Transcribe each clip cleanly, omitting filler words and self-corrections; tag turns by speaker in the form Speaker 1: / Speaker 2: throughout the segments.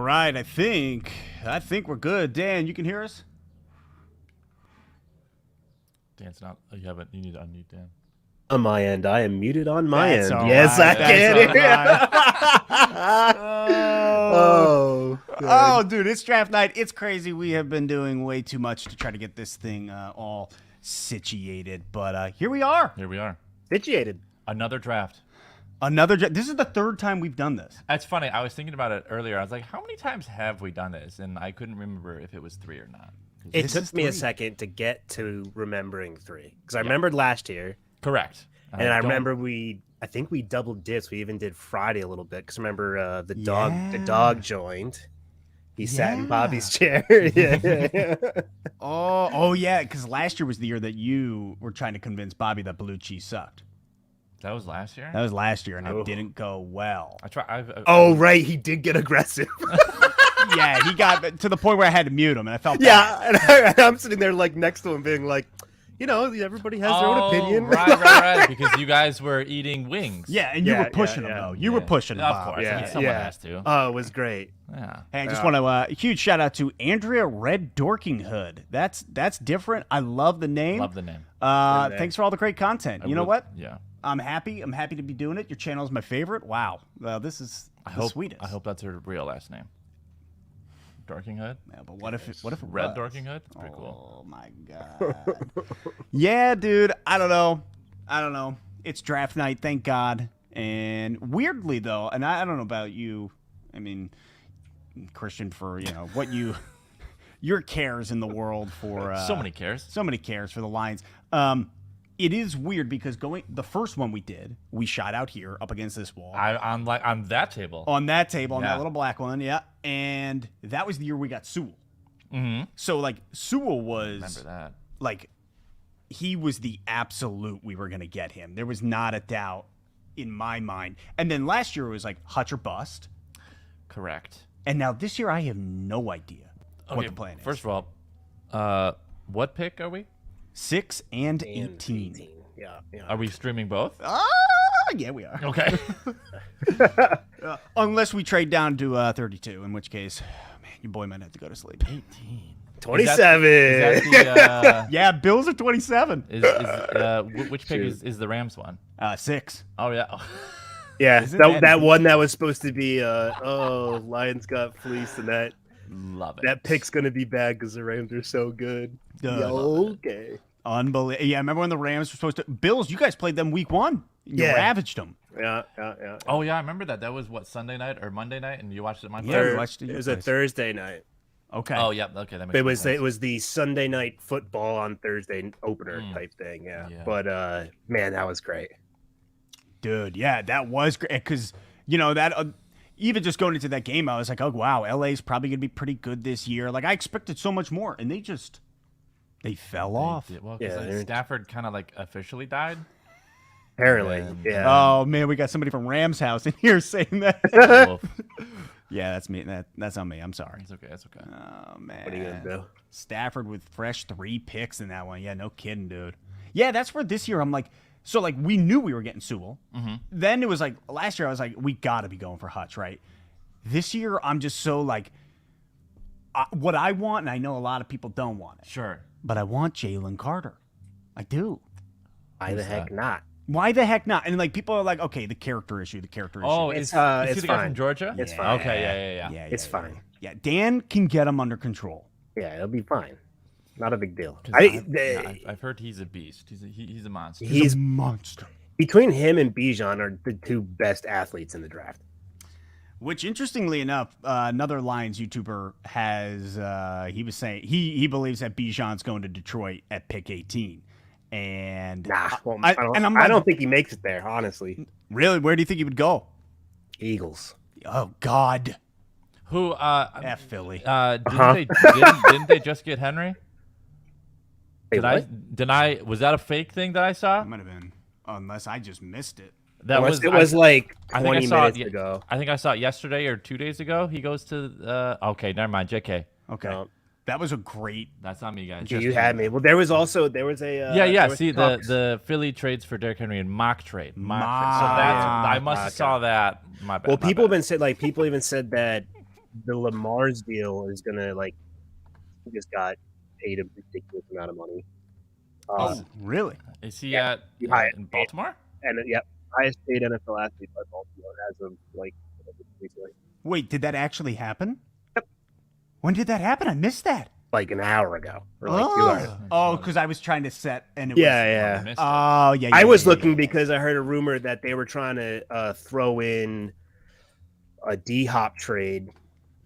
Speaker 1: right, I think we're good. Dan, you can hear us?
Speaker 2: Dan's not. You haven't. You need to unmute Dan.
Speaker 3: On my end, I am muted on my
Speaker 1: That's
Speaker 3: end.
Speaker 1: all
Speaker 3: Yes,
Speaker 1: right.
Speaker 3: I can.
Speaker 1: Oh,
Speaker 3: Oh,
Speaker 1: dude, it's draft night. It's crazy. We have been doing way too much to try to get this thing all situated, but here we are.
Speaker 2: Here we are.
Speaker 3: situated.
Speaker 2: Another draft.
Speaker 1: This is the third time we've done this.
Speaker 2: That's funny. I was thinking about it earlier. I was like, how many times have we done this? And I couldn't remember if it was 3 or not.
Speaker 3: It
Speaker 1: This
Speaker 3: took
Speaker 1: is
Speaker 3: me a
Speaker 1: 3.
Speaker 3: second to get to remembering 3 because I remembered last year,
Speaker 2: Correct.
Speaker 3: and I
Speaker 2: don't-
Speaker 3: remember I think we doubled dips. We even did Friday a little bit because remember the dog joined. He sat in Bobby's chair. yeah.
Speaker 1: Oh yeah, because last year was the year that you were trying to convince Bobby that blue cheese sucked.
Speaker 2: That was last year.
Speaker 1: That was last year, and
Speaker 3: Oh.
Speaker 1: it didn't go well.
Speaker 2: I try.
Speaker 3: Oh right, he did get aggressive.
Speaker 1: Yeah, he got to the point where I had to mute him, and I felt bad.
Speaker 3: Yeah, and I'm sitting there like next to him, being like, everybody has their own opinion.
Speaker 2: Right. Because you guys were eating wings.
Speaker 1: Yeah, and you
Speaker 3: Yeah,
Speaker 1: were pushing
Speaker 3: yeah,
Speaker 1: him
Speaker 3: yeah.
Speaker 1: though. You were pushing him,
Speaker 2: Of
Speaker 1: Bob.
Speaker 2: course. I mean,
Speaker 3: Yeah,
Speaker 2: someone
Speaker 3: yeah.
Speaker 2: has to.
Speaker 3: Oh, it was great.
Speaker 2: Yeah.
Speaker 1: Hey, I just want to huge shout out to Andrea Red Dorkinghood. That's different. I love the name.
Speaker 2: Love the name.
Speaker 1: Thanks for all the great content. You know what?
Speaker 2: Yeah.
Speaker 1: I'm happy. I'm happy to be doing it. Your channel is my favorite. Wow. This is the sweetest.
Speaker 2: I hope that's her real last name. Dorkinghood.
Speaker 1: Yeah, but what if it
Speaker 2: Red
Speaker 1: was?
Speaker 2: Dorkinghood? That's pretty cool.
Speaker 1: Oh my god. Yeah, dude. I don't know. It's draft night, thank God. And weirdly though, and I don't know about you. I mean, Christian, for what your cares in the world for
Speaker 2: So many cares.
Speaker 1: so many cares for the Lions. It is weird because the first one we did, we shot out here up against this wall.
Speaker 2: On that table.
Speaker 1: On that table, on
Speaker 2: Yeah.
Speaker 1: that little black one, yeah. And that was the year we got Sewell.
Speaker 2: Mm-hmm.
Speaker 1: So like Sewell was
Speaker 2: Remember that.
Speaker 1: like he was the absolute we were gonna get him. There was not a doubt in my mind. And then last year it was like Hutch or bust.
Speaker 2: Correct.
Speaker 1: And now this year I have no idea what
Speaker 2: Okay,
Speaker 1: the plan is.
Speaker 2: First of all, what pick are we?
Speaker 1: 6 and 18.
Speaker 3: Yeah.
Speaker 2: Are we streaming both?
Speaker 1: Yeah, we are.
Speaker 2: Okay.
Speaker 1: Unless we trade down to 32, in which case, man, your boy might have to go to sleep.
Speaker 2: 18.
Speaker 3: 27.
Speaker 2: Is that
Speaker 1: Yeah, Bills are 27.
Speaker 2: which pick is the Rams one?
Speaker 1: 6.
Speaker 2: Oh yeah.
Speaker 3: Yeah,
Speaker 1: Isn't
Speaker 3: that
Speaker 1: that
Speaker 3: one that was supposed to be Lions got fleeced, and
Speaker 2: Love it.
Speaker 3: that pick's gonna be bad because the Rams are so good.
Speaker 1: Good.
Speaker 3: Okay.
Speaker 1: Unbelievable. Yeah, remember when the Rams were supposed to Bills, you guys played them week 1. You
Speaker 3: Yeah.
Speaker 1: ravaged them.
Speaker 3: Yeah.
Speaker 2: Oh yeah, I remember that. That was what, Sunday night or Monday night, and you watched it at my
Speaker 1: Yeah,
Speaker 2: place?
Speaker 1: we watched it.
Speaker 3: It was a Thursday night.
Speaker 1: Okay.
Speaker 2: Oh yeah. Okay, that makes
Speaker 3: It was
Speaker 2: sense.
Speaker 3: the Sunday night football on Thursday opener type thing. Yeah.
Speaker 2: Yeah.
Speaker 3: But man, that was great.
Speaker 1: Dude, yeah, that was great because that even just going into that game, I was like, oh wow, LA's probably gonna be pretty good this year. Like I expected so much more, and they fell off.
Speaker 2: Well,
Speaker 3: Yeah,
Speaker 2: because
Speaker 3: they're-
Speaker 2: Stafford kind of like officially died.
Speaker 3: Apparently,
Speaker 2: And-
Speaker 3: yeah.
Speaker 1: Oh man, we got somebody from Rams house in here saying that.
Speaker 2: Wolf.
Speaker 1: Yeah, that's me. That's on me. I'm sorry.
Speaker 2: It's okay. It's okay.
Speaker 1: Oh man,
Speaker 3: What are you gonna do?
Speaker 1: Stafford with fresh 3 picks in that one. Yeah, no kidding, dude. Yeah, that's where this year I'm like, so like we knew we were getting Sewell.
Speaker 2: Mm-hmm.
Speaker 1: Then it was like last year I was like, we got to be going for Hutch, right? This year I'm just so like, what I want, and I know a lot of people don't want it,
Speaker 2: Sure.
Speaker 1: but I want Jalen Carter. I do.
Speaker 3: Why the
Speaker 2: Who's
Speaker 3: heck
Speaker 2: that?
Speaker 3: not?
Speaker 1: Why the heck not? And like people are like, okay, the character issue.
Speaker 2: Oh,
Speaker 3: It's,
Speaker 2: is
Speaker 3: it's
Speaker 2: he the guy
Speaker 3: fine.
Speaker 2: from Georgia?
Speaker 3: It's fine.
Speaker 2: Okay. Yeah.
Speaker 3: It's fine.
Speaker 1: Yeah, Dan can get him under control.
Speaker 3: Yeah, it'll be fine. Not a big deal.
Speaker 2: 'Cause I've heard he's a beast. He's a monster.
Speaker 1: He's a monster.
Speaker 3: Between him and Bijan are the 2 best athletes in the draft.
Speaker 1: Which, interestingly enough, another Lions YouTuber has he was saying he believes that Bijan's going to Detroit at pick 18, and
Speaker 3: Nah, well,
Speaker 1: I
Speaker 3: I don't think he makes it there. Honestly,
Speaker 1: really, where do you think he would go?
Speaker 3: Eagles.
Speaker 1: Oh God,
Speaker 2: Who?
Speaker 1: F Philly.
Speaker 2: Didn't they just get Henry?
Speaker 3: Wait,
Speaker 2: Did I? Was that a fake thing that I saw?
Speaker 1: It might have been, unless I just missed it.
Speaker 2: That
Speaker 3: it was like
Speaker 2: I think I
Speaker 3: 20
Speaker 2: saw
Speaker 3: minutes
Speaker 2: it.
Speaker 3: ago.
Speaker 2: I think I saw it yesterday or 2 days ago. He goes to. Okay, never mind. JK.
Speaker 1: Okay,
Speaker 3: No.
Speaker 1: that was a great.
Speaker 2: That's not me, guys.
Speaker 3: You had me. Well, there was a
Speaker 2: Yeah.
Speaker 3: there was
Speaker 2: See,
Speaker 3: talks.
Speaker 2: the Philly trades for Derrick Henry in mock trade.
Speaker 1: Mock,
Speaker 2: So that's
Speaker 1: yeah.
Speaker 2: I must have
Speaker 3: Okay.
Speaker 2: saw that. My bad.
Speaker 3: Well,
Speaker 2: my
Speaker 3: people have
Speaker 2: bad.
Speaker 3: been said people even said that the Lamar's deal is gonna he just got paid a ridiculous amount of money.
Speaker 1: Oh, really?
Speaker 2: Is he
Speaker 3: Yeah.
Speaker 2: at
Speaker 3: Hi.
Speaker 2: in Baltimore?
Speaker 3: And yep, highest paid NFL athlete by Baltimore as of recently.
Speaker 1: Wait, did that actually happen? Yep. When did that happen? I missed that.
Speaker 3: Like an hour ago, or like 2 hours.
Speaker 1: Oh, because I was trying to set and it
Speaker 3: Yeah.
Speaker 1: was. Oh, yeah.
Speaker 3: I was looking because I heard a rumor that they were trying to throw in a D-Hop trade.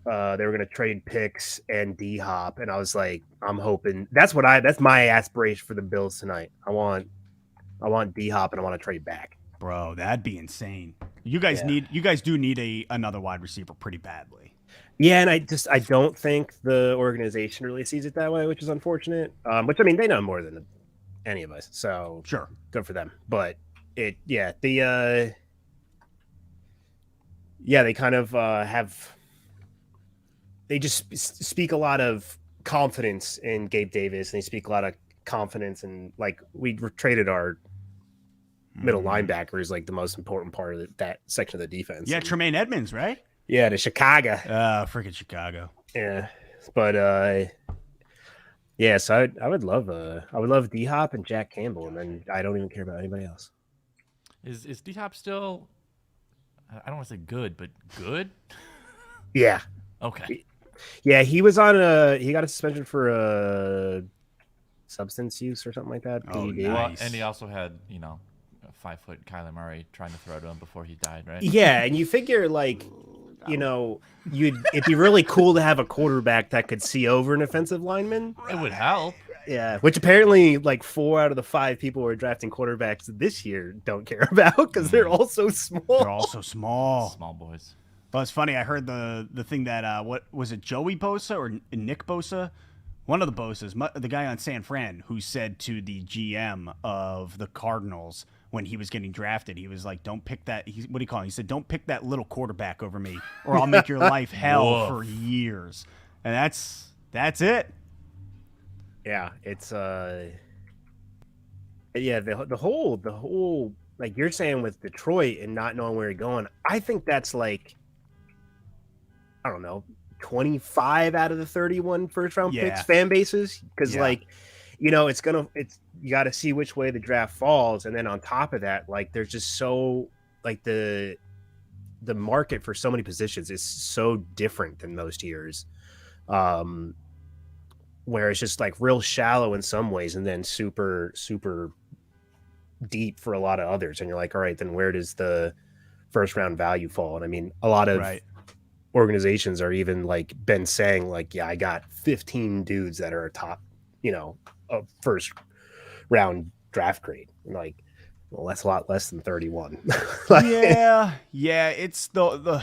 Speaker 3: They were going to trade picks and D-Hop, and I was like, I'm hoping that's my aspiration for the Bills tonight. I want D-Hop and I want to trade back.
Speaker 1: Bro, that'd be insane. You guys do need another wide receiver pretty badly.
Speaker 3: Yeah, and I don't think the organization really sees it that way, which is unfortunate. Which I mean, they know more than any of us, so
Speaker 1: sure,
Speaker 3: good for them. But they kind of they just speak a lot of confidence in Gabe Davis, and they speak a lot of confidence in we traded our middle linebacker is the most important part of that section of the defense.
Speaker 1: Yeah, Tremaine Edmonds, right?
Speaker 3: Yeah, to Chicago.
Speaker 1: Freaking Chicago.
Speaker 3: Yeah, but so I would love D-Hop and Jack Campbell, and then I don't even care about anybody else.
Speaker 2: Is D-Hop still? I don't want to say good, but good.
Speaker 3: Yeah.
Speaker 2: Okay.
Speaker 3: Yeah, he got a suspension for substance use or something like that.
Speaker 1: Oh,
Speaker 3: PED.
Speaker 1: nice.
Speaker 2: Well, and he also had a 5-foot Kyler Murray trying to throw to him before he died, right?
Speaker 3: Yeah, and you figure it'd be really cool to have a quarterback that could see over an offensive lineman.
Speaker 2: It would help.
Speaker 3: Yeah, which apparently 4 out of the 5 people who are drafting quarterbacks this year don't care about because they're all so small.
Speaker 1: They're all so small.
Speaker 2: Small boys.
Speaker 1: But it's funny. I heard the thing that what was it, Joey Bosa or Nick Bosa? One of the Bosas, the guy on San Fran, who said to the GM of the Cardinals when he was getting drafted, he was like, "Don't pick that." What do you call him? He said, "Don't pick that little quarterback over me, or I'll make your life hell for years." And that's it.
Speaker 3: Yeah, it's the whole you're saying with Detroit and not knowing where you're going. I think that's I don't know, 25 out of the 31 first round picks fan bases because you got to see which way the draft falls, and then on top of that, there's just so the market for so many positions is so different than most years, where it's just real shallow in some ways and then super deep for a lot of others, and you're like, all right, then where does the first round value fall? And I mean, a lot of organizations are even been saying yeah, I got 15 dudes that are a top a first round draft grade. Well, that's a lot less than 31.
Speaker 1: yeah, it's the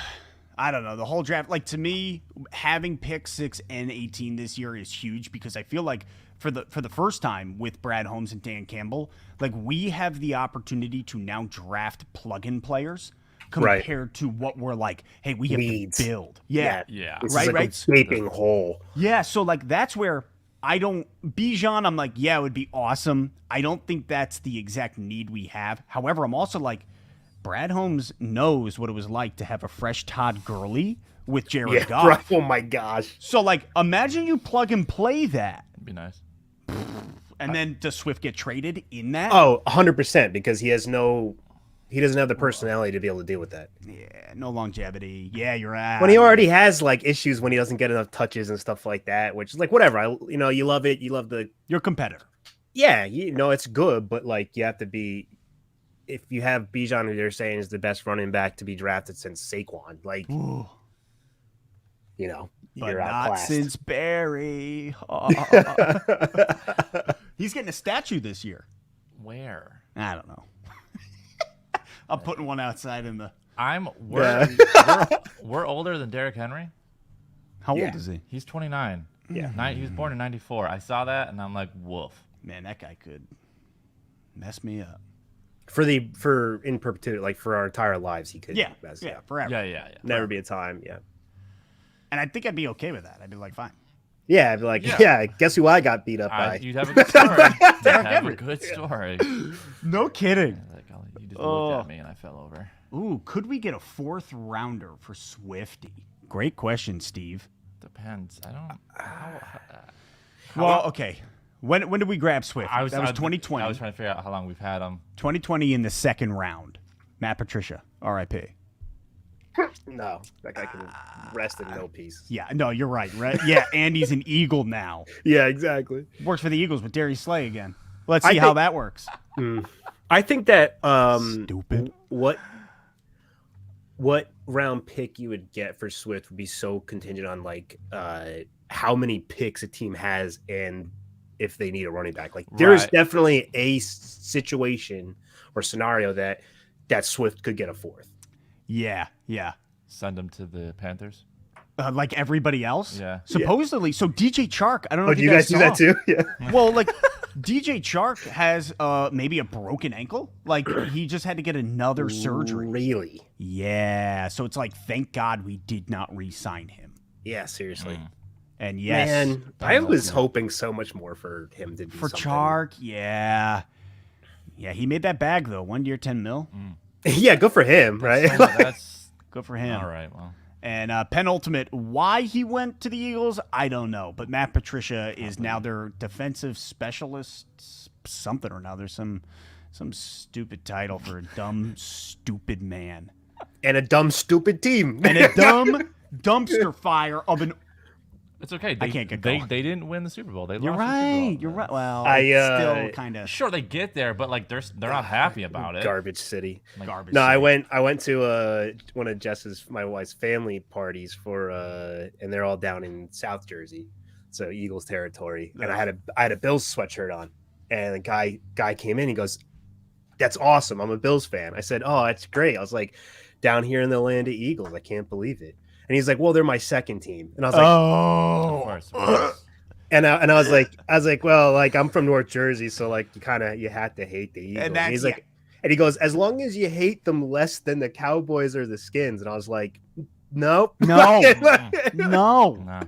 Speaker 1: I don't know, the whole draft. To me, having pick 6 and 18 this year is huge because I feel like for the first time with Brad Holmes and Dan Campbell, we have the opportunity to now draft plug-in players compared to what we're hey, we have to build. Yeah.
Speaker 3: This
Speaker 1: right.
Speaker 3: Is a gaping hole.
Speaker 1: Yeah. So that's where Bijan, I'm yeah, it would be awesome. I don't think that's the exact need we have. However, I'm also Brad Holmes knows what it was like to have a fresh Todd Gurley with Jared Goff.
Speaker 3: Right. Oh my gosh.
Speaker 1: So imagine you plug and play that.
Speaker 2: It'd be nice.
Speaker 1: And then does Swift get traded in that?
Speaker 3: Oh, 100% because he doesn't have the personality to be able to deal with that.
Speaker 1: Yeah, no longevity. Yeah, you're right.
Speaker 3: When he already has issues when he doesn't get enough touches and stuff like that, which is whatever. You love it. You love
Speaker 1: you're a competitor.
Speaker 3: Yeah, it's good, but you have to be. If you have Bijan, who they're saying is the best running back to be drafted since Saquon,
Speaker 1: Ooh.
Speaker 3: You're
Speaker 1: but
Speaker 3: outclassed.
Speaker 1: Not since Barry. He's getting a statue this year.
Speaker 2: Where?
Speaker 1: I don't know. I'm putting one outside in the.
Speaker 2: We're older than Derrick Henry.
Speaker 1: How old is he?
Speaker 2: He's 29.
Speaker 3: Yeah,
Speaker 2: he was born in '94. I saw that and I'm like, woof.
Speaker 1: Man, that guy could mess me up.
Speaker 3: For in perpetuity, for our entire lives, he could. Mess up.
Speaker 1: Forever.
Speaker 2: Yeah.
Speaker 3: Never be a time. Yeah.
Speaker 1: And I think I'd be okay with that. I'd be fine.
Speaker 3: Yeah, I'd be yeah. Guess who I got beat up by?
Speaker 2: You'd have a good story. You'd have a good story.
Speaker 1: No kidding.
Speaker 2: You just looked at me and I fell over.
Speaker 1: Ooh, could we get a 4th rounder for Swifty? Great question, Steve.
Speaker 2: Depends. I don't.
Speaker 1: Well, okay. When did we grab Swift?
Speaker 2: That was
Speaker 1: 2020.
Speaker 2: I was trying to figure out how long we've had him.
Speaker 1: 2020 in the second round. Matt Patricia, R.I.P.
Speaker 3: No, that guy can rest in no peace.
Speaker 1: Yeah, no, you're right. Yeah, Andy's an Eagle now.
Speaker 3: Yeah, exactly.
Speaker 1: Works for the Eagles with Darius Slay again. Let's see how that works.
Speaker 3: I think that
Speaker 1: Stupid.
Speaker 3: What round pick you would get for Swift would be so contingent on like how many picks a team has and if they need a running back. Like there's definitely a situation or scenario that Swift could get a fourth.
Speaker 1: Yeah.
Speaker 2: Send him to the Panthers.
Speaker 1: Like everybody else?
Speaker 2: Yeah.
Speaker 1: Supposedly. So DJ Chark, I don't know if
Speaker 3: do
Speaker 1: you
Speaker 3: you guys
Speaker 1: saw.
Speaker 3: do that too? Yeah.
Speaker 1: Well, like DJ Chark has maybe a broken ankle. Like he just had to get another surgery.
Speaker 3: Really?
Speaker 1: Yeah. So it's like, thank God we did not re-sign him.
Speaker 3: Yeah, seriously.
Speaker 1: And yes,
Speaker 3: man, I was hoping so much more for him to do
Speaker 1: for
Speaker 3: something.
Speaker 1: Chark. Yeah, he made that bag though. 1 year, $10 million.
Speaker 3: Yeah, good for him, right?
Speaker 2: That's
Speaker 1: good for him.
Speaker 2: all right. Well,
Speaker 1: and penultimate, why he went to the Eagles, I don't know. But Matt Patricia is now their defensive specialist, something or another, some stupid title for a dumb, stupid man
Speaker 3: and a dumb, stupid team,
Speaker 1: and a dumb dumpster fire of an.
Speaker 2: it's okay.
Speaker 1: I can't get going.
Speaker 2: They didn't win the Super Bowl. They
Speaker 1: You're
Speaker 2: lost the Super Bowl.
Speaker 1: right. You're right. Well,
Speaker 3: I,
Speaker 1: still kind of
Speaker 2: Sure, they get there, but like they're not happy about it.
Speaker 3: garbage city.
Speaker 1: garbage.
Speaker 3: No,
Speaker 1: city.
Speaker 3: I went to one of my wife's family parties for and they're all down in South Jersey, so Eagles territory. And I had a Bills sweatshirt on, and the guy came in. He goes, "That's awesome. I'm a Bills fan." I said, "Oh, that's great." I was like, "Down here in the land of Eagles, I can't believe it." And he's like, "Well, they're my second team." And I was like,
Speaker 2: Of course.
Speaker 3: and I was like, "Well, like I'm from North Jersey, so like you had to hate the Eagles." And he's like, and he goes, "As long as you hate them less than the Cowboys or the Skins." And I was like, "Nope,
Speaker 1: No.
Speaker 2: No.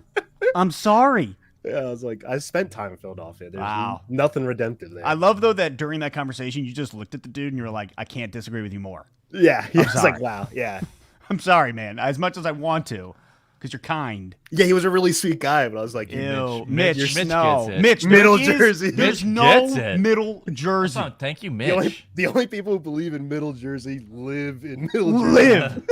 Speaker 1: I'm sorry.
Speaker 3: Yeah, I was like, I spent time in Philadelphia. There's
Speaker 1: Wow.
Speaker 3: nothing redemptive there.
Speaker 1: I love though that during that conversation you just looked at the dude and you were like, I can't disagree with you more.
Speaker 3: Yeah, it's
Speaker 1: sorry.
Speaker 3: like, wow, yeah.
Speaker 1: I'm sorry, man. As much as I want to, because you're kind.
Speaker 3: Yeah, he was a really sweet guy, but I was like,
Speaker 1: Ew,
Speaker 2: Mitch
Speaker 1: no,
Speaker 2: gets it.
Speaker 1: Mitch,
Speaker 3: Middle
Speaker 1: there is-
Speaker 3: Jersey.
Speaker 1: There's
Speaker 2: Mitch
Speaker 1: no
Speaker 2: gets it.
Speaker 1: Middle Jersey.
Speaker 2: Thank you, Mitch.
Speaker 3: the only people who believe in Middle Jersey live in Middle Jersey.
Speaker 1: Live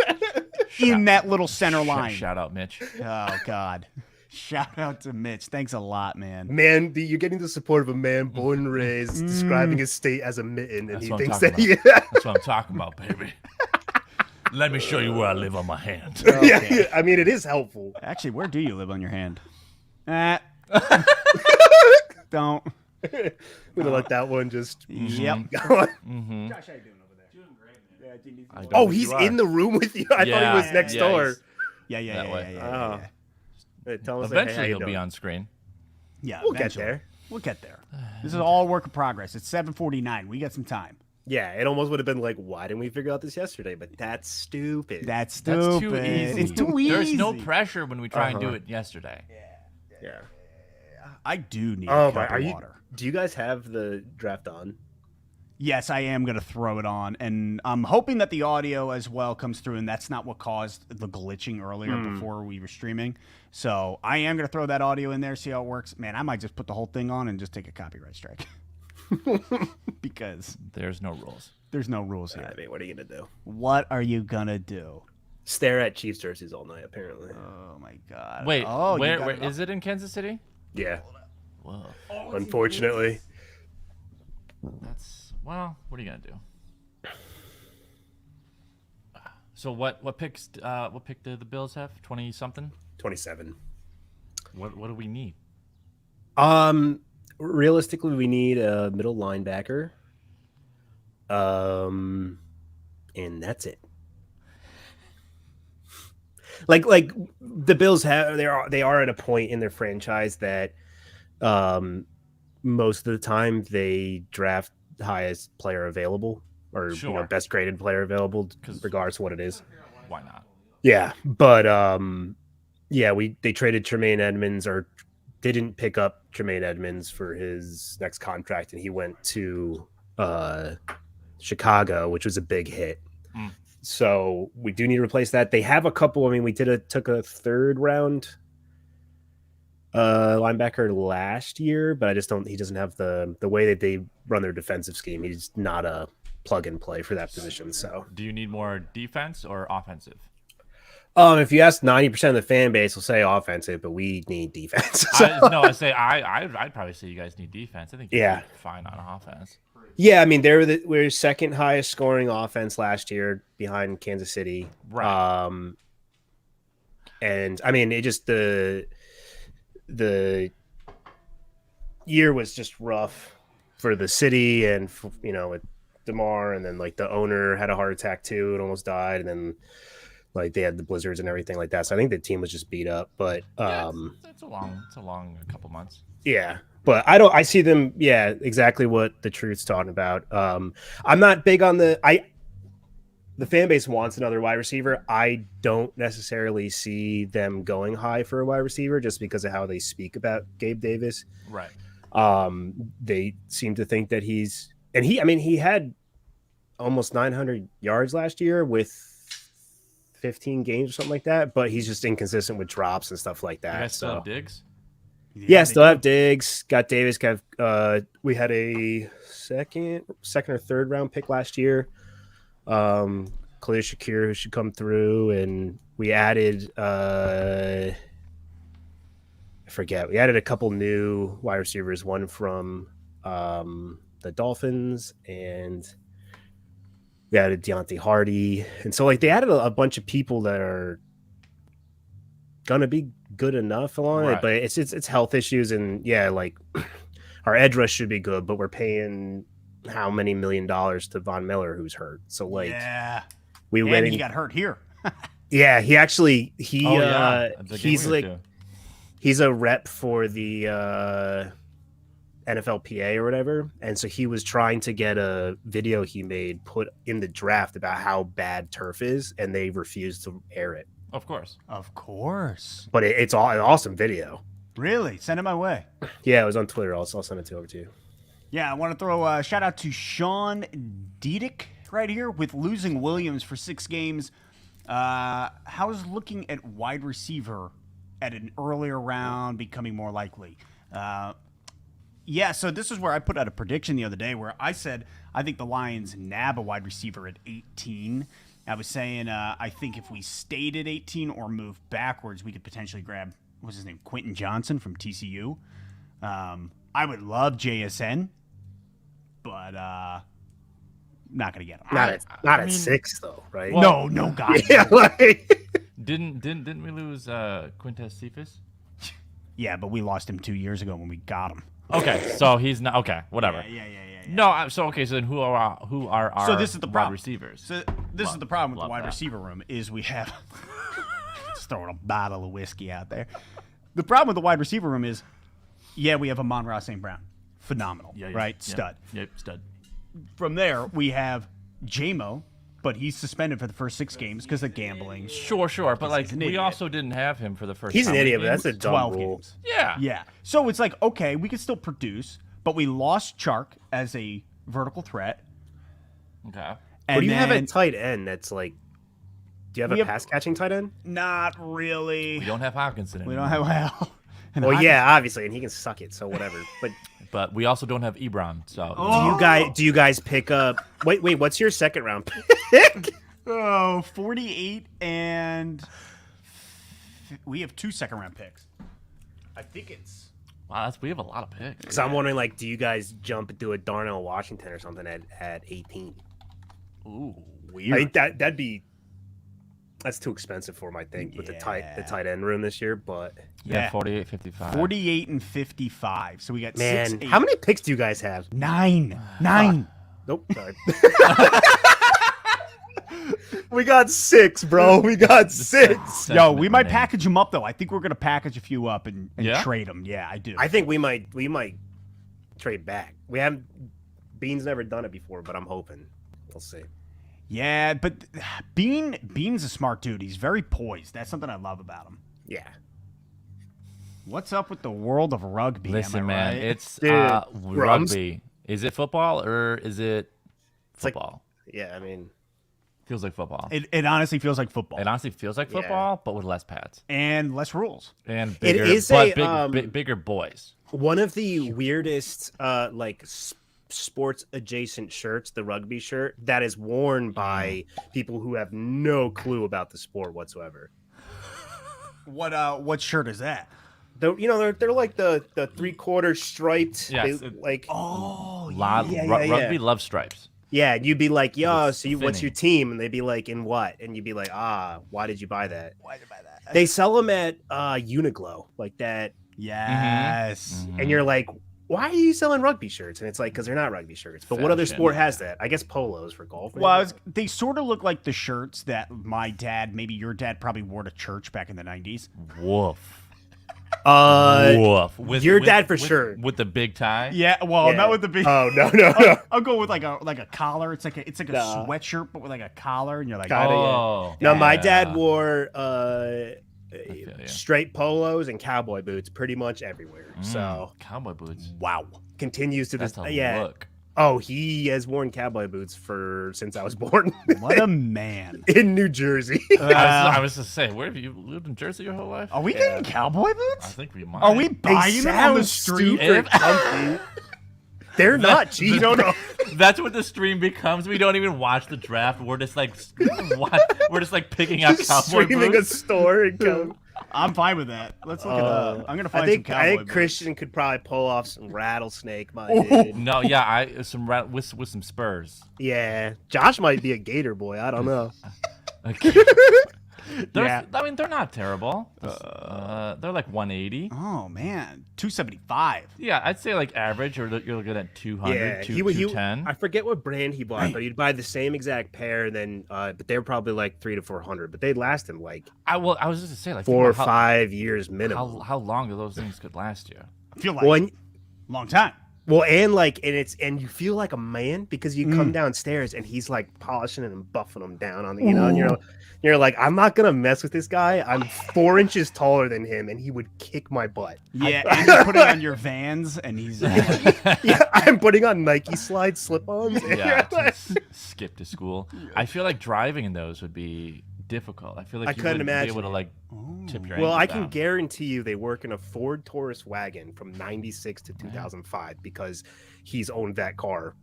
Speaker 1: in that little center line.
Speaker 2: Shout out, Mitch.
Speaker 1: Oh God. Shout out to Mitch. Thanks a lot, man.
Speaker 3: Man, you're getting the support of a man born and raised, describing his state as a mitten, and
Speaker 2: That's
Speaker 3: he
Speaker 2: what I'm
Speaker 3: thinks
Speaker 2: talking
Speaker 3: that
Speaker 2: about. That's what I'm talking about, baby. Let me show you where I live on my hand.
Speaker 3: yeah, I mean, it is helpful.
Speaker 1: Actually, where do you live on your hand? Don't.
Speaker 3: We're gonna let that one just.
Speaker 1: Yep.
Speaker 3: go on.
Speaker 1: Josh, how you doing over there? Doing great, man.
Speaker 2: I don't
Speaker 3: Oh,
Speaker 2: think
Speaker 3: he's
Speaker 2: you are.
Speaker 3: in the room with you. I thought
Speaker 2: Yeah,
Speaker 3: he was next
Speaker 2: yeah,
Speaker 3: door.
Speaker 2: he's-
Speaker 1: Yeah.
Speaker 2: That way.
Speaker 1: Yeah.
Speaker 3: Hey, tell us,
Speaker 2: Eventually,
Speaker 3: hey,
Speaker 2: he'll be on screen.
Speaker 1: Yeah,
Speaker 3: We'll get
Speaker 1: eventually.
Speaker 3: there.
Speaker 1: We'll get there. This is all work in progress. It's 7:49. We got some time.
Speaker 3: Yeah, it almost would have been like, why didn't we figure out this yesterday? But that's stupid.
Speaker 1: That's stupid.
Speaker 2: That's too easy.
Speaker 1: It's too easy.
Speaker 2: There's no pressure when we try and do it yesterday.
Speaker 3: yeah.
Speaker 1: I do need
Speaker 3: Oh
Speaker 1: a
Speaker 3: my,
Speaker 1: cup
Speaker 3: are
Speaker 1: of
Speaker 3: you?
Speaker 1: water.
Speaker 3: Do you guys have the draft on?
Speaker 1: Yes, I am going to throw it on, and I'm hoping that the audio as well comes through, and that's not what caused the glitching earlier before we were streaming. So I am going to throw that audio in there, see how it works. Man, I might just put the whole thing on and just take a copyright strike. Because
Speaker 2: There's no rules.
Speaker 1: there's no rules here.
Speaker 3: I mean, what are you gonna do?
Speaker 1: What are you going to do?
Speaker 3: Stare at Chiefs jerseys all night, apparently.
Speaker 1: Oh, my God.
Speaker 2: Wait,
Speaker 1: oh, you
Speaker 2: where
Speaker 1: got it.
Speaker 2: is it in Kansas City?
Speaker 3: Yeah,
Speaker 2: Whoa.
Speaker 3: unfortunately.
Speaker 2: That's well. What are you gonna do? So what pick do the Bills have? 20 something.
Speaker 3: 27.
Speaker 2: What do we need?
Speaker 3: Realistically, we need a middle linebacker. And that's it. Like the Bills have, they are at a point in their franchise that, most of the time they draft the highest player available or
Speaker 2: Sure.
Speaker 3: best graded player available, regardless of what it is.
Speaker 2: Why not?
Speaker 3: Yeah, but they traded Tremaine Edmonds, or didn't pick up Tremaine Edmonds for his next contract, and he went to Chicago, which was a big hit. So we do need to replace that. They have a couple. I mean, we took a third round linebacker last year, but he doesn't have the way that they run their defensive scheme. He's not a plug and play for that position. So
Speaker 2: do you need more defense or offensive?
Speaker 3: If you ask 90% of the fan base, will say offensive, but we need defense. So.
Speaker 2: I'd probably say you guys need defense. I think you're fine on offense.
Speaker 3: Yeah, I mean we're second highest scoring offense last year behind Kansas City.
Speaker 2: Right.
Speaker 3: And I mean it just the year was just rough for the city and with DeMar, and then like the owner had a heart attack too and almost died, and then like they had the blizzards and everything like that. So I think the team was just beat up, but
Speaker 2: it's a long couple months.
Speaker 3: Yeah. But I see them, exactly what the truth's talking about. I'm not big on the fan base wants another wide receiver. I don't necessarily see them going high for a wide receiver just because of how they speak about Gabe Davis.
Speaker 2: Right.
Speaker 3: They seem to think that he had almost 900 yards last year with 15 games or something like that, but he's just inconsistent with drops and stuff like that.
Speaker 2: You guys still have Diggs?
Speaker 3: Yeah, still have Diggs. Got Davis. We had a second or third round pick last year. Khalil Shakir, who should come through, and we added I forget. We added a couple new wide receivers. One from the Dolphins, and we added Deontay Hardy, and so like they added a bunch of people that are gonna be good enough along it, but it's health issues, and like our edge rush should be good, but we're paying how many $1 million to Von Miller, who's hurt. So like, we went.
Speaker 1: He got hurt here.
Speaker 3: Yeah, he actually he's like
Speaker 2: too.
Speaker 3: He's a rep for the NFLPA or whatever, and so he was trying to get a video he made put in the draft about how bad turf is, and they refused to air it.
Speaker 2: Of course.
Speaker 3: But it's an awesome video.
Speaker 1: Really? Send it my way.
Speaker 3: Yeah, it was on Twitter. I'll send it over to you.
Speaker 1: Yeah, I want to throw a shout out to Sean Diedick right here with losing Williams for 6 games. How's looking at wide receiver at an earlier round becoming more likely? So this is where I put out a prediction the other day where I said I think the Lions nab a wide receiver at 18. I was saying I think if we stayed at 18 or moved backwards, we could potentially grab, what's his name, Quentin Johnson from TCU. I would love JSN, but not going to get him.
Speaker 3: Not at 6 though, right?
Speaker 1: Well, no, God.
Speaker 3: Yeah,
Speaker 2: Didn't we lose Quintez Cephas?
Speaker 1: Yeah, but we lost him 2 years ago when we got him.
Speaker 2: Okay, so he's not okay. Whatever.
Speaker 1: Yeah.
Speaker 2: No, so then who are our
Speaker 1: so this is the
Speaker 2: wide
Speaker 1: problem.
Speaker 2: receivers?
Speaker 1: So this is the problem with the wide receiver room is we have just throwing a bottle of whiskey out there. The problem with the wide receiver room is, we have Amon-Ra St. Brown, phenomenal, right? Stud.
Speaker 2: Yep, stud.
Speaker 1: From there we have J-Mo, but he's suspended for the first 6 games because of gambling.
Speaker 2: Sure, but like we also didn't have him for the first.
Speaker 3: He's an idiot, but
Speaker 2: games.
Speaker 3: that's a dumb
Speaker 1: 12
Speaker 3: rule.
Speaker 1: games.
Speaker 2: Yeah.
Speaker 1: So it's like, okay, we could still produce, but we lost Chark as a vertical threat.
Speaker 2: Okay.
Speaker 3: What do you have at tight end that's like, do you have a pass-catching tight end?
Speaker 1: Not really.
Speaker 2: We don't have Hopkinson anymore.
Speaker 1: We don't have,
Speaker 3: obviously, and he can suck it, so whatever.
Speaker 2: But we also don't have Ebron, so.
Speaker 3: Do you guys pick up, wait, what's your second round pick?
Speaker 1: 48, and we have 2 second-round picks. I think it's...
Speaker 2: Wow, we have a lot of picks.
Speaker 3: Because I'm wondering, like, do you guys jump into a Darnell Washington or something at 18?
Speaker 1: Ooh, weird.
Speaker 3: I think that's too expensive for him, I think, with the tight end room this year. But
Speaker 2: 48, 55.
Speaker 1: 48 and 55. So we got 6, 8.
Speaker 3: How many picks do you guys have?
Speaker 1: 9.
Speaker 3: Nope. Sorry. We got 6, bro. We got 6.
Speaker 1: Yo, we might package them up though. I think we're gonna package a few up and trade them. Yeah, I do.
Speaker 3: I think we might trade back. We haven't. Bean's never done it before, but I'm hoping. We'll see.
Speaker 1: Yeah, but Bean's a smart dude. He's very poised. That's something I love about him.
Speaker 3: Yeah.
Speaker 1: What's up with the world of rugby?
Speaker 2: Listen, man,
Speaker 1: right?
Speaker 2: it's rugby. Is it football or is it football?
Speaker 3: I mean,
Speaker 2: Feels like football.
Speaker 1: It honestly feels like football.
Speaker 2: It honestly feels like football, but with less pads
Speaker 1: and less rules.
Speaker 2: and bigger,
Speaker 3: is
Speaker 2: bigger boys.
Speaker 3: One of the weirdest sports adjacent shirts, the rugby shirt, that is worn by people who have no clue about the sport whatsoever.
Speaker 1: What shirt is that?
Speaker 3: They're like the 3/4 striped.
Speaker 2: Yes, Rugby loves stripes.
Speaker 3: Yeah, and you'd be like, yo,
Speaker 2: It's
Speaker 3: what's your team? And they'd be like, in what? And you'd be like, why did you buy that?
Speaker 1: Why did you buy that?
Speaker 3: They sell them at Uniqlo, like that.
Speaker 1: Yes.
Speaker 3: And you're like, why are you selling rugby shirts? And it's like, because they're not rugby shirts. But what other sport has that? I guess polos for golf.
Speaker 1: Well, they sort of look like the shirts that my dad, maybe your dad, probably wore to church back in the 90s.
Speaker 2: Woof.
Speaker 3: Woof. Your dad for sure.
Speaker 2: With the big tie.
Speaker 1: Yeah, well, not with the big.
Speaker 3: Oh no.
Speaker 1: I'll go with like a collar. It's like a sweatshirt, but with like a collar, and you're like,
Speaker 3: No, my dad wore straight polos and cowboy boots pretty much everywhere. So
Speaker 2: cowboy boots.
Speaker 1: Wow.
Speaker 3: Continues to this.
Speaker 2: That's a look.
Speaker 3: Oh, he has worn cowboy boots since I was born.
Speaker 1: What a man.
Speaker 3: In New Jersey.
Speaker 2: I was just saying, where have you lived in Jersey your whole life?
Speaker 1: Are we getting cowboy boots?
Speaker 2: I think we might.
Speaker 1: Are we buying them on the street?
Speaker 3: They're not cheap.
Speaker 2: That's what the stream becomes. We don't even watch the draft. We're just like picking out cowboy
Speaker 3: streaming
Speaker 2: boots.
Speaker 3: a store and come.
Speaker 1: I'm fine with that. Let's look it up. I'm gonna find some cowboy
Speaker 3: I think
Speaker 1: boots.
Speaker 3: Christian could probably pull off some rattlesnake.
Speaker 2: No, yeah, with some spurs.
Speaker 3: Yeah, Josh might be a Gator boy. I don't know.
Speaker 2: I mean, they're not terrible. They're like 180.
Speaker 1: Oh man, 275.
Speaker 2: Yeah, I'd say like average, or you're looking at 200, 210.
Speaker 3: I forget what brand he bought, but he'd buy the same exact pair, and then but they were probably like 300 to 400, but they'd last him like
Speaker 2: I was just to say like
Speaker 3: 4 or 5 years minimum.
Speaker 2: How long do those things could last you?
Speaker 1: I feel like long time.
Speaker 3: Well, and you feel like a man because you come downstairs and he's like polishing it and buffing them down on the, and you're like, I'm not gonna mess with this guy. I'm 4 inches taller than him, and he would kick my butt.
Speaker 1: Yeah, and you put it on your Vans, and he's
Speaker 3: yeah, I'm putting on Nike slide slip-ons.
Speaker 2: Yeah, skip to school. I feel like driving in those would be difficult. I feel like you wouldn't be able to like tip your.
Speaker 3: Well, I
Speaker 2: down.
Speaker 3: can guarantee you they work in a Ford Taurus wagon from '96 to 2005 because he's owned that car,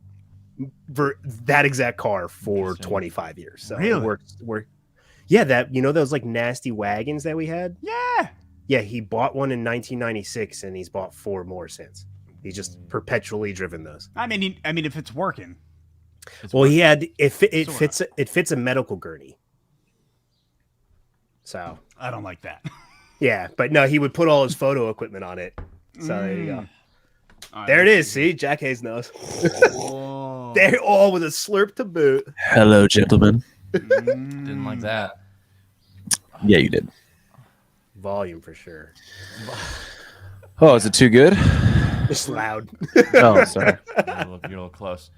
Speaker 3: that exact car for 25 years. So
Speaker 1: really,
Speaker 3: work. Yeah, those like nasty wagons that we had. Yeah, he bought one in 1996 and he's bought 4 more since. He's just perpetually driven those.
Speaker 1: I mean, if it's working.
Speaker 3: He had it fits a medical gurney. So
Speaker 1: I don't like that.
Speaker 3: Yeah, but no, he would put all his photo equipment on it. So there you go. Right, there it is. See, Jack Hayes knows. They're all with a slurp to boot.
Speaker 4: Hello, gentlemen.
Speaker 2: Didn't like that.
Speaker 4: Yeah, you did.
Speaker 3: Volume for sure.
Speaker 4: Oh, is it too good?
Speaker 3: It's loud.
Speaker 4: Oh, sorry.
Speaker 2: You're a little close.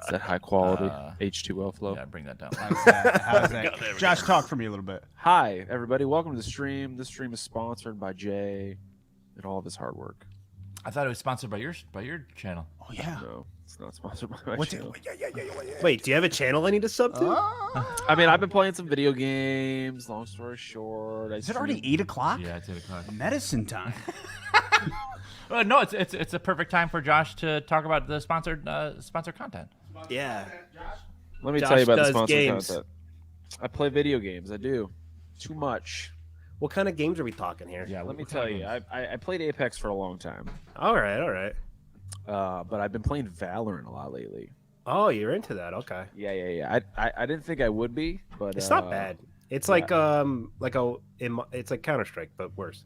Speaker 4: Is that high quality H2O flow?
Speaker 2: Yeah, bring that down.
Speaker 1: How's that? Josh, talk for me a little bit.
Speaker 4: Hi, everybody. Welcome to the stream. This stream is sponsored by Jay and all of his hard work.
Speaker 2: I thought it was sponsored by your channel.
Speaker 1: Oh yeah.
Speaker 4: No, it's not sponsored by my channel.
Speaker 3: Wait, do you have a channel I need to sub to?
Speaker 4: I mean, I've been playing some video games. Long story short,
Speaker 1: is it already 8 o'clock?
Speaker 2: Yeah, it's 8 o'clock.
Speaker 1: Medicine time.
Speaker 2: No, it's a perfect time for Josh to talk about the sponsored content.
Speaker 3: Yeah.
Speaker 4: Let me
Speaker 3: Josh
Speaker 4: tell you about the
Speaker 3: does
Speaker 4: sponsored
Speaker 3: games.
Speaker 4: content. I play video games. I do. Too much.
Speaker 3: What kind of games are we talking here?
Speaker 2: Yeah,
Speaker 4: Let me tell you. I played Apex for a long time.
Speaker 3: All right.
Speaker 4: But I've been playing Valorant a lot lately.
Speaker 3: Oh, you're into that? Okay.
Speaker 4: Yeah. I didn't think I would be, but
Speaker 3: it's not bad. It's like it's like Counter-Strike but worse.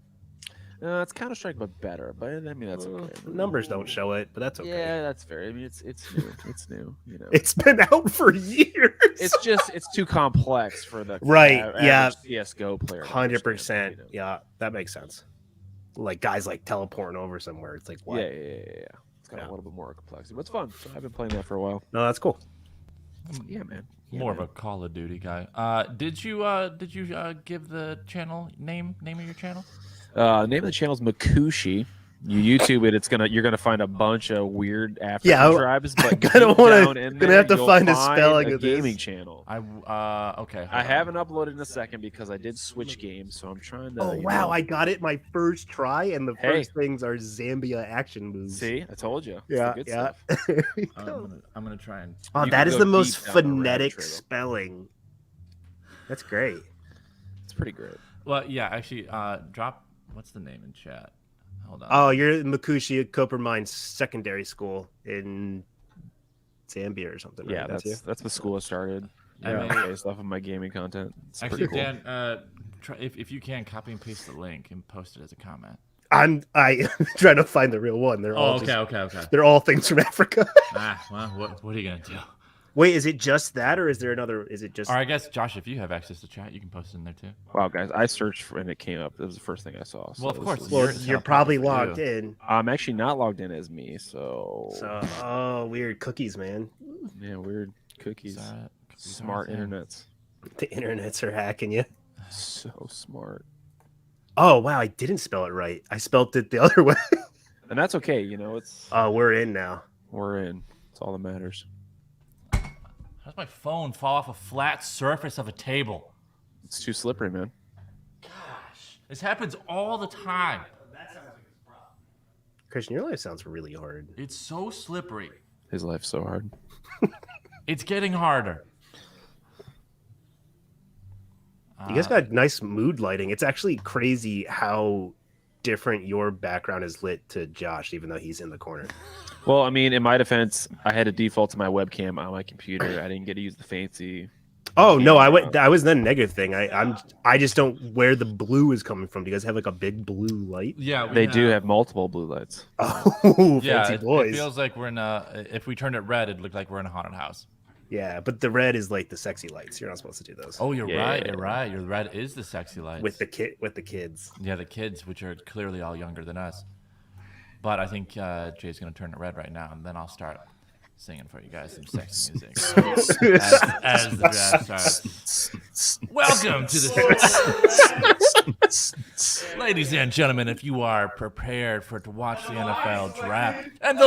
Speaker 4: It's Counter-Strike but better. But I mean that's okay.
Speaker 3: Numbers don't show it, but that's okay.
Speaker 4: Yeah, that's fair. I mean it's new. It's new. You know.
Speaker 3: It's been out for years.
Speaker 4: It's too complex for the
Speaker 3: yeah
Speaker 4: CS:GO player.
Speaker 3: 100%. Yeah, that makes sense. Like guys like teleporting over somewhere. It's like what?
Speaker 4: Yeah. It's got a little bit more complexity, but it's fun. So I've been playing that for a while.
Speaker 3: No, that's cool.
Speaker 4: Yeah, man.
Speaker 2: More of a Call of Duty guy. Did you give the channel name of your channel?
Speaker 4: The name of the channel is Makushi. You YouTube it, you're gonna find a bunch of weird African
Speaker 3: Yeah,
Speaker 4: tribes, but
Speaker 3: gonna have to find a spelling of this.
Speaker 4: gaming channel.
Speaker 2: Okay.
Speaker 4: I haven't uploaded in a second because I did switch games, so I'm trying to.
Speaker 3: Oh wow, I got it my first try, and the first things are Zambia action moves.
Speaker 4: See, I told you.
Speaker 3: Yeah,
Speaker 4: yeah.
Speaker 2: I'm gonna try and.
Speaker 3: Oh, that is the most phonetic spelling. That's great.
Speaker 4: It's pretty great.
Speaker 2: Well, yeah, actually, drop. What's the name in chat? Hold on.
Speaker 3: Oh, you're at Makushi Coppermine Secondary School in Zambia or something.
Speaker 4: Yeah,
Speaker 3: right?
Speaker 4: that's the school I started. Based off of my gaming content. It's
Speaker 2: actually,
Speaker 4: cool.
Speaker 2: Dan, if you can, copy and paste the link and post it as a comment.
Speaker 3: I'm trying to find the real one. They're all
Speaker 2: okay.
Speaker 3: They're all things from Africa.
Speaker 2: Well, what are you gonna do?
Speaker 3: Wait, is it just that, or is there another? Is it just?
Speaker 2: Or I guess Josh, if you have access to chat, you can post it in there too.
Speaker 4: Wow, guys, I searched for and it came up. That was the first thing I saw.
Speaker 2: Well, of course.
Speaker 3: Well, you're probably logged in.
Speaker 4: I'm actually not logged in as me, so.
Speaker 3: Oh, weird cookies, man.
Speaker 4: Yeah, weird cookies. Smart internets.
Speaker 3: The internets are hacking you.
Speaker 4: So smart.
Speaker 3: Oh wow, I didn't spell it right. I spelled it the other way.
Speaker 4: And that's okay, it's.
Speaker 3: We're in now.
Speaker 4: We're in. That's all that matters.
Speaker 2: How does my phone fall off a flat surface of a table?
Speaker 4: It's too slippery, man.
Speaker 2: Gosh, this happens all the time.
Speaker 1: That sounds like it's a problem.
Speaker 3: Christian, your life sounds really hard.
Speaker 2: It's so slippery.
Speaker 4: His life's so hard.
Speaker 2: It's getting harder.
Speaker 3: You guys got nice mood lighting. It's actually crazy how different your background is lit to Josh, even though he's in the corner.
Speaker 4: Well, I mean, in my defense, I had to default to my webcam on my computer. I didn't get to use the fancy.
Speaker 3: Oh no, I was the negative thing. I just don't where the blue is coming from. Do you guys have like a big blue light?
Speaker 2: Yeah,
Speaker 4: they do have multiple blue lights.
Speaker 3: Oh, fancy boys!
Speaker 2: It feels like we're in a. If we turned it red, it'd look like we're in a haunted house.
Speaker 3: Yeah, but the red is like the sexy lights. You're not supposed to do those.
Speaker 2: Oh, you're right. You're right. Your red is the sexy lights
Speaker 3: with the kids.
Speaker 2: Yeah, the kids, which are clearly all younger than us. But I think Jay's gonna turn it red right now, and then I'll start singing for you guys some sexy music as the draft starts. Welcome to the ladies and gentlemen. If you are prepared to watch the NFL draft and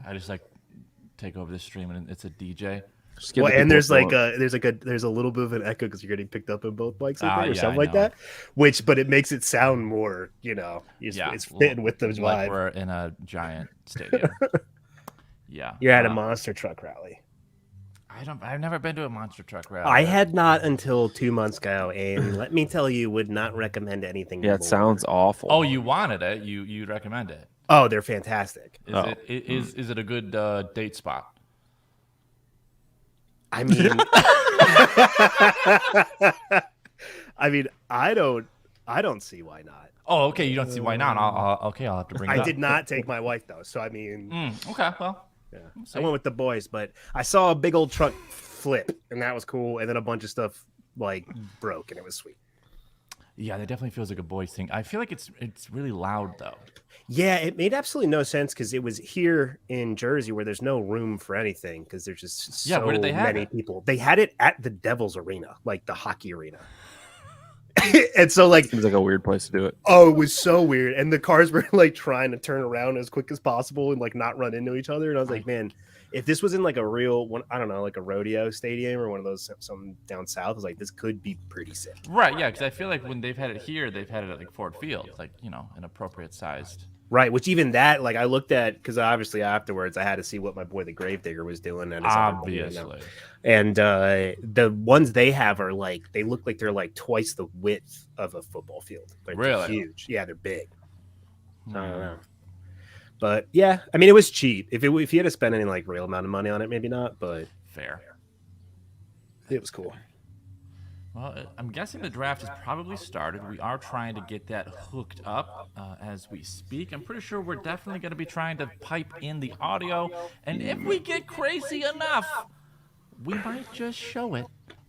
Speaker 2: I just like take over the stream and it's a DJ.
Speaker 3: Well, and there's a little bit of an echo because you're getting picked up in both mics or something like that. But it makes it sound more, it's fitting with the vibe.
Speaker 2: Like we're in a giant stadium. Yeah,
Speaker 3: you're at a monster truck rally.
Speaker 2: I've never been to a monster truck rally.
Speaker 3: I had not until 2 months ago, and let me tell you, would not recommend anything.
Speaker 4: Yeah, it sounds awful.
Speaker 2: Oh, you wanted it? You recommend it?
Speaker 3: Oh, they're fantastic.
Speaker 2: Is it a good date spot?
Speaker 3: I mean, I don't see why not.
Speaker 2: Oh, okay. You don't see why not. I'll have to bring it up.
Speaker 3: I did not take my wife though, so I mean.
Speaker 2: Okay, well.
Speaker 3: Yeah. I went with the boys, but I saw a big old truck flip, and that was cool. And then a bunch of stuff like broke, and it was sweet.
Speaker 2: Yeah, that definitely feels like a boys thing. I feel like it's really loud though.
Speaker 3: Yeah, it made absolutely no sense because it was here in Jersey where there's no room for anything because there's just so
Speaker 2: where did they have
Speaker 3: many
Speaker 2: it?
Speaker 3: people. They had it at the Devils Arena, like the hockey arena. And so
Speaker 4: seems like a weird place to do it.
Speaker 3: Oh, it was so weird. And the cars were like trying to turn around as quick as possible and like not run into each other. And I was like, man, if this was in like a real one, I don't know, like a rodeo stadium or one of those some down south, I was like, this could be pretty sick.
Speaker 2: Right, yeah, because I feel like when they've had it here, they've had it at like Ford Field, like, an appropriate sized.
Speaker 3: Right, which even that, like I looked at, because obviously afterwards I had to see what my boy the Gravedigger was doing. And
Speaker 2: obviously.
Speaker 3: And the ones they have are like, they look like they're like twice the width of a football field. Like,
Speaker 2: really?
Speaker 3: They're huge. Yeah, they're big. I don't know. But yeah, I mean, it was cheap. If you had to spend any like real amount of money on it, maybe not, but
Speaker 2: fair.
Speaker 3: It was cool.
Speaker 2: Well, I'm guessing the draft has probably started. We are trying to get that hooked up as we speak. I'm pretty sure we're definitely going to be trying to pipe in the audio. And if we get crazy enough, we might just show it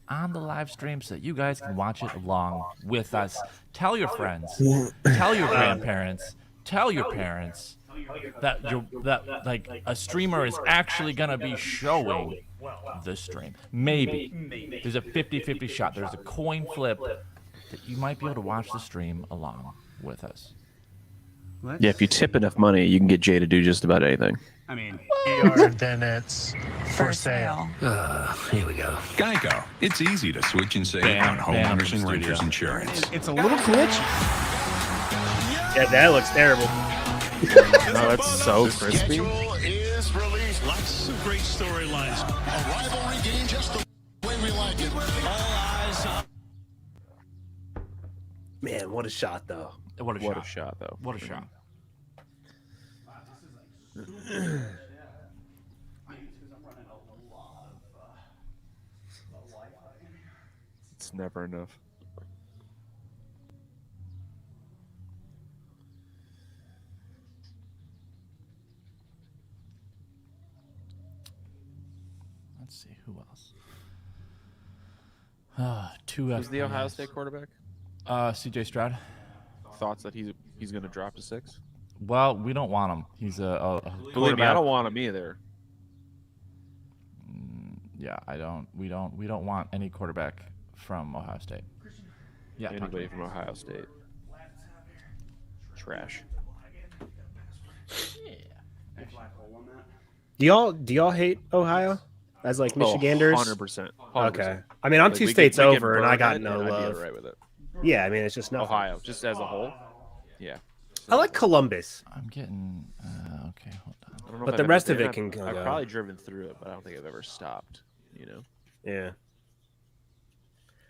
Speaker 2: on the live stream so that you guys can watch it along with us. Tell your friends. Tell your grandparents. Tell your parents that like a streamer is actually going to be showing the stream. Maybe. There's a 50-50 shot. There's a coin flip that you might be able to watch the stream along with us.
Speaker 4: Yeah, if you tip enough money, you can get Jay to do just about anything.
Speaker 1: I mean,
Speaker 5: Then it's for sale.
Speaker 6: Here we go.
Speaker 7: Geico. It's easy to switch and save
Speaker 2: Bam,
Speaker 7: on
Speaker 2: bam,
Speaker 7: homeowners and
Speaker 2: studio.
Speaker 7: renters insurance.
Speaker 1: it's a little glitchy.
Speaker 3: Yeah, that looks terrible.
Speaker 4: Oh, that's so crispy.
Speaker 5: Schedule is released. Lots of great storylines. A rivalry game just the way we like it. All eyes on.
Speaker 3: Man, what a shot though.
Speaker 2: What a
Speaker 4: What
Speaker 2: shot.
Speaker 4: a shot, though.
Speaker 2: What a shot.
Speaker 4: It's never enough.
Speaker 2: Let's see who else. Two
Speaker 4: Who's the Ohio
Speaker 2: FBS.
Speaker 4: State quarterback?
Speaker 2: CJ Stroud.
Speaker 4: Thoughts that he's going to drop to 6?
Speaker 2: Well, we don't want him. He's a
Speaker 4: Believe me, I
Speaker 2: quarterback.
Speaker 4: don't want him either.
Speaker 2: Yeah, I don't. We don't want any quarterback from Ohio State. Yeah, talk to
Speaker 4: Anybody
Speaker 2: me.
Speaker 4: from Ohio State. Trash.
Speaker 3: Do y'all hate Ohio as like Michiganders?
Speaker 4: 100%.
Speaker 3: Okay. I mean, I'm
Speaker 4: Like,
Speaker 3: two
Speaker 4: we
Speaker 3: states
Speaker 4: get
Speaker 3: over, and I
Speaker 4: burned
Speaker 3: got
Speaker 4: in it,
Speaker 3: no
Speaker 4: and I'd be
Speaker 3: love.
Speaker 4: alright with it.
Speaker 3: Yeah, I mean, it's just nothing.
Speaker 4: Ohio, just as a whole. Yeah.
Speaker 3: I like Columbus.
Speaker 2: I'm getting. Okay, hold on.
Speaker 4: I don't know
Speaker 3: But
Speaker 4: if
Speaker 3: the
Speaker 4: I've
Speaker 3: rest
Speaker 4: ever
Speaker 3: of
Speaker 4: been.
Speaker 3: it can go.
Speaker 4: I've probably driven through it, but I don't think I've ever stopped. You know.
Speaker 3: Yeah.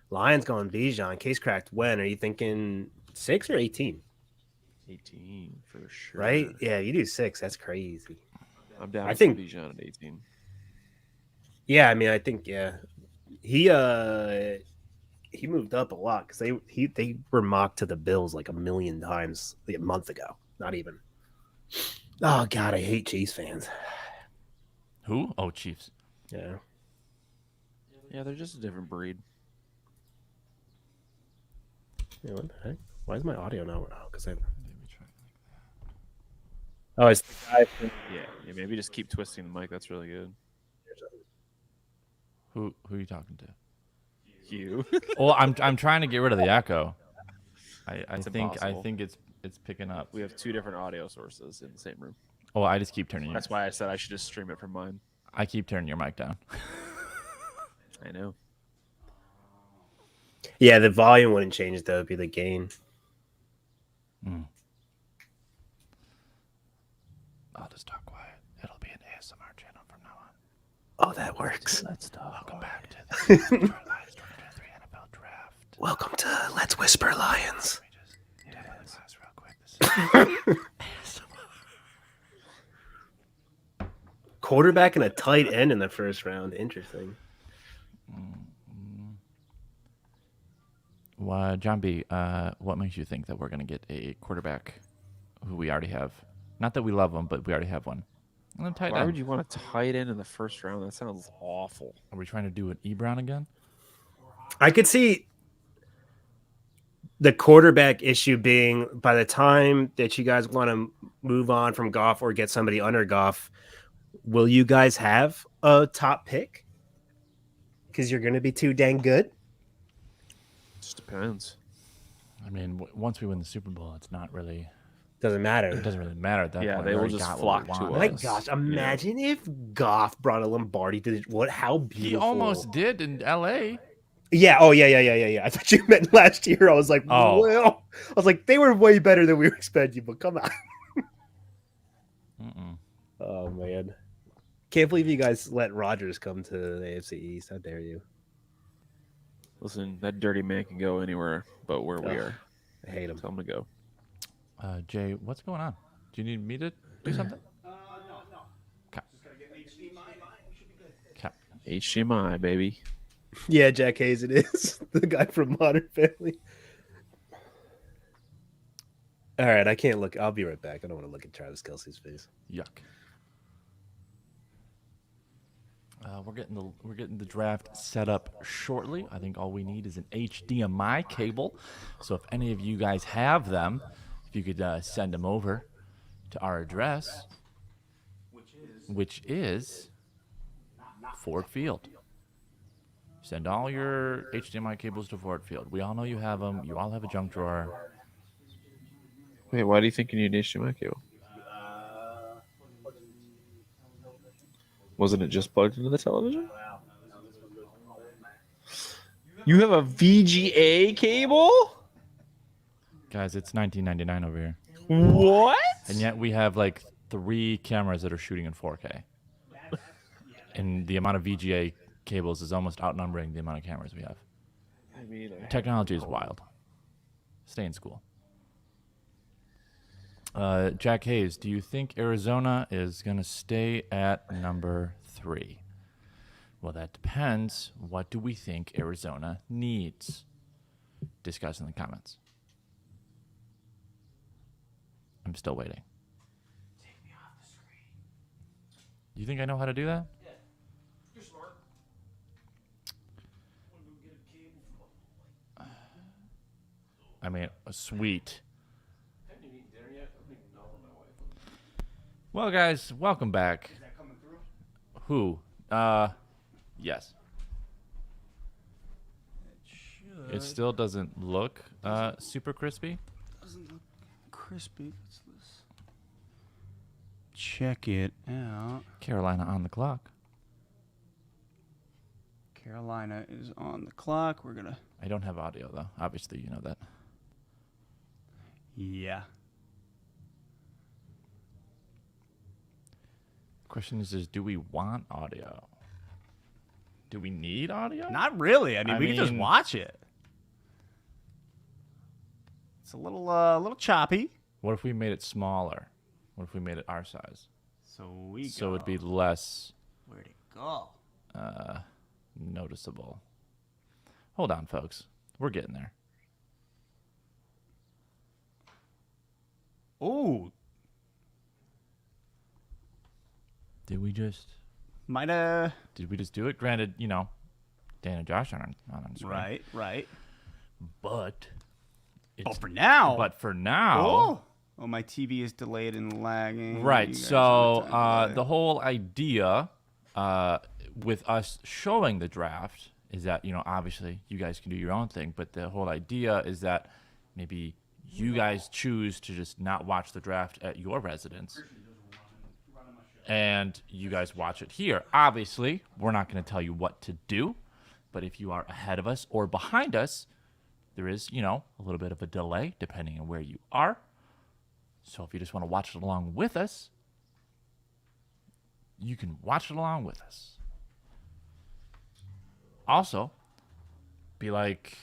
Speaker 3: Lions going Bijan. Case cracked when? Are you thinking 6 or 18?
Speaker 4: 18 for sure.
Speaker 3: Right? Yeah, you do 6. That's crazy.
Speaker 4: I'm down.
Speaker 3: I
Speaker 4: with
Speaker 3: think-
Speaker 4: Bijan at 18.
Speaker 3: Yeah, I mean, I think he moved up a lot because they were mocked to the Bills like a million times a month ago. Not even. Oh God, I hate Chiefs fans.
Speaker 2: Who? Oh, Chiefs.
Speaker 3: Yeah.
Speaker 4: Yeah, they're just a different breed.
Speaker 3: Yeah, what the heck? Why is my audio not? Oh, because I.
Speaker 2: Maybe try like
Speaker 3: Oh, it's the guy from.
Speaker 4: Yeah, maybe just keep twisting the mic. That's really good.
Speaker 2: Who are you talking to?
Speaker 4: You.
Speaker 2: Well, I'm trying to get rid of the echo. I
Speaker 4: It's
Speaker 2: think
Speaker 4: impossible.
Speaker 2: it's picking up.
Speaker 4: We have 2 different audio sources in the same room.
Speaker 2: Oh, I just keep turning.
Speaker 4: That's why I said I should just stream it from mine.
Speaker 2: I keep turning your mic down.
Speaker 4: I know.
Speaker 3: Yeah, the volume wouldn't change though. It'd be the gain.
Speaker 2: I'll just talk quiet. It'll be an ASMR channel from now on.
Speaker 3: Oh, that works.
Speaker 2: Let's talk. Welcome back to the Lions 2023 NFL Draft.
Speaker 3: Welcome to Let's Whisper Lions.
Speaker 2: Let me just do this real quick. This is
Speaker 3: Quarterback and a tight end in the first round. Interesting.
Speaker 2: John B, what makes you think that we're going to get a quarterback who we already have? Not that we love him, but we already have one. And then tight
Speaker 4: Why
Speaker 2: end.
Speaker 4: would you want a tight end in the first round? That sounds awful.
Speaker 2: Are we trying to do an Ebron again?
Speaker 3: I could see the quarterback issue being by the time that you guys want to move on from Goff or get somebody under Goff, will you guys have a top pick? Because you're going to be too dang good.
Speaker 4: Just depends.
Speaker 2: I mean, once we win the Super Bowl, it's not really.
Speaker 3: Doesn't matter.
Speaker 2: It doesn't really matter at that
Speaker 4: Yeah,
Speaker 2: point.
Speaker 4: they
Speaker 2: We
Speaker 4: will
Speaker 2: already
Speaker 4: just
Speaker 2: got
Speaker 4: flock
Speaker 2: what
Speaker 4: to
Speaker 2: we
Speaker 3: My
Speaker 2: wanted.
Speaker 4: us.
Speaker 3: gosh, imagine if Goff brought a Lombardi to the, how
Speaker 2: He
Speaker 3: beautiful.
Speaker 2: almost did in L.A.
Speaker 3: Yeah. Oh, yeah. I thought you meant last year. I was like,
Speaker 2: Oh.
Speaker 3: well, I was like, they were way better than we were expecting, but come on.
Speaker 2: Mm-mm.
Speaker 3: Oh, man. Can't believe you guys let Rodgers come to the AFC East. How dare you?
Speaker 4: Listen, that dirty man can go anywhere but where we
Speaker 3: Ugh.
Speaker 4: are.
Speaker 3: I hate him.
Speaker 4: Tell him to go.
Speaker 2: Jay, what's going on? Do you need me to do something?
Speaker 1: No.
Speaker 2: Okay.
Speaker 1: Just gotta get an HDMI. We should be good.
Speaker 2: Okay.
Speaker 4: HDMI, baby.
Speaker 3: Yeah, Jack Hayes, it is. The guy from Modern Family. All right, I can't look. I'll be right back. I don't want to look at Travis Kelce's face.
Speaker 2: Yuck. We're getting the draft set up shortly. I think all we need is an HDMI cable. So if any of you guys have them, if you could send them over to our address, which is Ford Field, Send all your HDMI cables to Fort Field. We all know you have them. You all have a junk drawer.
Speaker 4: Wait, why do you think you need an HDMI cable? Wasn't it just plugged into the television? You have a VGA cable?
Speaker 2: Guys, it's $19.99 over here.
Speaker 4: What?
Speaker 2: And yet we have like 3 cameras that are shooting in 4K. And the amount of VGA cables is almost outnumbering the amount of cameras we have.
Speaker 4: I mean,
Speaker 2: Technology is wild. Stay in school. Jack Hayes, do you think Arizona is going to stay at number 3? Well, that depends. What do we think Arizona needs? Discuss in the comments. I'm still waiting.
Speaker 1: Take me off the screen.
Speaker 2: You think I know how to do that?
Speaker 1: Yeah, you're smart.
Speaker 2: I mean, sweet. Well, guys, welcome back.
Speaker 1: Is that coming through?
Speaker 2: Who? Yes. It still doesn't look super crispy.
Speaker 1: Doesn't look crispy. What's this? Check it out.
Speaker 2: Carolina on the clock.
Speaker 1: Carolina is on the clock. We're gonna.
Speaker 2: I don't have audio though. Obviously, you know that.
Speaker 1: Yeah.
Speaker 2: Question is do we want audio? Do we need audio?
Speaker 1: Not really. I mean,
Speaker 2: I
Speaker 1: we can just
Speaker 2: mean-
Speaker 1: watch it. It's a little choppy.
Speaker 2: What if we made it smaller? What if we made it our size?
Speaker 1: So
Speaker 2: It'd be less
Speaker 1: Where'd it go?
Speaker 2: noticeable. Hold on, folks. We're getting there.
Speaker 1: Oh,
Speaker 2: Did we just do it? Granted, you know, Dan and Josh aren't on screen.
Speaker 1: right.
Speaker 2: But
Speaker 1: Oh, for now.
Speaker 2: for now.
Speaker 1: Oh, my TV is delayed and lagging.
Speaker 2: Right.
Speaker 1: You guys
Speaker 2: So
Speaker 1: have a time delay.
Speaker 2: the whole idea with us showing the draft is that, you know, obviously you guys can do your own thing, but the whole idea is that maybe you guys choose to just not watch the draft at your residence. And you guys watch it here. Obviously, we're not going to tell you what to do, but if you are ahead of us or behind us, there is, you know, a little bit of a delay depending on where you are. So if you just want to watch it along with us, you can watch it along with us. Also, be like,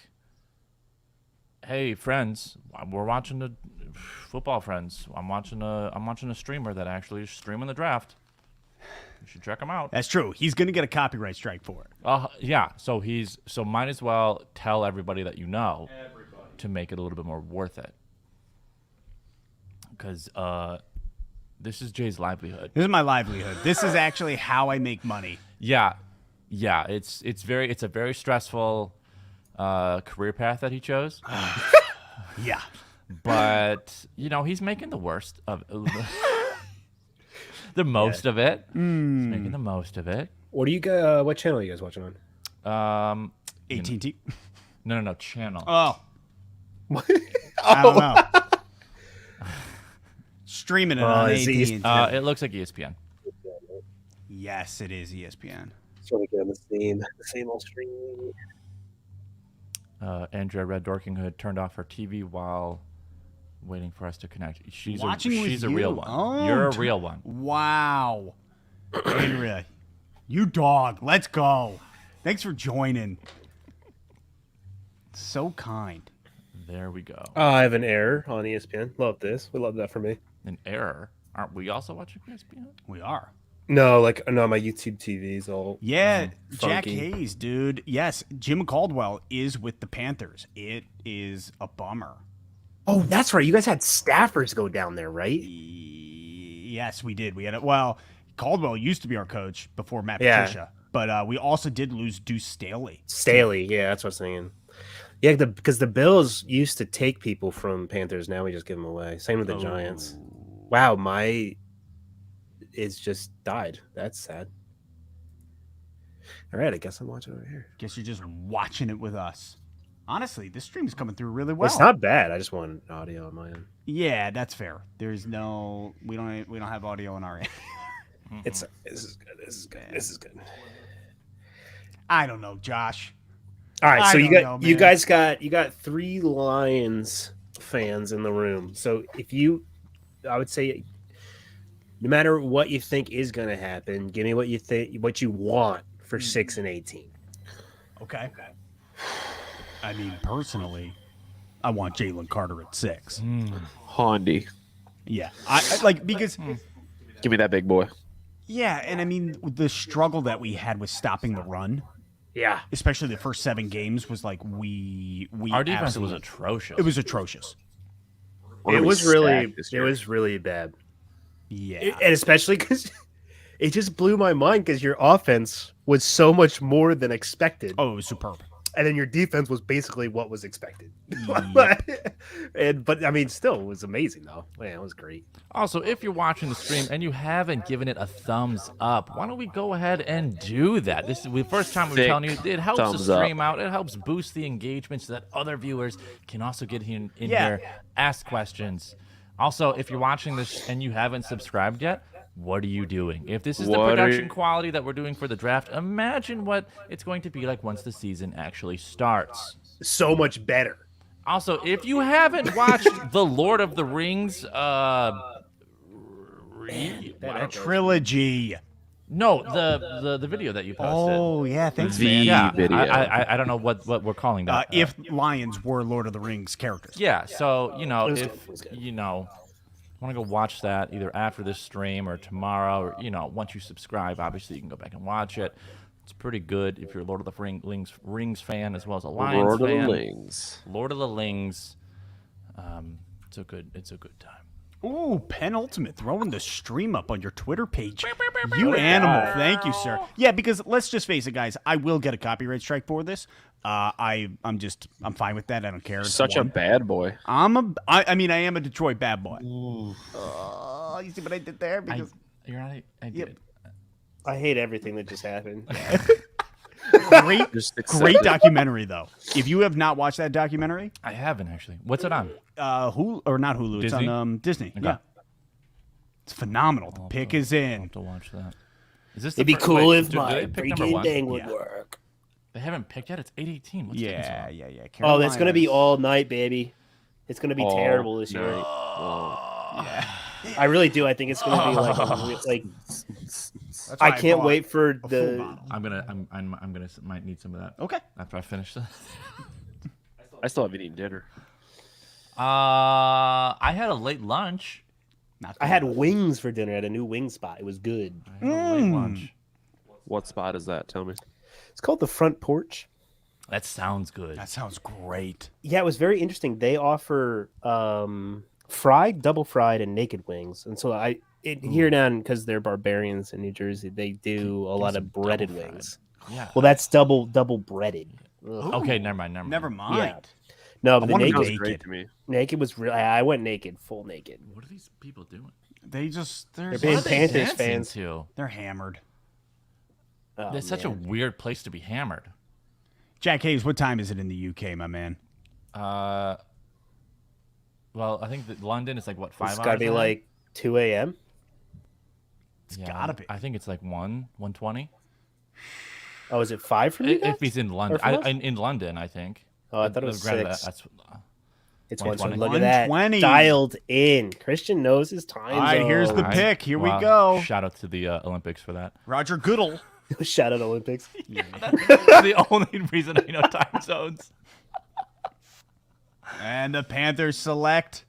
Speaker 2: hey friends, we're watching the football friends. I'm watching a streamer that actually is streaming the draft. You should check him out.
Speaker 1: That's true. He's gonna get a copyright strike for it.
Speaker 2: Yeah. So might as well tell everybody that you know to make it a little bit more worth it. Because this is Jay's livelihood.
Speaker 1: This is my livelihood. This is actually how I make money.
Speaker 2: Yeah. It's a very stressful career path that he chose.
Speaker 1: Yeah.
Speaker 2: But you know, he's making the worst of the most of it. He's making the most of it.
Speaker 3: What do you guys? What channel are you guys watching on?
Speaker 1: AT&T.
Speaker 2: No, channel.
Speaker 1: Oh. I don't know. Streaming it on
Speaker 3: is
Speaker 1: AT&T.
Speaker 2: It looks like ESPN.
Speaker 1: Yes, it is ESPN.
Speaker 3: Sort of getting the same old stream.
Speaker 2: Andrea Red Dorkinghood turned off her TV while waiting for us to connect. She's
Speaker 1: Watching with
Speaker 2: a
Speaker 1: you?
Speaker 2: real one.
Speaker 1: Oh,
Speaker 2: You're a real one.
Speaker 1: Wow. Andrea, you dog. Let's go. Thanks for joining. So kind.
Speaker 2: There we go.
Speaker 3: I have an error on ESPN. Love this. We love that for me.
Speaker 2: An error. Aren't we also watching ESPN?
Speaker 1: We are.
Speaker 3: No, my YouTube TV's all
Speaker 1: Yeah, Jack
Speaker 3: funky.
Speaker 1: Hayes, dude. Yes, Jim Caldwell is with the Panthers. It is a bummer.
Speaker 3: Oh, that's right. You guys had staffers go down there, right?
Speaker 1: Yes, we did. We had Caldwell used to be our coach before Matt
Speaker 3: Yeah.
Speaker 1: Patricia, but we also did lose Deuce Staley.
Speaker 3: Staley, yeah, that's what I was saying. Yeah, because the Bills used to take people from Panthers. Now we just give them away. Same with the Giants. Wow, it's just died. That's sad. All right, I guess I'm watching over here.
Speaker 1: Guess you're just watching it with us. Honestly, this stream is coming through really well.
Speaker 3: It's not bad. I just want audio on my end.
Speaker 1: Yeah, that's fair. There's no, we don't have audio on our end.
Speaker 3: This is good. This is good. This is good.
Speaker 1: I don't know, Josh.
Speaker 3: All right,
Speaker 1: I
Speaker 3: so
Speaker 1: don't know,
Speaker 3: you
Speaker 1: man.
Speaker 3: guys got 3 Lions fans in the room. So I would say, no matter what you think is going to happen, give me what you want for 6 and 18.
Speaker 1: Okay. I mean, personally, I want Jalen Carter at 6.
Speaker 4: Hondi.
Speaker 1: Yeah, I like because.
Speaker 4: Give me that big boy.
Speaker 1: Yeah, and I mean the struggle that we had with stopping the run,
Speaker 3: Yeah.
Speaker 1: especially the first 7 games, was like we
Speaker 2: Our defense was
Speaker 1: absolutely-
Speaker 2: atrocious.
Speaker 1: It was atrocious.
Speaker 3: It was really bad.
Speaker 1: Yeah.
Speaker 3: And especially because it just blew my mind because your offense was so much more than expected.
Speaker 1: Oh, it was superb.
Speaker 3: And then your defense was basically what was expected.
Speaker 1: Yep.
Speaker 3: But I mean, still, it was amazing, though. Man, it was great.
Speaker 2: Also, if you're watching the stream and you haven't given it a thumbs up, why don't we go ahead and do that? This is the first time we're
Speaker 4: Thick
Speaker 2: telling you it helps the
Speaker 4: thumbs up.
Speaker 2: stream out. It helps boost the engagement so that other viewers can also get in
Speaker 1: Yeah.
Speaker 2: here, ask questions. Also, if you're watching this and you haven't subscribed yet, what are you doing? If this is the
Speaker 4: What are
Speaker 2: production
Speaker 4: you-
Speaker 2: quality that we're doing for the draft, imagine what it's going to be like once the season actually starts.
Speaker 3: So much better.
Speaker 2: Also, if you haven't watched The Lord of the Rings,
Speaker 1: Trilogy.
Speaker 2: no, the video that you posted.
Speaker 1: Oh yeah, thanks,
Speaker 4: The
Speaker 1: man.
Speaker 2: yeah,
Speaker 4: video.
Speaker 2: I don't know what we're calling that.
Speaker 1: If lions were Lord of the Rings characters.
Speaker 2: yeah, so
Speaker 3: was
Speaker 2: if
Speaker 3: good, it was good.
Speaker 2: want to go watch that either after this stream or tomorrow, or once you subscribe, obviously you can go back and watch it. It's pretty good if you're a Lord of the Rings fan as well as a Lions
Speaker 4: Lord of
Speaker 2: fan.
Speaker 4: the Rings.
Speaker 2: Lord of the Rings. It's a good time.
Speaker 1: Ooh, penultimate, throwing the stream up on your Twitter page. You animal. Thank you, sir. Yeah, because let's just face it, guys. I will get a copyright strike for this. I'm fine with that. I don't care. It's
Speaker 4: Such a
Speaker 1: one.
Speaker 4: bad boy.
Speaker 1: I mean, I am a Detroit bad boy. Oh, you see what I did there? Because
Speaker 2: You're right. I did.
Speaker 3: I hate everything that just happened.
Speaker 1: great,
Speaker 4: Just accept
Speaker 1: great
Speaker 4: it.
Speaker 1: documentary though. If you have not watched that documentary,
Speaker 2: I haven't actually. What's it on?
Speaker 1: Hulu or not Hulu? It's
Speaker 2: Disney?
Speaker 1: on Disney.
Speaker 2: Okay.
Speaker 1: Yeah, it's phenomenal. The pick is
Speaker 2: I'll
Speaker 1: in.
Speaker 2: have to watch that. Is this the
Speaker 3: It'd be
Speaker 2: fir-
Speaker 3: cool
Speaker 2: wait,
Speaker 3: if
Speaker 2: do they
Speaker 3: my
Speaker 2: pick number
Speaker 3: breaking
Speaker 2: one?
Speaker 3: thing would
Speaker 1: Yeah.
Speaker 3: work.
Speaker 2: They haven't picked yet. It's 8:18. What's taking so
Speaker 1: Yeah,
Speaker 2: long?
Speaker 1: yeah, yeah.
Speaker 3: Oh, that's gonna be
Speaker 1: Carolina.
Speaker 3: all night, baby. It's gonna be
Speaker 4: All
Speaker 3: terrible this year.
Speaker 4: night. Oh.
Speaker 3: I really do. I think it's gonna be like
Speaker 1: That's
Speaker 3: I
Speaker 1: why
Speaker 3: can't
Speaker 1: bought
Speaker 3: wait for
Speaker 1: a full
Speaker 3: the.
Speaker 1: bottle.
Speaker 2: I'm gonna might need some of that
Speaker 1: Okay.
Speaker 2: after I finish this.
Speaker 4: I still haven't eaten dinner.
Speaker 2: I had a late lunch.
Speaker 1: Not
Speaker 3: I had wings for dinner at a new wing spot. It was good.
Speaker 2: I had a late lunch.
Speaker 4: What spot is that? Tell me.
Speaker 3: It's called the Front Porch.
Speaker 2: That sounds good.
Speaker 1: That sounds great.
Speaker 3: Yeah, it was very interesting. They offer fried, double fried, and naked wings. And so here down, because they're barbarians in New Jersey, they do a lot of breaded
Speaker 2: double fried.
Speaker 3: wings.
Speaker 2: Yeah.
Speaker 3: Well, that's double breaded. Ugh.
Speaker 2: Okay, never mind.
Speaker 1: Never mind.
Speaker 3: No, but the
Speaker 1: wanna
Speaker 3: naked,
Speaker 1: go
Speaker 4: Sounds great
Speaker 1: naked.
Speaker 4: to me.
Speaker 3: naked was real. I went naked, full naked.
Speaker 2: What are these people doing?
Speaker 1: They're
Speaker 3: They're being
Speaker 2: What are they
Speaker 3: Panthers
Speaker 2: dancing
Speaker 3: fans.
Speaker 2: to?
Speaker 1: They're hammered.
Speaker 3: Oh,
Speaker 2: It's such a
Speaker 3: man.
Speaker 2: weird place to be hammered.
Speaker 1: Jack Hayes, what time is it in the UK, my man?
Speaker 2: Well, I think that London is like what 5
Speaker 3: It's
Speaker 2: hours.
Speaker 3: got to be
Speaker 2: ahead?
Speaker 3: like 2 a.m.
Speaker 1: It's
Speaker 2: Yeah,
Speaker 1: gotta be.
Speaker 2: I think it's like 1:20.
Speaker 3: Oh, is it 5 for you?
Speaker 2: If he's in London,
Speaker 3: for us?
Speaker 2: in London, I think.
Speaker 3: Oh, I thought it was
Speaker 2: Granted,
Speaker 3: 6.
Speaker 2: That's
Speaker 3: It's 1. So
Speaker 2: 1:20.
Speaker 3: look at that.
Speaker 1: 1:20.
Speaker 3: Dialed in. Christian knows his time.
Speaker 1: All right, here's the
Speaker 3: zone.
Speaker 1: pick. Here we
Speaker 2: Wow.
Speaker 1: go.
Speaker 2: Shout out to the Olympics for that.
Speaker 1: Roger Goodell.
Speaker 3: Shout out Olympics.
Speaker 2: That's the only reason I know time zones.
Speaker 1: And the Panthers select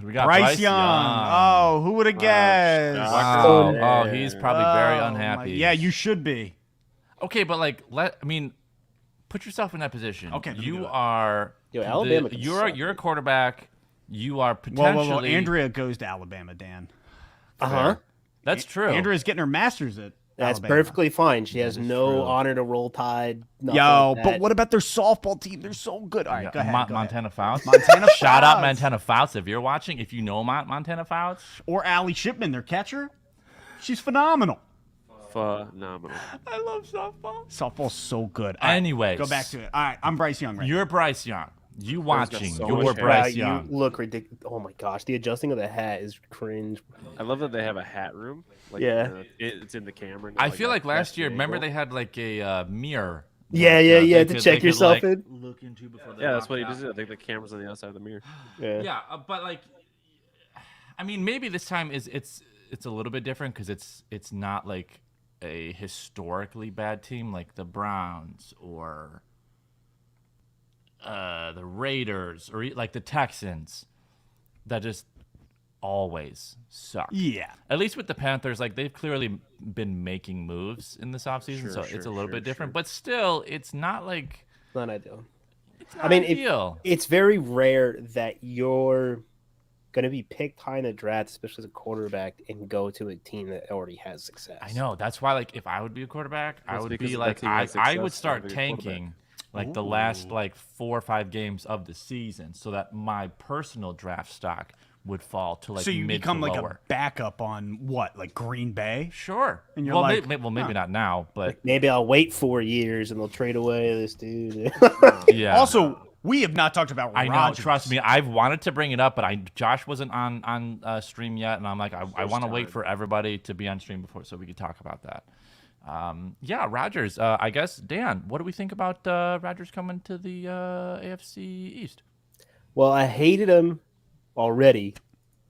Speaker 2: We got
Speaker 1: Bryce Young. Oh, who would have guessed?
Speaker 2: Wow.
Speaker 3: Yeah.
Speaker 2: Oh, he's probably very
Speaker 1: Oh, my-
Speaker 2: unhappy.
Speaker 1: Yeah, you should be.
Speaker 2: Okay, but like, put yourself in that position.
Speaker 1: Okay, let me do
Speaker 2: you
Speaker 1: it.
Speaker 2: are.
Speaker 3: Yo, Alabama can suck.
Speaker 2: You're a quarterback. You are
Speaker 1: Whoa,
Speaker 2: potentially.
Speaker 1: whoa, whoa. Andrea goes to Alabama, Dan.
Speaker 3: Uh-huh.
Speaker 2: That's true.
Speaker 1: Andrea's getting her master's at
Speaker 3: That's
Speaker 1: Alabama.
Speaker 3: perfectly fine. She has
Speaker 2: is
Speaker 3: no
Speaker 2: true.
Speaker 3: honor to roll tide. nothing
Speaker 1: Yo,
Speaker 3: like
Speaker 1: but
Speaker 3: that.
Speaker 1: what about their softball team? They're so good. All right,
Speaker 2: Yeah,
Speaker 1: go ahead. go ahead.
Speaker 2: Montana Fouts.
Speaker 1: Montana
Speaker 2: Shout out
Speaker 1: Fouts.
Speaker 2: Montana Fouts if you're watching. If you know Montana Fouts,
Speaker 1: Or Allie Shipman, their catcher. She's phenomenal.
Speaker 4: Phenomenal.
Speaker 2: I love softball.
Speaker 1: Softball's so good. All right,
Speaker 2: Anyways,
Speaker 1: go back to it. All right, I'm Bryce Young. Right
Speaker 2: You're Bryce Young. You watching?
Speaker 4: so
Speaker 2: You're
Speaker 4: much hair.
Speaker 2: Bryce
Speaker 3: You
Speaker 2: Young.
Speaker 3: look ridiculous. Oh my gosh, the adjusting of the hat is cringe.
Speaker 4: I love that they have a hat room. Like,
Speaker 3: Yeah.
Speaker 4: It's in the camera.
Speaker 2: I feel like last year, remember they had like a mirror.
Speaker 3: Yeah, to check yourself in.
Speaker 2: Look into before they
Speaker 4: Yeah, that's
Speaker 2: walked
Speaker 4: what he
Speaker 2: out.
Speaker 4: does. I think the camera's on the outside of the mirror.
Speaker 2: Yeah, but like, I mean, maybe this time it's a little bit different because it's not like a historically bad team like the Browns or the Raiders or like the Texans that just always suck.
Speaker 1: Yeah.
Speaker 2: At least with the Panthers, like they've clearly been making moves in this offseason, so it's a little bit different. But still, it's not like
Speaker 3: Not ideal.
Speaker 2: it's not
Speaker 3: I mean,
Speaker 2: ideal.
Speaker 3: It's very rare that you're going to be picked high in the draft, especially as a quarterback, and go to a team that already has success.
Speaker 2: I know. That's why, like, if I would be a quarterback, I
Speaker 4: That's
Speaker 2: would
Speaker 4: because
Speaker 2: be
Speaker 4: that
Speaker 2: like,
Speaker 4: team has
Speaker 2: I would
Speaker 4: success
Speaker 2: start
Speaker 4: having a quarterback.
Speaker 2: tanking like the last like 4 or 5 games of the season, so that my personal draft stock would fall to like
Speaker 1: So you
Speaker 2: mid
Speaker 1: become
Speaker 2: to
Speaker 1: like
Speaker 2: lower.
Speaker 1: a backup on what, like Green Bay?
Speaker 2: Sure.
Speaker 1: And you're
Speaker 2: well,
Speaker 1: like,
Speaker 2: maybe not now, but
Speaker 3: Maybe I'll wait 4 years and they'll trade away this dude.
Speaker 2: yeah.
Speaker 1: Also, we have not talked about
Speaker 2: I know.
Speaker 1: Rodgers.
Speaker 2: Trust me, I've wanted to bring it up, but Josh wasn't on stream yet, and I'm like, I want to wait for everybody to be on stream before so we could talk about that. Yeah, Rodgers. I guess Dan, what do we think about Rodgers coming to the AFC East?
Speaker 3: Well, I hated him already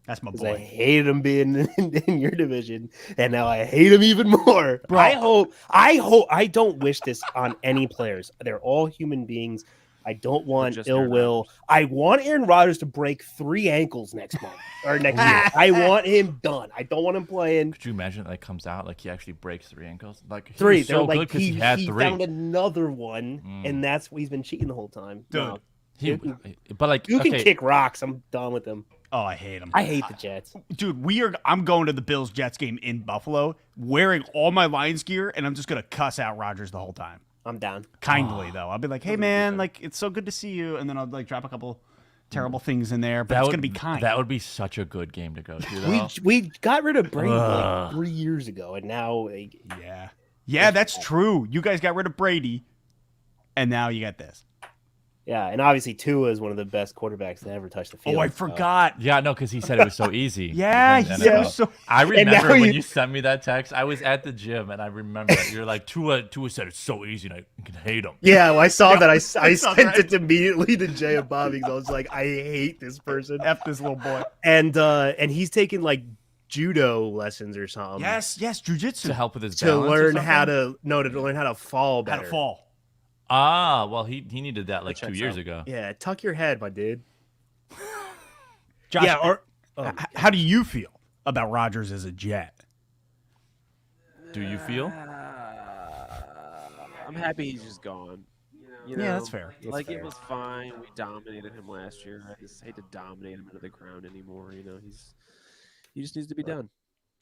Speaker 1: That's my
Speaker 3: because I
Speaker 1: boy.
Speaker 3: hated him being in your division, and now I hate him even more.
Speaker 1: Bro.
Speaker 3: I don't wish this on any players. They're all human beings. I don't want
Speaker 4: just
Speaker 3: ill
Speaker 4: Aaron
Speaker 3: will. I want Aaron Rodgers to break 3 ankles next month or next year. I want him done. I don't want him playing.
Speaker 2: Could you imagine that comes out like he actually breaks 3 ankles? Like he
Speaker 3: 3.
Speaker 2: was
Speaker 3: They're
Speaker 2: so
Speaker 3: like
Speaker 2: good because he had 3.
Speaker 3: found another one, and that's what he's been cheating the whole time.
Speaker 1: Dude.
Speaker 3: No.
Speaker 2: But like,
Speaker 3: You can
Speaker 2: okay,
Speaker 3: kick rocks. I'm done with them.
Speaker 1: Oh, I hate him.
Speaker 3: I hate the Jets.
Speaker 1: Dude, I'm going to the Bills Jets game in Buffalo wearing all my Lions gear, and I'm just gonna cuss out Rodgers the whole time.
Speaker 3: I'm down.
Speaker 1: Kindly though. I'll be like, hey man, like it's so good to see you, and then I'll like drop a couple terrible things in there, but it's gonna be kind.
Speaker 2: That would be such a good game to go to, though.
Speaker 3: We got rid of Brady like 3 years ago, and now like,
Speaker 1: Yeah, that's true. You guys got rid of Brady, and now you got this.
Speaker 3: yeah, and obviously Tua is one of the best quarterbacks to ever touch the field.
Speaker 1: Oh, I
Speaker 3: so-
Speaker 1: forgot.
Speaker 2: Yeah, no, because he said it was so easy.
Speaker 1: Yeah,
Speaker 2: He
Speaker 1: he
Speaker 2: said
Speaker 1: said it
Speaker 2: NFL.
Speaker 1: was so.
Speaker 2: I
Speaker 3: And
Speaker 2: remember
Speaker 3: now
Speaker 2: when
Speaker 3: you-
Speaker 2: you sent me that text. I was at the gym, and I remember that you're like, Tua said it's so easy, and I can hate him.
Speaker 3: Yeah, well, I saw that. I
Speaker 1: saw
Speaker 3: sent
Speaker 1: that.
Speaker 3: it immediately to Jay and Bobby because I was like, I hate this person.
Speaker 1: F this little boy.
Speaker 3: And he's taking like judo lessons or something.
Speaker 1: Yes, jujitsu.
Speaker 2: To help with his
Speaker 3: To
Speaker 2: balance or
Speaker 3: learn how
Speaker 2: something?
Speaker 3: to learn how to fall
Speaker 1: How
Speaker 3: better.
Speaker 1: to fall.
Speaker 2: Ah, well, he needed that like 2
Speaker 4: checks
Speaker 2: years
Speaker 4: out.
Speaker 2: ago.
Speaker 3: Yeah, tuck your head, my dude.
Speaker 1: Josh,
Speaker 3: Yeah, or
Speaker 1: how do you feel about Rodgers as a Jet?
Speaker 2: Do you feel?
Speaker 4: I'm happy he's just gone. You
Speaker 1: Yeah,
Speaker 4: know,
Speaker 1: that's fair.
Speaker 4: Like it was fine. We dominated him last year. I just hate to dominate him into the ground anymore. You know, he just needs to be done.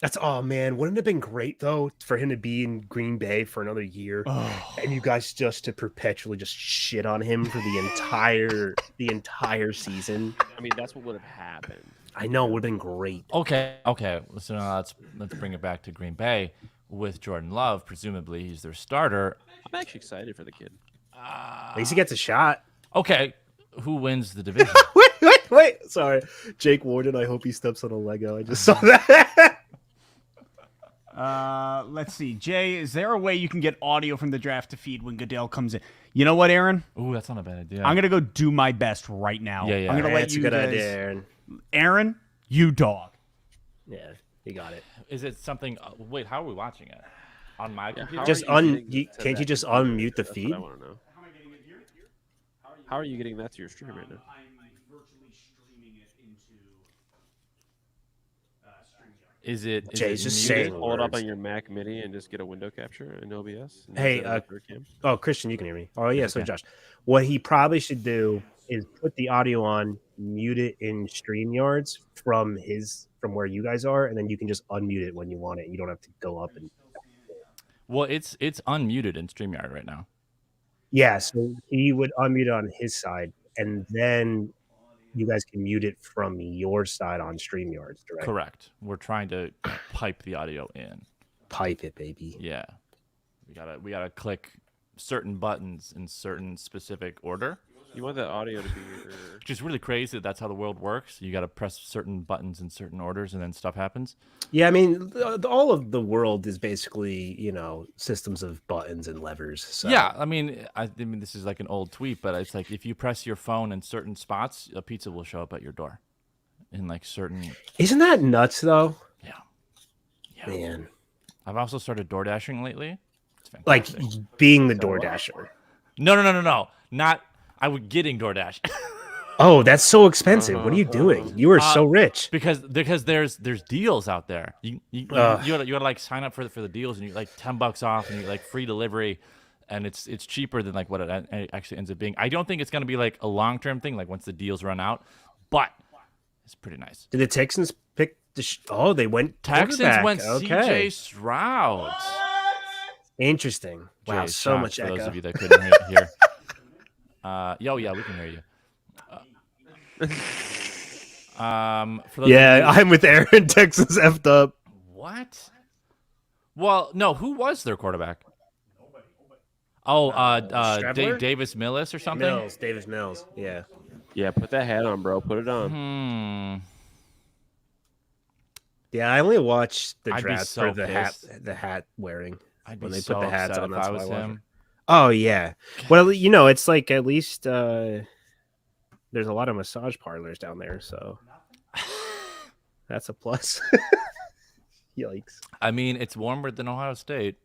Speaker 3: that's man, wouldn't it have been great though for him to be in Green Bay for another year?
Speaker 1: Oh,
Speaker 3: And you guys just to perpetually just shit on him for the entire season.
Speaker 4: I mean, that's what would have happened.
Speaker 3: I know, it would have been great.
Speaker 2: Okay. So now let's bring it back to Green Bay with Jordan Love. Presumably, he's their starter.
Speaker 4: I'm actually excited for the kid.
Speaker 3: At least he gets a shot.
Speaker 2: Okay, who wins the division?
Speaker 3: Wait. Sorry. Jake Warden, I hope he steps on a Lego. I just saw that.
Speaker 1: let's see. Jay, is there a way you can get audio from the draft to feed when Goodell comes in? You know what, Aaron?
Speaker 2: Ooh, that's not a bad idea.
Speaker 1: I'm gonna go do my best right now.
Speaker 2: Yeah, yeah.
Speaker 1: I'm gonna let
Speaker 3: That's
Speaker 1: you
Speaker 3: a good
Speaker 1: guys.
Speaker 3: idea, Aaron.
Speaker 1: Aaron, you dog.
Speaker 3: Yeah, you got it.
Speaker 2: Is it something? Wait, how are we watching it? On my computer?
Speaker 4: How
Speaker 3: Just
Speaker 4: are you getting to
Speaker 3: can't you
Speaker 4: that
Speaker 3: just
Speaker 4: computer?
Speaker 3: unmute the
Speaker 4: That's
Speaker 3: feed?
Speaker 4: what I want to know. How are you getting that to your stream right now?
Speaker 2: Is it?
Speaker 3: Jay's just
Speaker 2: muted?
Speaker 3: saying
Speaker 4: Pull it up
Speaker 3: words.
Speaker 4: on your Mac Mini and just get a window capture in OBS. and
Speaker 3: Hey,
Speaker 4: use that as your cam.
Speaker 3: Oh, Christian, you can hear me. Oh, yeah. So,
Speaker 2: Okay.
Speaker 3: Josh, what he probably should do is put the audio on, mute it in StreamYards from where you guys are, and then you can just unmute it when you want it. You don't have to go up and.
Speaker 2: Well, it's unmuted in StreamYard right now.
Speaker 3: Yeah, so he would unmute it on his side, and then you guys can mute it from your side on StreamYards directly.
Speaker 2: Correct. We're trying to pipe the audio in.
Speaker 3: pipe it, baby.
Speaker 2: Yeah, we gotta click certain buttons in certain specific order.
Speaker 4: You want the audio to be
Speaker 2: Which is really crazy. That's how the world works. You got to press certain buttons in certain orders, and then stuff happens.
Speaker 3: Yeah, I mean, all of the world is basically, systems of buttons and levers. So.
Speaker 2: Yeah, I mean, this is like an old tweet, but it's like if you press your phone in certain spots, a pizza will show up at your door. In like certain.
Speaker 3: Isn't that nuts, though?
Speaker 2: Yeah.
Speaker 3: Man.
Speaker 2: I've also started door dashing lately. It's
Speaker 3: like
Speaker 2: fantastic.
Speaker 3: being the door dasher.
Speaker 2: No. Not. I was getting DoorDash.
Speaker 3: Oh, that's so expensive. What are you doing? You are so rich.
Speaker 2: Because there's deals out there. You gotta like sign up for the deals, and you like $10 off, and you like free delivery, and it's cheaper than like what it actually ends up being. I don't think it's gonna be like a long-term thing, like once the deals run out, but it's pretty nice.
Speaker 3: Did the Texans pick the? They went.
Speaker 2: Texans went
Speaker 3: okay.
Speaker 2: CJ Stroud.
Speaker 3: Interesting. Wow, so much
Speaker 2: for
Speaker 3: echo.
Speaker 2: those of you that couldn't hear. Yeah, we can hear you. For those
Speaker 3: I'm with Aaron. Texans effed up.
Speaker 2: What? Well, no. Who was their quarterback? Oh, Davis Mills or something.
Speaker 3: Davis Mills. Yeah.
Speaker 4: Yeah, put that hat on, bro. Put it on.
Speaker 3: Yeah, I only watched the
Speaker 2: I'd
Speaker 3: draft
Speaker 2: so
Speaker 3: for the
Speaker 2: pissed.
Speaker 3: hat wearing.
Speaker 2: I'd
Speaker 3: when
Speaker 2: be
Speaker 3: they
Speaker 2: so
Speaker 3: put the hats
Speaker 2: upset
Speaker 3: on.
Speaker 2: if
Speaker 3: That's
Speaker 2: I
Speaker 3: why
Speaker 2: was
Speaker 3: I watched
Speaker 2: him.
Speaker 3: it. Oh yeah. Well, it's like at least there's a lot of massage parlors down there, so that's a plus. Yikes.
Speaker 2: I mean, it's warmer than Ohio State.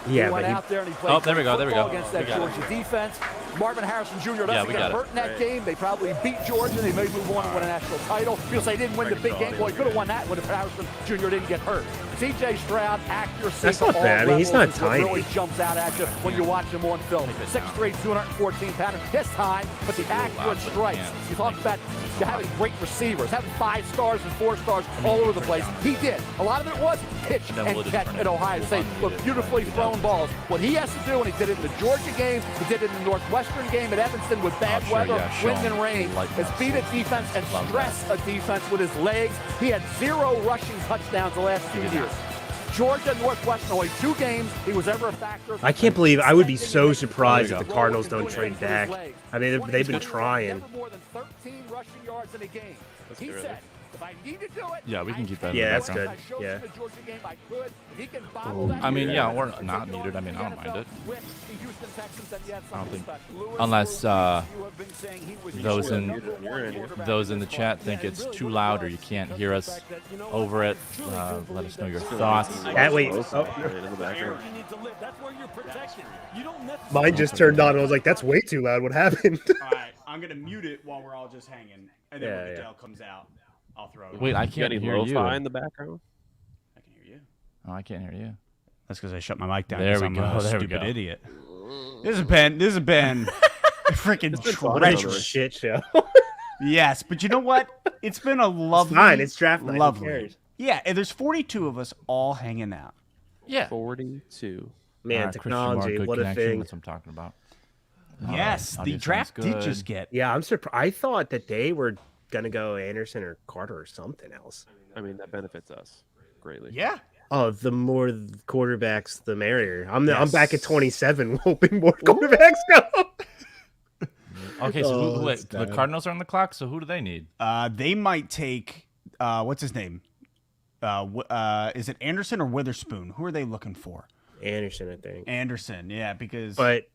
Speaker 3: Yeah,
Speaker 6: he went
Speaker 3: but
Speaker 6: out there and he played
Speaker 2: there we go.
Speaker 6: against that Georgia defense. Marvin Harrison Jr. doesn't get hurt in that game. They probably beat Georgia. They may move on and win a national title. People say they didn't win the big game. Well, he could have won that one if Harrison Jr. didn't get hurt. C.J. Stroud, accuracy.
Speaker 3: That's not bad. I mean, he's not tiny.
Speaker 6: Really jumps out at you when you watch him on film. 6'3", 214 pounds. His time, but the accurate strikes. You talk about having great receivers, having 5 stars and 4 stars all over the place. He did. A lot of it was pitch and catch at Ohio State, but beautifully thrown balls. What he has to do, and he did it in the Georgia game, he did it in the Northwestern game at Evanston with bad weather, wind and rain, is beat a defense and stress a defense with his legs. He had 0 rushing touchdowns the last 2 years. Georgia, Northwestern, only 2 games he was ever a factor.
Speaker 3: I can't believe I would be so surprised if the Cardinals don't trade Dak. I mean, they've been trying.
Speaker 6: Never more than 13 rushing yards in a game. He said, if I need to do it,
Speaker 2: Yeah, we can keep that.
Speaker 3: Yeah,
Speaker 2: in the
Speaker 3: that's
Speaker 2: background.
Speaker 3: good. Yeah.
Speaker 2: I mean, yeah, or not needed. I mean, I don't mind it. I don't think, unless those in the chat think it's too loud or you can't hear us over it. Let us know your thoughts.
Speaker 3: Wait. Mine just turned on. And I was like, "That's way too loud. What happened?"
Speaker 1: All right, I'm gonna mute it while we're all just hanging, and then when Adele comes out, I'll throw it.
Speaker 2: Wait, I
Speaker 4: You got
Speaker 2: can't
Speaker 4: any
Speaker 2: hear you.
Speaker 4: lo-fi in the background?
Speaker 1: I can hear you.
Speaker 2: Oh, I can't hear you.
Speaker 1: That's because I shut my mic down.
Speaker 2: There
Speaker 1: 'cause
Speaker 2: we
Speaker 1: I'm
Speaker 2: go,
Speaker 1: a
Speaker 2: there we
Speaker 1: stupid
Speaker 2: go.
Speaker 1: idiot. This has been freaking treacherous.
Speaker 3: Shit show.
Speaker 1: Yes, but you know what? It's been a lovely.
Speaker 3: Fine, it's draft night. Who
Speaker 1: Lovely.
Speaker 3: cares?
Speaker 1: Yeah, and there's 42 of us all hanging out.
Speaker 2: Yeah.
Speaker 4: 42.
Speaker 3: Man, technology, what a thing.
Speaker 2: That's what I'm talking about.
Speaker 1: Yes, the
Speaker 2: audio
Speaker 1: draft
Speaker 2: sounds
Speaker 1: did
Speaker 2: good.
Speaker 1: just get.
Speaker 3: Yeah, I'm surprised. I thought that they were gonna go Anderson or Carter or something else.
Speaker 4: I mean, that benefits us greatly.
Speaker 1: Yeah.
Speaker 3: Oh, the more quarterbacks, the merrier. I'm
Speaker 1: Yes.
Speaker 3: back at 27, hoping more quarterbacks go.
Speaker 2: Okay, so
Speaker 3: Oh,
Speaker 2: wait,
Speaker 3: that's
Speaker 2: the
Speaker 3: bad.
Speaker 2: Cardinals are on the clock, so who do they need?
Speaker 1: They might take. What's his name? Is it Anderson or Witherspoon? Who are they looking for?
Speaker 3: Anderson, I think.
Speaker 1: Anderson, yeah, because.
Speaker 3: But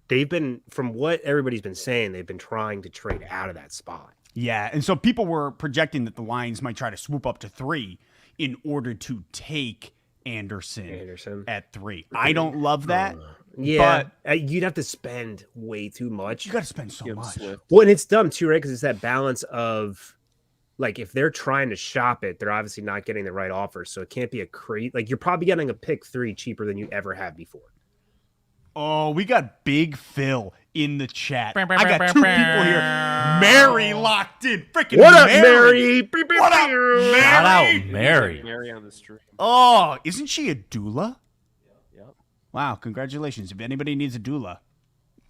Speaker 3: they've been, from what everybody's been saying, they've been trying to trade out of that spot.
Speaker 1: Yeah, and so people were projecting that the Lions might try to swoop up to 3 in order to take Anderson. At 3. I don't love that.
Speaker 3: Yeah, you'd have to spend way too much.
Speaker 1: You got to spend so much.
Speaker 3: Well, and it's dumb too, right? Because it's that balance of, like, if they're trying to shop it, they're obviously not getting the right offer. So it can't be like you're probably getting a pick 3 cheaper than you ever have before.
Speaker 1: Oh, we got Big Phil in the chat. I got 2 people here. Mary locked in. Freaking
Speaker 3: What up,
Speaker 1: Mary?
Speaker 3: Mary?
Speaker 1: What up, Mary?
Speaker 2: Shout out Mary.
Speaker 4: Mary on the street.
Speaker 1: Oh, isn't she a doula?
Speaker 4: Yep.
Speaker 1: Wow, congratulations. If anybody needs a doula,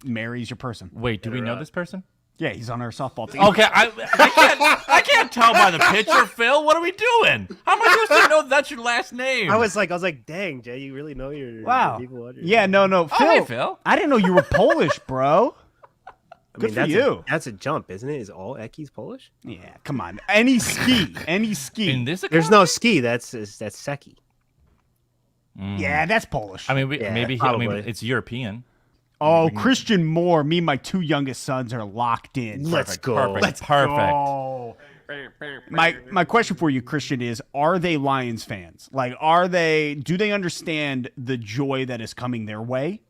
Speaker 1: Mary's your person.
Speaker 2: Wait, do we know this person?
Speaker 1: Yeah, he's on our softball team.
Speaker 2: Okay, I can't tell by the picture, Phil. What are we doing? How am I supposed to know that's your last name?
Speaker 3: I was like, dang, Jay, you really know your people under you.
Speaker 1: Yeah, no, Phil.
Speaker 2: Oh, hey, Phil.
Speaker 1: I didn't know you were Polish, bro. Good for you.
Speaker 3: That's a jump, isn't it? Is all Ekis Polish?
Speaker 1: Yeah, come on. Any ski.
Speaker 2: In this
Speaker 3: There's
Speaker 2: economy?
Speaker 3: no ski. That's Seki.
Speaker 1: Yeah, that's Polish.
Speaker 2: I mean,
Speaker 3: Yeah,
Speaker 2: maybe
Speaker 3: probably.
Speaker 2: it's European.
Speaker 1: Oh, Christian Moore. Me and my 2 youngest sons are locked in.
Speaker 3: Let's go.
Speaker 2: Perfect.
Speaker 1: Oh. My question for you, Christian, is: are they Lions fans? Like, do they understand the joy that is coming their way?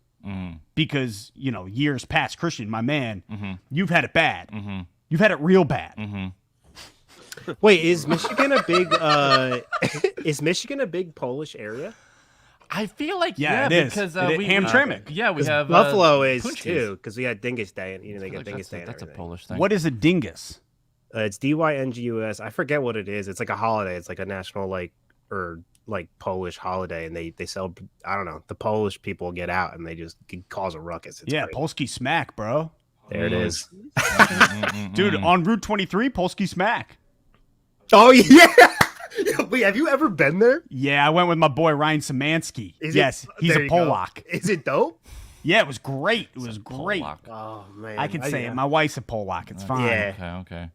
Speaker 1: Because years past, Christian, my man, you've had it bad. You've had it real bad.
Speaker 3: Wait, is Michigan a big Polish area?
Speaker 2: I feel like
Speaker 1: it is.
Speaker 2: because
Speaker 1: we
Speaker 2: we
Speaker 1: Hamtramck.
Speaker 2: Yeah, we have
Speaker 3: Buffalo is
Speaker 2: Punchies.
Speaker 3: too, because we had Dingus Day, and they get
Speaker 2: Like,
Speaker 3: Dingus Day. And
Speaker 2: that's a
Speaker 3: everything.
Speaker 2: Polish thing.
Speaker 1: What is a dingus?
Speaker 3: It's DYNGUS. I forget what it is. It's like a holiday. It's like a national Polish holiday, and they sell. I don't know. The Polish people get out and they just cause a ruckus. It's great.
Speaker 1: Polski smack, bro.
Speaker 3: There it is.
Speaker 1: Dude, on Route 23, Polski smack.
Speaker 3: Oh yeah. Wait, have you ever been there?
Speaker 1: Yeah, I went with my boy Ryan Szymanski. Yes, he's
Speaker 3: there
Speaker 1: a
Speaker 3: you go.
Speaker 1: Polak.
Speaker 3: Is it dope?
Speaker 1: Yeah, it was great. It was great.
Speaker 2: Polak.
Speaker 3: Oh man,
Speaker 1: I can say it. My wife's a Polak. It's fine.
Speaker 3: Yeah.
Speaker 2: Okay.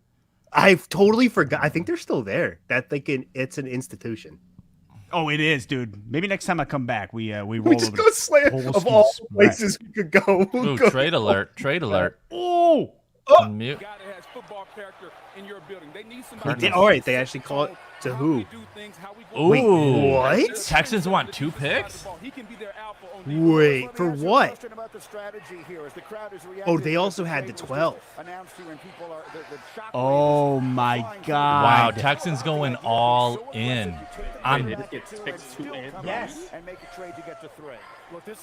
Speaker 3: I've totally forgot. I think they're still there. It's an institution.
Speaker 1: Oh, it is, dude. Maybe next time I come back, we roll
Speaker 3: We just
Speaker 1: over
Speaker 3: go
Speaker 1: to
Speaker 3: slam
Speaker 1: Polski
Speaker 3: of all
Speaker 1: smack.
Speaker 3: places we could go.
Speaker 2: Ooh,
Speaker 3: Go-
Speaker 2: trade alert.
Speaker 1: Oh,
Speaker 2: Unmute.
Speaker 8: guy that has football character in your building. They need
Speaker 3: They
Speaker 8: somebody.
Speaker 3: did- all right, they actually call it to who?
Speaker 2: Ooh.
Speaker 3: Wait, what?
Speaker 2: Texans want 2 picks?
Speaker 3: Wait, for what? Oh, they also had the 12.
Speaker 1: oh my
Speaker 2: Wow,
Speaker 1: God!
Speaker 2: Texans going all in.
Speaker 4: They just get picked 2 and 3.
Speaker 1: Yes.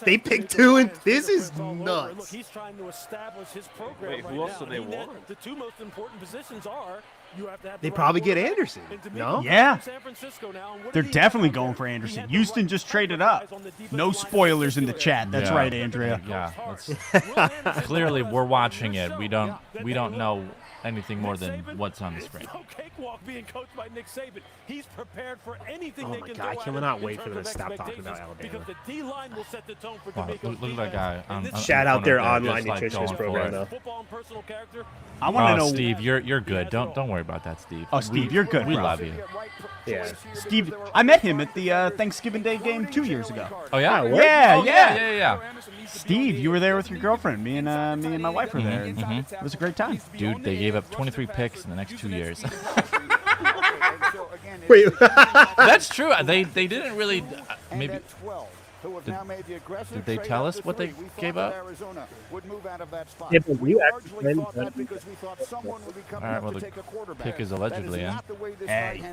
Speaker 3: They picked 2, and this is nuts.
Speaker 8: He's trying to establish his program.
Speaker 4: Wait, who else do they want?
Speaker 8: The 2 most important positions are you have to have
Speaker 3: They
Speaker 8: the right
Speaker 3: probably get
Speaker 8: quarterback.
Speaker 3: Anderson,
Speaker 8: And to me,
Speaker 3: no?
Speaker 1: Yeah.
Speaker 8: San Francisco now, and what
Speaker 1: They're
Speaker 8: did he
Speaker 1: definitely
Speaker 8: have
Speaker 1: going
Speaker 8: there?
Speaker 1: for
Speaker 8: He
Speaker 1: Anderson.
Speaker 8: had the
Speaker 1: Houston
Speaker 8: right
Speaker 1: just traded
Speaker 8: guys
Speaker 1: up.
Speaker 8: on the defensive
Speaker 1: No
Speaker 8: line
Speaker 1: spoilers in the
Speaker 8: particular.
Speaker 1: chat. That's
Speaker 2: Yeah.
Speaker 1: right, Andrea.
Speaker 2: Yeah. Clearly, we're watching it. We don't know anything more than what's on the screen.
Speaker 8: It's no cakewalk being coached by Nick Saban. He's prepared for anything
Speaker 3: Oh
Speaker 8: they
Speaker 3: my
Speaker 8: can
Speaker 3: God, I
Speaker 8: throw at
Speaker 3: cannot
Speaker 8: him
Speaker 3: wait
Speaker 8: in
Speaker 3: for them to
Speaker 8: terms of
Speaker 3: stop talking about
Speaker 8: expectations,
Speaker 3: Alabama.
Speaker 8: because the D-line will set the tone for
Speaker 2: Wow,
Speaker 8: DeMeco's
Speaker 2: look at that guy.
Speaker 8: defense.
Speaker 3: Shout out their
Speaker 2: corner there,
Speaker 3: online
Speaker 2: just, like,
Speaker 3: nutritionist
Speaker 2: going for
Speaker 3: program,
Speaker 2: it.
Speaker 3: though.
Speaker 8: Football and personal character.
Speaker 1: I want to know,
Speaker 2: Steve, you're good. Don't worry about that, Steve.
Speaker 1: Oh, Steve, you're good,
Speaker 2: We
Speaker 1: bro.
Speaker 2: love you.
Speaker 3: Yeah.
Speaker 1: Steve. I met him at the Thanksgiving Day game 2 years ago.
Speaker 2: Oh yeah.
Speaker 3: what?
Speaker 1: Yeah,
Speaker 2: Oh,
Speaker 1: yeah.
Speaker 2: yeah.
Speaker 1: Steve, you were there with your girlfriend. Me and my wife were there. It was a great time.
Speaker 2: Dude, they gave up 23 picks in the next 2 years.
Speaker 3: Wait,
Speaker 2: That's true. They didn't really maybe. Did they tell us what they gave up?
Speaker 3: yeah, but we actually went,
Speaker 2: All right. Well, the pick is allegedly in.
Speaker 1: Hey.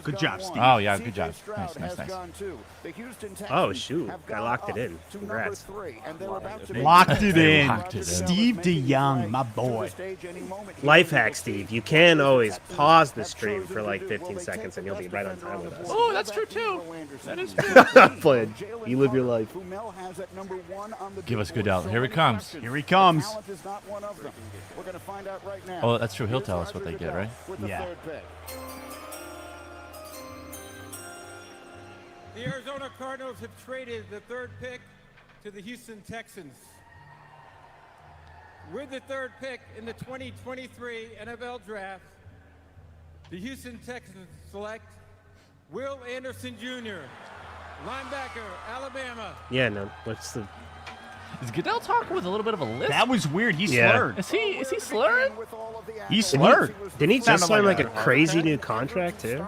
Speaker 1: Good job, Steve.
Speaker 2: Oh yeah, good job. Nice.
Speaker 3: oh shoot, I locked it in. Congrats.
Speaker 1: Locked it in.
Speaker 2: Locked it in.
Speaker 1: Steve DeYoung, my boy.
Speaker 3: Life hack, Steve. You can always pause the stream for like 15 seconds, and you'll be right on time with us.
Speaker 2: Oh, that's true too. That is true.
Speaker 3: Playing. You live your life.
Speaker 2: Give us Goodell. Here he comes.
Speaker 1: Here he comes.
Speaker 2: Oh, that's true. He'll tell us what they get, right?
Speaker 1: Yeah.
Speaker 9: The Arizona Cardinals have traded the 3rd pick to the Houston Texans. With the 3rd pick in the 2023 NFL Draft, the Houston Texans select Will Anderson Jr., linebacker, Alabama.
Speaker 3: Yeah, no. What's the?
Speaker 2: Is Goodell talking with a little bit of a lisp?
Speaker 1: That was weird. He
Speaker 3: Yeah.
Speaker 1: slurred.
Speaker 2: Is he slurring?
Speaker 1: He slurred.
Speaker 3: Didn't he just
Speaker 1: Sounded
Speaker 3: sign
Speaker 1: like
Speaker 3: like a crazy new contract too?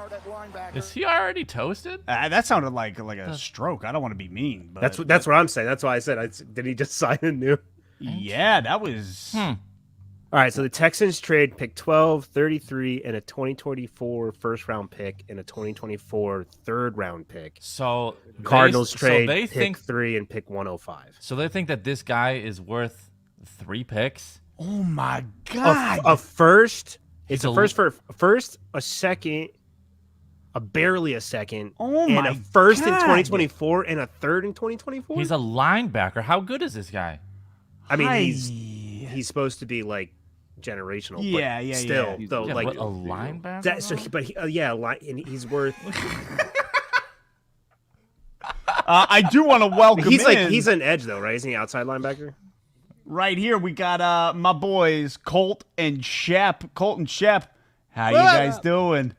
Speaker 2: Is he already toasted?
Speaker 1: That sounded like a stroke. I don't want to be mean, but
Speaker 3: That's what I'm saying. That's why I said. Did he just sign a new?
Speaker 1: yeah, that was.
Speaker 3: All right, so the Texans trade pick 12, 33, and a 2024 first round pick and a 2024 third round pick.
Speaker 2: So
Speaker 3: Cardinals trade
Speaker 2: So they
Speaker 3: pick
Speaker 2: think.
Speaker 3: 3 and pick 105.
Speaker 2: So they think that this guy is worth 3 picks.
Speaker 1: Oh my God.
Speaker 3: A first. It's
Speaker 2: He's
Speaker 3: a first for first, a second, barely a second,
Speaker 1: Oh
Speaker 3: and
Speaker 1: my
Speaker 3: a first in
Speaker 1: God.
Speaker 3: 2024 and a third in 2024.
Speaker 2: He's a linebacker. How good is this guy?
Speaker 3: I mean,
Speaker 1: Hi.
Speaker 3: he's supposed to be like generational.
Speaker 1: Yeah,
Speaker 3: but
Speaker 1: yeah,
Speaker 3: still,
Speaker 1: yeah.
Speaker 3: though,
Speaker 2: Yeah,
Speaker 3: like
Speaker 2: what, a linebacker?
Speaker 3: that. So, but and he's worth.
Speaker 1: I do want to welcome.
Speaker 3: He's an edge though, right? Isn't he outside linebacker?
Speaker 1: Right here, we got my boys Colt and Shep. Colt and Shep, how you guys doing?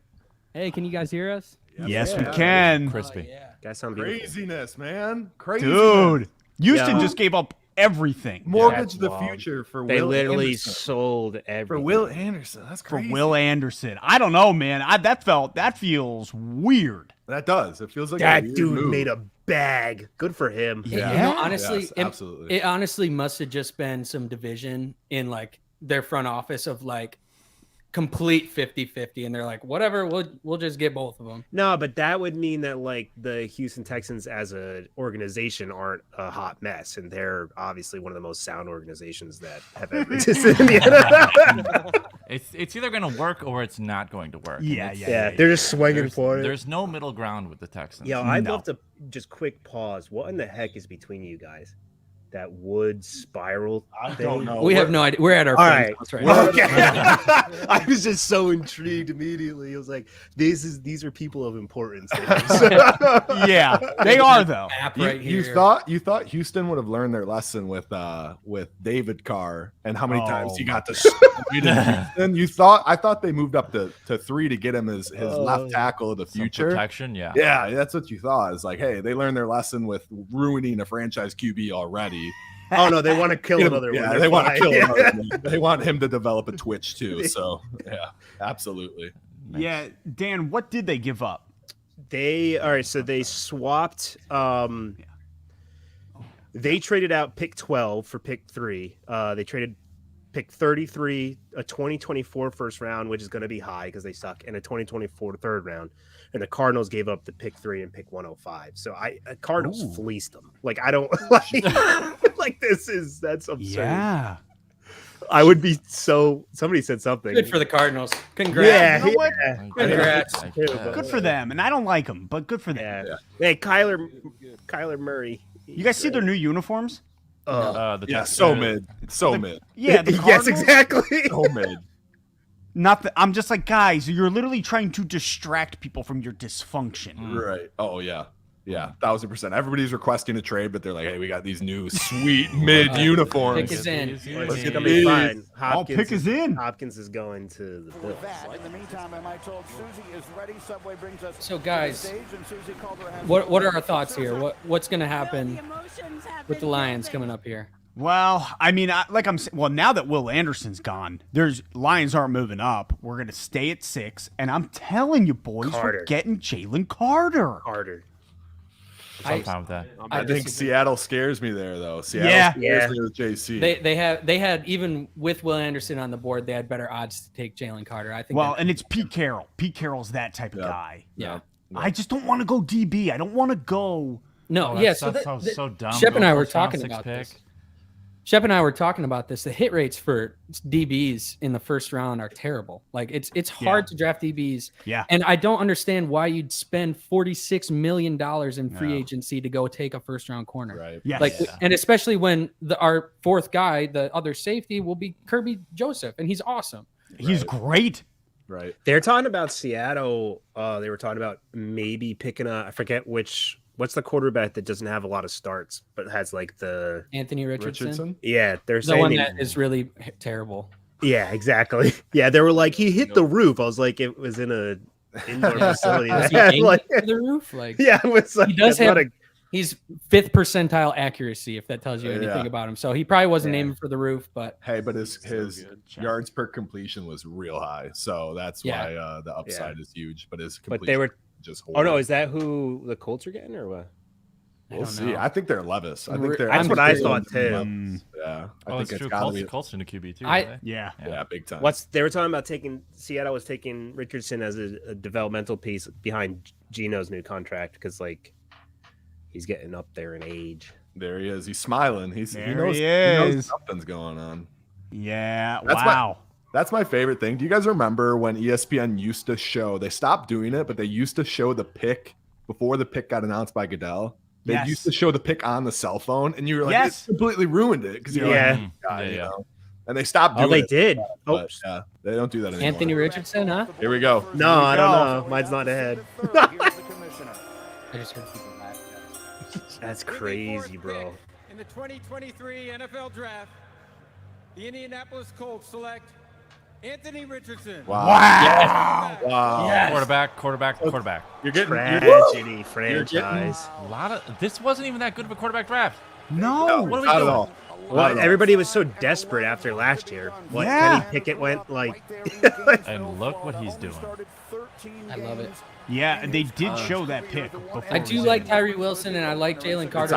Speaker 10: Hey, can you guys hear us?
Speaker 1: Yes, we can.
Speaker 2: Crispy.
Speaker 3: Guys sound beautiful.
Speaker 5: Craziness, man. Crazy.
Speaker 1: Dude, Houston just gave up everything
Speaker 5: Mortgage the future for
Speaker 3: They
Speaker 5: Will
Speaker 3: literally
Speaker 5: Anderson.
Speaker 3: sold everything.
Speaker 5: For Will Anderson. That's
Speaker 1: for
Speaker 5: crazy.
Speaker 1: Will Anderson. I don't know, man. That feels weird.
Speaker 5: That does. It feels like a
Speaker 3: That
Speaker 5: weird
Speaker 3: dude
Speaker 5: move.
Speaker 3: made a bag. Good for him.
Speaker 10: You know, honestly,
Speaker 5: Yes, absolutely.
Speaker 10: it honestly must have just been some division in like their front office of like complete 50-50, and they're like, whatever, we'll just get both of them.
Speaker 3: No, but that would mean that like the Houston Texans as an organization aren't a hot mess, and they're obviously one of the most sound organizations that have ever existed in the NFL.
Speaker 2: It's either going to work or it's not going to work. And
Speaker 1: Yeah,
Speaker 2: it's-
Speaker 3: They're just swinging for it.
Speaker 2: There's no middle ground with the Texans.
Speaker 3: Yo, I'd
Speaker 1: No.
Speaker 3: love to just quick pause. What in the heck is between you guys? That wood spiral
Speaker 5: I
Speaker 3: thing?
Speaker 5: don't know.
Speaker 10: We have no idea. We're at our
Speaker 3: All
Speaker 10: friend's
Speaker 3: right.
Speaker 10: house right now.
Speaker 3: Okay. I was just so intrigued immediately. I was like, these are people of importance.
Speaker 1: Yeah, they are though.
Speaker 10: App
Speaker 5: You,
Speaker 10: right
Speaker 5: you
Speaker 10: here.
Speaker 5: thought Houston would have learned their lesson with David Carr and how many times he got to and I thought they moved up to 3 to get him his left tackle of the
Speaker 2: Some
Speaker 5: future.
Speaker 2: protection, yeah.
Speaker 5: Yeah, that's what you thought. It's like, hey, they learned their lesson with ruining a franchise QB already.
Speaker 3: Oh no, they want to kill another one.
Speaker 5: Yeah,
Speaker 3: They're
Speaker 5: they want to
Speaker 3: fine.
Speaker 5: kill another one. They want him to develop a twitch too. So yeah, absolutely.
Speaker 1: Yeah, Dan, what did they give up?
Speaker 3: So they swapped. They traded out pick 12 for pick 3. They traded pick 33, a 2024 first round, which is going to be high because they suck, and a 2024 third round. And the Cardinals gave up the pick 3 and pick 105. So Cardinals fleeced them. Like I don't like that's absurd.
Speaker 1: Yeah.
Speaker 3: I would be so. Somebody said something.
Speaker 10: Good for the Cardinals. Congrats.
Speaker 3: Yeah,
Speaker 1: You know what?
Speaker 10: Congrats.
Speaker 1: Good for them. And I don't like them, but good for them.
Speaker 3: Yeah. Hey, Kyler Murray.
Speaker 1: You guys see their new uniforms?
Speaker 2: The
Speaker 5: Yeah,
Speaker 2: Texans-
Speaker 5: so mid. So mid.
Speaker 1: Yeah, the
Speaker 3: Yes,
Speaker 1: Cardinals-
Speaker 3: exactly.
Speaker 5: So mid.
Speaker 1: Not that I'm just like, guys, you're literally trying to distract people from your dysfunction.
Speaker 5: Right. Oh yeah. Yeah, 1000%. Everybody's requesting a trade, but they're like, "Hey, we got these new sweet mid uniforms."
Speaker 10: Pick is in.
Speaker 3: It's gonna be fine.
Speaker 1: Pick is in.
Speaker 3: Hopkins is going to the Bills.
Speaker 6: In the meantime, am I told Susie is ready? Subway brings us
Speaker 10: So, guys,
Speaker 6: to the stage, and Susie Calder has
Speaker 10: What are our thoughts here? What's going to happen with the Lions coming up here?
Speaker 1: Well, I mean, now that Will Anderson's gone, Lions aren't moving up. We're gonna stay at 6, and I'm telling you, boys, we're getting Jalen Carter.
Speaker 2: I'm fine with that.
Speaker 5: I think Seattle scares me there, though. Seattle scares me with JC.
Speaker 10: They had even with Will Anderson on the board, they had better odds to take Jalen Carter. I think.
Speaker 1: Well, and it's Pete Carroll. Pete Carroll's that type of guy.
Speaker 10: Yeah.
Speaker 1: I just don't want to go DB. I don't want to go.
Speaker 10: No,
Speaker 2: Oh,
Speaker 10: yeah.
Speaker 2: that sounds so dumb.
Speaker 10: Shep and
Speaker 2: Go
Speaker 10: I were
Speaker 2: first round,
Speaker 10: talking
Speaker 2: 6th
Speaker 10: about
Speaker 2: pick.
Speaker 10: this. Shep and I were talking about this. The hit rates for DBs in the first round are terrible. Like it's hard to draft DBs.
Speaker 1: Yeah.
Speaker 10: And I don't understand why you'd spend $46 million in free agency to go take a first round corner.
Speaker 5: Right.
Speaker 1: Yes.
Speaker 10: Like, and especially when our fourth guy, the other safety, will be Kirby Joseph, and he's awesome.
Speaker 1: He's great.
Speaker 5: Right.
Speaker 3: They're talking about Seattle. They were talking about maybe picking I forget what's the quarterback that doesn't have a lot of starts but has like the
Speaker 10: Anthony Richardson.
Speaker 3: Yeah, they're
Speaker 10: The
Speaker 3: saying
Speaker 10: one that is really terrible.
Speaker 3: Yeah, exactly. Yeah, they were like he hit the roof. I was like, it was in a indoor facility.
Speaker 10: Was he
Speaker 3: that had,
Speaker 10: aiming
Speaker 3: like,
Speaker 10: for the roof? Like,
Speaker 3: yeah, it was like
Speaker 10: he does have.
Speaker 3: athletic.
Speaker 10: He's 5th percentile accuracy, if that tells you anything about him. So he probably wasn't aiming for the roof, but
Speaker 5: Hey, but his yards per completion was real high, so that's why the upside is huge. But his completion
Speaker 3: But they were
Speaker 5: just
Speaker 3: Oh
Speaker 5: horrible.
Speaker 3: no, is that who the Colts are getting or what?
Speaker 5: We'll see. I think they're Levis. I think
Speaker 10: That's
Speaker 5: they're.
Speaker 3: That's what I thought too.
Speaker 5: Yeah, I
Speaker 2: Oh,
Speaker 5: think
Speaker 2: it's
Speaker 5: it's
Speaker 2: true.
Speaker 5: gotta be.
Speaker 2: Colts in a QB too.
Speaker 10: I-
Speaker 2: don't they?
Speaker 1: Yeah.
Speaker 5: Yeah, big time.
Speaker 3: They were talking about Seattle was taking Richardson as a developmental piece behind Gino's new contract because like he's getting up there in age.
Speaker 5: There he is. He's smiling. He
Speaker 1: There
Speaker 5: knows,
Speaker 1: he
Speaker 5: he knows
Speaker 1: is.
Speaker 5: something's going on.
Speaker 1: Yeah.
Speaker 5: That's
Speaker 1: wow.
Speaker 5: That's my favorite thing. Do you guys remember when ESPN used to show? They stopped doing it, but they used to show the pick before the pick got announced by Goodell. They
Speaker 1: Yes.
Speaker 5: used to show the pick on the cell phone, and you were like,
Speaker 1: Yes.
Speaker 5: it's completely ruined it because you're
Speaker 3: Yeah.
Speaker 5: like, God, you know. And they stopped doing
Speaker 3: they
Speaker 5: it.
Speaker 3: did.
Speaker 5: But, yeah, they don't do that anymore.
Speaker 10: Anthony Richardson, huh?
Speaker 5: Here we go.
Speaker 3: No, I don't know. Mine's not ahead.
Speaker 10: I just heard people laugh.
Speaker 3: That's crazy, bro.
Speaker 9: In the 2023 NFL Draft, the Indianapolis Colts select Anthony Richardson.
Speaker 5: Wow.
Speaker 2: Wow. Yes. Quarterback.
Speaker 5: You're getting
Speaker 3: tragedy franchise.
Speaker 2: A lot of this wasn't even that good of a quarterback draft.
Speaker 1: No,
Speaker 2: what are we
Speaker 5: not
Speaker 2: doing?
Speaker 5: at all.
Speaker 3: Well, everybody was so desperate after last year. Kenny Pickett went like.
Speaker 2: And look what he's doing.
Speaker 10: I love it.
Speaker 1: Yeah, they did show that pick.
Speaker 10: I do like Tyree Wilson and I like Jalen Carter.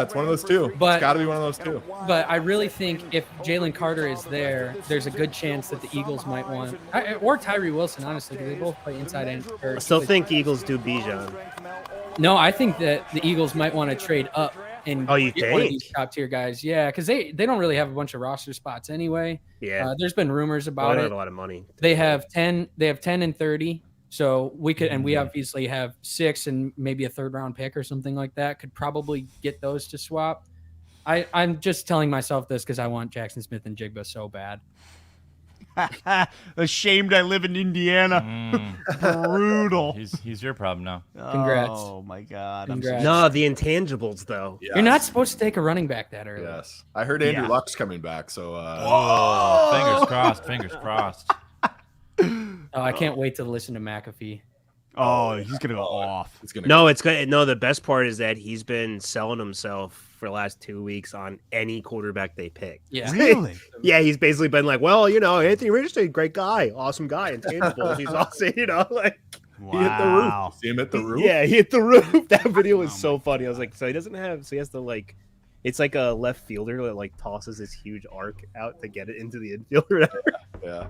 Speaker 5: It's one of those two.
Speaker 10: But
Speaker 5: it's got to be one of those two.
Speaker 10: But I really think if Jalen Carter is there, there's a good chance that the Eagles might want, or Tyree Wilson, honestly, because they both play inside and.
Speaker 3: I still think Eagles do Bijan.
Speaker 10: No, I think that the Eagles might want to trade up and get one of these top tier guys. Yeah, because they don't really have a bunch of roster spots anyway.
Speaker 3: Yeah,
Speaker 10: there's been rumors about
Speaker 3: they
Speaker 10: it.
Speaker 3: have a lot of money.
Speaker 10: They have 10. They have 10 and 30. So we could, and we obviously have 6 and maybe a 3rd round pick or something like that. Could probably get those to swap. I'm just telling myself this because I want Jackson Smith and Jigba so bad.
Speaker 1: Ashamed I live in Indiana. Brutal.
Speaker 2: He's your problem now.
Speaker 10: Congrats.
Speaker 1: Oh my God.
Speaker 10: Congrats.
Speaker 3: No, the intangibles though.
Speaker 5: Yes.
Speaker 10: You're not supposed to take a running back that early.
Speaker 5: Yes, I heard Andrew Luck's coming back. So.
Speaker 2: Fingers crossed. Fingers crossed.
Speaker 10: Oh, I can't wait to listen to McAfee.
Speaker 1: Oh, he's gonna go off.
Speaker 3: It's good. No, the best part is that he's been selling himself for the last 2 weeks on any quarterback they pick.
Speaker 10: Yeah,
Speaker 1: really?
Speaker 3: Yeah, he's basically been like, well, Anthony Richardson, great guy, awesome guy, intangibles. He's also, like.
Speaker 1: Wow.
Speaker 5: He hit the roof. See him hit the roof?
Speaker 3: Yeah, he hit the roof. That video was so funny. I was like, so he doesn't have, so he has to like, it's like a left fielder that like tosses this huge arc out to get it into the infield or whatever.
Speaker 5: Yeah.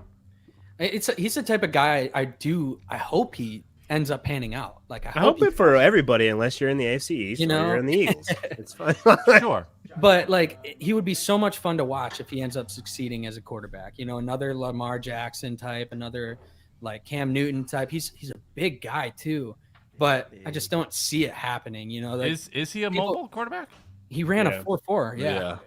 Speaker 10: He's the type of guy I hope he ends up panning out. Like
Speaker 3: I hope it for everybody, unless you're in the AFC East or you're in the Eagles. It's fine.
Speaker 2: Sure.
Speaker 10: But like he would be so much fun to watch if he ends up succeeding as a quarterback. Another Lamar Jackson type, another like Cam Newton type. He's a big guy too, but I just don't see it happening.
Speaker 2: Is he a mobile quarterback?
Speaker 10: He ran a 4.4. Yeah.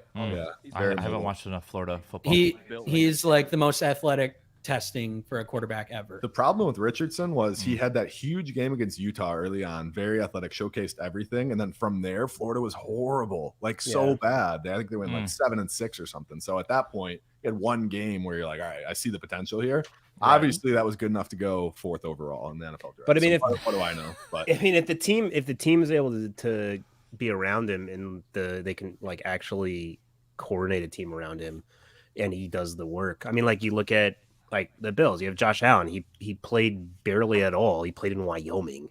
Speaker 2: I haven't watched enough Florida football.
Speaker 10: He's like the most athletic testing for a quarterback ever.
Speaker 5: The problem with Richardson was he had that huge game against Utah early on, very athletic, showcased everything, and then from there Florida was horrible, so bad. I think they went like 7-6 or something. So at that point, you had one game where you're like, all right, I see the potential here. Right. Obviously, that was good ugh to go 4th overall in the NFL draft.
Speaker 3: But I mean,
Speaker 5: what do I know? But
Speaker 3: I mean, if the team is able to be around him and they can like actually coordinate a team around him, and he does the work. I mean, like you look at like the Bills, you have Josh Allen. He played barely at all. He played in Wyoming,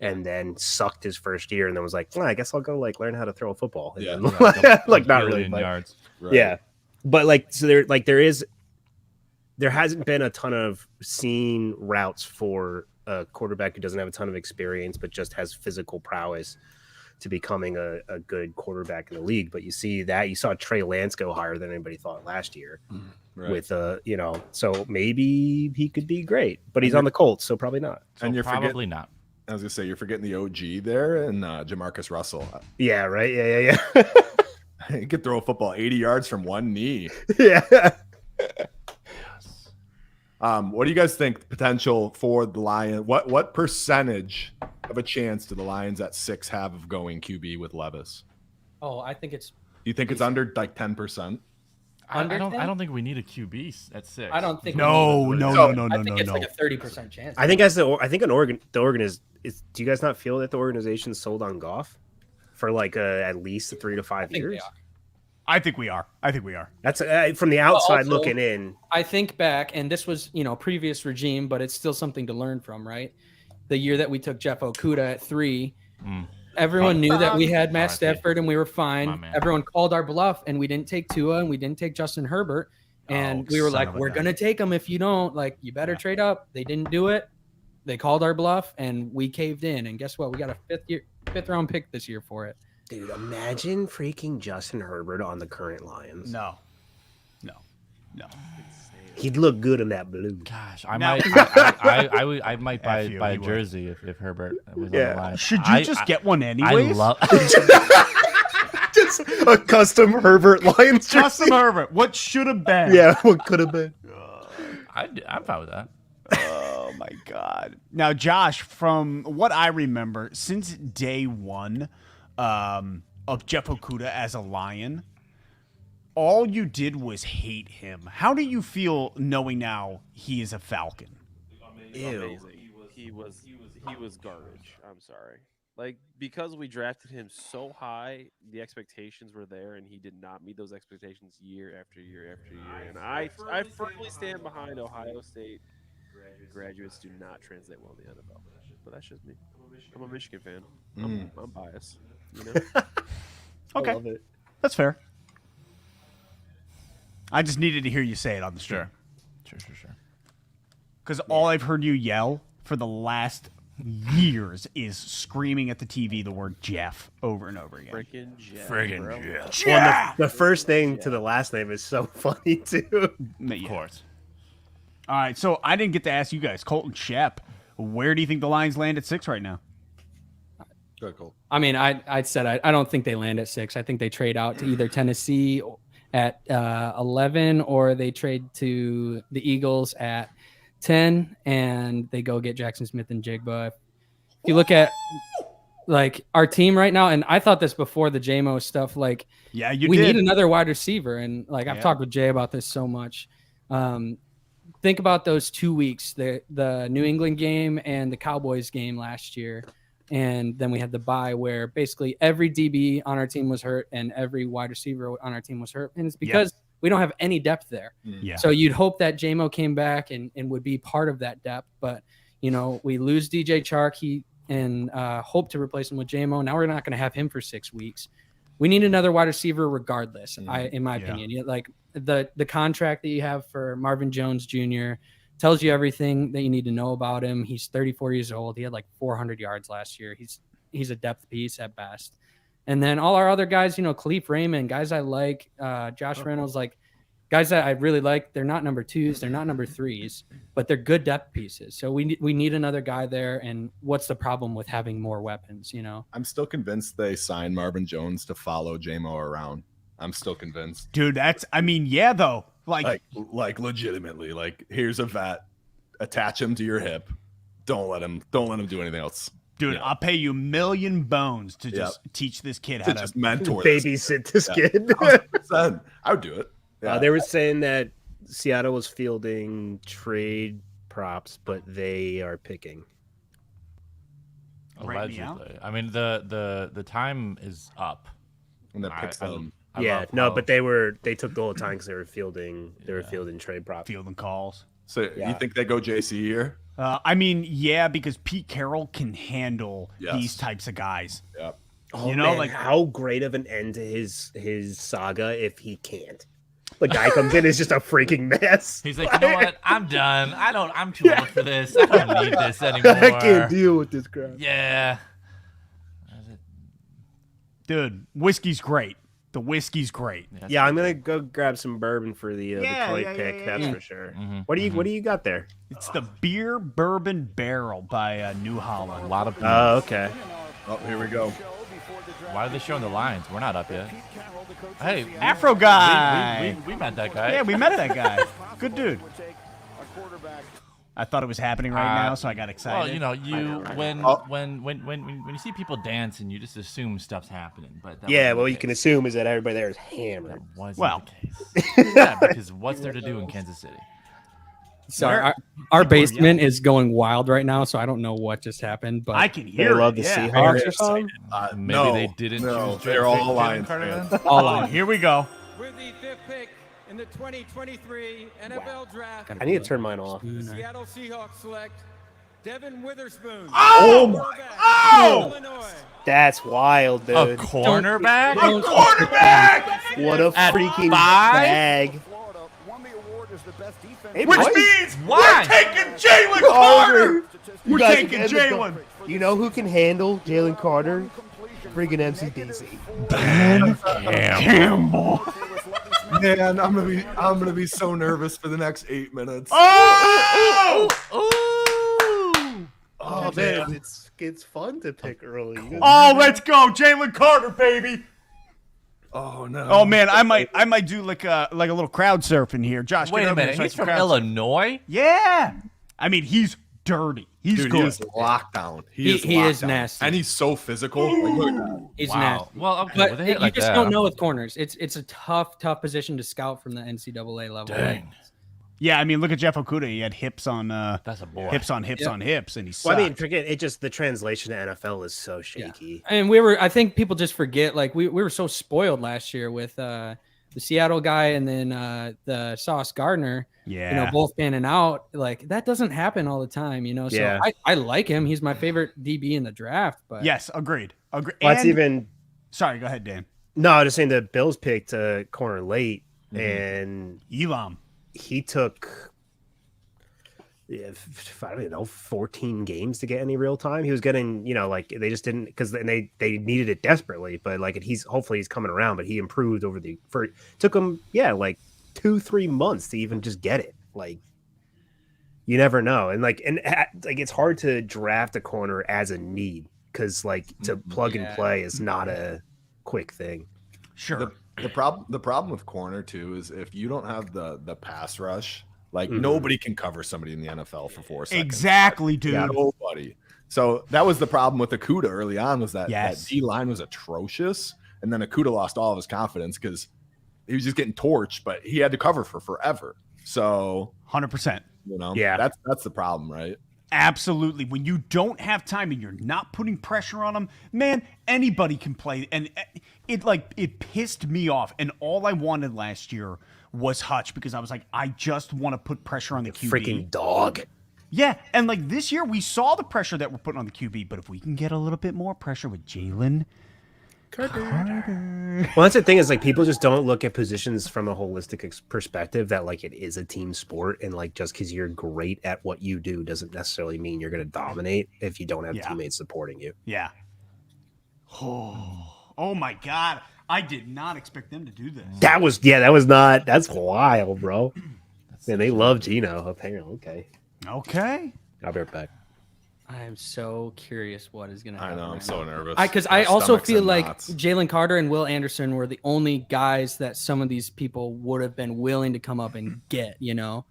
Speaker 3: and then sucked his first year, and then was like, I guess I'll go like learn how to throw a football. And then, like not really
Speaker 2: yards.
Speaker 3: Right. Yeah, but like so there hasn't been a ton of seen routes for a quarterback who doesn't have a ton of experience, but just has physical prowess to becoming a good quarterback in the league. But you saw Trey Lance go higher than anybody thought last year. Right. With so maybe he could be great, but he's on the Colts, so probably not.
Speaker 5: And you're
Speaker 2: probably not.
Speaker 5: I was gonna say you're forgetting the OG there and Jamarcus Russell.
Speaker 3: Yeah, right. Yeah.
Speaker 5: He could throw a football 80 yards from one knee.
Speaker 3: Yeah.
Speaker 5: What do you guys think potential for the Lions? What percentage of a chance do the Lions at 6 have of going QB with Levis?
Speaker 10: Oh, I think it's.
Speaker 5: Do you think it's under like 10%?
Speaker 2: I don't think we need a QB at 6.
Speaker 10: I don't think.
Speaker 1: No.
Speaker 10: I think it's like a 30% chance.
Speaker 3: I think the Oregon is. Do you guys not feel that the organization sold on Goff for like at least 3 to 5 years?
Speaker 1: I think we are.
Speaker 3: That's from the outside looking in.
Speaker 10: I think back, and this was previous regime, but it's still something to learn from, right? The year that we took Jeff Okudah at 3. Everyone knew that we had Matt Stafford and we were fine. Everyone called our bluff, and we didn't take Tua and we didn't take Justin Herbert. And we were like, we're going to take them if you don't. Like, you better trade up. They didn't do it. They called our bluff, and we caved in. And guess what? We got a 5th round pick this year for it.
Speaker 3: Dude, imagine freaking Justin Herbert on the current Lions.
Speaker 1: No.
Speaker 3: He'd look good in that blue.
Speaker 2: Gosh, I might buy a jersey if Herbert was on the line.
Speaker 1: Should you just get one anyways?
Speaker 3: Just a custom Herbert Lions jersey.
Speaker 1: Custom Herbert. What should have been?
Speaker 3: Yeah, what could have been.
Speaker 2: I'm fine with that.
Speaker 1: Oh my God. Now, Josh, from what I remember, since day one of Jeff Okudah as a Lion, all you did was hate him. How do you feel knowing now he is a Falcon?
Speaker 4: Amazing. He was garbage. I'm sorry. Like, because we drafted him so high, the expectations were there, and he did not meet those expectations year after year after year. And I firmly stand behind Ohio State graduates do not translate well in the NFL. But that's just me. I'm a Michigan fan. I'm biased. You know?
Speaker 1: Okay.
Speaker 3: I love it.
Speaker 1: That's fair. I just needed to hear you say it on the stream.
Speaker 2: Sure.
Speaker 1: Because all I've heard you yell for the last years is screaming at the TV the word Jeff over and over again.
Speaker 4: Freaking Jeff.
Speaker 3: Well, the first name to the last name is so funny too.
Speaker 1: Of course. All right, so I didn't get to ask you guys, Colton Shep, where do you think the Lions land at 6 right now?
Speaker 5: Good, Colt.
Speaker 10: I mean, I said I don't think they land at 6. I think they trade out to either Tennessee at 11 or they trade to the Eagles at 10 and they go get Jackson Smith and Jigba. If you look at like our team right now, and I thought this before the JMO stuff, like we need another wide receiver. And like I've talked with Jay about this so much. Think about those 2 weeks, the New England game and the Cowboys game last year. And then we had the bye where basically every DB on our team was hurt and every wide receiver on our team was hurt. And it's because we don't have any depth there.
Speaker 1: Yeah.
Speaker 10: So you'd hope that JMO came back and would be part of that depth. But, you know, we lose DJ Chark and hope to replace him with JMO. Now we're not going to have him for 6 weeks. We need another wide receiver regardless, in my opinion. Like the contract that you have for Marvin Jones Jr. tells you everything that you need to know about him. He's 34 years old. He had like 400 yards last year. He's a depth piece at best. And then all our other guys, you know, Khalif Raymond, guys I like, Josh Reynolds, like guys that I really like. They're not number 2s, they're not number 3s, but they're good depth pieces. So we need another guy there. And what's the problem with having more weapons? You know,
Speaker 5: I'm still convinced they signed Marvin Jones to follow JMO around. I'm still convinced,
Speaker 1: dude. Though, like
Speaker 5: legitimately, like here's a vet, attach him to your hip. Don't let him do anything else.
Speaker 1: Dude, I'll pay you $1 million bones to just teach this kid how to
Speaker 5: just mentor
Speaker 3: babysit this kid.
Speaker 5: 100%. I would do it. Yeah.
Speaker 3: They were saying that Seattle was fielding trade props, but they are picking.
Speaker 2: Allegedly. I mean, the time is up.
Speaker 5: And that picks them.
Speaker 3: But they took the whole time because they were fielding trade props.
Speaker 1: Fielding calls.
Speaker 5: So you think they go JC here?
Speaker 1: I mean, because Pete Carroll can handle these types of guys.
Speaker 5: Yeah.
Speaker 3: Oh, you know, man, like how great of an end to his saga if he can't. The guy comes in is just a freaking mess.
Speaker 2: He's like, you know what? I'm done. I'm too old for this. I don't need this anymore.
Speaker 3: I can't deal with this crap.
Speaker 2: Yeah.
Speaker 1: Dude, whiskey's great. The whiskey's great.
Speaker 3: Yeah, I'm gonna go grab some bourbon for the Detroit pick. That's for sure.
Speaker 2: Mm-hmm.
Speaker 3: What do you got there?
Speaker 1: It's the Beer Bourbon Barrel by New Holland.
Speaker 2: A lot of.
Speaker 3: Oh, okay.
Speaker 5: Oh, here we go.
Speaker 2: Why are they showing the lines? We're not up yet. Hey,
Speaker 1: Afro guy.
Speaker 2: We met that guy.
Speaker 1: Yeah, we met that guy. Good dude. I thought it was happening right now, so I got excited.
Speaker 2: Well, you know, when you see people dancing, you just assume stuff's happening. But
Speaker 3: you can assume is that everybody there is hammered.
Speaker 2: That wasn't the case. Yeah, because what's there to do in Kansas City?
Speaker 10: Sorry, our basement is going wild right now, so I don't know what just happened. But
Speaker 1: I can hear.
Speaker 3: They love the Seahawks or something.
Speaker 2: Maybe they didn't.
Speaker 5: No, they're all Lions.
Speaker 1: All here we go.
Speaker 9: With the 5th pick in the 2023 NFL Draft,
Speaker 3: I need to turn mine off.
Speaker 9: the Seattle Seahawks select Devin Witherspoon.
Speaker 1: Oh!
Speaker 9: Illinois.
Speaker 3: That's wild, dude.
Speaker 2: A cornerback?
Speaker 1: A quarterback!
Speaker 3: What a freaking bag. Hey,
Speaker 1: Which means we're taking Jalen Carter. We're taking Jalen.
Speaker 3: You know who can handle Jalen Carter? Friggin' MCDC.
Speaker 1: Ben Campbell.
Speaker 5: Man, I'm gonna be so nervous for the next 8 minutes.
Speaker 1: Oh!
Speaker 3: Oh man, it's fun to pick early.
Speaker 1: Oh, let's go, Jalen Carter, baby.
Speaker 5: Oh no.
Speaker 1: Oh man, I might do like a little crowd surfing here. Josh,
Speaker 2: Wait
Speaker 1: get
Speaker 2: a
Speaker 1: over here
Speaker 2: minute.
Speaker 1: so I
Speaker 2: He's
Speaker 1: can
Speaker 2: from
Speaker 1: crowd surf.
Speaker 2: Illinois?
Speaker 1: Yeah. I mean, he's dirty. He's
Speaker 5: Dude,
Speaker 1: good.
Speaker 5: he is locked down.
Speaker 10: He is
Speaker 5: locked down.
Speaker 10: nasty.
Speaker 5: And he's so physical. Like, look at that.
Speaker 10: He's
Speaker 2: Wow.
Speaker 10: nasty.
Speaker 2: Well, okay.
Speaker 10: But
Speaker 2: with a hit
Speaker 10: you
Speaker 2: like
Speaker 10: just
Speaker 2: that,
Speaker 10: don't know with corners. It's a tough position to scout from the NCAA level.
Speaker 2: Dang.
Speaker 1: Yeah, I mean, look at Jeff Okuda. He had hips on
Speaker 2: That's a boy.
Speaker 1: hips on hips
Speaker 10: Yep.
Speaker 1: on hips, and he
Speaker 3: Well,
Speaker 1: sucked.
Speaker 3: I mean, forget it. Just the translation to NFL is so shaky.
Speaker 10: And I think people just forget, like we were so spoiled last year with the Seattle guy and then the Sauce Gardner,
Speaker 1: Yeah.
Speaker 10: both panning out. Like that doesn't happen all the time, So
Speaker 3: Yeah.
Speaker 10: I like him. He's my favorite DB in the draft. But
Speaker 1: Yes, agreed.
Speaker 3: Well, that's
Speaker 1: And-
Speaker 3: even.
Speaker 1: Sorry, go ahead, Dan.
Speaker 3: No, I was just saying the Bills picked a corner late, and
Speaker 1: Elam.
Speaker 3: he took. I don't know, 14 games to get any real time. He was getting, like they just didn't because they needed it desperately. But like hopefully he's coming around. But he improved took him like 2-3 months to even just get it. Like you never know, and it's hard to draft a corner as a need because like to plug and play is not a quick thing.
Speaker 1: Sure.
Speaker 5: The problem with corner too is if you don't have the pass rush. Like nobody can cover somebody in the NFL for 4 seconds.
Speaker 1: Exactly, dude.
Speaker 5: Yeah, nobody. So that was the problem with Okuda early on was that D line was atrocious, and then Okuda lost all of his confidence because he was just getting torched, but he had to cover for forever. So
Speaker 1: 100%.
Speaker 5: That's the problem, right?
Speaker 1: Absolutely. When you don't have time and you're not putting pressure on them, man, anybody can play. And it pissed me off. And all I wanted last year was Hutch because I was like, I just want to put pressure on the QB.
Speaker 3: Freaking dog.
Speaker 1: Yeah. And like this year, we saw the pressure that we're putting on the QB. But if we can get a little bit more pressure with Jalen Carter.
Speaker 3: Well, that's the thing is like people just don't look at positions from a holistic perspective that like it is a team sport. And like just because you're great at what you do doesn't necessarily mean you're going to dominate if you don't have teammates supporting you.
Speaker 1: Yeah. Oh my God. I did not expect them to do this.
Speaker 3: That's wild, bro. Man, they love Gino, apparently. Okay. I'll be right back.
Speaker 10: I am so curious what is going to happen.
Speaker 5: I know, I'm so nervous.
Speaker 10: Because I also feel like Jalen Carter and Will Anderson were the only guys that some of these people would have been willing to come up and get, I'm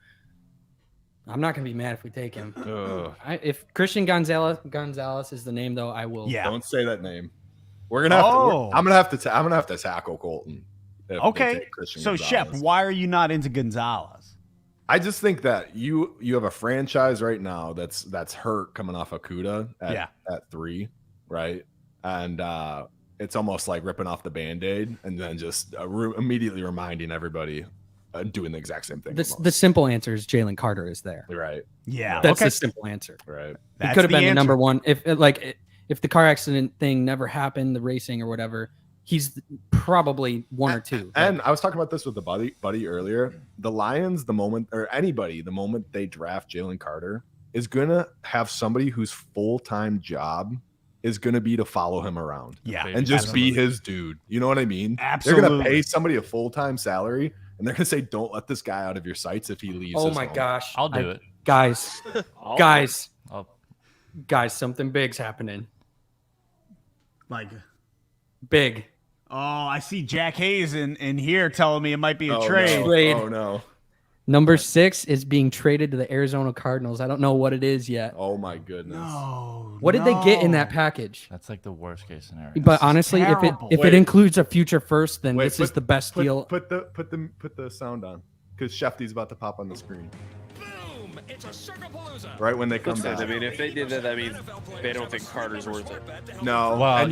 Speaker 10: not going to be mad if we take him. If Christian Gonzalez is the name, though, I will.
Speaker 1: Yeah.
Speaker 5: Don't say that name. We're gonna have to. I'm gonna have to tackle Colton.
Speaker 1: Okay. So, Shep, why are you not into Gonzalez?
Speaker 5: I just think that you have a franchise right now that's hurt coming off Okuda at 3, right? And it's almost like ripping off the Band-Aid and then just immediately reminding everybody doing the exact same thing.
Speaker 10: The simple answer is Jalen Carter is there.
Speaker 5: Right.
Speaker 1: Yeah.
Speaker 10: That's the simple answer.
Speaker 5: Right.
Speaker 10: He could have been the number one if the car accident thing never happened, the racing or whatever. He's probably 1 or 2.
Speaker 5: And I was talking about this with the buddy earlier. The Lions, the moment they draft Jalen Carter, is gonna have somebody whose full-time job is gonna be to follow him around.
Speaker 1: Yeah.
Speaker 5: And just be his dude. You know what I mean?
Speaker 1: Absolutely.
Speaker 5: They're gonna pay somebody a full-time salary, and they're gonna say, "Don't let this guy out of your sights if he leaves."
Speaker 10: Oh my gosh!
Speaker 2: I'll do it,
Speaker 10: guys. Guys, something big's happening.
Speaker 1: Like
Speaker 10: big.
Speaker 1: Oh, I see Jack Hayes in here telling me it might be a
Speaker 5: Oh,
Speaker 1: trade.
Speaker 5: No. Oh no.
Speaker 10: Number 6 is being traded to the Arizona Cardinals. I don't know what it is yet.
Speaker 5: Oh my goodness.
Speaker 1: No.
Speaker 10: What did they get in that package?
Speaker 2: That's like the worst case scenario.
Speaker 10: But honestly, if it includes a future first, then this is the best deal.
Speaker 5: Put the sound on because Shefty's about to pop on the screen.
Speaker 8: Boom! It's a circlepalooza.
Speaker 5: Right when they come down.
Speaker 4: I mean, if they did that, I mean, they don't think Carter's worth it.
Speaker 5: No.
Speaker 2: Well,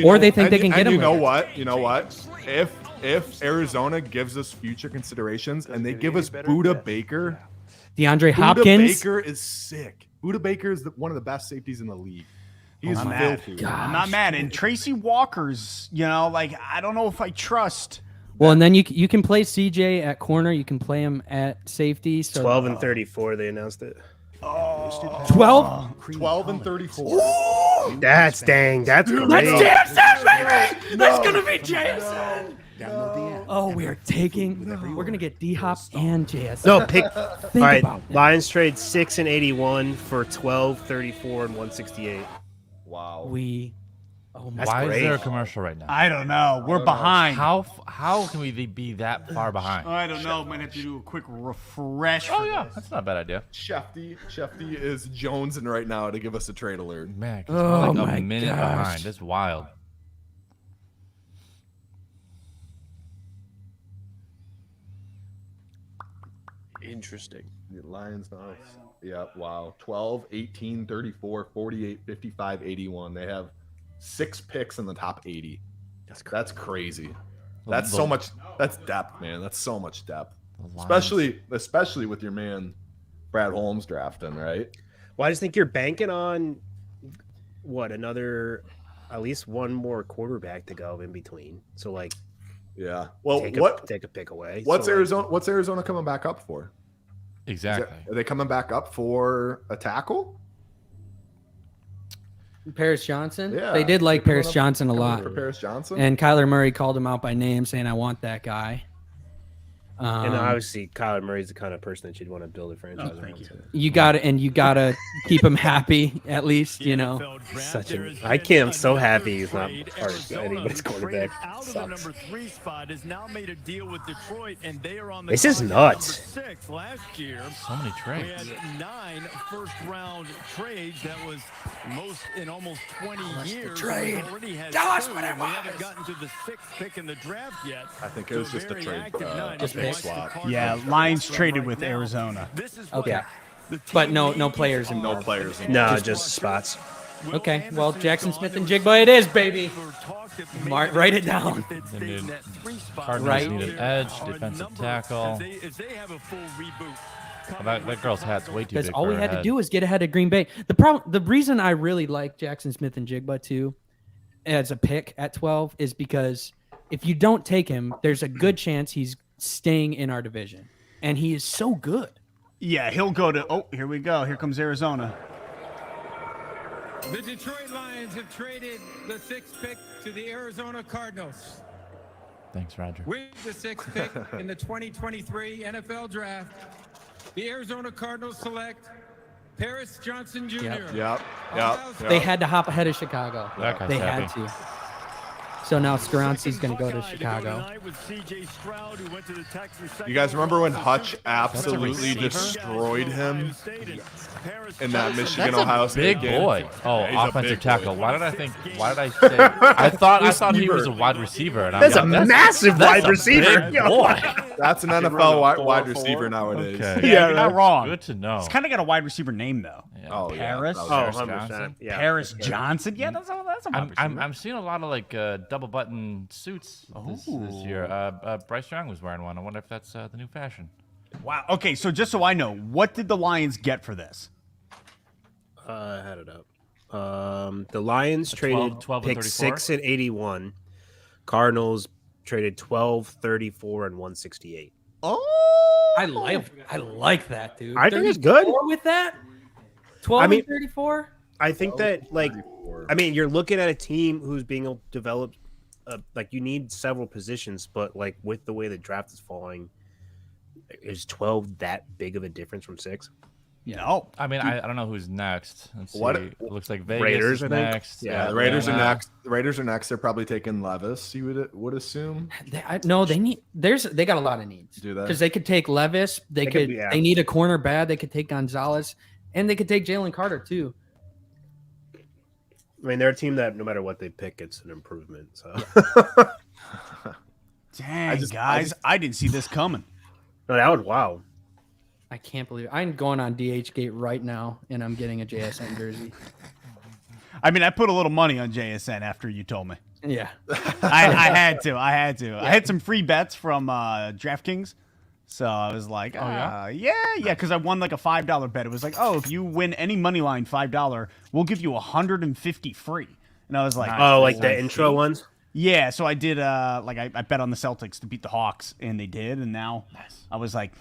Speaker 10: or they think they can get him.
Speaker 5: You know what? If Arizona gives us future considerations and they give us Buda Baker,
Speaker 10: DeAndre Hopkins.
Speaker 5: Buda Baker is sick. Buda Baker is one of the best safeties in the league. He's filthy.
Speaker 1: I'm not mad. And Tracy Walker's, I don't know if I trust.
Speaker 10: Well, and then you can play CJ at corner. You can play him at safety. So
Speaker 3: 12 and 34, they announced it.
Speaker 10: 12
Speaker 5: and 34.
Speaker 3: That's great.
Speaker 10: That's JSN, baby. That's gonna be JSN. Oh, we're gonna get D-Hop and JSN.
Speaker 3: No, pick.
Speaker 10: Think
Speaker 3: all right,
Speaker 10: about it.
Speaker 3: Lions trade 6 and 81 for 12, 34, and 168.
Speaker 5: Wow.
Speaker 10: We Oh,
Speaker 2: Why is there a commercial right now?
Speaker 1: I don't know. We're behind.
Speaker 2: How can we be that far behind?
Speaker 1: I don't know. Might have to do a quick refresh.
Speaker 2: Oh yeah, that's not a bad idea.
Speaker 5: Shefty is jonesing right now to give us a trade alert.
Speaker 2: Man, we're like a minute behind. That's wild.
Speaker 4: Interesting.
Speaker 5: The Lions, nice. Yeah, wow. 12, 18, 34, 48, 55, 81. They have 6 picks in the top 80. That's crazy. That's so much. That's depth, man. That's so much depth. Especially with your man Brad Holmes drafting, right?
Speaker 3: Well, I just think you're banking on at least one more quarterback to go in between. So like,
Speaker 5: yeah. Well,
Speaker 3: take a pick away.
Speaker 5: What's Arizona coming back up for?
Speaker 2: Exactly.
Speaker 5: Are they coming back up for a tackle?
Speaker 10: Paris Johnson.
Speaker 5: Yeah,
Speaker 10: they did like Paris Johnson a lot.
Speaker 5: For Paris Johnson,
Speaker 10: and Kyler Murray called him out by name, saying, "I want that guy."
Speaker 3: And obviously, Kyler Murray's the kind of person that you'd want to build a franchise around.
Speaker 10: You got to keep him happy at least, you know.
Speaker 3: I'm so happy he's not part of anybody's quarterback.
Speaker 8: Number 3 spot has now made a deal with Detroit, and they are on the
Speaker 3: this is nuts.
Speaker 8: 6 last year.
Speaker 2: So many trades.
Speaker 8: We had 9 first-round trades. That was most in almost 20 years.
Speaker 10: Trade.
Speaker 8: Tell us what it was. We haven't gotten to the 6th pick in the draft yet.
Speaker 5: I think it was just a trade.
Speaker 1: Swap. Yeah, Lions traded with Arizona.
Speaker 10: Okay, but no players involved.
Speaker 5: No players.
Speaker 3: No, just spots.
Speaker 10: Okay, well, Jackson Smith and Jigba it is, baby. Write it down.
Speaker 2: Cardinals need an edge, defensive tackle. That girl's hat's way too big.
Speaker 10: Because all we had to do was get ahead of Green Bay. The reason I really like Jackson Smith and Jigba too, as a pick at 12, is because if you don't take him, there's a good chance he's staying in our division, and he is so good.
Speaker 1: Yeah, he'll go to. Oh, here we go. Here comes Arizona.
Speaker 9: The Detroit Lions have traded the 6th pick to the Arizona Cardinals.
Speaker 2: Thanks, Roger.
Speaker 9: With the 6th pick in the 2023 NFL Draft, the Arizona Cardinals select Paris Johnson Jr.
Speaker 5: Yep.
Speaker 10: They had to hop ahead of Chicago. They had to. So now Skaronski's going to go to Chicago.
Speaker 5: You guys remember when Hutch absolutely destroyed him in that Michigan-Ohio State game?
Speaker 2: Big boy. Oh, offensive tackle. Why did I say? I thought he was a wide receiver. And
Speaker 3: that's a massive wide receiver.
Speaker 2: Boy.
Speaker 5: That's an NFL wide receiver nowadays.
Speaker 2: Okay.
Speaker 1: Yeah, you're not wrong.
Speaker 2: Good to know.
Speaker 1: He's kind of got a wide receiver name though.
Speaker 2: Yeah.
Speaker 5: Oh,
Speaker 1: Paris.
Speaker 5: Yeah.
Speaker 3: Oh, 100%. Yeah.
Speaker 1: Paris Johnson. Yeah, that's a wide receiver.
Speaker 2: I'm seeing a lot of like double button suits this year. Bryce Young was wearing one. I wonder if that's the new fashion.
Speaker 1: Wow. Okay, so just so I know, what did the Lions get for this?
Speaker 3: I had it up. The Lions traded
Speaker 2: 12
Speaker 3: pick 6 and 81. Cardinals traded 12, 34, and 168.
Speaker 1: Oh,
Speaker 10: I like that, dude.
Speaker 3: I think it's good
Speaker 10: with that. 12 and 34.
Speaker 3: I think that you're looking at a team who's being able to develop. Like you need several positions, but like with the way the draft is falling, is 12 that big of a difference from 6?
Speaker 1: No.
Speaker 2: I mean, I don't know who's next. Let's see. It looks like Vegas
Speaker 3: Raiders
Speaker 2: is next.
Speaker 5: Yeah, the Raiders are next. The Raiders are next. They're probably taking Levis. You would assume.
Speaker 10: They got a lot of needs.
Speaker 5: Do that
Speaker 10: because they could take Levis. They need a corner bad. They could take Gonzalez, and they could take Jalen Carter too.
Speaker 3: I mean, they're a team that no matter what they pick, it's an improvement. So,
Speaker 1: dang, guys, I didn't see this coming.
Speaker 3: No, that was wow.
Speaker 10: I can't believe it. I'm going on DHgate right now, and I'm getting a JSN jersey.
Speaker 1: I mean, I put a little money on JSN after you told me.
Speaker 10: Yeah,
Speaker 1: I had to. Yeah. I had some free bets from DraftKings, so I was like, yeah, because I won like a $5 bet. It was like, oh, if you win any money line $5, we'll give you 150 free. And I was like,
Speaker 3: oh, like the intro ones.
Speaker 1: Yeah, so I did. I bet on the Celtics to beat the Hawks, and they did. And now I was like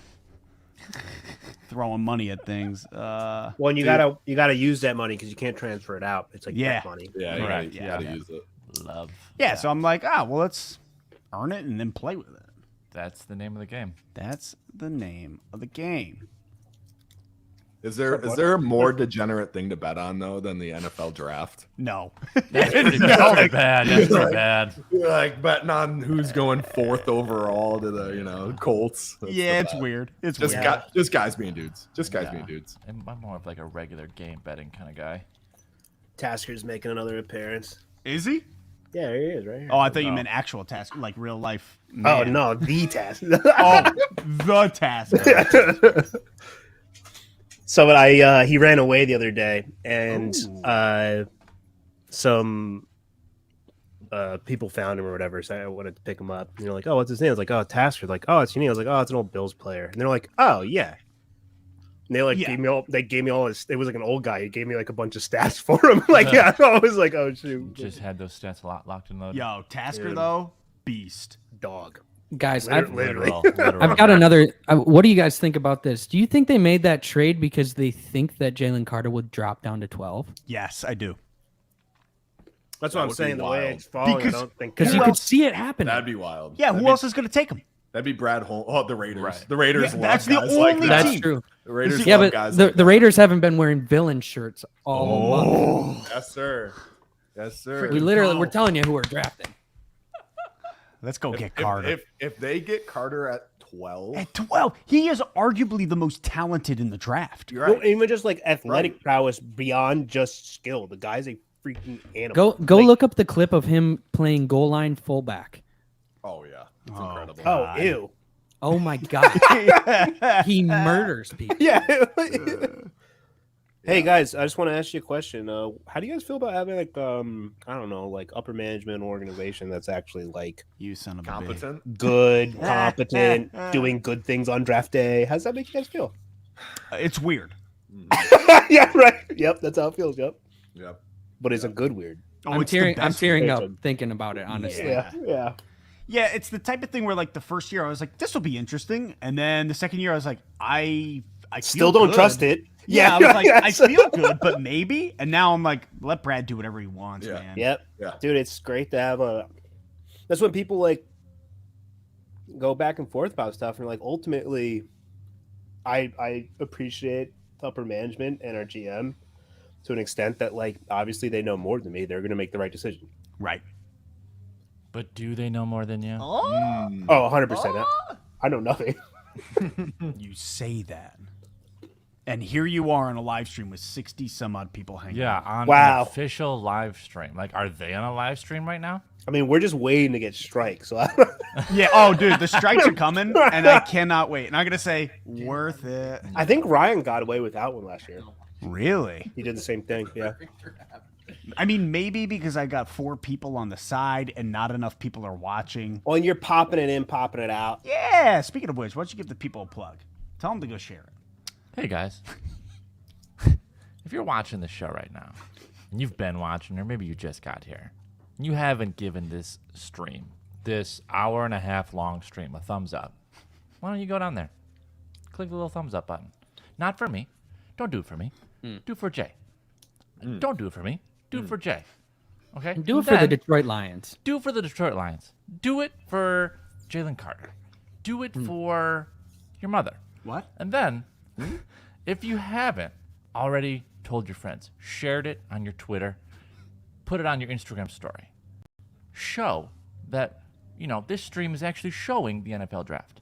Speaker 1: throwing money at things.
Speaker 3: Well, and you gotta use that money because you can't transfer it out. It's like bet money.
Speaker 5: Yeah, you gotta use it.
Speaker 2: Love.
Speaker 1: Yeah, so I'm like, well, let's earn it and then play with it.
Speaker 2: That's the name of the game.
Speaker 1: That's the name of the game.
Speaker 5: Is there a more degenerate thing to bet on though than the NFL draft?
Speaker 1: No.
Speaker 2: That's pretty bad. That's pretty bad.
Speaker 5: You're like betting on who's going 4th overall to the Colts. That's
Speaker 1: it's weird. It's
Speaker 5: just
Speaker 1: weird.
Speaker 5: Just guys being dudes. Just guys being dudes.
Speaker 2: I'm more of like a regular game betting kind of guy.
Speaker 3: Tasker's making another appearance.
Speaker 1: Is he?
Speaker 3: Yeah, he is right here.
Speaker 1: Oh, I thought you meant actual Tasker, like real life.
Speaker 3: Oh
Speaker 1: Man.
Speaker 3: no, the Tasker.
Speaker 1: The Tasker.
Speaker 3: So he ran away the other day, and some people found him or whatever. So I wanted to pick him up. And you're like, oh, what's his name? I was like, oh, Tasker. Like, oh, it's your name. I was like, oh, it's an old Bills player. And they're like, oh yeah. And they gave me all. They gave me all his. It was like an old guy. He gave me like a bunch of stats for him. Like, yeah, I was like, oh shoot.
Speaker 2: Just had those stats locked and loaded.
Speaker 1: Yo, Tasker though, beast,
Speaker 3: dog.
Speaker 10: Guys,
Speaker 3: literally.
Speaker 10: I've got another. What do you guys think about this? Do you think they made that trade because they think that Jalen Carter would drop down to 12?
Speaker 1: Yes, I do.
Speaker 3: That's what I'm saying. The way it's falling, I don't think
Speaker 10: because you could see it happen.
Speaker 5: That'd be wild.
Speaker 1: Yeah, who else is going to take him?
Speaker 5: That'd be Brad Holmes. Oh, the Raiders.
Speaker 2: Right.
Speaker 5: The Raiders.
Speaker 1: Yeah, that's
Speaker 5: love
Speaker 1: the
Speaker 5: guys
Speaker 1: only
Speaker 5: like that.
Speaker 10: That's
Speaker 1: team.
Speaker 10: true.
Speaker 5: The Raiders.
Speaker 10: Yeah,
Speaker 5: love
Speaker 10: but
Speaker 5: guys
Speaker 10: the
Speaker 5: like that.
Speaker 10: Raiders haven't been wearing villain shirts all month.
Speaker 5: Yes, sir. Yes, sir.
Speaker 10: We're telling you who we're drafting.
Speaker 1: Let's go get Carter.
Speaker 5: If they get Carter at 12.
Speaker 1: At 12, he is arguably the most talented in the draft.
Speaker 5: You're right.
Speaker 3: No, even just like athletic prowess beyond just skill. The guy's a freaking animal.
Speaker 10: Go look up the clip of him playing goal line fullback.
Speaker 5: Oh yeah, it's incredible.
Speaker 3: Oh ew.
Speaker 10: Oh my god, he murders people.
Speaker 3: Yeah. Hey guys, I just want to ask you a question. How do you guys feel about having like I don't know, like upper management organization that's actually like
Speaker 1: You son of a
Speaker 5: Competent.
Speaker 3: good, competent, doing good things on draft day? How does that make you guys feel?
Speaker 1: It's weird.
Speaker 3: Yeah, right. Yep, that's how it feels. Yep.
Speaker 5: Yep.
Speaker 3: But it's a good weird.
Speaker 1: Oh,
Speaker 10: I'm
Speaker 1: it's the
Speaker 10: tearing
Speaker 1: best
Speaker 10: up
Speaker 3: version.
Speaker 10: thinking about it. Honestly,
Speaker 3: Yeah.
Speaker 1: Yeah, it's the type of thing where like the first year I was like, this will be interesting, and then the second year I was like, I
Speaker 3: Still
Speaker 1: feel
Speaker 3: don't
Speaker 1: good.
Speaker 3: trust it.
Speaker 1: Yeah, I was like, I
Speaker 3: Yes.
Speaker 1: feel good, but maybe. And now I'm like, let Brad do whatever he wants,
Speaker 5: Yeah.
Speaker 1: man.
Speaker 3: Yep.
Speaker 5: Yeah.
Speaker 3: Dude, it's great to have a. That's when people like go back and forth about stuff, and like ultimately, I appreciate upper management and our GM to an extent that like obviously they know more than me. They're going to make the right decision.
Speaker 1: Right.
Speaker 2: But do they know more than you?
Speaker 3: Oh, 100%. I know nothing.
Speaker 1: You say that. And here you are on a live stream with 60 some odd people hanging
Speaker 2: Yeah,
Speaker 1: out.
Speaker 2: on
Speaker 3: Wow.
Speaker 2: an official live stream. Like, are they on a live stream right now?
Speaker 3: I mean, we're just waiting to get strikes. So
Speaker 1: Yeah. Oh, dude, the strikes are coming, and I cannot wait. And I'm gonna say, worth it.
Speaker 3: I think Ryan got away with that one last year.
Speaker 1: Really?
Speaker 3: He did the same thing. Yeah.
Speaker 1: I mean, maybe because I got 4 people on the side and not enough people are watching.
Speaker 3: Well, and you're popping it in, popping it out.
Speaker 1: Yeah. Speaking of which, why don't you give the people a plug? Tell them to go share it.
Speaker 2: Hey, guys. If you're watching the show right now, and you've been watching, or maybe you just got here, and you haven't given this stream, this hour-and-a-half long stream, a thumbs up, why don't you go down there? Click the little thumbs up button. Not for me. Don't do it for me. Do it for Jay. Don't do it for me. Do it for Jay. Okay?
Speaker 10: do it for the Detroit Lions.
Speaker 2: Do it for the Detroit Lions. Do it for Jalen Carter. Do it for your mother.
Speaker 1: What?
Speaker 2: And then, if you haven't already told your friends, shared it on your Twitter, put it on your Instagram story, show that, this stream is actually showing the NFL draft.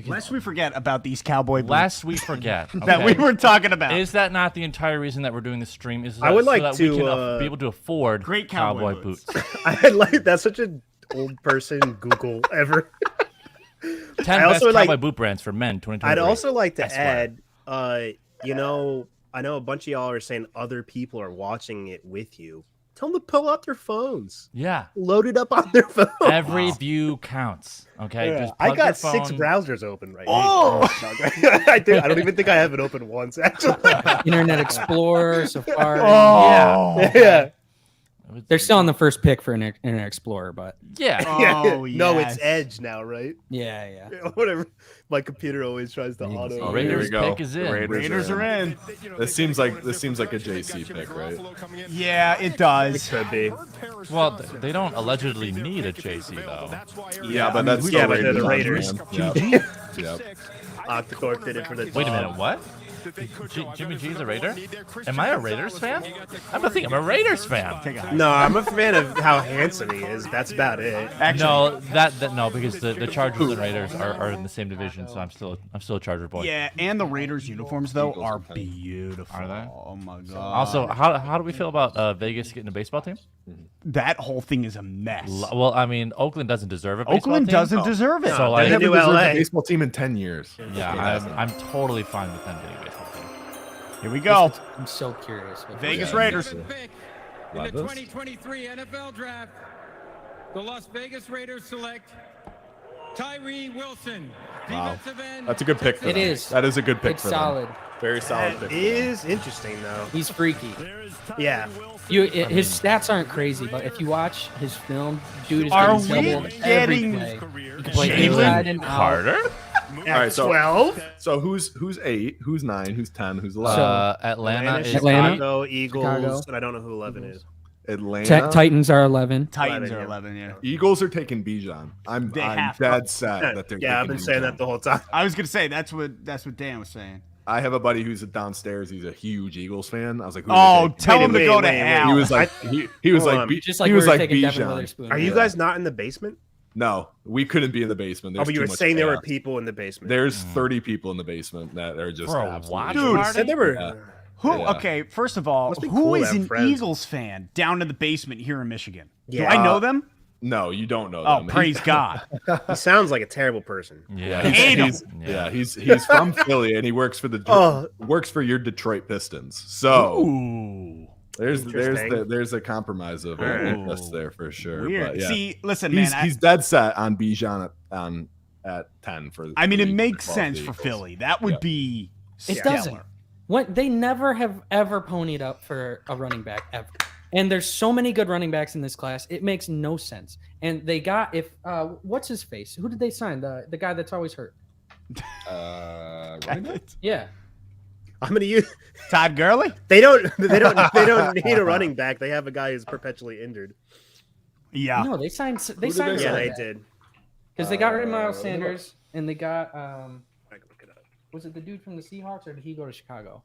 Speaker 1: Lest we forget about these cowboy boots
Speaker 2: Lest we forget.
Speaker 1: that we
Speaker 2: okay?
Speaker 1: were talking about.
Speaker 2: Is that not the entire reason that we're doing this stream? Is that
Speaker 3: I would
Speaker 2: so
Speaker 3: like
Speaker 2: that
Speaker 3: to,
Speaker 2: we can be able to afford
Speaker 1: Great cowboy
Speaker 2: boots.
Speaker 3: I like that's such an old person Google ever.
Speaker 2: 10
Speaker 3: I
Speaker 2: best
Speaker 3: also
Speaker 2: cowboy
Speaker 3: like-
Speaker 2: boot brands for men 2023.
Speaker 3: I'd also like to
Speaker 2: Esquire.
Speaker 3: add, I know a bunch of y'all are saying other people are watching it with you. Tell them to pull out their phones.
Speaker 2: Yeah.
Speaker 3: Load it up on their phone.
Speaker 2: Every view counts. Okay.
Speaker 3: Yeah.
Speaker 2: Just
Speaker 3: I
Speaker 2: plug
Speaker 3: got
Speaker 2: your
Speaker 3: 6
Speaker 2: phone.
Speaker 3: browsers open right
Speaker 1: Oh!
Speaker 3: now. I don't even think I have it open once, actually.
Speaker 10: Internet Explorer, Safari.
Speaker 1: Oh.
Speaker 3: Yeah.
Speaker 10: They're still on the first pick for Internet Explorer, but
Speaker 2: Yeah.
Speaker 1: Oh,
Speaker 3: No,
Speaker 1: yes.
Speaker 3: it's Edge now, right?
Speaker 10: yeah.
Speaker 3: Whatever. My computer always tries to auto.
Speaker 2: Oh,
Speaker 5: Here we
Speaker 2: Raiders
Speaker 5: go.
Speaker 2: pick is in.
Speaker 5: The
Speaker 1: Raiders are in.
Speaker 5: This seems like a JC pick, right?
Speaker 1: Yeah, it does.
Speaker 3: Could be.
Speaker 2: Well, they don't allegedly need a JC though.
Speaker 5: Yeah, but that's
Speaker 3: yeah,
Speaker 5: still
Speaker 3: but they're the
Speaker 5: Raiders.
Speaker 3: Raiders.
Speaker 5: Man. Yep.
Speaker 3: Octacore did it for the
Speaker 2: Wait a minute, what? Jimmy G's a Raider? Am I a Raiders fan? I'm a Raiders fan.
Speaker 3: No, I'm a fan of how handsome he is. That's about it.
Speaker 2: Actually, no, because the Chargers and Raiders are in the same division, so I'm still a Charger boy.
Speaker 1: Yeah, and the Raiders uniforms though are beautiful.
Speaker 2: Are they?
Speaker 1: Oh my god.
Speaker 2: Also, how do we feel about Vegas getting a baseball team?
Speaker 1: That whole thing is a mess.
Speaker 2: Well, I mean, Oakland doesn't deserve a baseball
Speaker 1: Oakland
Speaker 2: team.
Speaker 1: doesn't deserve it.
Speaker 2: So
Speaker 5: They haven't
Speaker 3: new
Speaker 5: deserved
Speaker 3: LA.
Speaker 5: a baseball team in 10 years.
Speaker 2: yeah, I'm totally fine with them getting a baseball team.
Speaker 1: Here we go.
Speaker 10: I'm so curious.
Speaker 1: Vegas Raiders.
Speaker 9: Seventh pick in the 2023 NFL Draft, the Las Vegas Raiders select Tyree Wilson,
Speaker 5: Wow.
Speaker 9: defensive end.
Speaker 5: That's a good pick for
Speaker 10: It
Speaker 5: them.
Speaker 10: is.
Speaker 5: That is a good pick
Speaker 10: It's
Speaker 5: for
Speaker 10: solid.
Speaker 5: them. Very solid pick.
Speaker 3: That is interesting, though.
Speaker 10: He's freaky.
Speaker 3: Yeah.
Speaker 10: His stats aren't crazy, but if you watch his film, dude is
Speaker 1: Are
Speaker 10: getting
Speaker 1: we
Speaker 10: doubled every
Speaker 1: getting
Speaker 10: play. He can play
Speaker 1: Jalen
Speaker 10: inside and out.
Speaker 2: Carter?
Speaker 5: All right, so
Speaker 3: 12?
Speaker 5: So who's 8? Who's 9? Who's 10? Who's 11?
Speaker 10: So-
Speaker 2: Atlanta.
Speaker 3: Chicago, Eagles,
Speaker 10: Chicago.
Speaker 3: and I don't know who 11 is.
Speaker 5: Atlanta.
Speaker 10: Titans are 11.
Speaker 1: Titans
Speaker 3: 11,
Speaker 1: are
Speaker 3: yeah.
Speaker 1: 11. Yeah.
Speaker 5: Eagles are taking Bijan. I'm
Speaker 1: They
Speaker 5: dead
Speaker 1: have to.
Speaker 5: set that they're
Speaker 3: Yeah, I've
Speaker 5: taking
Speaker 3: been saying
Speaker 5: Bijan.
Speaker 3: that the whole time.
Speaker 1: I was gonna say that's what Dan was saying.
Speaker 5: I have a buddy who's downstairs. He's a huge Eagles fan. I was like, who
Speaker 1: Oh,
Speaker 5: are they taking?
Speaker 1: tell him to
Speaker 3: Wait,
Speaker 1: go to
Speaker 3: wait, wait.
Speaker 1: hell.
Speaker 5: He was like, he was
Speaker 3: Hold
Speaker 5: like,
Speaker 3: on.
Speaker 10: Just like
Speaker 5: he
Speaker 10: we
Speaker 5: was
Speaker 10: were
Speaker 5: like
Speaker 10: taking Devin
Speaker 5: Bijan.
Speaker 10: Witherspoon.
Speaker 3: Are you guys not in the basement?
Speaker 5: No, we couldn't be in the basement.
Speaker 3: Oh,
Speaker 5: There's
Speaker 3: but you
Speaker 5: too
Speaker 3: were
Speaker 5: much
Speaker 3: saying there were
Speaker 5: chaos.
Speaker 3: people in the basement.
Speaker 5: There's 30 people in the basement that are just
Speaker 2: For a
Speaker 5: absolutely-
Speaker 2: watch
Speaker 3: Dude,
Speaker 2: party?
Speaker 3: said there were.
Speaker 5: Yeah.
Speaker 1: Who?
Speaker 5: Yeah.
Speaker 1: Okay, first of all,
Speaker 3: Must be
Speaker 1: who
Speaker 3: cool to
Speaker 1: is
Speaker 3: have
Speaker 1: an
Speaker 3: friends.
Speaker 1: Eagles fan down in the basement here in Michigan? Do
Speaker 3: Yeah.
Speaker 1: I know them?
Speaker 5: No, you don't know
Speaker 1: Oh,
Speaker 5: them.
Speaker 1: praise God.
Speaker 3: He sounds like a terrible person.
Speaker 2: Yeah.
Speaker 1: Hate him.
Speaker 5: He's from Philly and he works for the works for your Detroit Pistons. So
Speaker 1: Ooh,
Speaker 5: there's a compromise of interest there for sure.
Speaker 1: weird.
Speaker 5: But yeah,
Speaker 1: See, listen, man.
Speaker 5: he's dead set on Bijan at 10 for.
Speaker 1: I mean,
Speaker 5: for
Speaker 1: it
Speaker 5: the
Speaker 1: makes
Speaker 5: football
Speaker 1: sense for
Speaker 5: Eagles.
Speaker 1: Philly. That would
Speaker 5: Yeah.
Speaker 1: be
Speaker 10: It
Speaker 1: stellar.
Speaker 10: doesn't. What they never have ever ponied up for a running back ever. And there's so many good running backs in this class. It makes no sense. And they got what's his face? Who did they sign? The guy that's always hurt.
Speaker 5: Running back?
Speaker 10: Yeah.
Speaker 3: I'm gonna use.
Speaker 1: Todd Gurley?
Speaker 3: They don't need a running back. They have a guy who's perpetually injured.
Speaker 1: Yeah.
Speaker 3: Oh.
Speaker 10: No, they signed. They
Speaker 5: did
Speaker 10: signed.
Speaker 5: they
Speaker 3: Yeah,
Speaker 5: sign?
Speaker 3: they did.
Speaker 10: Because they got rid of Miles
Speaker 5: let me look.
Speaker 10: Sanders, and they got
Speaker 3: I can look it up.
Speaker 10: was it the dude from the Seahawks, or did he go to Chicago?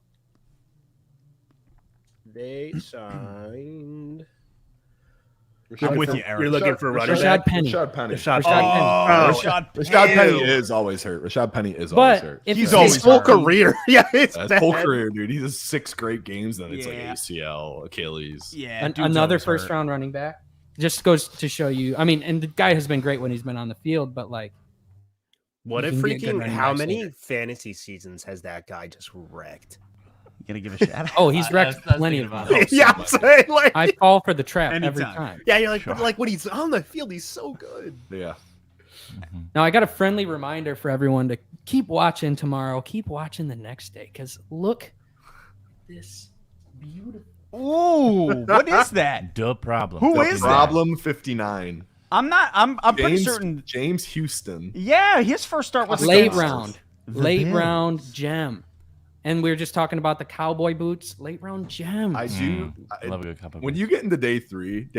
Speaker 3: They signed.
Speaker 1: I'm with you, Eric.
Speaker 3: You're looking for a running
Speaker 10: Rashad
Speaker 3: back.
Speaker 10: Penny.
Speaker 5: Rashad Penny.
Speaker 3: Rashad
Speaker 10: Rashad
Speaker 3: Penny.
Speaker 1: Rashad
Speaker 5: Rashad Penny
Speaker 3: Ew.
Speaker 5: is always hurt. Rashad Penny is always
Speaker 10: But
Speaker 5: hurt.
Speaker 10: if
Speaker 1: He's
Speaker 10: it's
Speaker 1: always
Speaker 3: His whole
Speaker 1: hurt.
Speaker 3: career. Yeah, it's
Speaker 5: His
Speaker 3: bad.
Speaker 5: whole career, dude. He has 6 great games, then it's like
Speaker 1: Yeah.
Speaker 5: ACL, Achilles.
Speaker 1: Yeah. dude's
Speaker 10: Another
Speaker 1: always
Speaker 10: first
Speaker 1: hurt.
Speaker 10: round running back. Just goes to show you. I mean, and the guy has been great when he's been on the field, but like,
Speaker 3: What
Speaker 10: You
Speaker 3: a
Speaker 10: can get good
Speaker 3: freaking!
Speaker 10: running
Speaker 3: How
Speaker 10: backs
Speaker 3: many
Speaker 10: later.
Speaker 3: fantasy seasons has that guy just wrecked?
Speaker 1: You gotta give a shout out.
Speaker 10: oh, he's
Speaker 2: I
Speaker 10: wrecked
Speaker 2: was
Speaker 10: plenty
Speaker 2: thinking
Speaker 10: of
Speaker 2: about
Speaker 10: them.
Speaker 2: it.
Speaker 3: Yeah, I'm saying like.
Speaker 10: I fall for the trap every
Speaker 1: Anytime.
Speaker 10: time.
Speaker 3: Yeah, you're like,
Speaker 1: Sure.
Speaker 3: but like when he's on the field, he's so good.
Speaker 5: Yeah.
Speaker 10: Now I got a friendly reminder for everyone to keep watching tomorrow. Keep watching the next day, because look at this beautiful.
Speaker 1: Ooh, what is that?
Speaker 2: The problem.
Speaker 1: Who
Speaker 5: The
Speaker 1: is that?
Speaker 5: problem 59.
Speaker 1: I'm pretty certain.
Speaker 5: James Houston.
Speaker 1: Yeah, his first start was
Speaker 10: Late
Speaker 1: against
Speaker 10: round,
Speaker 1: the
Speaker 10: late
Speaker 1: Bills.
Speaker 10: round gem, and we were just talking about the cowboy boots. Late round gem.
Speaker 5: I do.
Speaker 2: Love a good cup of
Speaker 5: When
Speaker 2: beer.
Speaker 5: you get into day 3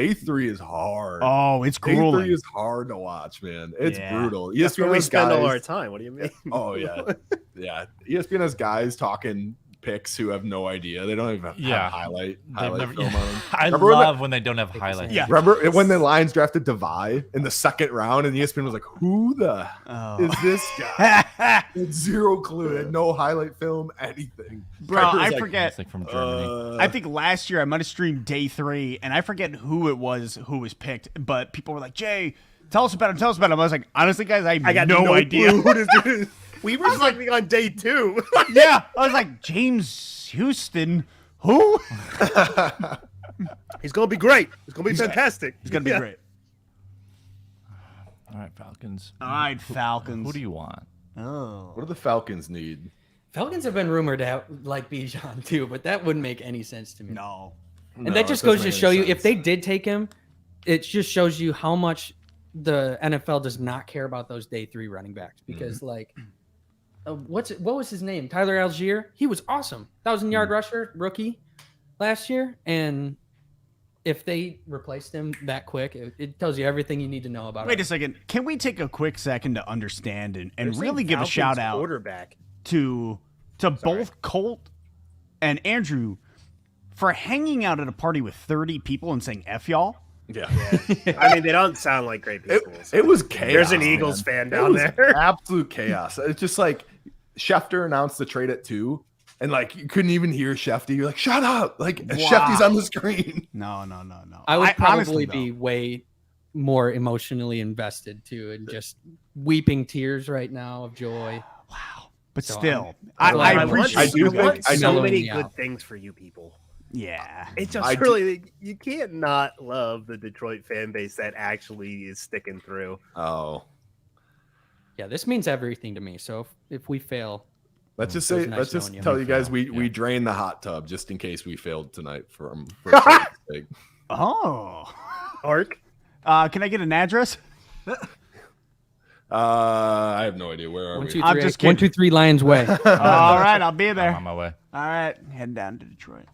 Speaker 5: is hard.
Speaker 1: Oh, it's
Speaker 5: Day 3
Speaker 1: grueling.
Speaker 5: is hard to watch, man. It's
Speaker 1: Yeah.
Speaker 5: brutal.
Speaker 3: That's where we
Speaker 5: has
Speaker 3: spend all
Speaker 5: guys-
Speaker 3: our time. What do you mean?
Speaker 5: Oh yeah, yeah. ESPN has guys talking picks who have no idea. They don't even have
Speaker 2: Yeah.
Speaker 5: highlight
Speaker 2: They've never-
Speaker 5: film on them.
Speaker 2: I
Speaker 5: Remember when
Speaker 2: love when they don't have highlights.
Speaker 1: Yeah.
Speaker 5: Remember when the Lions drafted Devy in the 2nd round, and ESPN was like, "Who the
Speaker 1: Oh.
Speaker 5: is this guy?" He had 0 clue. He had no highlight film, anything.
Speaker 1: Bro,
Speaker 5: Kuiper was
Speaker 1: I
Speaker 5: like,
Speaker 1: forget.
Speaker 2: It's like from Germany.
Speaker 1: I think last year I might have streamed day 3, and I forget who it was who was picked, but people were like, Jay, tell us about him, tell us about him. I was like, honestly, guys, I
Speaker 3: I got
Speaker 1: have no idea.
Speaker 3: clue who this dude is. We were selecting on day 2.
Speaker 1: Yeah, I was like, James Houston, who?
Speaker 3: He's gonna be great. He's gonna be fantastic.
Speaker 1: He's going to be
Speaker 3: Yeah.
Speaker 1: great.
Speaker 2: All right, Falcons.
Speaker 1: All right, Falcons.
Speaker 2: Who do you want?
Speaker 1: Oh.
Speaker 5: What do the Falcons need?
Speaker 10: Falcons have been rumored to have like Bijan too, but that wouldn't make any sense to me.
Speaker 1: No.
Speaker 10: And that just goes to show you, if they did take him, it just shows you how much the NFL does not care about those day 3 running backs. Because like, what was his name? Tyler Algier. He was awesome, 1,000-yard rusher, rookie last year. And if they replaced him that quick, it tells you everything you need to know about
Speaker 1: Wait
Speaker 10: him.
Speaker 1: a second. Can we take a quick second to understand and
Speaker 3: They're
Speaker 1: really
Speaker 3: saying
Speaker 1: give a
Speaker 3: Falcons
Speaker 1: shout out
Speaker 3: quarterback.
Speaker 1: to to both Colt and Andrew for hanging out at a party with 30 people and saying F y'all.
Speaker 5: Yeah.
Speaker 3: I mean, they don't sound like great people.
Speaker 5: It was chaos.
Speaker 3: There's an Eagles fan down there.
Speaker 5: Absolute chaos. It's just like Schefter announced the trade at 2, and like you couldn't even hear Shefty. You're like, shut up! Like Shefty's on the screen.
Speaker 1: No.
Speaker 10: I would
Speaker 1: honestly,
Speaker 10: probably be way more emotionally invested too, and just weeping tears right now of joy.
Speaker 1: Wow. But
Speaker 10: So
Speaker 1: still,
Speaker 10: I
Speaker 1: I appreciate
Speaker 3: I want so
Speaker 10: mellowing
Speaker 3: many
Speaker 10: me
Speaker 3: good
Speaker 10: out.
Speaker 3: things for you people.
Speaker 1: Yeah.
Speaker 3: It's just really you can't not love the Detroit fan base that actually is sticking through.
Speaker 5: Oh,
Speaker 10: Yeah, this means everything to me. So if we fail,
Speaker 5: let's just
Speaker 10: It was
Speaker 5: say,
Speaker 10: nice
Speaker 5: let's just
Speaker 10: knowing you.
Speaker 5: tell you guys we
Speaker 2: Yeah.
Speaker 5: drained the hot tub just in case we failed tonight from. Like,
Speaker 1: Oh.
Speaker 3: Ark.
Speaker 1: Can I get an address?
Speaker 5: I have no idea where are
Speaker 10: 1,
Speaker 5: we.
Speaker 10: 2,
Speaker 1: I'm
Speaker 10: 3,
Speaker 1: just
Speaker 10: 1,
Speaker 1: kidding.
Speaker 10: 2, 3 Lions Way.
Speaker 1: All right, I'll be
Speaker 2: I'm
Speaker 1: there.
Speaker 2: on my way.
Speaker 1: All right, heading down to Detroit.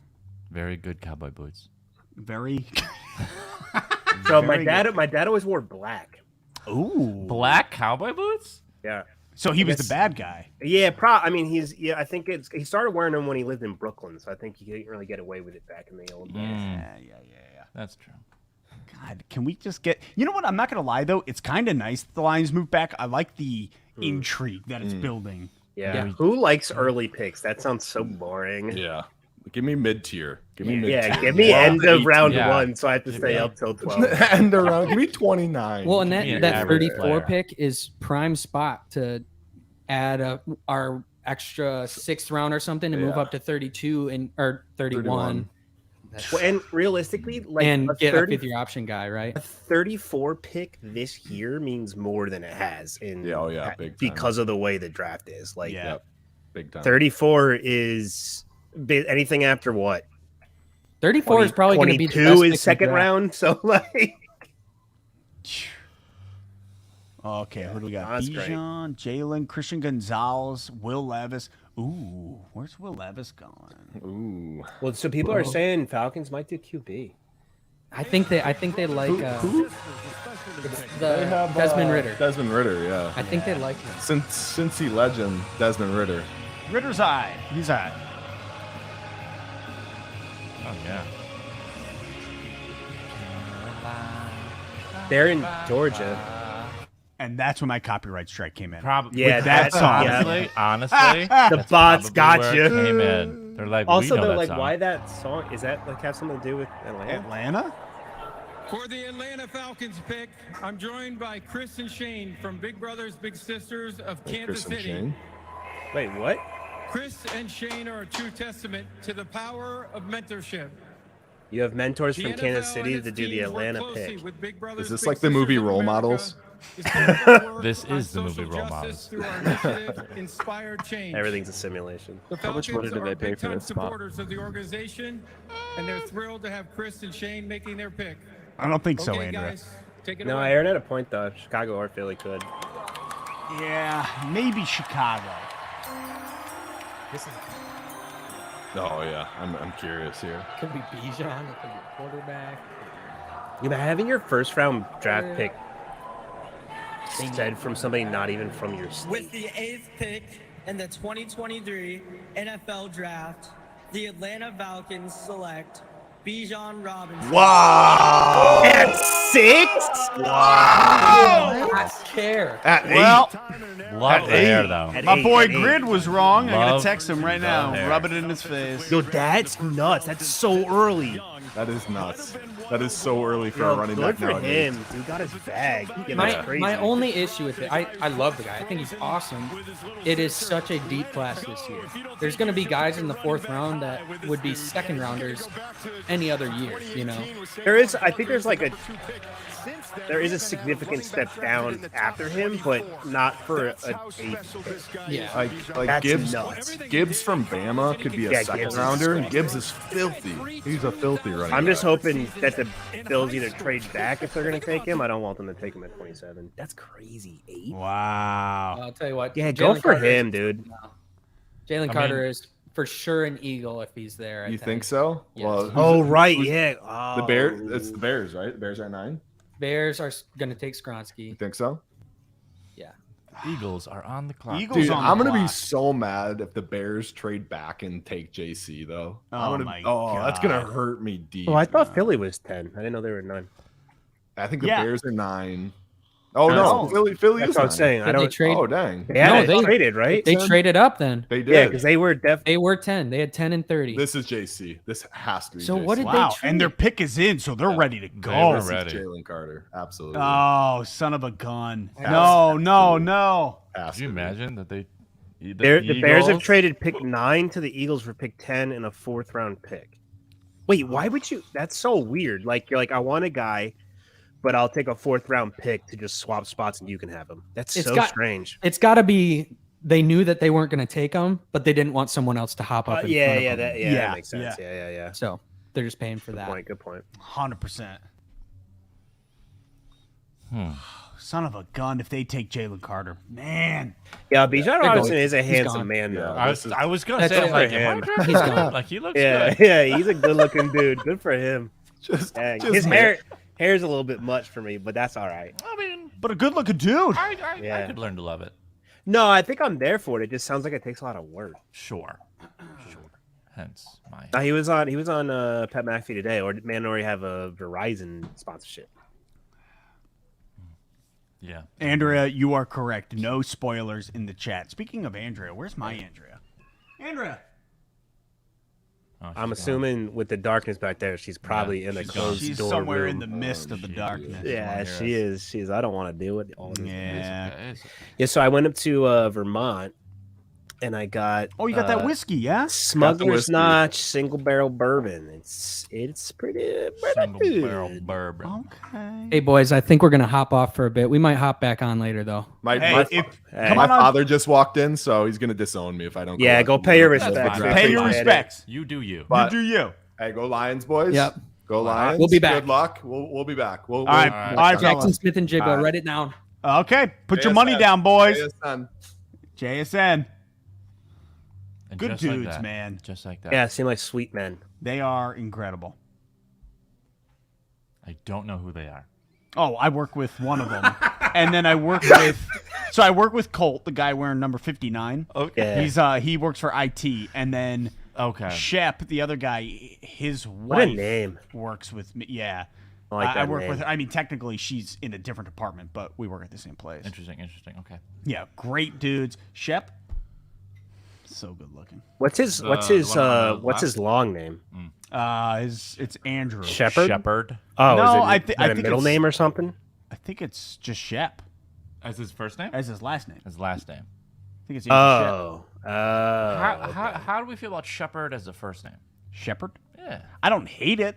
Speaker 2: Very good cowboy boots.
Speaker 1: Very.
Speaker 3: So
Speaker 1: Very
Speaker 3: my dad always wore black.
Speaker 1: Ooh.
Speaker 2: Black cowboy boots?
Speaker 3: Yeah.
Speaker 1: So he was the
Speaker 3: Yes.
Speaker 1: bad guy.
Speaker 3: Yeah, I mean, I think he started wearing them when he lived in Brooklyn, so I think he didn't really get away with it back in the old days.
Speaker 1: Yeah.
Speaker 2: That's true.
Speaker 1: God, can we just get? You know what? I'm not gonna lie though. It's kind of nice that the Lions moved back. I like the intrigue that it's building.
Speaker 3: Yeah. Who likes early picks? That sounds so boring.
Speaker 5: Yeah, give me mid tier. Give me mid
Speaker 3: Yeah,
Speaker 5: tier.
Speaker 3: give me end of round
Speaker 2: Yeah.
Speaker 3: 1, so I have to stay up till 12.
Speaker 5: End around. Give me 29.
Speaker 10: Well, and
Speaker 2: Give me an
Speaker 10: that
Speaker 2: average
Speaker 10: 34
Speaker 2: player.
Speaker 10: pick is prime spot to add our extra 6th round or something to move
Speaker 5: Yeah.
Speaker 10: up to 32 or 31.
Speaker 3: Well, and realistically, like
Speaker 10: And
Speaker 3: a
Speaker 10: get
Speaker 3: 30
Speaker 10: a 5th-year option guy, right?
Speaker 3: a 34 pick this year means more than it has in
Speaker 5: big time.
Speaker 3: because of the way the draft is. Like
Speaker 1: Yeah.
Speaker 5: Big time.
Speaker 3: 34 is anything after what?
Speaker 10: 34 is probably going to be the
Speaker 3: 22
Speaker 10: best pick in
Speaker 3: is
Speaker 10: the
Speaker 3: second
Speaker 10: draft.
Speaker 3: round, so like
Speaker 1: Okay, who do we got?
Speaker 3: That's great.
Speaker 1: Bijan, Jalen, Christian Gonzalez, Will Levis. Ooh, where's Will Levis going?
Speaker 5: Ooh.
Speaker 3: well, so people are saying Falcons might do QB.
Speaker 10: I think they like
Speaker 5: Who? They have
Speaker 10: Desmond Ritter.
Speaker 5: Desmond Ritter, yeah.
Speaker 10: I think they like him.
Speaker 5: Cincy legend Desmond Ritter.
Speaker 1: Ritter's eye. He's eye.
Speaker 2: Oh, yeah.
Speaker 3: They're in Georgia.
Speaker 1: And that's when my copyright strike came in.
Speaker 2: Probably.
Speaker 3: Yeah,
Speaker 1: that song.
Speaker 2: Honestly, honestly,
Speaker 3: The
Speaker 2: that's
Speaker 3: bots
Speaker 2: probably
Speaker 3: got
Speaker 2: where
Speaker 3: you.
Speaker 2: it came in. They're like,
Speaker 3: Also,
Speaker 2: we know
Speaker 3: they're
Speaker 2: that
Speaker 3: like,
Speaker 2: song.
Speaker 3: why that song? Is that like have something to do with Atlanta?
Speaker 1: Atlanta?
Speaker 9: For the Atlanta Falcons pick, I'm joined by Chris and Shane from Big Brothers Big Sisters of Kansas
Speaker 5: Chris and
Speaker 9: City.
Speaker 5: Shane.
Speaker 3: Wait, what?
Speaker 9: Chris and Shane are a true testament to the power of mentorship.
Speaker 3: You have mentors
Speaker 9: The
Speaker 3: from
Speaker 9: NFL
Speaker 3: Kansas
Speaker 9: and
Speaker 3: City
Speaker 9: its
Speaker 3: to do the
Speaker 9: teams work
Speaker 3: Atlanta
Speaker 9: closely
Speaker 3: pick.
Speaker 9: with Big Brothers
Speaker 5: Is this
Speaker 9: Big
Speaker 5: like the movie
Speaker 9: Sisters of
Speaker 5: Role
Speaker 9: America
Speaker 5: Models?
Speaker 9: is to work
Speaker 2: This
Speaker 9: on
Speaker 2: is the movie
Speaker 9: social
Speaker 2: Role
Speaker 9: justice
Speaker 2: Models.
Speaker 9: through our initiative, Inspired Change.
Speaker 3: Everything's a simulation.
Speaker 9: The
Speaker 4: How much money
Speaker 9: Falcons
Speaker 4: did they
Speaker 9: are
Speaker 4: pay for
Speaker 9: big-time
Speaker 4: this spot?
Speaker 9: supporters of the organization, and they're thrilled to have Chris and Shane making their pick.
Speaker 1: I don't think so,
Speaker 9: Okay,
Speaker 1: Andrew.
Speaker 9: guys, take it
Speaker 3: No,
Speaker 9: away.
Speaker 3: Aaron had a point though. Chicago or Philly could.
Speaker 1: Yeah, maybe Chicago.
Speaker 5: Oh yeah, I'm curious here.
Speaker 10: Could be Bijan. It could be a quarterback.
Speaker 3: You know, having your first round draft pick said from somebody not even from your state.
Speaker 11: With the 8th pick in the 2023 NFL Draft, the Atlanta Falcons select Bijan Robinson.
Speaker 5: Wow!
Speaker 3: At 6?
Speaker 10: I care.
Speaker 5: At
Speaker 1: Well,
Speaker 2: Love the hair, though.
Speaker 3: At
Speaker 1: my
Speaker 3: 8,
Speaker 1: boy
Speaker 3: at 8.
Speaker 1: Grid was wrong. I'm gonna
Speaker 2: Love
Speaker 1: text him right
Speaker 2: the
Speaker 1: now.
Speaker 2: hair.
Speaker 1: Rub it in his face.
Speaker 3: Yo, that's nuts. That's so early.
Speaker 5: That is nuts. That is so early for
Speaker 3: Yo,
Speaker 5: a running
Speaker 3: good
Speaker 5: back
Speaker 3: for
Speaker 5: nowadays.
Speaker 3: him. Dude got his bag. Yeah,
Speaker 10: My,
Speaker 3: that's crazy.
Speaker 10: my only issue with it, I love the guy. I think he's awesome. It is such a deep class this year. There's going to be guys in the 4th round that would be second rounders any other year, you know?
Speaker 3: There is, I think there's like there is a significant step down after him, but not for a 8th pick.
Speaker 10: Yeah.
Speaker 5: Like
Speaker 3: That's
Speaker 5: Gibbs,
Speaker 3: nuts.
Speaker 5: Gibbs from Bama could be a
Speaker 3: Yeah,
Speaker 5: second
Speaker 3: Gibbs is
Speaker 5: rounder.
Speaker 3: disgusting.
Speaker 5: Gibbs is filthy. He's a filthy running
Speaker 3: I'm just
Speaker 5: back.
Speaker 3: hoping that the Bills either trade back if they're going to take him. I don't want them to take him at 27. That's crazy. 8?
Speaker 1: Wow.
Speaker 10: I'll tell you what.
Speaker 3: Yeah, go
Speaker 10: Jalen
Speaker 3: for
Speaker 10: Carter
Speaker 3: him,
Speaker 10: is-
Speaker 3: dude.
Speaker 10: Jalen
Speaker 2: I
Speaker 10: Carter
Speaker 2: mean-
Speaker 10: is for sure an Eagle if he's there.
Speaker 5: You think so?
Speaker 10: Yes.
Speaker 5: Well, who's
Speaker 3: Oh,
Speaker 5: it-
Speaker 3: right.
Speaker 5: who's-
Speaker 3: Yeah.
Speaker 5: The
Speaker 3: Oh.
Speaker 5: Bears. It's the Bears, right? The Bears are 9.
Speaker 10: Bears are going to take
Speaker 5: You
Speaker 10: Skronsky.
Speaker 5: think so?
Speaker 10: Yeah.
Speaker 2: Eagles are on the clock.
Speaker 1: Eagles
Speaker 5: Dude,
Speaker 1: on the
Speaker 5: I'm gonna be
Speaker 1: clock.
Speaker 5: so mad if the Bears trade back and take JC though.
Speaker 1: Oh my
Speaker 5: that's gonna
Speaker 1: God.
Speaker 5: hurt me deep.
Speaker 3: Oh, I thought Philly was 10. I didn't know they were 9.
Speaker 5: I think the
Speaker 1: Yeah.
Speaker 5: Bears are 9. Oh
Speaker 1: No.
Speaker 5: no, Philly
Speaker 3: That's
Speaker 5: is
Speaker 3: what I'm
Speaker 5: 9.
Speaker 3: saying. I
Speaker 10: Did they
Speaker 3: don't.
Speaker 10: trade?
Speaker 5: Oh dang.
Speaker 3: Yeah,
Speaker 10: No,
Speaker 3: they
Speaker 10: they-
Speaker 3: traded, right?
Speaker 10: They traded up then.
Speaker 5: They did.
Speaker 3: Yeah, because they were
Speaker 10: They were 10. They had 10 and 30.
Speaker 5: This is JC. This has to be.
Speaker 10: So
Speaker 5: JC.
Speaker 10: what did they
Speaker 1: Wow,
Speaker 10: trade?
Speaker 1: and their pick is in, so they're ready to
Speaker 2: They
Speaker 1: go.
Speaker 2: were
Speaker 5: This is
Speaker 2: ready.
Speaker 5: Jalen Carter. Absolutely.
Speaker 1: Oh, son of a gun!
Speaker 5: Has
Speaker 1: No,
Speaker 5: to
Speaker 1: no,
Speaker 5: be.
Speaker 1: no.
Speaker 5: Has
Speaker 2: Could you
Speaker 5: to be.
Speaker 2: imagine that they? The
Speaker 3: The Bears have
Speaker 2: Eagles-
Speaker 3: traded pick 9 to the Eagles for pick 10 and a 4th round pick. Wait, why would you? That's so weird. Like you're like, I want a guy, but I'll take a 4th round pick to just swap spots and you can have him. That's
Speaker 10: It's
Speaker 3: so
Speaker 10: got-
Speaker 3: strange.
Speaker 10: It's got to be they knew that they weren't going to take them, but they didn't want someone else to hop up. in front of them.
Speaker 3: That
Speaker 1: Yeah,
Speaker 3: makes sense. Yeah.
Speaker 10: So they're just paying for
Speaker 3: Good
Speaker 10: that.
Speaker 3: point. Good point.
Speaker 1: 100%. Son of a gun! If they take Jalen Carter, man.
Speaker 3: Yeah, Bijan Robinson
Speaker 10: going.
Speaker 3: is a
Speaker 10: He's
Speaker 3: handsome
Speaker 10: gone.
Speaker 3: man,
Speaker 5: Yeah,
Speaker 3: though.
Speaker 2: I was gonna
Speaker 10: That's
Speaker 2: say,
Speaker 10: it
Speaker 2: like,
Speaker 3: for
Speaker 2: am I
Speaker 3: him.
Speaker 2: drafting
Speaker 10: He's
Speaker 2: him?
Speaker 10: gone.
Speaker 2: Like, he looks
Speaker 3: Yeah,
Speaker 2: good.
Speaker 3: yeah, he's a good-looking dude. Good for him.
Speaker 5: Just
Speaker 3: His hair's a little bit much for me, but that's all right.
Speaker 2: I mean,
Speaker 1: But a good-looking dude.
Speaker 2: I
Speaker 3: Yeah.
Speaker 2: could learn to love it.
Speaker 3: No, I think I'm there for it. It just sounds like it takes a lot of work.
Speaker 2: Sure. Hence my.
Speaker 3: He was on Pat McAfee today, or did Mandalorian have a Verizon sponsorship?
Speaker 2: Yeah.
Speaker 1: Andrea, you are correct. No spoilers in the chat. Speaking of Andrea, where's my Andrea? Andrea.
Speaker 2: Oh, she's
Speaker 3: I'm
Speaker 2: gone.
Speaker 3: assuming with the darkness back there, she's probably in the
Speaker 2: she's gone.
Speaker 3: closed
Speaker 1: She's
Speaker 3: door
Speaker 1: somewhere
Speaker 3: room.
Speaker 1: in the mist of the
Speaker 2: she
Speaker 1: darkness.
Speaker 2: is.
Speaker 3: Yeah,
Speaker 2: Wanna
Speaker 3: she
Speaker 2: hear
Speaker 3: is. She is. I don't want to do it. All this.
Speaker 1: Yeah.
Speaker 2: It's okay, it's okay.
Speaker 3: Yeah. So I went up to Vermont, and I got.
Speaker 1: Oh, you got that whiskey, yeah?
Speaker 3: Smuggler's
Speaker 5: whiskey.
Speaker 3: Notch single barrel bourbon. It's pretty
Speaker 2: Single barrel
Speaker 3: good.
Speaker 2: bourbon.
Speaker 1: Okay.
Speaker 10: Hey boys, I think we're gonna hop off for a bit. We might hop back on later though.
Speaker 5: My
Speaker 1: Hey,
Speaker 3: Hey.
Speaker 1: come
Speaker 5: my
Speaker 1: on,
Speaker 5: father just walked in, so he's gonna disown me if I don't.
Speaker 3: Yeah,
Speaker 5: back
Speaker 3: go
Speaker 5: to
Speaker 3: pay your
Speaker 5: the-
Speaker 3: respects.
Speaker 2: fine.
Speaker 1: Pay your
Speaker 3: Appreciate it.
Speaker 1: respects.
Speaker 2: You do you.
Speaker 5: But-
Speaker 1: You do you.
Speaker 5: Hey, go Lions, boys.
Speaker 10: Yep.
Speaker 5: Go Lions.
Speaker 10: We'll be back.
Speaker 5: Good luck. We'll be back. All
Speaker 1: right.
Speaker 2: All
Speaker 1: All right,
Speaker 10: Jackson
Speaker 1: fellas.
Speaker 10: Smith and Jigba,
Speaker 5: All right.
Speaker 10: write it down.
Speaker 1: Okay, put your money down, boys. JSN.
Speaker 2: And
Speaker 1: Good
Speaker 2: just like
Speaker 1: dudes,
Speaker 2: that.
Speaker 1: man.
Speaker 2: Just like that.
Speaker 3: Yeah, seem like sweet men.
Speaker 1: They are incredible.
Speaker 2: I don't know who they are.
Speaker 1: Oh, I work with one of them. And then I work with Colt, the guy wearing number 59.
Speaker 2: Okay.
Speaker 3: Yeah.
Speaker 1: He works for IT, and then
Speaker 2: Okay.
Speaker 1: Shep, the other guy, his
Speaker 3: What a
Speaker 1: wife
Speaker 3: name.
Speaker 1: works with me. Yeah.
Speaker 3: I like
Speaker 1: I
Speaker 3: that
Speaker 1: work
Speaker 3: name.
Speaker 1: with her. I mean, technically, she's in a different department, but we work at the same place.
Speaker 2: Interesting. Okay.
Speaker 1: Yeah, great dudes. Shep, so good looking.
Speaker 3: What's his
Speaker 2: one on the left?
Speaker 3: long name?
Speaker 1: It's Andrew.
Speaker 3: Shepherd.
Speaker 2: Shepherd.
Speaker 3: Oh,
Speaker 1: No,
Speaker 3: is it,
Speaker 1: I
Speaker 3: is
Speaker 1: think-
Speaker 3: that
Speaker 1: I
Speaker 3: a
Speaker 1: think
Speaker 3: middle
Speaker 1: it's-
Speaker 3: name or something?
Speaker 1: I think it's just Shep
Speaker 2: As his first name?
Speaker 1: as his last name.
Speaker 2: His last name.
Speaker 1: I think it's Andrew
Speaker 3: Oh,
Speaker 2: How do we feel about Shepherd as the first name?
Speaker 1: Shep. Shepherd.
Speaker 2: Yeah.
Speaker 1: I don't hate it.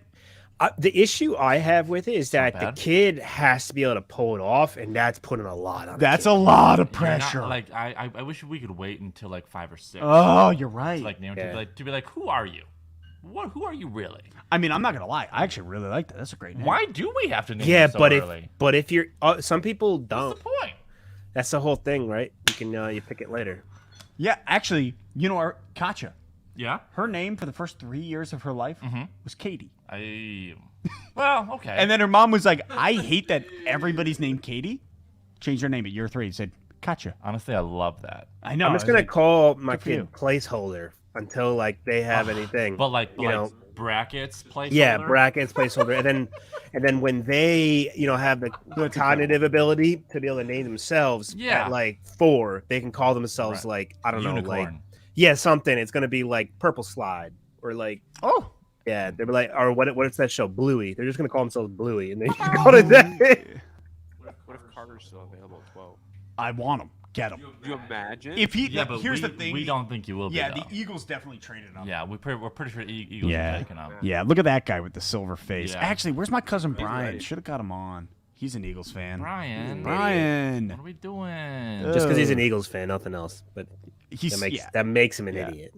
Speaker 3: The issue I have with it is that the
Speaker 2: bad.
Speaker 3: kid has to be able to pull it off, and that's putting a lot on.
Speaker 1: That's
Speaker 3: the
Speaker 1: a
Speaker 3: kid.
Speaker 1: lot of
Speaker 2: You're not-
Speaker 1: pressure.
Speaker 2: like I wish we could wait until like 5 or 6.
Speaker 1: Oh, you're right.
Speaker 2: To, like name
Speaker 3: Yeah.
Speaker 2: to be like, who are you? Who are you really?
Speaker 1: I mean, I'm not gonna lie. I actually really like that. That's a great name.
Speaker 2: Why do we have to name
Speaker 3: Yeah,
Speaker 2: them so
Speaker 3: but
Speaker 2: early?
Speaker 3: if you're some people don't.
Speaker 2: What's the point?
Speaker 3: That's the whole thing, right? You can you pick it later.
Speaker 1: Yeah, actually, you know, our Katya.
Speaker 2: Yeah.
Speaker 1: Her name for the first 3 years of her life was Katie.
Speaker 2: Well, okay.
Speaker 1: And then her mom was like, I hate that everybody's named Katie. Changed her name at year 3 and said, Katya.
Speaker 2: Honestly, I love that.
Speaker 1: I know.
Speaker 3: I'm just
Speaker 1: I was
Speaker 3: gonna
Speaker 1: like,
Speaker 3: call my
Speaker 1: good for you.
Speaker 3: kid placeholder until like they have anything.
Speaker 2: But like,
Speaker 3: you know,
Speaker 2: brackets placeholder.
Speaker 3: yeah, brackets placeholder, and then when they have the cognitive ability to be able to name themselves
Speaker 2: Yeah.
Speaker 3: at like 4, they can call themselves
Speaker 2: Right.
Speaker 3: like I don't know, like
Speaker 2: Unicorn.
Speaker 3: something. It's gonna be like Purple Slide or like
Speaker 1: Oh.
Speaker 3: yeah, they'll be like or what's that show Bluey? They're just gonna call themselves Bluey and they just call it that.
Speaker 4: What if Carter's still available at 12?
Speaker 1: I want him. Get him.
Speaker 4: Do you imagine?
Speaker 1: If he,
Speaker 2: Yeah, but
Speaker 1: here's
Speaker 2: we,
Speaker 1: the thing.
Speaker 2: we don't think you will be.
Speaker 1: Yeah,
Speaker 2: though.
Speaker 1: the Eagles definitely traded him.
Speaker 2: Yeah, we're pretty sure Eagles
Speaker 1: Yeah.
Speaker 2: are taking him.
Speaker 1: Yeah, look at that guy with the silver face.
Speaker 2: Yeah.
Speaker 1: Actually, where's my cousin
Speaker 4: He's
Speaker 1: Brian?
Speaker 4: ready.
Speaker 1: Should have got him on. He's an Eagles fan.
Speaker 2: Brian.
Speaker 1: Brian.
Speaker 2: What are we doing?
Speaker 3: Just because he's an Eagles fan, nothing else. But
Speaker 1: He's
Speaker 3: that makes him an
Speaker 1: Yeah.
Speaker 3: idiot.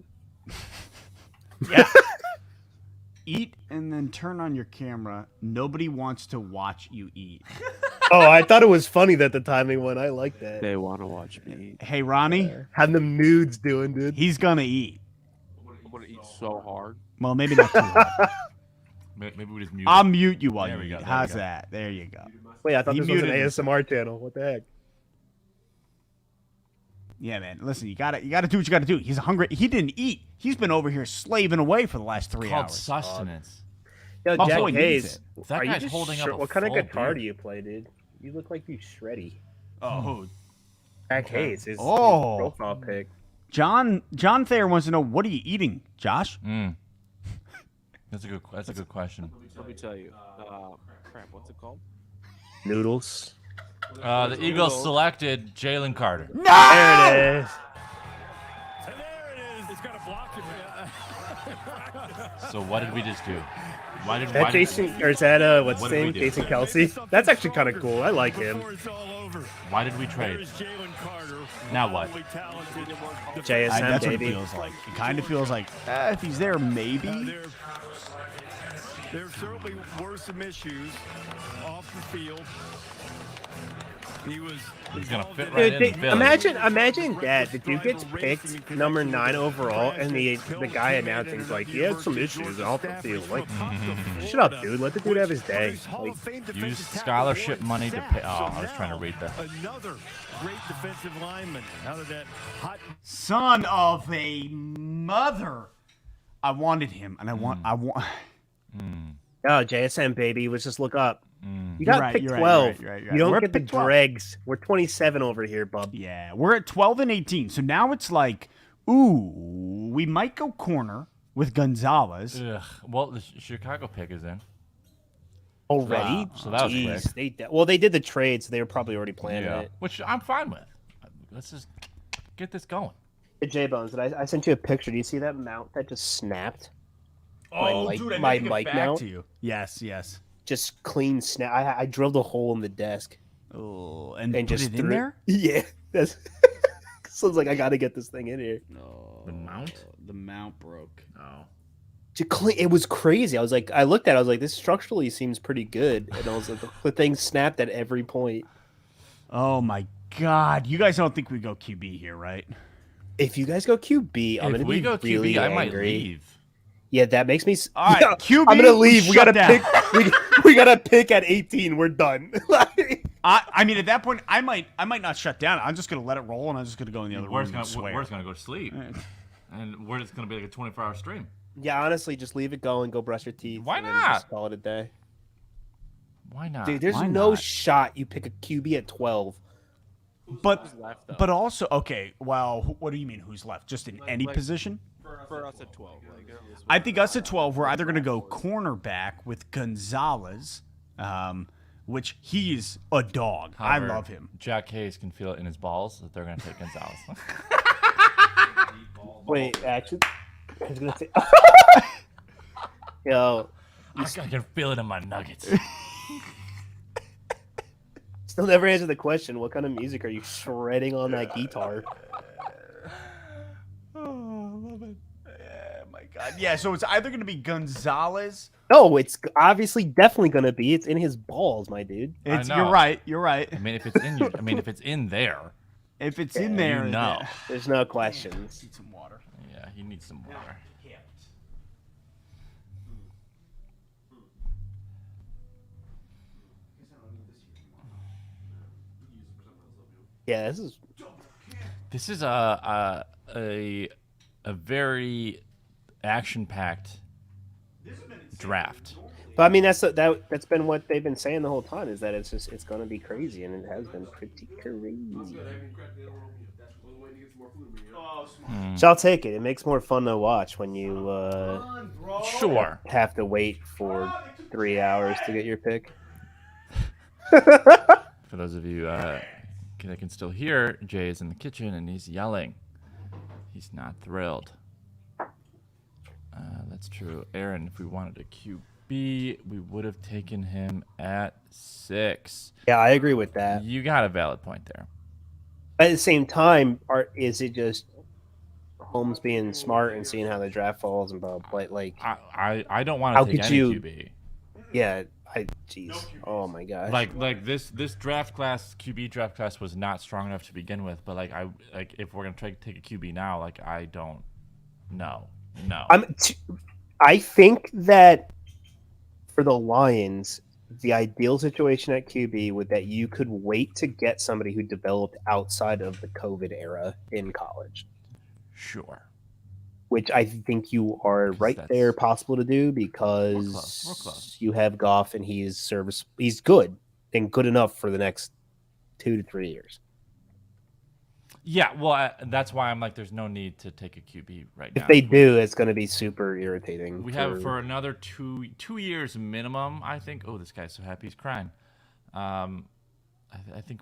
Speaker 1: Yeah. Eat and then turn on your camera. Nobody wants to watch you eat.
Speaker 3: Oh, I thought it was funny that the timing went. I like that.
Speaker 4: They want to watch me.
Speaker 1: Hey, Ronnie,
Speaker 3: Having them nudes doing, dude.
Speaker 1: he's gonna eat.
Speaker 4: I'm going to eat so hard.
Speaker 1: Well, maybe not too hard.
Speaker 2: Maybe we just mute.
Speaker 1: I'll mute you while
Speaker 2: There
Speaker 1: you
Speaker 2: we
Speaker 1: eat.
Speaker 2: go, there
Speaker 1: How's
Speaker 2: we go.
Speaker 1: that? There you go.
Speaker 3: Wait, I thought
Speaker 1: He
Speaker 3: this was an
Speaker 1: muted
Speaker 3: ASMR channel. What the heck?
Speaker 1: Yeah, man. Listen, you gotta do what you gotta do. He's hungry. He didn't eat. He's been over here slaving away for the last 3
Speaker 2: Called
Speaker 1: hours.
Speaker 2: sustenance.
Speaker 3: Yo,
Speaker 1: My
Speaker 3: Jack
Speaker 1: boy needs
Speaker 3: Hayes,
Speaker 1: it.
Speaker 2: That
Speaker 3: are you
Speaker 2: guy's
Speaker 3: just
Speaker 2: holding up a
Speaker 3: what kind of
Speaker 2: full
Speaker 3: guitar
Speaker 2: beer.
Speaker 3: do you play, dude? You look like you shreddy.
Speaker 1: Oh,
Speaker 3: Jack Hayes is
Speaker 1: Oh.
Speaker 3: his profile pic.
Speaker 1: John Thayer wants to know, what are you eating, Josh?
Speaker 2: That's a good question.
Speaker 4: Let me tell you. Crap, what's it called?
Speaker 3: Noodles.
Speaker 2: The Eagles selected Jalen Carter.
Speaker 1: No!
Speaker 3: There it is.
Speaker 8: And there it is. He's got a block in
Speaker 2: So what did we just do? Why did
Speaker 3: That Jason, or is that what's
Speaker 2: What
Speaker 3: his
Speaker 2: did we
Speaker 3: name?
Speaker 2: do?
Speaker 3: Jason Kelsey. That's actually kind of cool. I like him.
Speaker 2: Why did we trade?
Speaker 8: Carter.
Speaker 2: Now what?
Speaker 3: JSM
Speaker 1: That's what it
Speaker 3: baby.
Speaker 1: feels like. It kind of feels like, if he's there, maybe.
Speaker 8: There certainly were some issues off the field.
Speaker 2: He's gonna fit right
Speaker 3: Dude,
Speaker 2: in. Philly.
Speaker 3: imagine that the dude gets picked number 9 overall, and the guy announcing's like, he had some issues off the field. Like, shut up, dude. Let the dude have his day. Like,
Speaker 2: Use scholarship money to pay. Oh, I was trying to read that.
Speaker 8: Another great defensive lineman out of that hot.
Speaker 1: Son of a mother. I wanted him, and I want.
Speaker 3: oh, JSM baby, let's just look up. You got pick 12.
Speaker 1: You're right.
Speaker 3: You don't
Speaker 1: We're
Speaker 3: get
Speaker 1: at
Speaker 3: the
Speaker 1: pick 12.
Speaker 3: dregs. We're 27 over here, bub.
Speaker 1: Yeah, we're at 12 and 18. So now it's like, ooh, we might go corner with Gonzalez.
Speaker 2: Ugh. Well, the Chicago pick is in.
Speaker 3: Already?
Speaker 2: So that was
Speaker 3: Jeez,
Speaker 2: quick.
Speaker 3: they did the trade, so they were probably already planning it.
Speaker 2: Which I'm fine with. Let's just get this going.
Speaker 3: Hey, J-Bones, I sent you a picture. Do you see that mount that just snapped?
Speaker 1: Oh, dude, I
Speaker 3: my
Speaker 1: need to get
Speaker 3: mic
Speaker 1: back
Speaker 3: mount?
Speaker 1: to you. Yes.
Speaker 3: Just clean snap. I drilled a hole in the desk.
Speaker 1: Oh, and
Speaker 3: And
Speaker 1: put
Speaker 3: just
Speaker 1: it in
Speaker 3: threw
Speaker 1: there?
Speaker 3: Yeah. That's so it's like I got to get this thing in here.
Speaker 1: No.
Speaker 2: The mount?
Speaker 1: The mount broke.
Speaker 2: Oh.
Speaker 3: To clean, it was crazy. I was like, I looked at it, I was like, this structurally seems pretty good. And I was like, the thing snapped at every point.
Speaker 1: Oh, my God. You guys don't think we go QB here, right?
Speaker 3: If you guys go QB, I'm
Speaker 2: If
Speaker 3: going to
Speaker 2: we
Speaker 3: be
Speaker 2: go
Speaker 3: really
Speaker 2: QB, I might
Speaker 3: angry.
Speaker 2: leave.
Speaker 3: Yeah, that makes me.
Speaker 1: All right,
Speaker 3: Yeah,
Speaker 1: QB,
Speaker 3: I'm gonna leave. We
Speaker 1: shut
Speaker 3: gotta
Speaker 1: down.
Speaker 3: pick. We gotta pick at 18. We're done.
Speaker 1: I mean, at that point, I might not shut down. I'm just gonna let it roll, and I'm just gonna go in the other room and swear.
Speaker 2: We're gonna go to sleep, and we're just gonna be like a 24-hour stream.
Speaker 3: Yeah, honestly, just leave it go and go brush your teeth.
Speaker 2: Why
Speaker 3: and then
Speaker 2: not?
Speaker 3: Just call it a day.
Speaker 2: Why not?
Speaker 3: Dude, there's
Speaker 1: Why
Speaker 3: no
Speaker 1: not?
Speaker 3: shot you pick a QB at 12.
Speaker 1: But also, okay. Well, what do you mean? Who's left? Just in any position?
Speaker 4: For us at 12.
Speaker 1: I think us at 12, we're either going to go cornerback with Gonzalez, which he's a dog.
Speaker 2: However,
Speaker 1: I love him.
Speaker 2: Jack Hayes can feel it in his balls that they're going to take Gonzalez.
Speaker 3: Wait, actually, I was gonna say. Yo,
Speaker 2: I can feel it in my nuggets.
Speaker 3: still never answered the question. What kind of music are you shredding on that guitar?
Speaker 1: Oh, I love it. My God. Yeah, so it's either going to be Gonzalez.
Speaker 3: No, it's obviously definitely gonna be. It's in his balls, my dude.
Speaker 1: It's,
Speaker 2: I
Speaker 1: you're
Speaker 2: know.
Speaker 1: right. You're right.
Speaker 2: I mean, if it's in you, I mean, if it's in there,
Speaker 1: If it's in there,
Speaker 2: you know.
Speaker 3: There's no questions.
Speaker 1: Need some water.
Speaker 2: Yeah, he needs some water.
Speaker 3: Yeah,
Speaker 2: This is a very action-packed draft.
Speaker 3: But I mean, that's been what they've been saying the whole time, is that it's going to be crazy, and it has been pretty crazy. So I'll take it. It makes more fun to watch when you
Speaker 2: Sure.
Speaker 3: have to wait for 3 hours to get your pick.
Speaker 2: For those of you that can still hear, Jay is in the kitchen and he's yelling. He's not thrilled. That's true. Aaron, if we wanted a QB, we would have taken him at 6.
Speaker 3: Yeah, I agree with that.
Speaker 2: You got a valid point there.
Speaker 3: At the same time, is it just Holmes being smart and seeing how the draft falls and blah, blah, like
Speaker 2: I don't want
Speaker 3: how
Speaker 2: to take
Speaker 3: could
Speaker 2: any
Speaker 3: you?
Speaker 2: QB.
Speaker 3: Yeah, jeez. Oh my gosh.
Speaker 2: Like this draft class, QB draft class was not strong enough to begin with. But if we're gonna try to take a QB now, I don't know. No.
Speaker 3: I think that for the Lions, the ideal situation at QB would that you could wait to get somebody who developed outside of the COVID era in college.
Speaker 2: Sure.
Speaker 3: Which I think you are right there, possible to do because
Speaker 2: we're close.
Speaker 3: You have Goff and he's good and good enough for the next 2 to 3 years.
Speaker 2: Yeah, well, that's why I'm like, there's no need to take a QB right now.
Speaker 3: If they do, it's going to be super irritating.
Speaker 2: We have for another two years minimum, I think. Oh, this guy's so happy he's crying. I think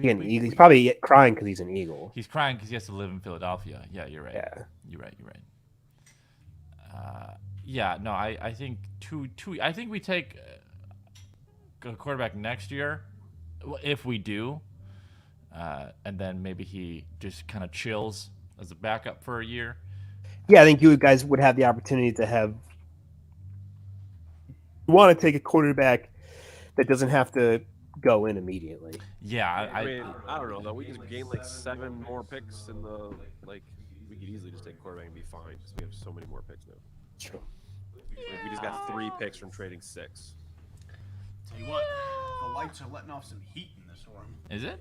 Speaker 3: he's probably crying because he's an Eagle.
Speaker 2: He's crying because he has to live in Philadelphia. Yeah, you're right.
Speaker 3: Yeah.
Speaker 2: You're right. Yeah, no, I think I think we take a quarterback next year, if we do, and then maybe he just kind of chills as a backup for a year.
Speaker 3: Yeah, I think you guys would have the opportunity to have. You want to take a quarterback that doesn't have to go in immediately.
Speaker 2: Yeah,
Speaker 4: I mean, I don't know though. We just gain like 7 more picks in the like. We could easily just take a quarterback and be fine because we have so many more picks now.
Speaker 3: True.
Speaker 4: Like, we just got 3 picks from trading 6.
Speaker 1: Tell you what, the lights are letting off some heat in this room.
Speaker 2: Is it?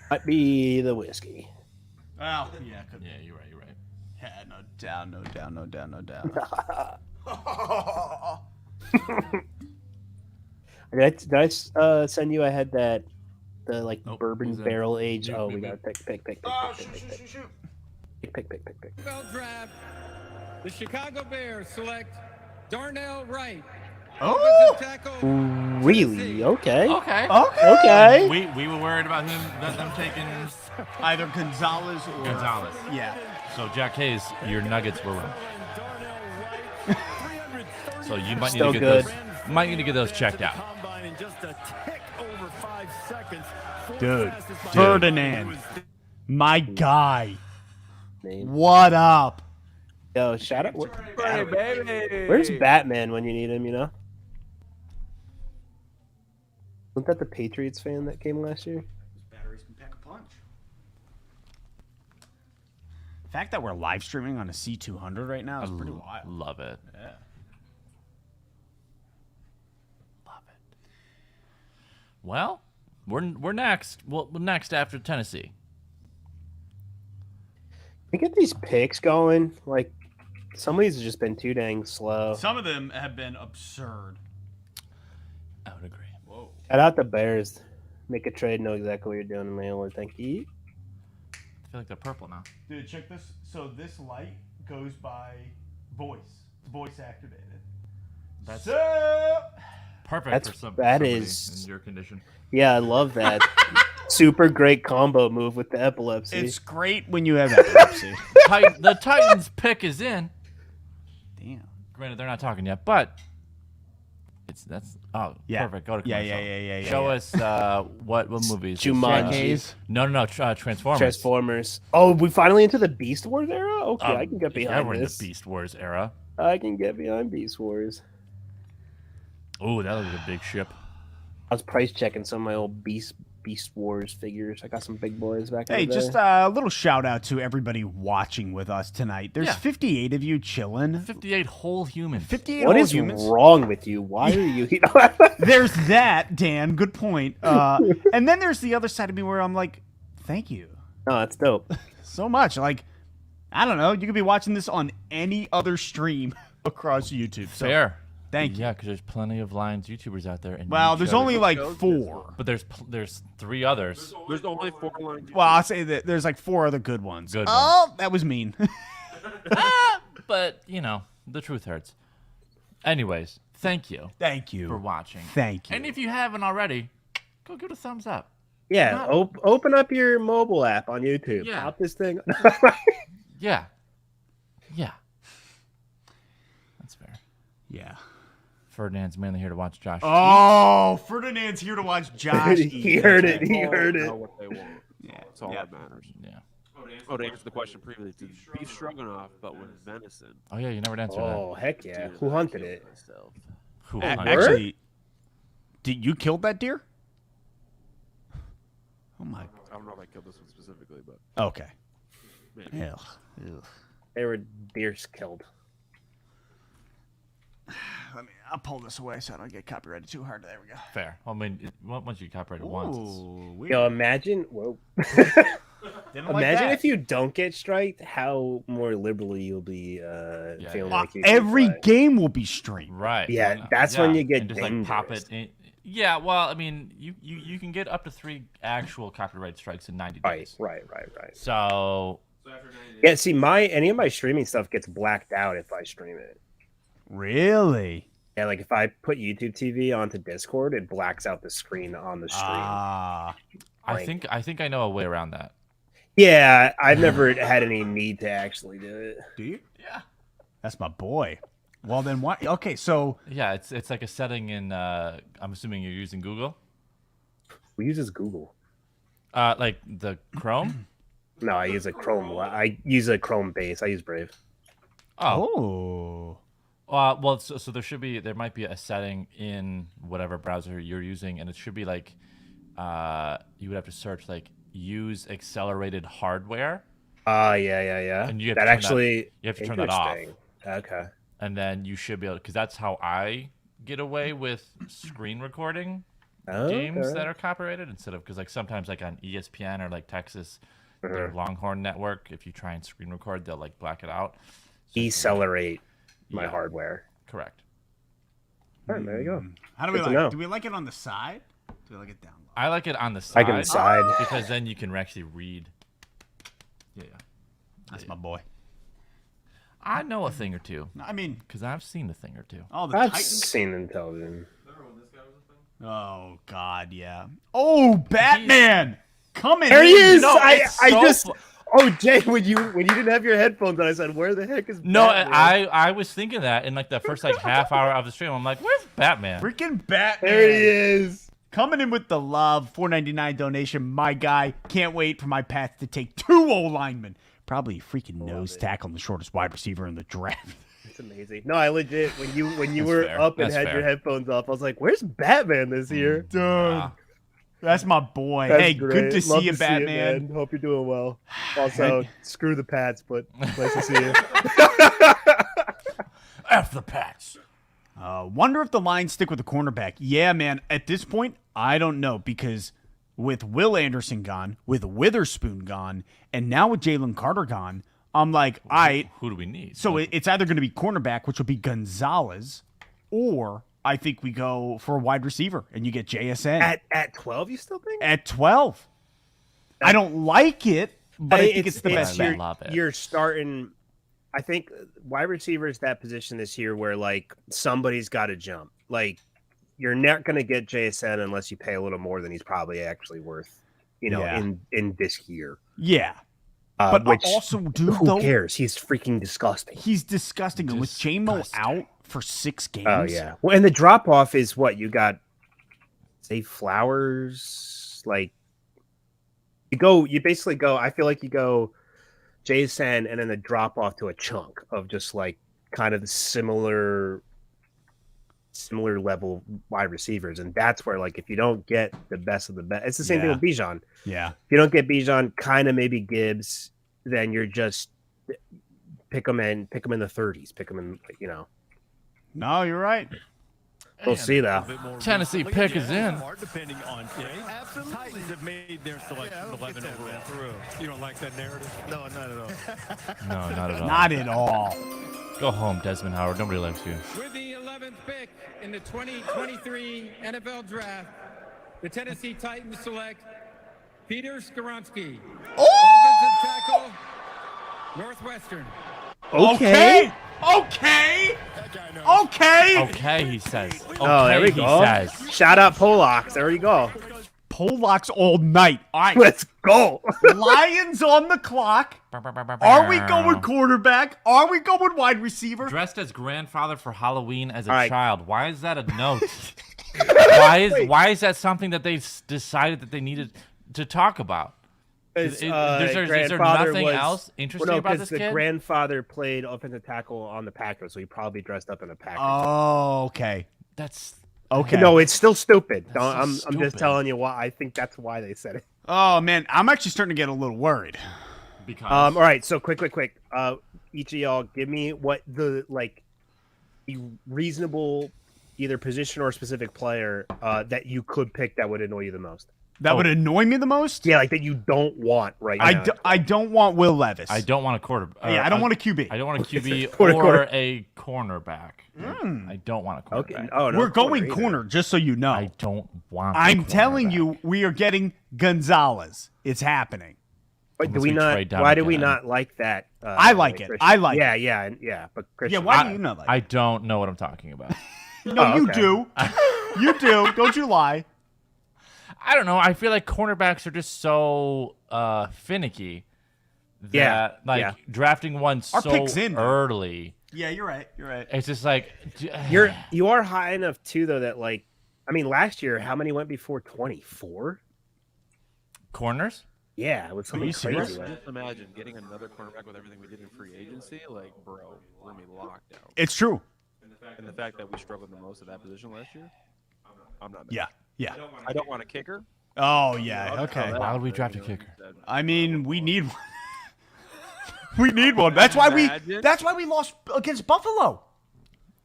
Speaker 3: Might be the whiskey.
Speaker 1: Well, yeah, could be.
Speaker 2: Yeah, you're right.
Speaker 1: Yeah, no doubt.
Speaker 3: Did I send you? I had the bourbon barrel age. Oh, we got to pick.
Speaker 1: Shoot.
Speaker 3: Pick.
Speaker 9: NFL draft. The Chicago Bears select Darnell Wright.
Speaker 1: Oh,
Speaker 3: really? Okay.
Speaker 2: We were worried about them taking
Speaker 1: either Gonzalez or
Speaker 2: Gonzalez.
Speaker 1: Yeah.
Speaker 2: So Jack Hayes, your Nuggets were wrong. So you might
Speaker 3: Still
Speaker 2: need to get
Speaker 3: good.
Speaker 2: those. Might need to get those checked out.
Speaker 1: Dude, Ferdinand, my guy. What up?
Speaker 3: Yo, shout out.
Speaker 4: Hey, baby.
Speaker 3: Where's Batman when you need him? You know. Wasn't that the Patriots fan that came last year?
Speaker 1: Batteries can pack a punch. The fact that we're live streaming on a C200 right now is pretty wild.
Speaker 2: Love it.
Speaker 1: Yeah.
Speaker 2: Well, we're next. Well, next after Tennessee.
Speaker 3: We get these picks going. Like some of these have just been too dang slow.
Speaker 1: Some of them have been absurd.
Speaker 2: I would agree.
Speaker 1: Whoa.
Speaker 3: Shout out the Bears. Make a trade. Know exactly what you're doing in mail. Thank you.
Speaker 2: I feel like they're purple now.
Speaker 1: Dude, check this. So this light goes by voice activated.
Speaker 2: That's
Speaker 1: so
Speaker 2: perfect for somebody in your condition.
Speaker 3: Yeah, I love that. Super great combo move with the epilepsy.
Speaker 1: It's great when you have epilepsy.
Speaker 2: The Titans pick is in.
Speaker 1: Damn.
Speaker 2: Granted, they're not talking yet, but perfect. Go to commercial.
Speaker 1: Yeah.
Speaker 2: Show us what movies?
Speaker 3: Jumanji.
Speaker 2: No. Transformers.
Speaker 3: Transformers. Oh, we finally into the Beast Wars era. Okay, I can get behind
Speaker 2: we're
Speaker 3: this.
Speaker 2: in the Beast Wars era.
Speaker 3: I can get behind Beast Wars.
Speaker 2: Oh, that was a big ship.
Speaker 3: I was price checking some of my old Beast Wars figures. I got some big boys back in the day.
Speaker 1: Just a little shout out to everybody watching with us tonight. There's 58 of you chilling.
Speaker 2: 58 whole humans.
Speaker 1: 58
Speaker 3: What
Speaker 1: whole
Speaker 3: is
Speaker 1: humans.
Speaker 3: wrong with you? Why are you?
Speaker 1: There's that, Dan. Good point. And then there's the other side of me where I'm like, thank you.
Speaker 3: No, it's dope.
Speaker 1: So much. Like, I don't know. You could be watching this on any other stream across YouTube. So,
Speaker 2: Fair.
Speaker 1: Thank you.
Speaker 2: Yeah, because there's plenty of Lions YouTubers out there. And
Speaker 1: well, there's only like 4.
Speaker 2: But there's 3 others.
Speaker 4: There's only 4 Lions.
Speaker 1: Well, I'll say that there's like 4 other good ones.
Speaker 2: Good
Speaker 1: ones. That was mean.
Speaker 2: But, the truth hurts. Anyways, thank you.
Speaker 1: Thank you.
Speaker 2: For watching.
Speaker 1: Thank you.
Speaker 2: And if you haven't already, go give it a thumbs up.
Speaker 3: Yeah, open up your mobile app on YouTube.
Speaker 2: Yeah.
Speaker 3: Pop this thing.
Speaker 2: Yeah. That's fair.
Speaker 1: Yeah.
Speaker 2: Ferdinand's mainly here to watch Josh.
Speaker 1: Oh, Ferdinand's here to watch Josh.
Speaker 3: He heard it.
Speaker 4: Know what they want.
Speaker 1: Yeah.
Speaker 4: That's all that matters.
Speaker 2: Yeah.
Speaker 4: Oh, to answer the question previously, beef stroganoff, but with venison.
Speaker 2: Oh, yeah, you never answered
Speaker 3: Oh, heck yeah. Who hunted it?
Speaker 4: Myself.
Speaker 2: that. Who hunted?
Speaker 1: Actually, did you kill that deer? Oh my.
Speaker 4: I don't know if I killed this one specifically, but
Speaker 1: Okay.
Speaker 4: maybe.
Speaker 1: Ugh.
Speaker 3: They were deers killed.
Speaker 1: I'll pull this away so I don't get copyrighted too hard. There we go.
Speaker 2: Fair. I mean, once you copyright it once, it's...
Speaker 3: Yo, imagine. Whoa. Imagine if you don't get striked, how more liberally you'll be feeling like you
Speaker 1: every game will be streamed.
Speaker 2: Right.
Speaker 3: Yeah, that's when you get
Speaker 2: and just
Speaker 3: dangerous.
Speaker 2: like pop it in. Yeah, well, I mean, you can get up to 3 actual copyright strikes in 90 days.
Speaker 3: Right.
Speaker 2: So
Speaker 3: yeah, see, any of my streaming stuff gets blacked out if I stream it.
Speaker 1: Really?
Speaker 3: Yeah, like if I put YouTube TV onto Discord, it blacks out the screen on the stream.
Speaker 2: I think I know a way around that.
Speaker 3: Yeah, I've never had any need to actually do it.
Speaker 1: Do you?
Speaker 2: Yeah.
Speaker 1: That's my boy. Well, then what? Okay, so
Speaker 2: yeah, it's like a setting in. I'm assuming you're using Google.
Speaker 3: Who uses Google?
Speaker 2: Like the Chrome.
Speaker 3: No, I use a Chrome. I use a Chrome base. I use Brave.
Speaker 1: Oh.
Speaker 2: Well, so there might be a setting in whatever browser you're using, and it should be like, you would have to search like use accelerated hardware.
Speaker 3: Yeah.
Speaker 2: And you have
Speaker 3: that
Speaker 2: to turn
Speaker 3: actually
Speaker 2: you have to turn that off.
Speaker 3: Okay.
Speaker 2: And then you should be able, because that's how I get away with screen recording games that are copyrighted instead of, because like sometimes like on ESPN or like Texas, their Longhorn network, if you try and screen record, they'll like black it out. So
Speaker 3: Decelerate my hardware.
Speaker 2: Correct.
Speaker 3: All right, there you go.
Speaker 1: How do we like? Do we like it on the side? Do we like it down low?
Speaker 2: I like it on the side.
Speaker 3: Like on the side
Speaker 2: because then you can actually read. Yeah.
Speaker 1: That's my boy.
Speaker 2: I know a thing or two.
Speaker 1: I mean,
Speaker 2: because I've seen a thing or two.
Speaker 1: Oh, the
Speaker 3: I've
Speaker 1: Titans.
Speaker 3: seen the television.
Speaker 1: Oh God, yeah. Oh, Batman, coming.
Speaker 3: There he is.
Speaker 2: No,
Speaker 3: Oh, Jay, when you didn't have your headphones on, I said, "Where the heck is Batman?"
Speaker 2: No, I was thinking that in like the first like half hour of the stream. I'm like, "Where's Batman?"
Speaker 1: Freaking Batman.
Speaker 3: There he is.
Speaker 1: Coming in with the love, $4.99 donation. My guy, can't wait for my Pats to take 2 O-linemen. Probably freaking nose tackle the shortest wide receiver in the draft.
Speaker 3: It's amazing. No, I legit when you were
Speaker 2: fair.
Speaker 3: up and
Speaker 2: That's
Speaker 3: had
Speaker 2: fair.
Speaker 3: your headphones off, I was like, "Where's Batman this year?"
Speaker 1: Dude, that's my boy.
Speaker 3: That's
Speaker 1: hey,
Speaker 3: great.
Speaker 1: good to
Speaker 3: Love
Speaker 1: see you,
Speaker 3: man.
Speaker 1: Batman.
Speaker 3: Hope you're doing well. Also, screw the Pats, but nice to see you.
Speaker 2: F the Pats.
Speaker 1: Wonder if the Lions stick with the cornerback. Yeah, man. At this point, I don't know, because with Will Anderson gone, with Witherspoon gone, and now with Jalen Carter gone, I'm like, all right.
Speaker 2: Who do we need?
Speaker 1: So it's either going to be cornerback, which will be Gonzalez, or I think we go for a wide receiver and you get JSN.
Speaker 3: At 12, you still think?
Speaker 1: At 12. I don't like it, but I think it's the best bet.
Speaker 3: You're starting. I think wide receiver is that position this year where like somebody's got to jump. Like you're not going to get JSN unless you pay a little more than he's probably actually worth. In this year.
Speaker 1: Yeah. But
Speaker 3: which,
Speaker 1: also, dude,
Speaker 3: who cares? He's freaking disgusting.
Speaker 1: He's disgusting. And with J-Mo out for 6 games.
Speaker 3: Oh yeah. Well, and the drop off is what you got. Say Flowers, like you basically go. I feel like you go JSN and then the drop off to a chunk of just like kind of the similar level wide receivers, and that's where like if you don't get the best of the best, it's the same thing with Bijan.
Speaker 1: Yeah.
Speaker 3: If you don't get Bijan, kind of maybe Gibbs, then you're just pick them in the 30s, pick them in,
Speaker 1: No, you're right.
Speaker 3: We'll see though.
Speaker 2: Tennessee pick is in.
Speaker 8: Depending on absolutely. Titans have made their selection 11 overall. You don't like that narrative? No, not at all.
Speaker 2: No, not at all.
Speaker 1: Not at all.
Speaker 2: Go home, Desmond Howard. Nobody likes you.
Speaker 9: With the 11th pick in the 2023 NFL Draft, the Tennessee Titans select Peter Skoronski, offensive tackle, Northwestern.
Speaker 1: Okay.
Speaker 2: Okay, he says. Okay,
Speaker 3: there we go.
Speaker 2: Says.
Speaker 3: Shout out Polacks. There you go.
Speaker 1: Polacks all night. All right.
Speaker 3: Let's go.
Speaker 1: Lions on the clock. Are we going quarterback? Are we going wide receiver?
Speaker 2: Dressed as grandfather for Halloween as a
Speaker 3: All right.
Speaker 2: child. Why is that a note? Why is that something that they decided that they needed to talk about? Is there nothing else interesting about this
Speaker 3: the
Speaker 2: kid?
Speaker 3: grandfather played offensive tackle on the Packers, so he probably dressed up in a Packers.
Speaker 1: Oh, okay.
Speaker 2: That's
Speaker 1: okay.
Speaker 3: No, it's still stupid. I'm
Speaker 2: stupid.
Speaker 3: just telling you why. I think that's why they said it.
Speaker 1: Oh man, I'm actually starting to get a little worried.
Speaker 2: Because
Speaker 3: All right, so quick. Each of y'all, give me what the a reasonable, either position or specific player that you could pick that would annoy you the most?
Speaker 1: That would annoy me the most?
Speaker 3: Yeah, like that you don't want right now.
Speaker 1: I don't want Will Levis.
Speaker 2: I don't want a quarter.
Speaker 1: I don't want a QB.
Speaker 2: I don't want a QB or a cornerback. I don't want a quarterback.
Speaker 3: Okay. Oh, no,
Speaker 1: We're going corner, just so you know.
Speaker 2: I don't want.
Speaker 1: I'm telling you, we are getting Gonzalez. It's happening.
Speaker 3: But do we not? Why do we not like that?
Speaker 1: I like it. I like
Speaker 3: it.
Speaker 1: Yeah.
Speaker 3: But Christian,
Speaker 1: why do you not like it?
Speaker 2: I don't know what I'm talking about.
Speaker 1: No, you do. You do. Don't you lie.
Speaker 2: I don't know. I feel like cornerbacks are just so finicky that drafting one so early.
Speaker 1: Yeah, you're right. You're right.
Speaker 2: It's just like
Speaker 3: you are high enough too, though. That like, I mean, last year, how many went before 24
Speaker 2: corners?
Speaker 3: Yeah, with something crazy.
Speaker 4: Just imagine getting another cornerback with everything we did in free agency. Like, bro, we're gonna be locked down.
Speaker 1: It's true.
Speaker 4: And the fact that we struggled the most at that position last year, I'm not.
Speaker 1: Yeah.
Speaker 4: I don't want a kicker.
Speaker 1: Oh yeah. Okay.
Speaker 2: Why would we draft a kicker?
Speaker 1: I mean, we need one. We need one. That's why we lost against Buffalo.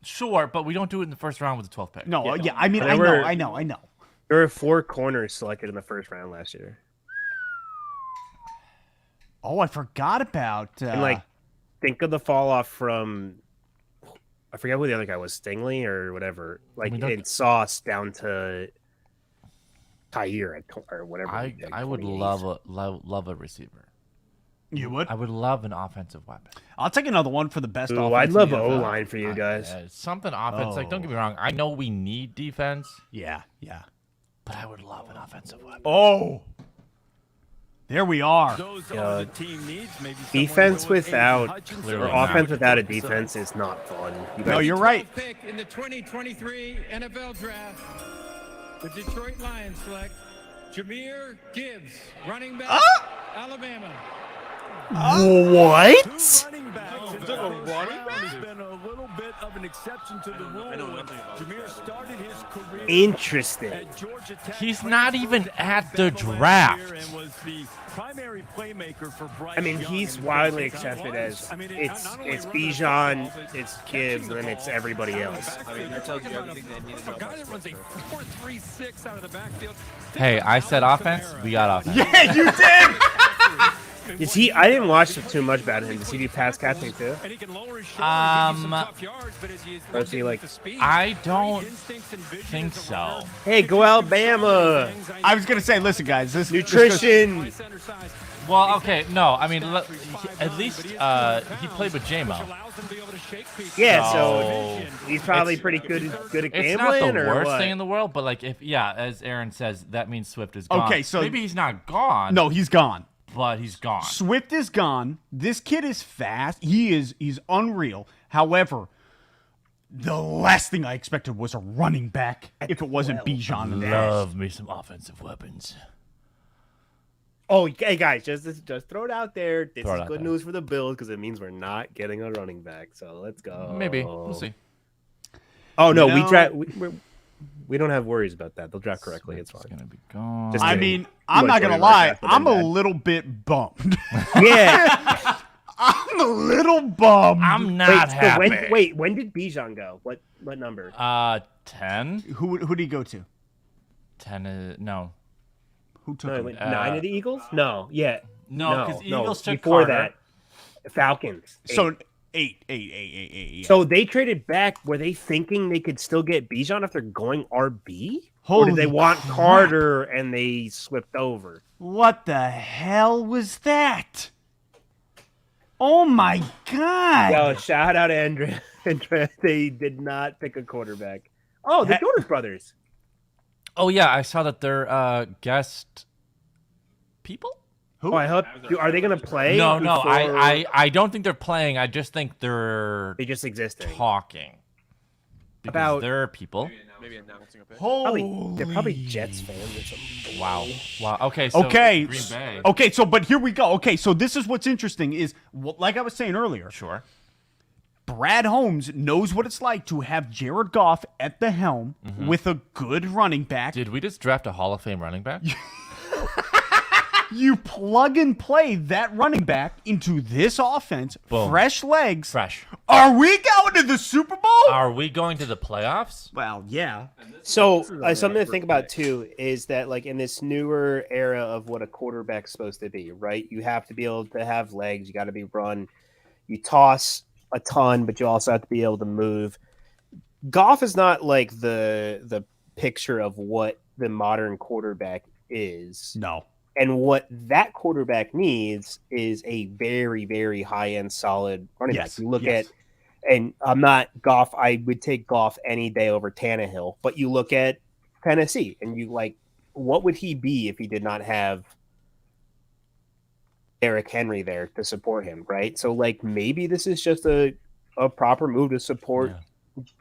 Speaker 2: Sure, but we don't do it in the first round with the 12th pick.
Speaker 1: No, I mean, I know.
Speaker 3: There were 4 corners selected in the first round last year.
Speaker 1: Oh, I forgot about.
Speaker 3: And like, think of the fall off from. I forget who the other guy was, Stingley or whatever. Like, in Sauce down to Tyre or whatever.
Speaker 2: I would love a receiver.
Speaker 1: You would?
Speaker 2: I would love an offensive weapon.
Speaker 1: I'll take another one for the best offense.
Speaker 3: I'd love O-line for you guys.
Speaker 2: Something offense. Like, don't get me wrong. I know we need defense.
Speaker 1: Yeah.
Speaker 2: But I would love an offensive weapon.
Speaker 1: Oh. There we are.
Speaker 3: Defense without or offense without a defense is not fun.
Speaker 1: No, you're right.
Speaker 9: Pick in the 2023 NFL Draft, the Detroit Lions select Jahmyr Gibbs, running back, Alabama.
Speaker 3: What? Interesting.
Speaker 2: He's not even at the draft.
Speaker 3: I mean, he's widely accepted as it's Bijan, it's Gibbs, and then it's everybody else.
Speaker 4: I mean, that tells you everything they need to know.
Speaker 8: Guy that runs a 4.36 out of the backfield.
Speaker 2: Hey, I said offense. We got offense.
Speaker 1: Yeah, you did.
Speaker 3: Is he? I didn't watch too much about him. Does he do pass catching too? Or is he like?
Speaker 2: I don't think so.
Speaker 3: Hey, go Alabama!
Speaker 1: I was gonna say, listen, guys, this
Speaker 3: nutrition.
Speaker 2: Well, okay, no, I mean, at least he played with J-Mo.
Speaker 3: Yeah, so he's probably pretty good at gambling.
Speaker 2: It's not the worst
Speaker 3: what?
Speaker 2: thing in the world, but like, as Aaron says, that means Swift is gone.
Speaker 1: Okay, so
Speaker 2: maybe he's not gone.
Speaker 1: No, he's gone.
Speaker 2: But he's gone.
Speaker 1: Swift is gone. This kid is fast. He's unreal. However, the last thing I expected was a running back if it wasn't Bijan.
Speaker 2: Love me some offensive weapons.
Speaker 3: Oh, hey guys, just throw it out there. This is good news for the Bills because it means we're not getting a running back. So let's go.
Speaker 2: Maybe we'll see.
Speaker 3: Oh no, we don't have worries about that. They'll draft correctly. It's fine.
Speaker 2: Gonna be gone.
Speaker 3: Just
Speaker 1: I mean, I'm not gonna lie. I'm a little bit bummed.
Speaker 3: Yeah,
Speaker 1: I'm a little bummed.
Speaker 2: I'm not happy.
Speaker 3: Wait, when did Bijan go? What number?
Speaker 2: 10.
Speaker 1: Who did he go to?
Speaker 2: 10 is no.
Speaker 1: Who took him?
Speaker 3: 9 of the Eagles? No, yeah.
Speaker 2: No, because Eagles took
Speaker 3: before
Speaker 2: Carter.
Speaker 3: that. Falcons. 8.
Speaker 1: So 8.
Speaker 3: So they traded back. Were they thinking they could still get Bijan if they're going RB?
Speaker 1: Holy
Speaker 3: or did they want
Speaker 1: crap.
Speaker 3: Carter and they slipped over?
Speaker 1: What the hell was that? Oh my God!
Speaker 3: Yo, shout out to Andrea. They did not pick a quarterback. Oh, the Jonas Brothers.
Speaker 2: Oh yeah, I saw that they're guest people.
Speaker 3: Who? Oh, I hope. Are they going to play?
Speaker 2: No. I don't think they're playing. I just think they
Speaker 3: just existing,
Speaker 2: talking about their people.
Speaker 4: Maybe announcing a pick.
Speaker 3: They're probably Jets fans or something.
Speaker 2: Wow. Okay. So
Speaker 1: okay.
Speaker 2: Green Bay.
Speaker 1: Okay. So, but here we go. Okay. So this is what's interesting is, like I was saying earlier.
Speaker 2: Sure.
Speaker 1: Brad Holmes knows what it's like to have Jared Goff at the helm with a good running back.
Speaker 2: Did we just draft a Hall of Fame running back?
Speaker 1: You plug and play that running back into this offense.
Speaker 2: Boom.
Speaker 1: Fresh legs.
Speaker 2: Fresh.
Speaker 1: Are we going to the Super Bowl?
Speaker 2: Are we going to the playoffs?
Speaker 1: Well, yeah.
Speaker 3: So something to think about too is that like in this newer era of what a quarterback's supposed to be, right? You have to be able to have legs. You got to be run. You toss a ton, but you also have to be able to move. Goff is not like the picture of what the modern quarterback is.
Speaker 1: No.
Speaker 3: And what that quarterback needs is a very, very high-end, solid running back. You look at, and I'm not Goff. I would take Goff any day over Tannehill. But you look at Tennessee, and you like, what would he be if he did not have Derrick Henry there to support him, right? So, like, maybe this is just a proper move to support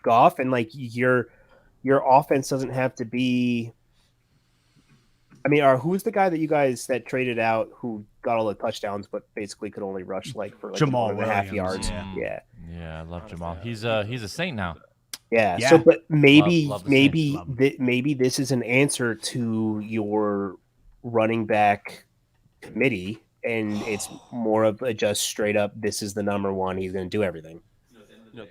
Speaker 3: Goff, and like your offense doesn't have to be. I mean, who's the guy that you guys that traded out who got all the touchdowns but basically could only rush like for like
Speaker 1: Jamal
Speaker 3: 1.5 yards?
Speaker 2: Yeah, I love Jamal. He's a Saint now.
Speaker 3: Yeah. So, but maybe
Speaker 2: Love the
Speaker 3: maybe
Speaker 2: Saints.
Speaker 3: maybe this is an answer to your running back committee, and it's more of a just straight up. This is the number one. He's going to do everything.
Speaker 4: No,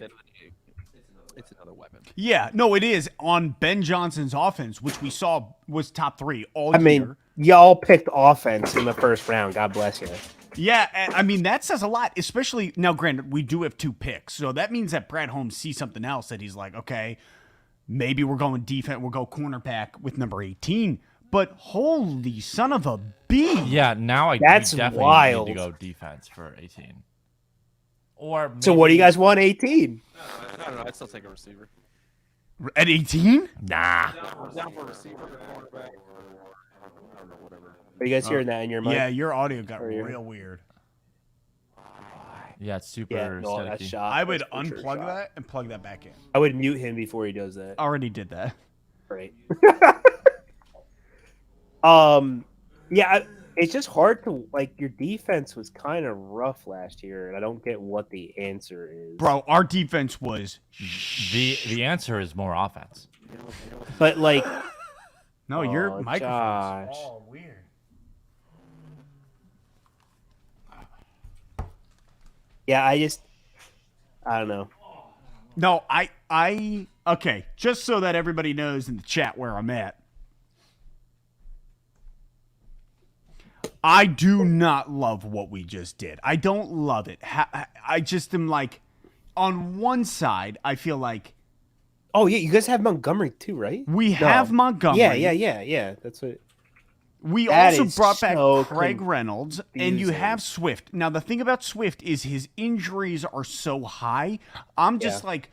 Speaker 4: it's another weapon.
Speaker 1: Yeah, no, it is on Ben Johnson's offense, which we saw was top 3 all year.
Speaker 3: I mean, y'all picked offense in the first round. God bless you.
Speaker 1: Yeah, I mean, that says a lot, especially now, granted, we do have 2 picks. So that means that Brad Holmes sees something else that he's like, okay, maybe we're going defense, we'll go cornerback with number 18. But holy son of a bee.
Speaker 2: Yeah, now
Speaker 3: That's
Speaker 2: we definitely
Speaker 3: wild.
Speaker 2: need to go defense for 18. Or
Speaker 3: So what do you guys want? 18?
Speaker 4: I don't know. I'd still take a receiver.
Speaker 1: At 18?
Speaker 2: Nah.
Speaker 4: Down for a receiver, cornerback. I don't know, whatever.
Speaker 3: Are you guys hearing that in your mic?
Speaker 1: Yeah, your audio got
Speaker 3: Or your-
Speaker 1: real weird.
Speaker 2: Yeah, it's super
Speaker 3: Yeah, no, that's
Speaker 2: staticky.
Speaker 3: shot.
Speaker 1: I would
Speaker 3: That's for sure
Speaker 1: unplug
Speaker 3: shot.
Speaker 1: that and plug that back in.
Speaker 3: I would mute him before he does that.
Speaker 1: Already did that.
Speaker 3: Right. Yeah, it's just hard to like. Your defense was kind of rough last year, and I don't get what the answer is.
Speaker 1: Bro, our defense was
Speaker 2: The answer is more offense.
Speaker 3: But like,
Speaker 1: no, your
Speaker 3: Oh,
Speaker 1: microphone's
Speaker 3: Josh.
Speaker 1: all weird.
Speaker 3: yeah, I don't know.
Speaker 1: No, I okay, just so that everybody knows in the chat where I'm at. I do not love what we just did. I don't love it. I just am like, on one side, I feel like
Speaker 3: Oh yeah, you guys have Montgomery too, right?
Speaker 1: we have Montgomery.
Speaker 3: Yeah. That's what.
Speaker 1: We
Speaker 3: That
Speaker 1: also
Speaker 3: is
Speaker 1: brought back
Speaker 3: so
Speaker 1: Craig Reynolds, and you
Speaker 3: confusing.
Speaker 1: have Swift. Now, the thing about Swift is his injuries are so high. I'm just like,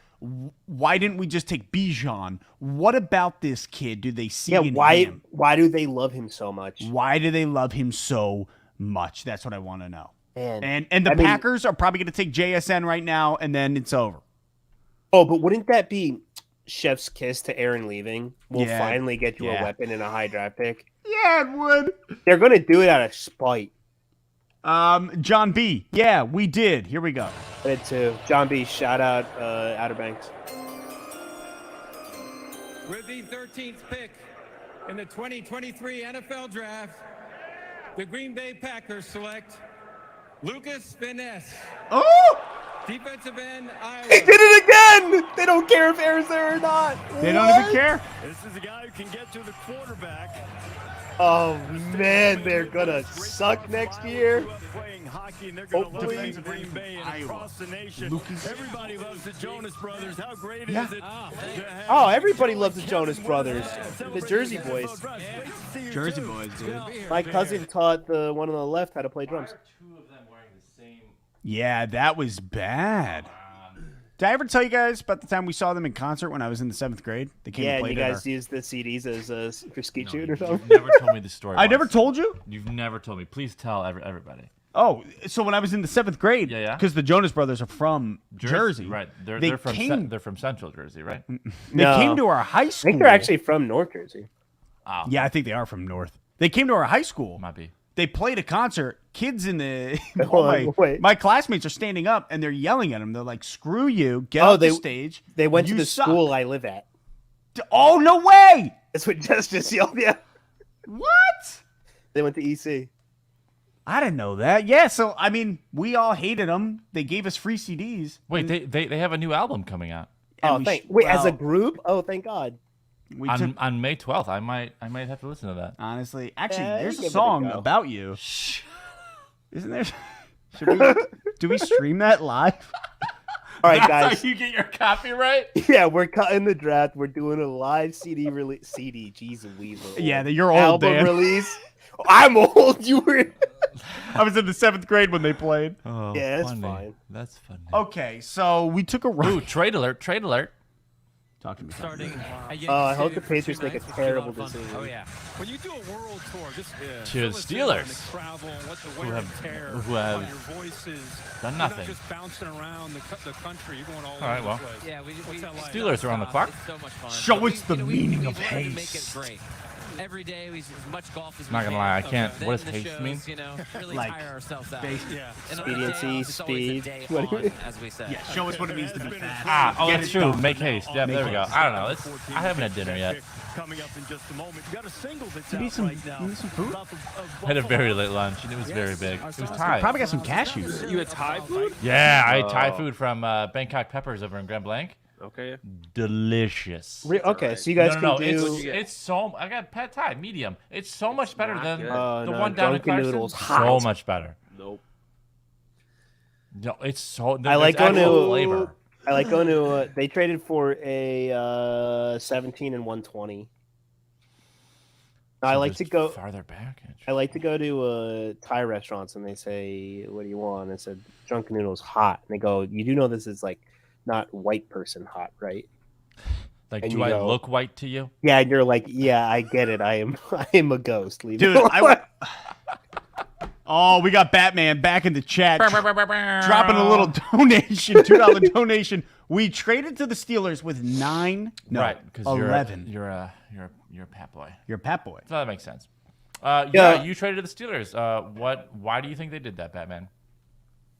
Speaker 1: why didn't we just take Bijan? What about this kid do they see in him?
Speaker 3: Why do they love him so much?
Speaker 1: Why do they love him so much? That's what I want to know.
Speaker 3: Man.
Speaker 1: And the
Speaker 3: I mean-
Speaker 1: Packers are probably going to take JSN right now, and then it's over.
Speaker 3: Oh, but wouldn't that be chef's kiss to Aaron leaving? We'll
Speaker 1: Yeah.
Speaker 3: finally get you
Speaker 1: Yeah.
Speaker 3: a weapon and a high draft pick.
Speaker 1: Yeah, it would.
Speaker 3: They're gonna do it out of spite.
Speaker 1: John B. Yeah, we did. Here we go.
Speaker 3: But to John B. Shout out Outer Banks.
Speaker 9: With the 13th pick in the 2023 NFL Draft, the Green Bay Packers select Lucas Van Ness,
Speaker 1: Oh!
Speaker 9: defensive end, Iowa.
Speaker 3: He did it again. They don't care if Aaron's there or not.
Speaker 1: They don't even care.
Speaker 8: This is a guy who can get to the quarterback.
Speaker 3: Oh man, they're gonna suck next year.
Speaker 8: Grew up playing hockey, and they're going to love
Speaker 3: Hopefully.
Speaker 8: it in Green Bay and
Speaker 1: Iowa.
Speaker 8: across the nation.
Speaker 1: Lucas.
Speaker 8: Everybody loves the Jonas Brothers. How great
Speaker 1: Yeah.
Speaker 8: is it? to have
Speaker 3: Oh, everybody loves the
Speaker 8: Kevin
Speaker 3: Jonas
Speaker 8: Kevin
Speaker 3: Brothers.
Speaker 8: Kevin
Speaker 3: The
Speaker 8: Kevin
Speaker 3: Jersey
Speaker 8: Kevin
Speaker 3: boys.
Speaker 8: Kevin Kevin Kevin
Speaker 1: Jersey
Speaker 8: too.
Speaker 1: boys, dude.
Speaker 3: My cousin taught the one on the left how to play drums.
Speaker 2: Two of them wearing the same.
Speaker 1: Yeah, that was bad. Did I ever tell you guys about the time we saw them in concert when I was in the 7th grade? They came
Speaker 3: Yeah,
Speaker 1: and
Speaker 3: and
Speaker 1: played
Speaker 3: you
Speaker 1: at
Speaker 3: guys used the CDs as for skeet
Speaker 2: No,
Speaker 3: shooting or
Speaker 2: you've
Speaker 3: something.
Speaker 2: never told me the story.
Speaker 1: I never
Speaker 2: once.
Speaker 1: told you?
Speaker 2: You've never told me. Please tell everybody.
Speaker 1: Oh, so when I was in the 7th grade,
Speaker 2: Yeah.
Speaker 1: because the Jonas Brothers are from Jersey.
Speaker 2: Right.
Speaker 1: They
Speaker 2: They're from
Speaker 1: came-
Speaker 2: they're from Central Jersey, right?
Speaker 1: They
Speaker 3: No.
Speaker 1: came to our high
Speaker 3: I
Speaker 1: school.
Speaker 3: think they're actually from North Jersey.
Speaker 2: Oh,
Speaker 1: Yeah, I think they are from North. They came to our high school.
Speaker 2: might be.
Speaker 1: They played a concert. Kids in the
Speaker 3: Hold on, wait.
Speaker 1: my classmates are standing up and they're yelling at them. They're like, "Screw you! Get
Speaker 3: Oh,
Speaker 1: off
Speaker 3: they-
Speaker 1: the stage."
Speaker 3: They went
Speaker 1: You
Speaker 3: to the
Speaker 1: suck."
Speaker 3: school I live at.
Speaker 1: Oh no way!
Speaker 3: That's what Justice yelled. Yeah,
Speaker 1: What?
Speaker 3: they went to EC.
Speaker 1: I didn't know that. Yeah, so I mean, we all hated them. They gave us free CDs.
Speaker 2: Wait, they have a new album coming out.
Speaker 3: Oh, wait, as a group? Oh, thank God.
Speaker 2: On May 12th, I might have to listen to that.
Speaker 1: Honestly, actually, there's
Speaker 3: give
Speaker 1: a
Speaker 3: it a
Speaker 1: song
Speaker 3: go.
Speaker 1: about you. Isn't there? Do we stream that live?
Speaker 3: All right,
Speaker 2: That's
Speaker 3: guys.
Speaker 2: how you get your copyright?
Speaker 3: Yeah, we're cutting the draft. We're doing a live CD release. CD, jeez Louise.
Speaker 1: Yeah, you're old,
Speaker 3: album
Speaker 1: Dan.
Speaker 3: release. I'm old. You were.
Speaker 1: I was in the 7th grade when they played.
Speaker 2: Oh,
Speaker 3: Yeah, that's
Speaker 2: funny.
Speaker 3: fine.
Speaker 2: That's funny.
Speaker 1: Okay, so we took a run.
Speaker 2: Ooh, trade alert!
Speaker 1: Talk to me.
Speaker 8: Starting.
Speaker 3: I hope the Patriots make a terrible decision.
Speaker 8: Oh yeah. When you do a world tour, just
Speaker 2: To the Steelers,
Speaker 8: travel, what the
Speaker 2: who
Speaker 8: wear
Speaker 2: have-
Speaker 8: and tear,
Speaker 2: who
Speaker 8: how
Speaker 2: have
Speaker 8: your voices
Speaker 2: done
Speaker 8: you're
Speaker 2: nothing.
Speaker 8: Not just bouncing around the country. You're going all
Speaker 2: right,
Speaker 8: over
Speaker 2: well.
Speaker 8: the place.
Speaker 12: Yeah,
Speaker 8: What's that like?
Speaker 2: Steelers are on the clock.
Speaker 12: It's so much fun.
Speaker 1: Show
Speaker 12: But
Speaker 1: us the meaning of
Speaker 12: wanted to make
Speaker 1: haste.
Speaker 12: it great. Every day, as much golf as we
Speaker 2: Not gonna
Speaker 12: can.
Speaker 2: lie, I can't.
Speaker 12: Then
Speaker 2: What does
Speaker 12: the
Speaker 2: haste
Speaker 12: shows,
Speaker 2: mean?
Speaker 12: You know, really
Speaker 1: Like,
Speaker 12: tire ourselves out.
Speaker 8: Yeah.
Speaker 12: And on the day
Speaker 3: Expediency,
Speaker 12: off, it's always a
Speaker 3: speed.
Speaker 12: day
Speaker 3: What do you-
Speaker 12: on, as we say.
Speaker 1: Yeah, show us what it means to be fast.
Speaker 2: Oh,
Speaker 1: Get
Speaker 2: that's
Speaker 1: it
Speaker 2: true.
Speaker 1: done.
Speaker 2: Make haste. Yeah, there we go. I don't know. I haven't had dinner yet.
Speaker 8: Coming up in just a moment. You got a single that's
Speaker 1: You need
Speaker 8: out
Speaker 1: some-
Speaker 8: right now.
Speaker 1: you need some food?
Speaker 2: I had a very late lunch, and it was very big. It was Thai.
Speaker 1: Probably got some cashews.
Speaker 4: You had Thai food?
Speaker 2: Yeah, I ate Thai food from Bangkok Peppers over in Grand Blanc.
Speaker 4: Okay.
Speaker 2: Delicious.
Speaker 3: Okay, so you guys
Speaker 2: No,
Speaker 3: can do.
Speaker 2: it's so. I got pad Thai medium. It's so much better than
Speaker 4: good.
Speaker 2: the
Speaker 3: No,
Speaker 2: one down in
Speaker 3: Dunkin'
Speaker 2: Clarkson.
Speaker 3: Noodles,
Speaker 2: So
Speaker 3: hot.
Speaker 2: much better.
Speaker 4: Nope.
Speaker 2: No, it's so.
Speaker 3: I like
Speaker 2: there's
Speaker 3: going
Speaker 2: actual
Speaker 3: to.
Speaker 2: flavor.
Speaker 3: I like going to. They traded for a 17 and 120. I
Speaker 2: So
Speaker 3: like
Speaker 2: there's
Speaker 3: to go.
Speaker 2: farther back.
Speaker 3: I like to go to Thai restaurants and they say, "What do you want?" I said, "Drunken noodles hot." And they go, "You do know this is like not white person hot, right?"
Speaker 2: Like,
Speaker 3: And
Speaker 2: do
Speaker 3: you
Speaker 2: I
Speaker 3: go-
Speaker 2: look white to you?
Speaker 3: Yeah, and you're like, "Yeah, I get it. I am. I am a ghost." Leave
Speaker 1: Dude,
Speaker 3: me alone."
Speaker 1: Oh, we got Batman back in the chat. Dropping a little donation, $2 donation. We traded to the Steelers with 9, no,
Speaker 2: right, because
Speaker 1: 11.
Speaker 2: You're a Pat boy.
Speaker 1: You're a Pat boy.
Speaker 2: So that makes sense.
Speaker 3: Yeah.
Speaker 2: Yeah, you traded to the Steelers. Why do you think they did that, Batman?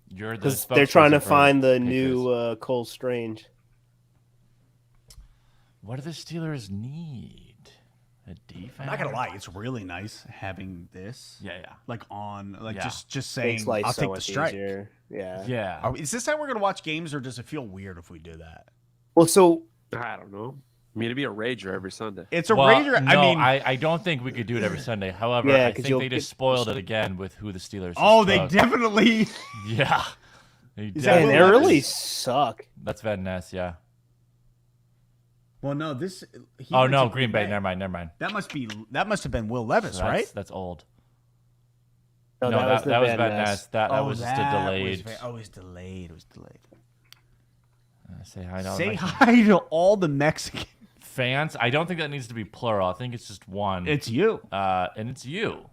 Speaker 2: You're the
Speaker 3: Because they're trying to
Speaker 2: spokesperson for
Speaker 3: find the
Speaker 2: Patriots.
Speaker 3: new Cole Strange.
Speaker 2: What do the Steelers need? A defense?
Speaker 1: I'm not gonna lie, it's really nice having this.
Speaker 2: Yeah.
Speaker 1: Like on, like
Speaker 2: Yeah.
Speaker 1: just saying,
Speaker 3: Makes life
Speaker 1: I'll
Speaker 3: so
Speaker 1: take the
Speaker 3: much
Speaker 1: strike.
Speaker 3: easier. Yeah.
Speaker 2: Yeah.
Speaker 1: Is this how we're gonna watch games, or does it feel weird if we do that?
Speaker 3: Well, so
Speaker 4: I don't know. I mean, it'd be a rager every Sunday.
Speaker 1: It's a
Speaker 2: Well,
Speaker 1: rager.
Speaker 2: No,
Speaker 1: I mean,
Speaker 2: I don't think we could do it every Sunday. However,
Speaker 3: Yeah,
Speaker 2: I
Speaker 3: 'cause
Speaker 2: think
Speaker 3: you'll
Speaker 2: they just
Speaker 3: get-
Speaker 2: spoiled it again with who the Steelers.
Speaker 1: oh, they
Speaker 2: took.
Speaker 1: definitely.
Speaker 2: Yeah. They
Speaker 1: Is that
Speaker 3: man,
Speaker 2: definitely-
Speaker 3: they really suck.
Speaker 2: That's Van Ness, yeah.
Speaker 1: Well, no, this. he
Speaker 2: Oh
Speaker 1: went
Speaker 2: no,
Speaker 1: to
Speaker 2: Green Bay. Never mind.
Speaker 1: That must have been Will Levis,
Speaker 2: So
Speaker 1: right?
Speaker 2: That's old.
Speaker 3: No,
Speaker 2: No,
Speaker 3: that
Speaker 2: that was
Speaker 3: Van
Speaker 2: Van
Speaker 3: Ness.
Speaker 2: Ness. That was just a delayed.
Speaker 1: it was delayed. It was delayed.
Speaker 2: Say hi to all
Speaker 1: Say
Speaker 2: the
Speaker 1: hi to all the Mexican.
Speaker 2: fans. I don't think that needs to be plural. I think it's just one.
Speaker 1: It's you.
Speaker 2: And it's you.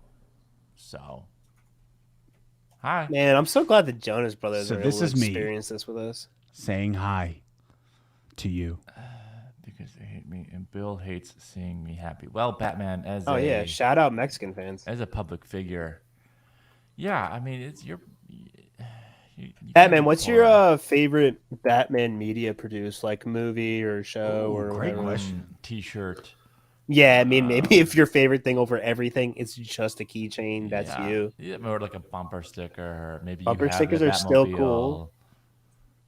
Speaker 2: So, hi.
Speaker 3: Man, I'm so glad the Jonas Brothers
Speaker 1: So
Speaker 3: are
Speaker 1: this
Speaker 3: able
Speaker 1: is
Speaker 3: to
Speaker 1: me.
Speaker 3: experience this with us.
Speaker 1: Saying hi to you.
Speaker 2: Because they hate me, and Bill hates seeing me happy. Well, Batman, as
Speaker 3: Oh
Speaker 2: a
Speaker 3: yeah, shout out Mexican fans.
Speaker 2: as a public figure, yeah. I mean, it's your. You can't
Speaker 3: Batman,
Speaker 2: be
Speaker 3: what's
Speaker 2: poor.
Speaker 3: your favorite Batman media produced, like movie or show or
Speaker 1: great
Speaker 3: whatever?
Speaker 1: question.
Speaker 2: T-shirt?
Speaker 3: Yeah, I mean, maybe if your favorite thing over everything, it's just a keychain. That's
Speaker 2: Yeah.
Speaker 3: you.
Speaker 2: Yeah, or like a bumper sticker, or maybe
Speaker 3: Bumper
Speaker 2: you have
Speaker 3: stickers
Speaker 2: the
Speaker 3: are still
Speaker 2: Batmobile.
Speaker 3: cool.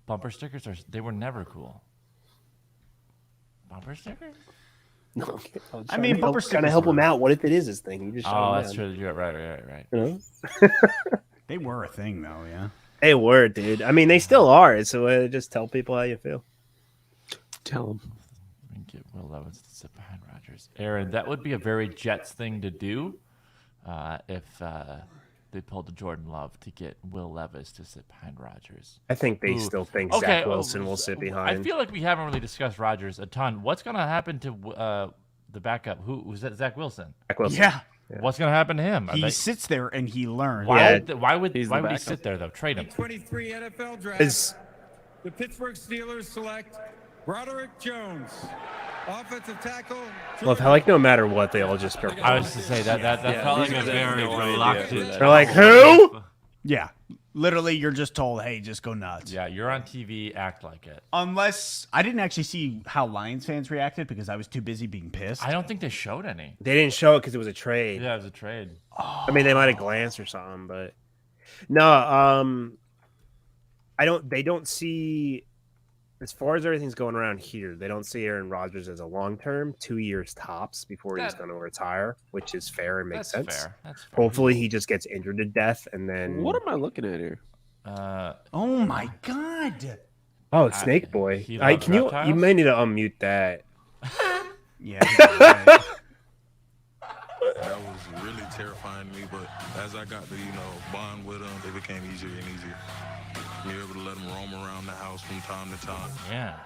Speaker 2: Bumper stickers they were never cool. Bumper stickers?
Speaker 3: No, okay.
Speaker 1: I mean, bumper
Speaker 3: trying to
Speaker 1: stickers
Speaker 3: help him
Speaker 1: were-
Speaker 3: out. What if it is his thing? You just shut
Speaker 2: Oh,
Speaker 3: him
Speaker 2: that's
Speaker 3: down.
Speaker 2: true. You're right.
Speaker 3: You know?
Speaker 1: They were a thing, though. Yeah.
Speaker 3: They were, dude. I mean, they still are. So just tell people how you feel.
Speaker 4: Tell him.
Speaker 2: We can get Will Levis to sit behind Rodgers. Aaron, that would be a very Jets thing to do if they pulled a Jordan Love to get Will Levis to sit behind Rodgers.
Speaker 3: I think they
Speaker 2: Ooh.
Speaker 3: still think
Speaker 2: Okay,
Speaker 3: Zach Wilson will sit behind.
Speaker 2: I feel like we haven't really discussed Rodgers a ton. What's going to happen to the backup? Who was that? Zach Wilson.
Speaker 3: Zach Wilson.
Speaker 1: Yeah.
Speaker 2: What's going to happen to him? Are
Speaker 1: He
Speaker 2: they-
Speaker 1: sits there and he learns.
Speaker 2: why would
Speaker 4: He's the
Speaker 2: he
Speaker 4: backup.
Speaker 2: sit there though? Trade him.
Speaker 9: 23 NFL draft.
Speaker 3: Is-
Speaker 9: The Pittsburgh Steelers select Broderick Jones, offensive tackle.
Speaker 3: Well, I like no matter what, they all just.
Speaker 2: I was to say that felt like a very reluctant.
Speaker 3: They're like, who?
Speaker 1: Yeah. Literally, you're just told, hey, just go nuts.
Speaker 2: Yeah, you're on TV, act like it.
Speaker 1: Unless I didn't actually see how Lions fans reacted because I was too busy being pissed.
Speaker 2: I don't think they showed any.
Speaker 3: They didn't show it because it was a trade.
Speaker 2: Yeah, it was a trade.
Speaker 3: I mean, they might have glanced or something, but no. They don't see, as far as everything's going around here, they don't see Aaron Rodgers as a long-term, 2 years tops before he's going to retire, which is fair and makes sense.
Speaker 2: Fair. That's fair.
Speaker 3: Hopefully, he just gets injured to death, and then.
Speaker 4: What am I looking at here?
Speaker 1: Oh my God!
Speaker 3: Oh, it's Snake Boy.
Speaker 2: He
Speaker 3: Can
Speaker 2: loves
Speaker 3: you?
Speaker 2: reptiles?
Speaker 3: You may need to unmute that.
Speaker 1: Yeah.
Speaker 7: That was really terrifying to me, but as I got to, bond with them, they became easier and easier. You're able to let them roam around the house from time to time.
Speaker 2: Yeah.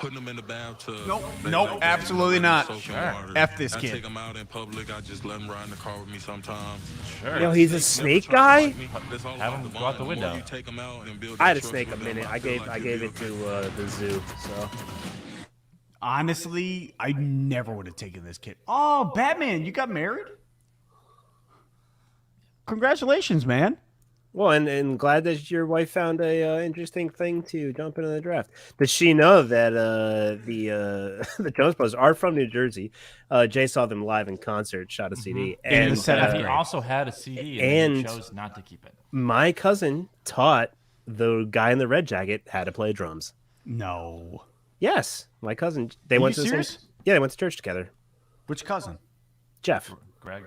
Speaker 7: Putting them in the bathtub.
Speaker 1: Nope, absolutely not.
Speaker 7: Sure.
Speaker 1: F this
Speaker 7: I
Speaker 1: kid.
Speaker 7: take them out in public. I just let them ride in the car with me sometimes.
Speaker 2: Sure.
Speaker 3: Yo, he's a snake guy.
Speaker 2: Have him go out the window.
Speaker 3: I had a snake a minute. I gave it to the zoo. So
Speaker 1: Honestly, I never would have taken this kid. Oh, Batman, you got married? Congratulations, man.
Speaker 3: well, and glad that your wife found a interesting thing to jump into the draft. Does she know that the Jones Brothers are from New Jersey? Jay saw them live in concert, shot a CD,
Speaker 1: In the seventh
Speaker 2: He
Speaker 1: grade.
Speaker 2: also had a CD and he
Speaker 3: and-
Speaker 2: chose not to keep it.
Speaker 3: my cousin taught the guy in the red jacket how to play drums.
Speaker 1: No.
Speaker 3: Yes, my cousin. They
Speaker 1: Are
Speaker 3: went
Speaker 1: you
Speaker 3: to the
Speaker 1: serious?
Speaker 3: same. Yeah, they went to church together.
Speaker 1: Which cousin?
Speaker 3: Jeff,
Speaker 2: Greg.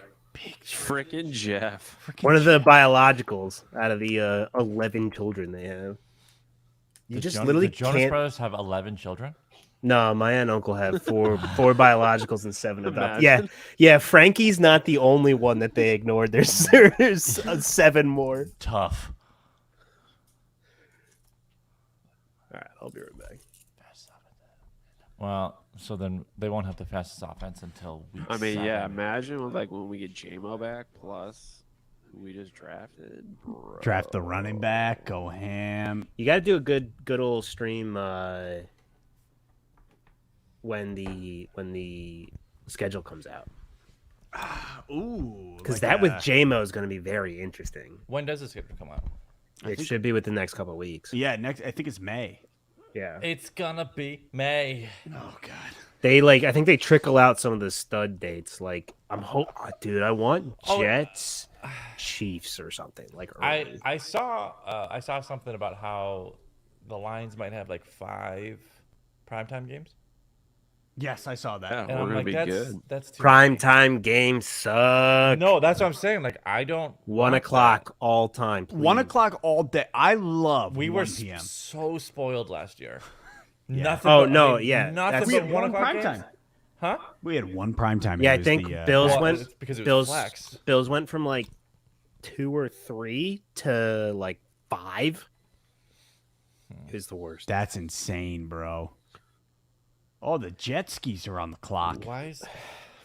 Speaker 4: Frickin' Jeff.
Speaker 3: one of the biologicals out of the 11 children they have. You just literally
Speaker 2: the Jonas
Speaker 3: can't.
Speaker 2: Brothers have 11 children?
Speaker 3: No, my aunt and uncle have four biologicals and 7 adopted. Yeah. Frankie's not the only one that they ignored. There's 7 more.
Speaker 2: Tough.
Speaker 3: All right, I'll be right back.
Speaker 2: Well, so then they won't have the fastest offense until week
Speaker 4: I mean,
Speaker 2: 7.
Speaker 4: yeah. Imagine when we get JMO back plus who we just drafted. Bro.
Speaker 1: Draft the running back, go ham.
Speaker 3: You got to do a good old stream when the schedule comes out,
Speaker 1: Ooh.
Speaker 3: because
Speaker 1: like
Speaker 3: that with
Speaker 1: a-
Speaker 3: JMO is going to be very interesting.
Speaker 2: When does this schedule come out?
Speaker 3: It should be within the next couple of weeks.
Speaker 1: Yeah, next I think it's May.
Speaker 3: Yeah.
Speaker 2: It's gonna be May.
Speaker 1: Oh God.
Speaker 3: I think they trickle out some of the stud dates. Like dude, I want
Speaker 2: Oh.
Speaker 3: Jets, Chiefs or something. Like early.
Speaker 2: I saw something about how the Lions might have like 5 primetime games.
Speaker 1: Yes, I saw that.
Speaker 4: Yeah,
Speaker 2: And
Speaker 4: we're
Speaker 2: I'm
Speaker 4: gonna
Speaker 2: like,
Speaker 4: be good.
Speaker 2: that's too
Speaker 3: Prime
Speaker 2: many.
Speaker 3: time games suck.
Speaker 2: No, that's what I'm saying. Like I don't
Speaker 3: 1
Speaker 2: want
Speaker 3: o'clock all time. Please.
Speaker 1: 1 o'clock all day. I love
Speaker 2: We
Speaker 1: 1
Speaker 2: were
Speaker 1: p.m.
Speaker 2: so spoiled last year.
Speaker 1: Yeah.
Speaker 2: Nothing.
Speaker 3: Oh,
Speaker 2: but,
Speaker 3: no,
Speaker 2: I mean,
Speaker 3: yeah,
Speaker 2: Nothing
Speaker 3: that's-
Speaker 1: We
Speaker 2: but
Speaker 1: had
Speaker 2: 1
Speaker 1: one
Speaker 2: o'clock
Speaker 1: prime
Speaker 2: games?
Speaker 1: time.
Speaker 2: Huh?
Speaker 1: We had one prime time.
Speaker 3: Yeah,
Speaker 1: It
Speaker 3: I
Speaker 1: was
Speaker 3: think
Speaker 1: the,
Speaker 3: Bills
Speaker 2: Well,
Speaker 3: went.
Speaker 2: it's because it was
Speaker 3: Bills
Speaker 2: flex.
Speaker 3: Bills went from like 2 or 3 to like 5. It was the worst.
Speaker 1: That's insane, bro. Oh, the jet skis are on the clock.
Speaker 2: Why is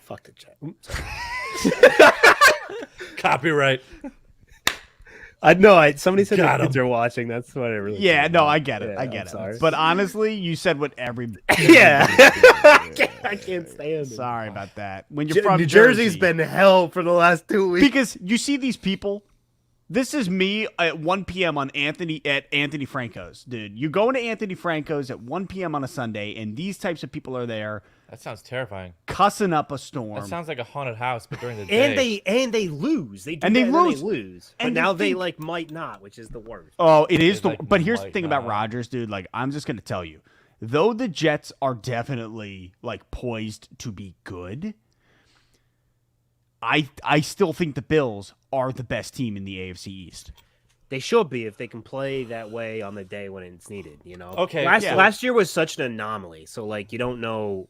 Speaker 3: Fuck the chat.
Speaker 2: copyright?
Speaker 3: I know. Somebody said
Speaker 2: Got
Speaker 3: the kids are watching. That's what I really.
Speaker 1: Yeah, no, I get it.
Speaker 3: Yeah,
Speaker 1: I get
Speaker 3: I'm
Speaker 1: it.
Speaker 3: sorry.
Speaker 1: But honestly, you said what every.
Speaker 3: Yeah, I can't stand it.
Speaker 1: Sorry about that. When you're from
Speaker 3: New Jersey's
Speaker 1: Jersey,
Speaker 3: been hell for the last 2 weeks.
Speaker 1: because you see these people. This is me at 1 p.m. on Anthony Franco's, dude. You go into Anthony Franco's at 1 p.m. on a Sunday, and these types of people are there
Speaker 2: That sounds terrifying.
Speaker 1: cussing up a storm.
Speaker 2: That sounds like a haunted house, but during the day.
Speaker 3: And they lose. They do
Speaker 1: And
Speaker 3: that
Speaker 1: they lose.
Speaker 3: lose. But
Speaker 1: And
Speaker 3: now
Speaker 1: you
Speaker 3: they
Speaker 1: think-
Speaker 3: like might not, which is the worst.
Speaker 1: Oh, it is
Speaker 2: It's
Speaker 1: the.
Speaker 2: like
Speaker 1: But here's the
Speaker 2: like
Speaker 1: thing about
Speaker 2: that.
Speaker 1: Rodgers, dude. Like, I'm just gonna tell you, though the Jets are definitely like poised to be good, I still think the Bills are the best team in the AFC East.
Speaker 3: They should be if they can play that way on the day when it's needed. You know.
Speaker 2: Okay, yeah.
Speaker 3: Last year was such an anomaly. So like you don't know.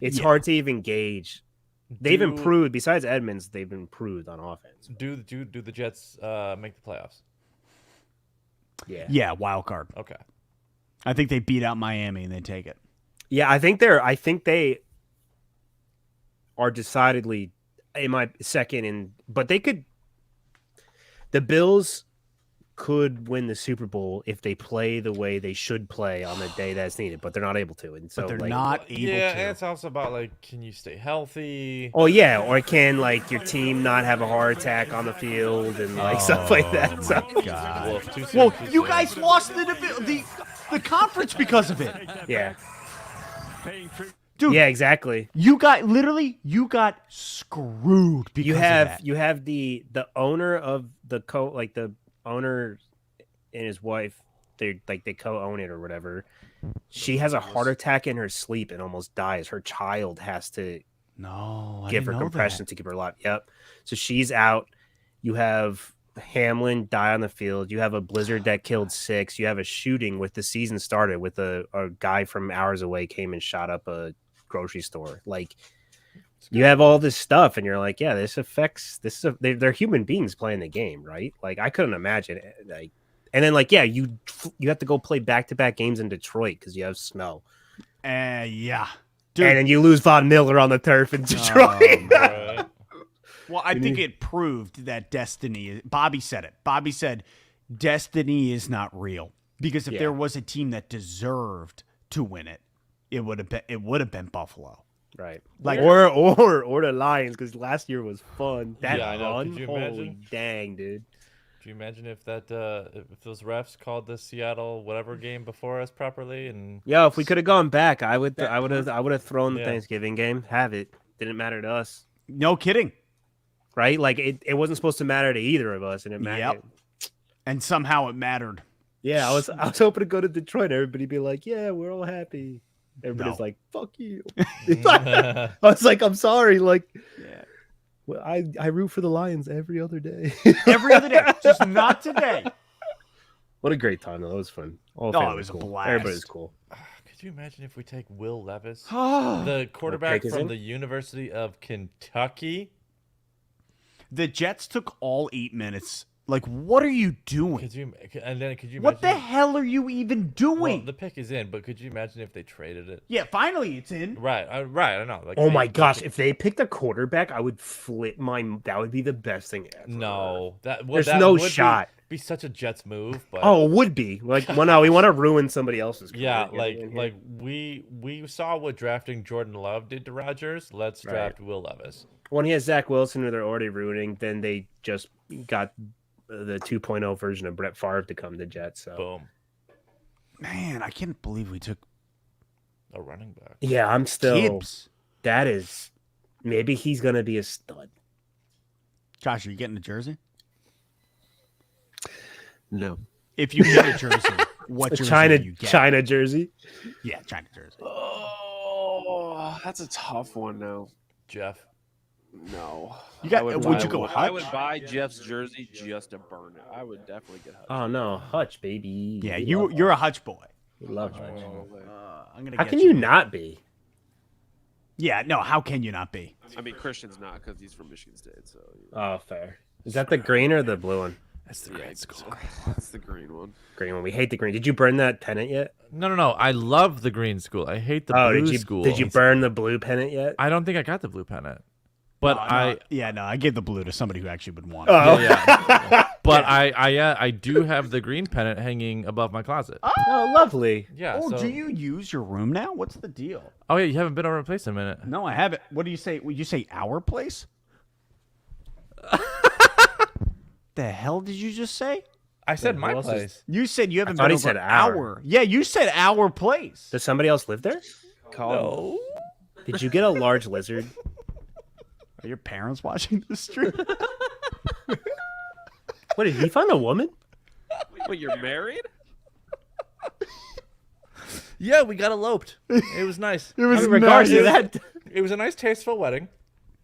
Speaker 3: It's
Speaker 1: Yeah.
Speaker 3: hard to even gauge. They've
Speaker 2: Do-
Speaker 3: improved. Besides Edmonds, they've improved on offense.
Speaker 2: Do the Jets make the playoffs?
Speaker 3: Yeah.
Speaker 1: Yeah, wild card.
Speaker 2: Okay.
Speaker 1: I think they beat out Miami and they take it.
Speaker 3: Yeah, I think they are decidedly in my second, but they could. The Bills could win the Super Bowl if they play the way they should play on the day that's needed, but they're not able to. And so
Speaker 1: But they're
Speaker 3: like,
Speaker 1: not able
Speaker 2: Yeah,
Speaker 1: to.
Speaker 2: and it's also about like, can you stay healthy?
Speaker 3: Oh yeah, or can like your team not have a heart attack on the field and like stuff like that. So.
Speaker 1: God.
Speaker 2: Well,
Speaker 1: You guys lost the conference because of it.
Speaker 3: Yeah.
Speaker 1: Dude,
Speaker 3: Yeah, exactly.
Speaker 1: you got screwed because
Speaker 3: You
Speaker 1: of
Speaker 3: have
Speaker 1: that.
Speaker 3: you have the owner of the the owner and his wife, they co-own it or whatever. She has a heart attack in her sleep and almost dies. Her child has to give her compression to keep her alive. Yep. So she's out. You have Hamlin die on the field. You have a blizzard that killed 6. You have a shooting with the season started with a guy from hours away came and shot up a grocery store. Like, you have all this stuff and you're like, yeah, they're human beings playing the game, right? Like, I couldn't imagine it. Like, and then like, yeah, you have to go play back-to-back games in Detroit because you have snow.
Speaker 1: Yeah. Dude.
Speaker 3: And then you lose Von Miller on the turf in Detroit.
Speaker 1: Well, I think it proved that destiny. Bobby said it. Bobby said, "Destiny is not real." Because if there was a team that deserved to win it, it would have been Buffalo,
Speaker 3: right?
Speaker 1: Like
Speaker 3: or the Lions, because last year was fun. That
Speaker 2: I know.
Speaker 3: fun,
Speaker 2: Could you
Speaker 3: holy
Speaker 2: imagine?
Speaker 3: dang, dude!
Speaker 2: Could you imagine if if those refs called the Seattle whatever game before us properly? And
Speaker 3: If we could have gone back, I would have thrown the Thanksgiving game. Have it. Didn't matter to us.
Speaker 1: No kidding.
Speaker 3: Right? Like it wasn't supposed to matter to either of us, and it mattered.
Speaker 1: Yep. And somehow it mattered.
Speaker 3: Yeah, I was hoping to go to Detroit. Everybody be like, "Yeah, we're all happy." Everybody's like, "Fuck you." I was like, "I'm sorry." Like, well, I root for the Lions every other day.
Speaker 1: Every other day, just not today.
Speaker 3: What a great time though! That was fun.
Speaker 1: It was
Speaker 3: cool.
Speaker 1: a blast.
Speaker 3: Everybody's cool.
Speaker 2: Could you imagine if we take Will Levis, the quarterback
Speaker 3: take us
Speaker 2: from
Speaker 3: in?
Speaker 2: the University of Kentucky?
Speaker 1: The Jets took all 8 minutes. Like, what are you doing?
Speaker 2: Could you imagine?
Speaker 1: What the hell are you even doing?
Speaker 2: Well, the pick is in, but could you imagine if they traded it?
Speaker 1: Yeah, finally it's in.
Speaker 2: Right, I know. Like,
Speaker 3: Oh my gosh, if they picked a quarterback, I would flip that would be the best thing ever.
Speaker 2: No,
Speaker 3: there's no shot.
Speaker 2: Be such a Jets move, but
Speaker 3: it would be like, well, no, we want to ruin somebody else's career.
Speaker 2: yeah,
Speaker 3: getting in
Speaker 2: like
Speaker 3: here.
Speaker 2: we saw what drafting Jordan Love did to Rodgers. Let's draft Will Levis.
Speaker 3: When he has Zach Wilson, who they're already ruining, then they just got the 2.0 version of Brett Favre to come to Jets. So
Speaker 2: boom,
Speaker 1: man, I can't believe we took
Speaker 2: a running back.
Speaker 3: Yeah, I'm still.
Speaker 1: Gibbs.
Speaker 3: That is, maybe he's gonna be a stud.
Speaker 1: Josh, are you getting a jersey?
Speaker 5: No.
Speaker 1: If you get a jersey, what jersey do you get?
Speaker 3: China jersey?
Speaker 1: Yeah, China jersey.
Speaker 4: Oh, that's a tough one now.
Speaker 2: Jeff.
Speaker 4: No.
Speaker 1: Would you go Hutch?
Speaker 4: I would buy Jeff's jersey just to burn it. I would definitely get Hutch.
Speaker 3: Oh no, Hutch, baby.
Speaker 1: Yeah, you're a Hutch boy.
Speaker 3: We love Hutch.
Speaker 1: I'm gonna.
Speaker 3: How can you not be?
Speaker 1: Yeah, no. How can you not be?
Speaker 4: I mean, Christian's not because he's from Michigan State. So.
Speaker 3: Oh, fair. Is that the green or the blue one?
Speaker 2: That's the green school.
Speaker 4: That's the green one.
Speaker 3: Green one. We hate the green. Did you burn that pennant yet?
Speaker 2: No. I love the green school. I hate the blue school.
Speaker 3: Did you burn the blue pennant yet?
Speaker 2: I don't think I got the blue pennant. But I
Speaker 1: gave the blue to somebody who actually would want it.
Speaker 3: Oh,
Speaker 2: yeah. But I do have the green pennant hanging above my closet.
Speaker 3: Oh, lovely.
Speaker 2: Yeah.
Speaker 1: Oh,
Speaker 2: so...
Speaker 1: do you use your room now? What's the deal?
Speaker 2: Oh yeah, you haven't been over my place in a minute.
Speaker 1: No, I haven't. What do you say? Would you say our place? The hell did you just say?
Speaker 2: I said my place.
Speaker 1: You said you haven't
Speaker 3: thought
Speaker 1: been
Speaker 3: he
Speaker 1: over
Speaker 3: said our.
Speaker 1: Yeah, you said our place.
Speaker 3: Does somebody else live there?
Speaker 2: No.
Speaker 3: Did you get a large lizard?
Speaker 1: Are your parents watching the stream?
Speaker 3: What, did he find a woman?
Speaker 4: Wait, you're married?
Speaker 2: Yeah, we got eloped. It was nice.
Speaker 1: It was
Speaker 3: regards to that.
Speaker 2: It was a nice, tasteful wedding.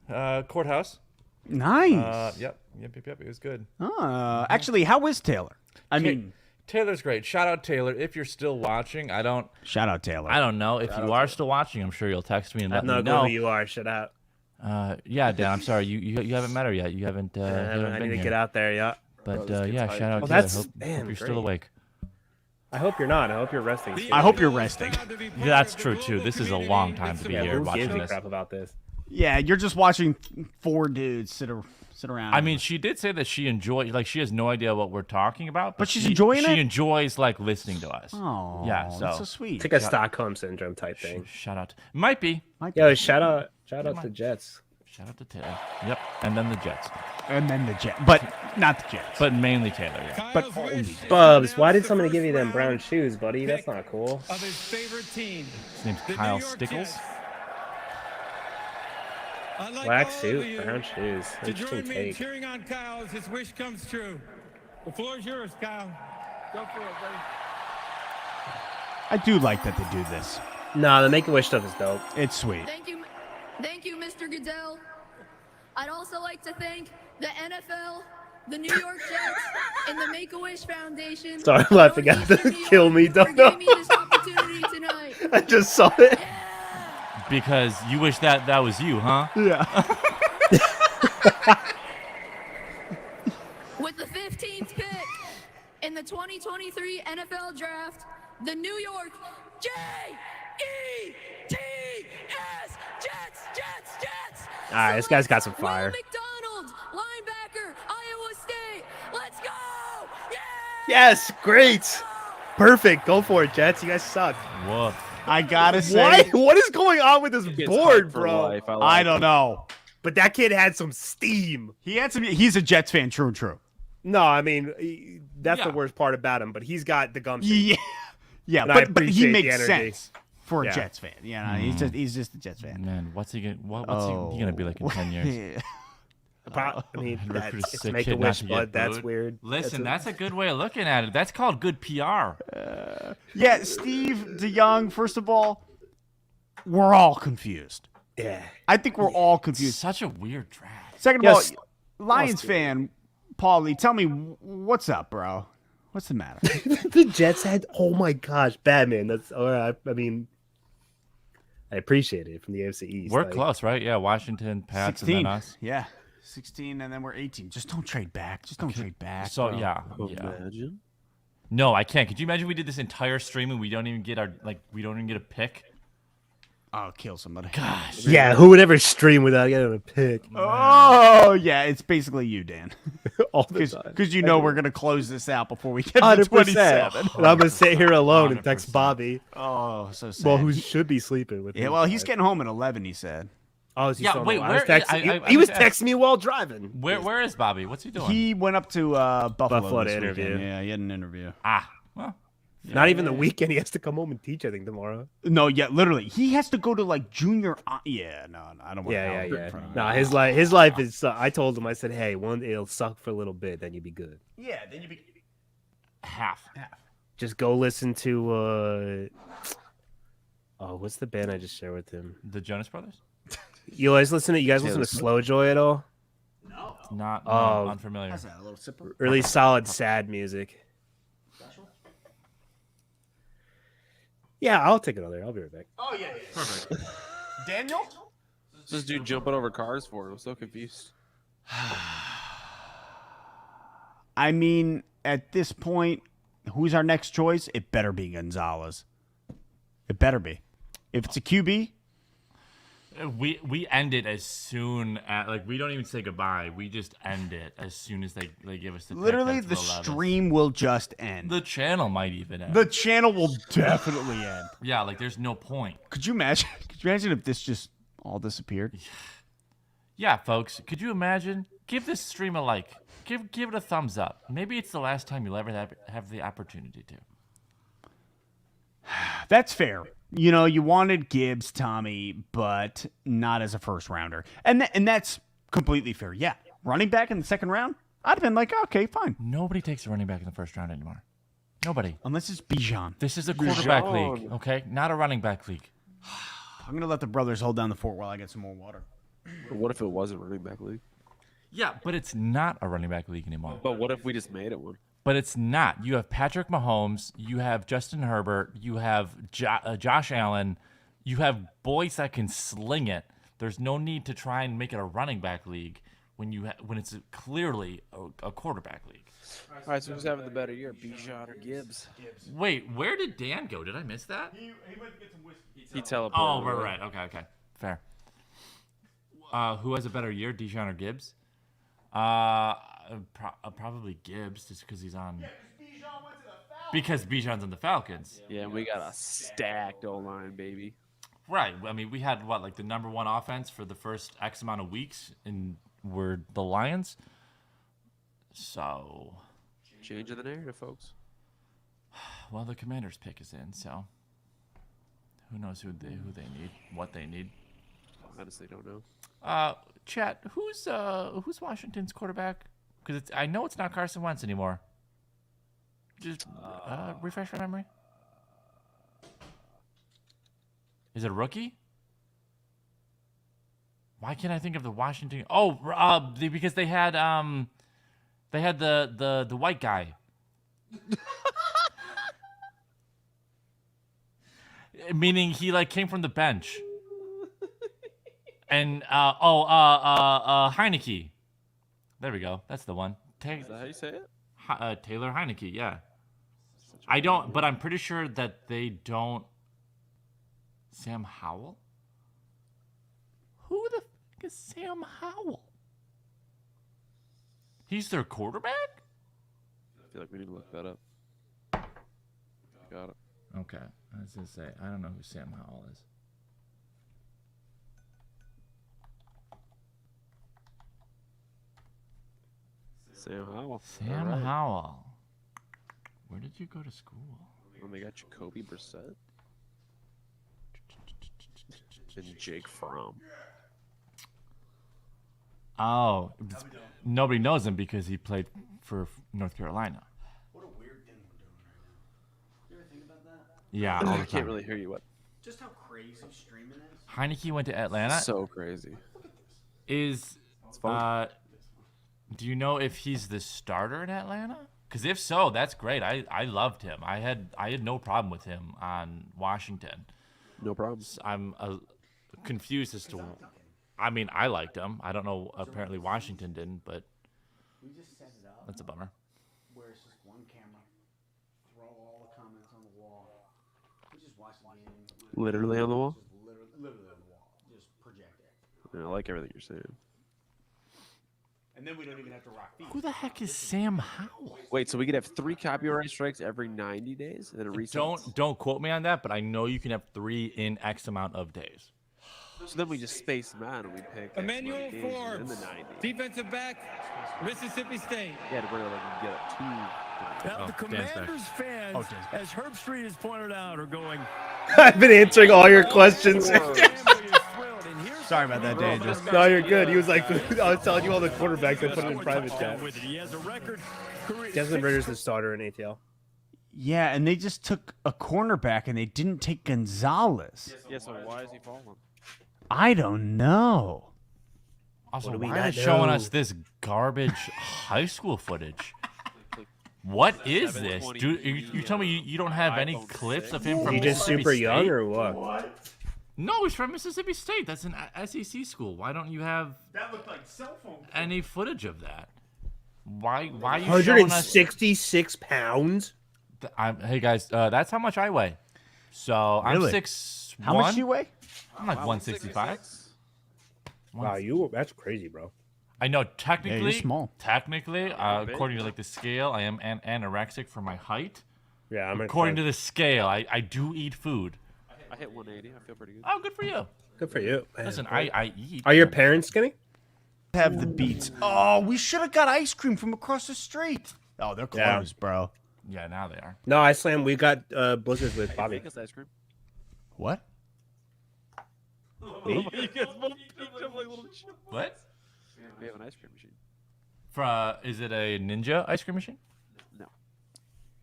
Speaker 2: Courthouse.
Speaker 1: Nice.
Speaker 2: Yep. It was good.
Speaker 1: Actually, how is Taylor? I mean,
Speaker 2: Taylor's great. Shout out Taylor if you're still watching.
Speaker 1: Shout out Taylor.
Speaker 2: I don't know if you are still watching. I'm sure you'll text me and let me
Speaker 3: know
Speaker 2: know
Speaker 3: who you are. Shut up.
Speaker 2: Yeah, Dan. I'm sorry. You haven't met her yet. You haven't.
Speaker 3: I need to get out there. Yeah.
Speaker 2: But yeah, shout out.
Speaker 3: Oh,
Speaker 2: Taylor.
Speaker 3: that's
Speaker 2: hope you're still awake.
Speaker 3: I hope you're not. I hope you're resting.
Speaker 1: I hope you're resting.
Speaker 2: That's true too. This is a long time to be here
Speaker 3: Who gives
Speaker 2: watching
Speaker 3: a
Speaker 2: this.
Speaker 3: crap about this?
Speaker 1: Yeah, you're just watching 4 dudes sit around.
Speaker 2: I mean, she did say that she she has no idea what we're talking about,
Speaker 1: but she's enjoying it.
Speaker 2: She enjoys listening to us.
Speaker 1: Oh,
Speaker 2: yeah, so
Speaker 1: that's so sweet.
Speaker 3: It's like a Stockholm syndrome type thing.
Speaker 2: Shout out, might be.
Speaker 3: Yo, shout out to Jets.
Speaker 2: Shout out to Taylor. Yep, and then the Jets.
Speaker 1: And then the Jets, but not the Jets.
Speaker 2: But mainly Taylor. Yeah.
Speaker 1: But only
Speaker 3: Bubs, why did somebody give you them brown shoes, buddy? That's not cool.
Speaker 9: Of his favorite team.
Speaker 2: His name's Kyle Stickles.
Speaker 3: Black suit, brown shoes.
Speaker 9: To
Speaker 3: Interesting
Speaker 9: join me in
Speaker 3: take.
Speaker 9: cheering on Kyle as his wish comes true. The floor is yours, Kyle. Go for it, buddy.
Speaker 1: I do like that they do this.
Speaker 3: Nah, the Make-A-Wish stuff is dope.
Speaker 1: It's sweet.
Speaker 13: Thank you, Mr. Goodell. I'd also like to thank the NFL, the New York Jets, and the Make-A-Wish Foundation.
Speaker 3: Sorry, I'm laughing at the kill me, don't know. I just saw it.
Speaker 2: Because you wish that was you, huh?
Speaker 1: Yeah.
Speaker 13: With the 15th pick in the 2023 NFL Draft, the New York Jets.
Speaker 3: All right, this guy's got some fire.
Speaker 13: McDonald, linebacker, Iowa State. Let's go! Yeah!
Speaker 3: Yes, great. Perfect. Go for it, Jets. You guys suck.
Speaker 2: Whoa.
Speaker 1: I gotta say,
Speaker 3: what is going on with this board, bro?
Speaker 4: Life.
Speaker 1: I don't know.
Speaker 3: But that kid had some steam.
Speaker 1: He had some. He's a Jets fan, true and true.
Speaker 3: No, I mean that's the worst part about him. But he's got the gumption.
Speaker 1: Yeah,
Speaker 3: And I
Speaker 1: but he
Speaker 3: appreciate the
Speaker 1: makes
Speaker 3: energy.
Speaker 1: sense for a Jets fan. Yeah, he's just a Jets fan.
Speaker 2: Man, what's he gonna be like in 10 years?
Speaker 3: I mean, it's
Speaker 2: Sick
Speaker 3: make a
Speaker 2: kid
Speaker 3: wish,
Speaker 2: not to get
Speaker 3: but that's
Speaker 2: booed.
Speaker 3: weird.
Speaker 2: Listen, that's a good way of looking at it. That's called good PR.
Speaker 1: Yeah, Steve DeYoung. First of all, we're all confused.
Speaker 3: Yeah,
Speaker 1: I think we're all confused.
Speaker 2: Such a weird draft.
Speaker 1: Second of all, Lions fan, Paulie, tell me what's up, bro. What's the matter?
Speaker 3: The Jets had. Oh my gosh, Batman. That's all right. I mean, I appreciate it from the AFC East.
Speaker 2: We're close, right? Yeah, Washington, Pats,
Speaker 1: 16.
Speaker 2: and then us.
Speaker 1: Yeah, 16, and then we're 18. Just don't trade back. Just don't trade back.
Speaker 2: So
Speaker 1: bro.
Speaker 2: yeah.
Speaker 4: Imagine.
Speaker 2: No, I can't. Could you imagine we did this entire stream and we don't even get a pick?
Speaker 1: I'll kill somebody.
Speaker 2: Gosh.
Speaker 3: Yeah, who would ever stream without getting a pick?
Speaker 1: Oh yeah, it's basically you, Dan.
Speaker 3: All the time.
Speaker 1: Because you know we're gonna close this out before we get to 27.
Speaker 3: And I'm gonna sit here alone and text
Speaker 2: 100%.
Speaker 3: Bobby.
Speaker 1: Oh, so sad.
Speaker 3: Well, who should be sleeping with?
Speaker 1: Yeah,
Speaker 3: me.
Speaker 1: well, he's getting home at 11. He said.
Speaker 3: Oh, is he
Speaker 2: Yeah,
Speaker 3: still
Speaker 2: wait,
Speaker 3: on the line?
Speaker 2: where-
Speaker 3: He was
Speaker 2: I-
Speaker 3: texting me while driving.
Speaker 2: Where is Bobby? What's he doing?
Speaker 1: He went up to Buffalo
Speaker 3: to
Speaker 1: this
Speaker 3: interview.
Speaker 1: weekend. Yeah, he had an interview.
Speaker 2: Well.
Speaker 3: Not even the weekend. He has to come home and teach. I think tomorrow.
Speaker 1: No, yeah, literally, he has to go to like junior. Yeah, no, I don't want.
Speaker 3: Yeah. No, his life is. I told him. I said, hey, it'll suck for a little bit, then you'll be good.
Speaker 1: Yeah, then you be
Speaker 2: half.
Speaker 3: Just go listen to. What's the band I just shared with him?
Speaker 2: The Jonas Brothers.
Speaker 3: You guys listen to Slow Joy at all?
Speaker 2: No. Not unfamiliar.
Speaker 1: How's that, a little sipper?
Speaker 3: Really solid, sad music. Yeah, I'll take another. I'll be right back.
Speaker 1: Oh yeah. Perfect. Daniel.
Speaker 4: What's this dude jumping over cars for? I'm so confused.
Speaker 1: I mean, at this point, who's our next choice? It better be Gonzalez. It better be. If it's a QB,
Speaker 2: we end it as soon as we don't even say goodbye. We just end it as soon as they give us the pick.
Speaker 1: literally
Speaker 2: That's
Speaker 1: the
Speaker 2: 11th.
Speaker 1: stream will just end.
Speaker 2: The channel might even end.
Speaker 1: The channel will definitely end.
Speaker 2: Yeah, there's no point.
Speaker 1: Could you imagine? Could you imagine if this just all disappeared?
Speaker 2: Yeah, folks. Could you imagine? Give this stream a like. Give it a thumbs up. Maybe it's the last time you'll ever have the opportunity to.
Speaker 1: That's fair. You know, you wanted Gibbs, Tommy, but not as a first rounder. And that's completely fair. Yeah. Running back in the second round, I'd have been like, okay, fine.
Speaker 2: Nobody takes a running back in the first round anymore. Nobody.
Speaker 1: Unless it's Bijan.
Speaker 2: This is a quarterback league, okay? Not a running back league.
Speaker 1: I'm going to let the brothers hold down the fort while I get some more water.
Speaker 4: What if it was a running back league?
Speaker 2: Yeah, but it's not a running back league anymore.
Speaker 4: But what if we just made it one?
Speaker 2: But it's not. You have Patrick Mahomes. You have Justin Herbert. You have Josh Allen. You have boys that can sling it. There's no need to try and make it a running back league when it's clearly a quarterback league.
Speaker 4: All right, so who's having the better year, Bijan or Gibbs?
Speaker 2: Wait, where did Dan go? Did I miss that?
Speaker 4: He teleported.
Speaker 2: Oh, right. Okay. Fair. Who has a better year, Dijon or Gibbs? Probably Gibbs, just because he's on. Because Bijan's on the Falcons.
Speaker 4: Yeah, and we got a stacked O-line, baby.
Speaker 2: Right. I mean, we had the number one offense for the first X amount of weeks, and we're the Lions. So,
Speaker 4: changing the narrative, folks.
Speaker 2: Well, the Commanders' pick is in, so who knows who they need, what they need.
Speaker 4: Honestly, don't know.
Speaker 2: Chat, who's Washington's quarterback? Because I know it's not Carson Wentz anymore. Just refresh my memory. Is it a rookie? Why can't I think of the Washington? Oh, because they had the white guy. Meaning he came from the bench. And Heineke. There we go. That's the one.
Speaker 4: Is that how you say it?
Speaker 2: Taylor Heineke, yeah. I don't, but I'm pretty sure that they don't. Sam Howell? Who the fuck is Sam Howell? He's their quarterback?
Speaker 4: I feel like we need to look that up. Got it.
Speaker 2: Okay. I was going to say, I don't know who Sam Howell is.
Speaker 4: Sam Howell.
Speaker 2: Sam Howell. Where did you go to school?
Speaker 4: Oh, they got Jacoby Brissett. And Jake Fromm.
Speaker 2: Oh, nobody knows him because he played for North Carolina.
Speaker 1: What a weird thing we're doing right now. You ever think about that?
Speaker 2: Yeah, all the
Speaker 4: I can't really hear you. What?
Speaker 1: Just how crazy streaming is.
Speaker 2: Heineke went to Atlanta.
Speaker 4: So crazy.
Speaker 2: Is do you know if he's the starter in Atlanta? Because if so, that's great. I loved him. I had no problem with him on Washington.
Speaker 4: No problem.
Speaker 2: I'm confused as to. I mean, I liked him. I don't know. Apparently, Washington didn't, but that's a bummer.
Speaker 1: Where it's just one camera, throw all the comments on the wall. We just watch the game.
Speaker 4: Literally on the wall?
Speaker 1: Literally on the wall. Just project it.
Speaker 4: Yeah, I like everything you're saying.
Speaker 1: And then we don't even have to rock feet.
Speaker 2: Who the heck is Sam Howell?
Speaker 4: Wait, so we could have 3 copyright strikes every 90 days, and then it resets?
Speaker 2: Don't quote me on that, but I know you can have 3 in X amount of days.
Speaker 4: So then we just space them out and we pick
Speaker 9: Emmanuel
Speaker 4: in
Speaker 9: Forbes,
Speaker 4: the 90s.
Speaker 9: defensive back, Mississippi State.
Speaker 4: Yeah, to bring it get a 2.
Speaker 8: Now, the Commanders fans, as Herb Street has pointed out, are going.
Speaker 3: I've been answering all your questions.
Speaker 1: Sorry about that, Dangerous.
Speaker 3: No, you're good. He was like, I was telling you all the quarterbacks I put in private chat.
Speaker 8: He has a record.
Speaker 3: Desmond Ritter's the starter in ATL.
Speaker 1: Yeah, and they just took a cornerback and they didn't take Gonzalez.
Speaker 4: Yeah, so why is he falling?
Speaker 1: I don't know.
Speaker 2: Also, why are they showing us this garbage high school footage? What is this? Dude, you tell me you don't have any clips of him from
Speaker 3: He just
Speaker 2: Mississippi
Speaker 3: super
Speaker 2: State?
Speaker 3: young or what?
Speaker 2: No, he's from Mississippi State. That's an SEC school. Why don't you have
Speaker 1: That looked like cell phone.
Speaker 2: any footage of that? Why are you showing us?
Speaker 3: 166 pounds?
Speaker 2: Hey, guys, that's how much I weigh. So
Speaker 1: Really?
Speaker 2: I'm 6'1".
Speaker 1: How much do you weigh?
Speaker 2: I'm like 165.
Speaker 3: Wow, that's crazy, bro.
Speaker 2: I know technically,
Speaker 1: you're small.
Speaker 2: Technically, according to the scale, I am anorexic for my height.
Speaker 3: Yeah, I'm
Speaker 2: according to the scale, I do eat food.
Speaker 4: I hit 180. I feel pretty good.
Speaker 2: Oh, good for you.
Speaker 3: Good for you.
Speaker 2: Listen, I eat.
Speaker 3: Are your parents skinny?
Speaker 1: Have the beats. Oh, we should have got ice cream from across the street. Oh, they're closed, bro.
Speaker 2: Yeah, now they are.
Speaker 3: No, I slammed. We got blizzards with Bobby.
Speaker 4: Take us ice cream.
Speaker 1: What?
Speaker 3: Me?
Speaker 4: You guys both peeked up like little children.
Speaker 2: What?
Speaker 4: We have an ice cream machine.
Speaker 2: Is it a Ninja ice cream machine?
Speaker 4: No.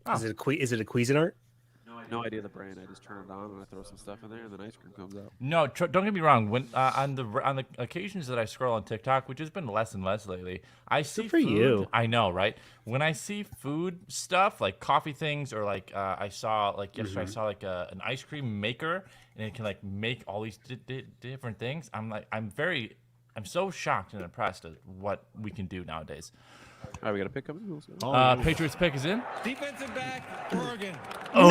Speaker 2: Oh.
Speaker 3: Is it a Cuisinart?
Speaker 4: No idea the brand. I just turn it on and I throw some stuff in there, and then ice cream comes out.
Speaker 2: No, don't get me wrong. When on the occasions that I scroll on TikTok, which has been less and less lately, I see
Speaker 3: for
Speaker 2: food.
Speaker 3: you.
Speaker 2: I know, right? When I see food stuff like coffee things, or like I saw like yesterday, I saw like an ice cream maker, and it can like make all these different things. I'm so shocked and impressed at what we can do nowadays.
Speaker 4: All right, we got a pick coming.
Speaker 2: Patriots pick is in.
Speaker 9: Defensive back, Oregon.
Speaker 1: No!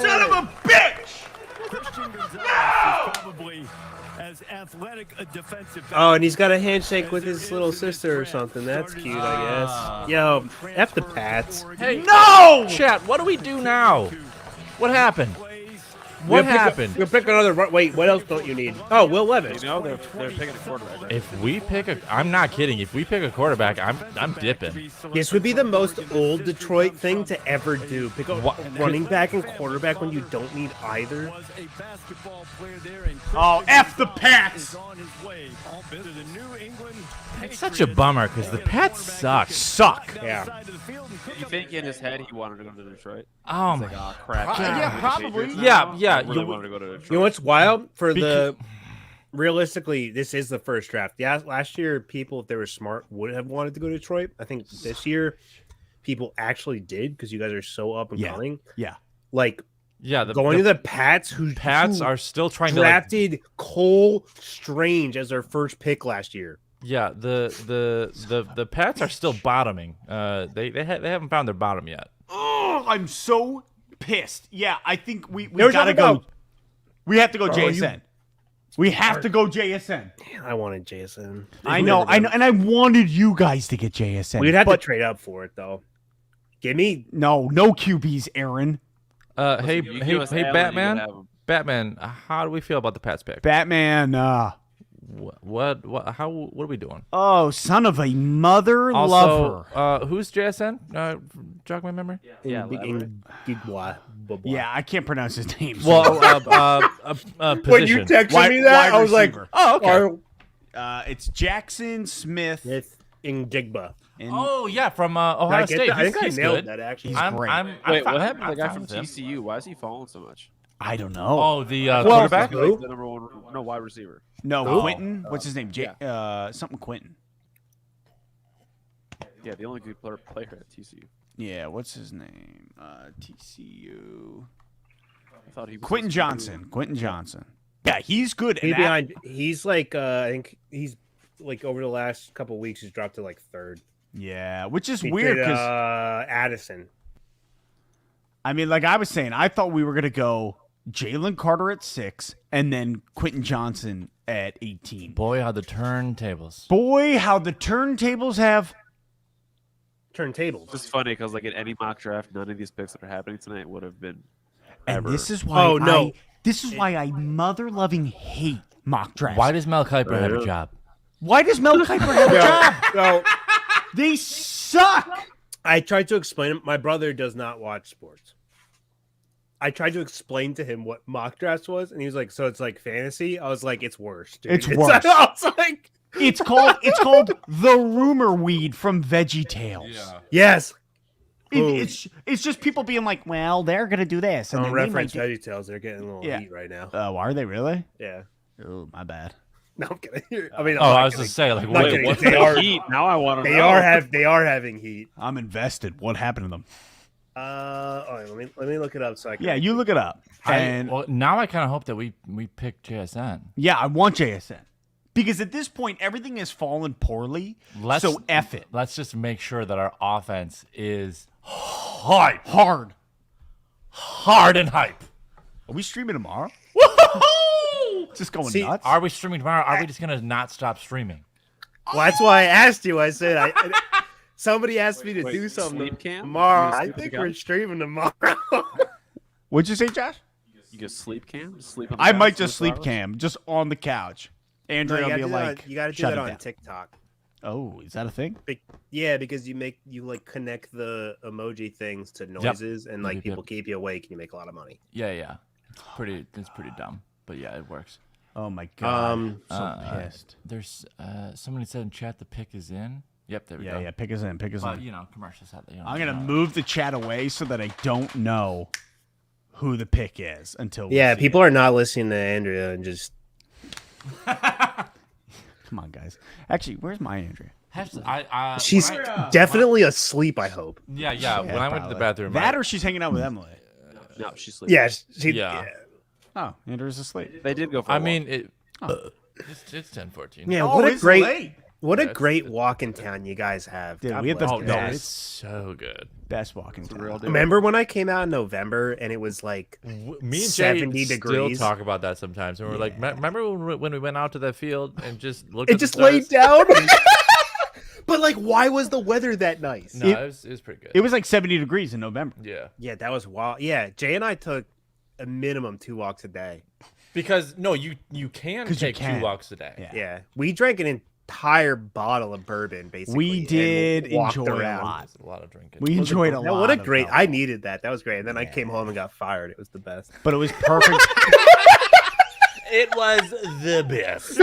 Speaker 1: Son of a bitch!
Speaker 8: Christian Gonzalez is probably as athletic a defensive.
Speaker 3: Oh, and he's got a handshake with his little sister or something. That's cute, I guess. Yo, F the Pats.
Speaker 2: Hey,
Speaker 1: No!
Speaker 2: chat, what do we do now? What happened? What happened?
Speaker 3: We'll pick another. Wait, what else don't you need? Oh, Will Levis.
Speaker 4: You know, they're picking a quarterback. Right?
Speaker 2: If we pick a, I'm not kidding. If we pick a quarterback, I'm dipping.
Speaker 3: This would be the most old Detroit thing to ever do. Pick a running back and quarterback when you don't need either.
Speaker 1: Oh, F the Pats!
Speaker 2: It's such a bummer because the Pats suck.
Speaker 3: Yeah.
Speaker 4: You think in his head he wanted to go to Detroit?
Speaker 2: Oh my
Speaker 4: Oh, crap.
Speaker 1: Yeah, probably.
Speaker 2: Yeah.
Speaker 4: I really wanted to go to Detroit.
Speaker 3: You know what's wild? Realistically, this is the first draft. Yeah, last year, people, if they were smart, would have wanted to go to Detroit. I think this year, people actually did because you guys are so up and coming.
Speaker 1: Yeah.
Speaker 3: Like,
Speaker 2: the
Speaker 3: going to the Pats, who
Speaker 2: are still trying
Speaker 3: drafted
Speaker 2: to
Speaker 3: Cole Strange as their first pick last year.
Speaker 2: Yeah, the Pats are still bottoming. They haven't found their bottom yet.
Speaker 1: Oh, I'm so pissed. Yeah, I think we gotta go. We have to go JSN. We have to go JSN.
Speaker 3: I wanted JSN.
Speaker 1: I know, and I wanted you guys to get JSN.
Speaker 3: We'd have to trade up for it, though. Give me
Speaker 1: no QBs, Aaron.
Speaker 2: Hey, Batman. How do we feel about the Pats pick?
Speaker 1: Batman.
Speaker 2: What are we doing?
Speaker 1: Oh, son of a mother lover.
Speaker 2: Who's JSN? Jog my memory.
Speaker 1: Yeah, I can't pronounce his name.
Speaker 2: Well,
Speaker 3: when you texted me that, I was like,
Speaker 2: oh, okay.
Speaker 1: It's Jackson Smith
Speaker 3: Njigba.
Speaker 2: Oh yeah, from Ohio State.
Speaker 3: I think I nailed
Speaker 2: good.
Speaker 3: that. Actually,
Speaker 1: he's great.
Speaker 4: Wait, what happened to the guy from TCU? Why is he falling so much?
Speaker 1: I don't know.
Speaker 2: Oh, the quarterback?
Speaker 4: Like the number one, no, wide receiver.
Speaker 1: No, Quentin. What's his name? Something Quentin.
Speaker 4: Yeah, the only good player at TCU.
Speaker 1: Yeah, what's his name? TCU.
Speaker 4: I thought he was
Speaker 1: Quentin Johnson. Quentin Johnson. Yeah, he's good.
Speaker 3: He's like, I think he's like over the last couple of weeks, he's dropped to like third.
Speaker 1: Yeah, which is weird because
Speaker 3: Addison.
Speaker 1: I mean, like I was saying, I thought we were gonna go Jalen Carter at 6 and then Quentin Johnson at 18.
Speaker 2: Boy, how the turntables.
Speaker 1: Boy, how the turntables have
Speaker 3: turntables.
Speaker 4: It's funny because like in any mock draft, none of these picks that are happening tonight would have been.
Speaker 1: And
Speaker 4: ever.
Speaker 1: this is why. This is why I mother-loving hate mock drafts.
Speaker 2: Why does Mel Kiper have a job?
Speaker 1: Why does Mel Kiper have a job?
Speaker 3: So,
Speaker 1: they suck.
Speaker 3: I tried to explain it. My brother does not watch sports. I tried to explain to him what mock drafts was, and he was like, "So it's like fantasy?" I was like, "It's worse, dude.
Speaker 1: It's worse."
Speaker 3: I was like,
Speaker 1: it's called the rumor weed from VeggieTales.
Speaker 2: Yeah.
Speaker 3: Yes.
Speaker 1: It's just people being like, "Well, they're gonna do this." And
Speaker 3: don't reference VeggieTales. They're getting a little heat right now.
Speaker 1: Oh, are they really?
Speaker 3: Yeah.
Speaker 1: Oh, my bad.
Speaker 3: No, I'm kidding. I mean,
Speaker 2: I was just saying, like,
Speaker 4: what's the heat? Now I want to know.
Speaker 3: They are having heat.
Speaker 1: I'm invested. What happened to them?
Speaker 3: Let me look it up so I can.
Speaker 1: Yeah, you look it up. And
Speaker 2: now I kind of hope that we pick JSN.
Speaker 1: Yeah, I want JSN because at this point everything has fallen poorly. So F it.
Speaker 2: Let's just make sure that our offense is
Speaker 1: hard and hype. Are we streaming tomorrow? Just going nuts.
Speaker 2: Are we streaming tomorrow? Are we just gonna not stop streaming?
Speaker 3: Well, that's why I asked you. I said somebody asked me to do something tomorrow. I think we're streaming tomorrow.
Speaker 1: What'd you say, Josh?
Speaker 4: You just sleep cam? Sleep on the
Speaker 1: I
Speaker 4: couch
Speaker 1: might just
Speaker 4: for 4
Speaker 1: sleep
Speaker 4: hours?
Speaker 1: cam, just on the couch. Andrea will be like,
Speaker 3: you got to do
Speaker 1: shut
Speaker 3: that
Speaker 1: it
Speaker 3: on
Speaker 1: down.
Speaker 3: TikTok.
Speaker 1: Oh, is that a thing?
Speaker 3: Yeah, because you like connect the emoji things to noises, and like people keep you awake, and you make a lot of money.
Speaker 2: Yeah. It's pretty dumb, but yeah, it works.
Speaker 1: Oh my god, so pissed.
Speaker 2: There's somebody said in chat the pick is in. Yep, there we go.
Speaker 1: Yeah, pick us in.
Speaker 2: But, you know, commercials.
Speaker 1: I'm gonna move the chat away so that I don't know who the pick is until.
Speaker 3: People are not listening to Andrea and just.
Speaker 1: Come on, guys. Actually, where's my Andrea?
Speaker 3: She's definitely asleep. I hope.
Speaker 2: Yeah. When I went to the bathroom,
Speaker 1: or she's hanging out with Emily.
Speaker 4: No, she's sleeping.
Speaker 3: Yeah.
Speaker 1: Oh, Andrew's asleep.
Speaker 4: They did go for.
Speaker 2: I mean, it's 10:14.
Speaker 3: Yeah.
Speaker 1: What
Speaker 3: What a great walk in town you guys have.
Speaker 1: Dude,
Speaker 3: God
Speaker 1: we have the
Speaker 3: bless
Speaker 2: Oh,
Speaker 3: you
Speaker 2: no,
Speaker 3: guys.
Speaker 2: it's so good.
Speaker 1: Best walking town.
Speaker 4: real deal.
Speaker 3: Remember when I came out in November and it was like
Speaker 2: Me and
Speaker 3: 70
Speaker 2: Jay
Speaker 3: degrees?
Speaker 2: still talk about that sometimes. And we're like, remember when we went out to that field and just looked
Speaker 3: It
Speaker 2: at the
Speaker 3: just laid
Speaker 2: stars?"
Speaker 3: down. But like, why was the weather that nice?
Speaker 2: No, it was pretty good.
Speaker 1: It was like 70 degrees in November.
Speaker 2: Yeah.
Speaker 3: Yeah, that was wild. Yeah, Jay and I took a minimum 2 walks a day.
Speaker 2: Because no, you can take 2 walks a day.
Speaker 3: Yeah, we drank an entire bottle of bourbon basically.
Speaker 1: We
Speaker 3: and
Speaker 1: did
Speaker 3: walked
Speaker 1: enjoy
Speaker 3: around.
Speaker 1: a lot.
Speaker 2: A lot of drinking.
Speaker 1: We enjoyed a lot.
Speaker 3: What a
Speaker 1: of
Speaker 3: great!
Speaker 1: alcohol.
Speaker 3: I needed that. That was great. And then I came home and got fired. It was the best.
Speaker 1: But it was perfect.
Speaker 2: It was the best.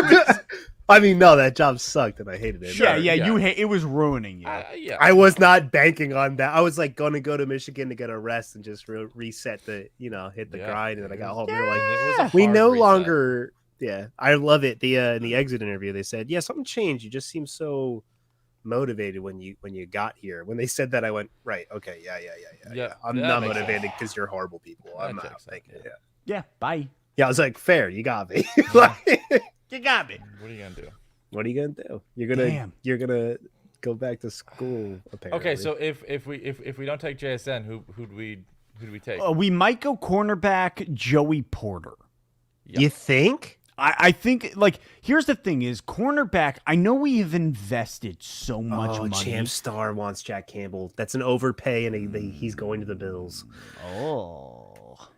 Speaker 3: I mean, no, that job sucked and I hated it.
Speaker 1: Yeah. It was ruining you.
Speaker 2: Yeah.
Speaker 3: I was not banking on that. I was like going to go to Michigan to get a rest and just reset the, hit the grind. And then I got home. They were like, we no longer. Yeah, I love it. In the exit interview, they said, "Yeah, something changed. You just seem so motivated when you got here." When they said that, I went, "Right, okay, yeah. I'm not motivated because you're horrible people. I'm not thinking,
Speaker 1: Yeah, bye.
Speaker 3: Yeah, I was like, fair, you got me.
Speaker 1: You got me.
Speaker 2: What are you gonna do?
Speaker 3: What are you gonna do? You're gonna go back to school. Apparently.
Speaker 2: Okay, so if we don't take JSN, who do we take?
Speaker 1: We might go cornerback Joey Porter.
Speaker 3: You think?
Speaker 1: I think, like, here's the thing is, cornerback, I know we have invested so much money.
Speaker 3: Champ Star wants Jack Campbell. That's an overpay, and he's going to the Bills.
Speaker 1: Oh.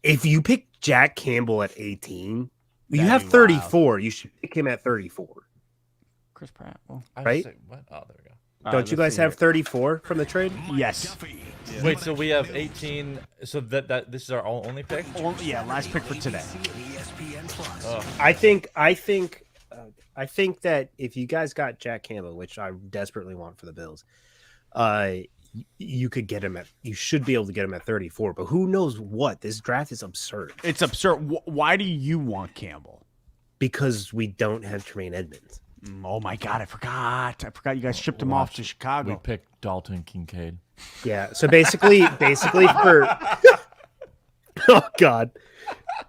Speaker 3: If you pick Jack Campbell at 18, you
Speaker 1: That'd
Speaker 3: have
Speaker 1: be
Speaker 3: 34. Wild. You should pick him at 34.
Speaker 1: Chris Pratt. Well,
Speaker 3: right?
Speaker 2: What? Oh, there we go.
Speaker 3: Don't you guys have 34 from the trade?
Speaker 1: Yes.
Speaker 2: Wait, so we have 18. So that this is our only pick?
Speaker 1: Last pick for today.
Speaker 3: I think that if you guys got Jack Campbell, which I desperately want for the Bills, you could get him you should be able to get him at 34. But who knows what? This draft is absurd.
Speaker 1: It's absurd. Why do you want Campbell?
Speaker 3: Because we don't have Tremaine Edmonds.
Speaker 1: Oh my God, I forgot you guys shipped him off to Chicago.
Speaker 2: We picked Dalton Kincaid.
Speaker 3: Yeah, so basically for oh God.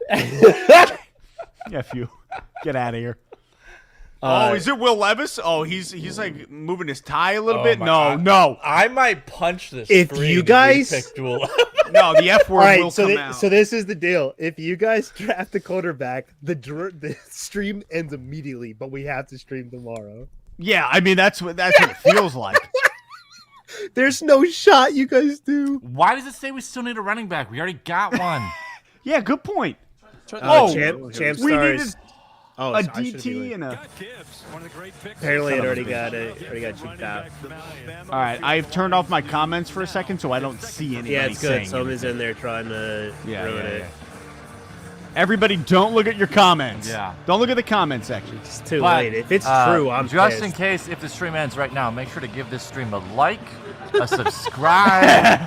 Speaker 1: F you. Get out of here. Is it Will Levis? Oh, he's like moving his tie a little bit. No.
Speaker 2: I might punch this.
Speaker 3: If you guys
Speaker 2: picked Will
Speaker 1: no, the F word will come out.
Speaker 3: So this is the deal. If you guys draft a quarterback, the stream ends immediately, but we have to stream tomorrow.
Speaker 1: Yeah, I mean that's what it feels like.
Speaker 3: There's no shot you guys do.
Speaker 2: Why does it say we still need a running back? We already got one.
Speaker 1: Yeah, good point.
Speaker 3: Champ
Speaker 1: we
Speaker 3: Stars.
Speaker 1: needed a DT and a.
Speaker 3: Apparently, it already got cheaped out.
Speaker 1: All right, I've turned off my comments for a second, so I don't see anybody.
Speaker 3: Yeah, it's good.
Speaker 1: saying
Speaker 3: Someone's
Speaker 1: anything.
Speaker 3: in there trying to ruin it.
Speaker 1: Everybody, don't look at your comments.
Speaker 2: Yeah.
Speaker 1: Don't look at the comment section.
Speaker 3: It's too late. If it's true, I'm
Speaker 2: just
Speaker 3: pissed.
Speaker 2: in case if the stream ends right now, make sure to give this stream a like, a subscribe,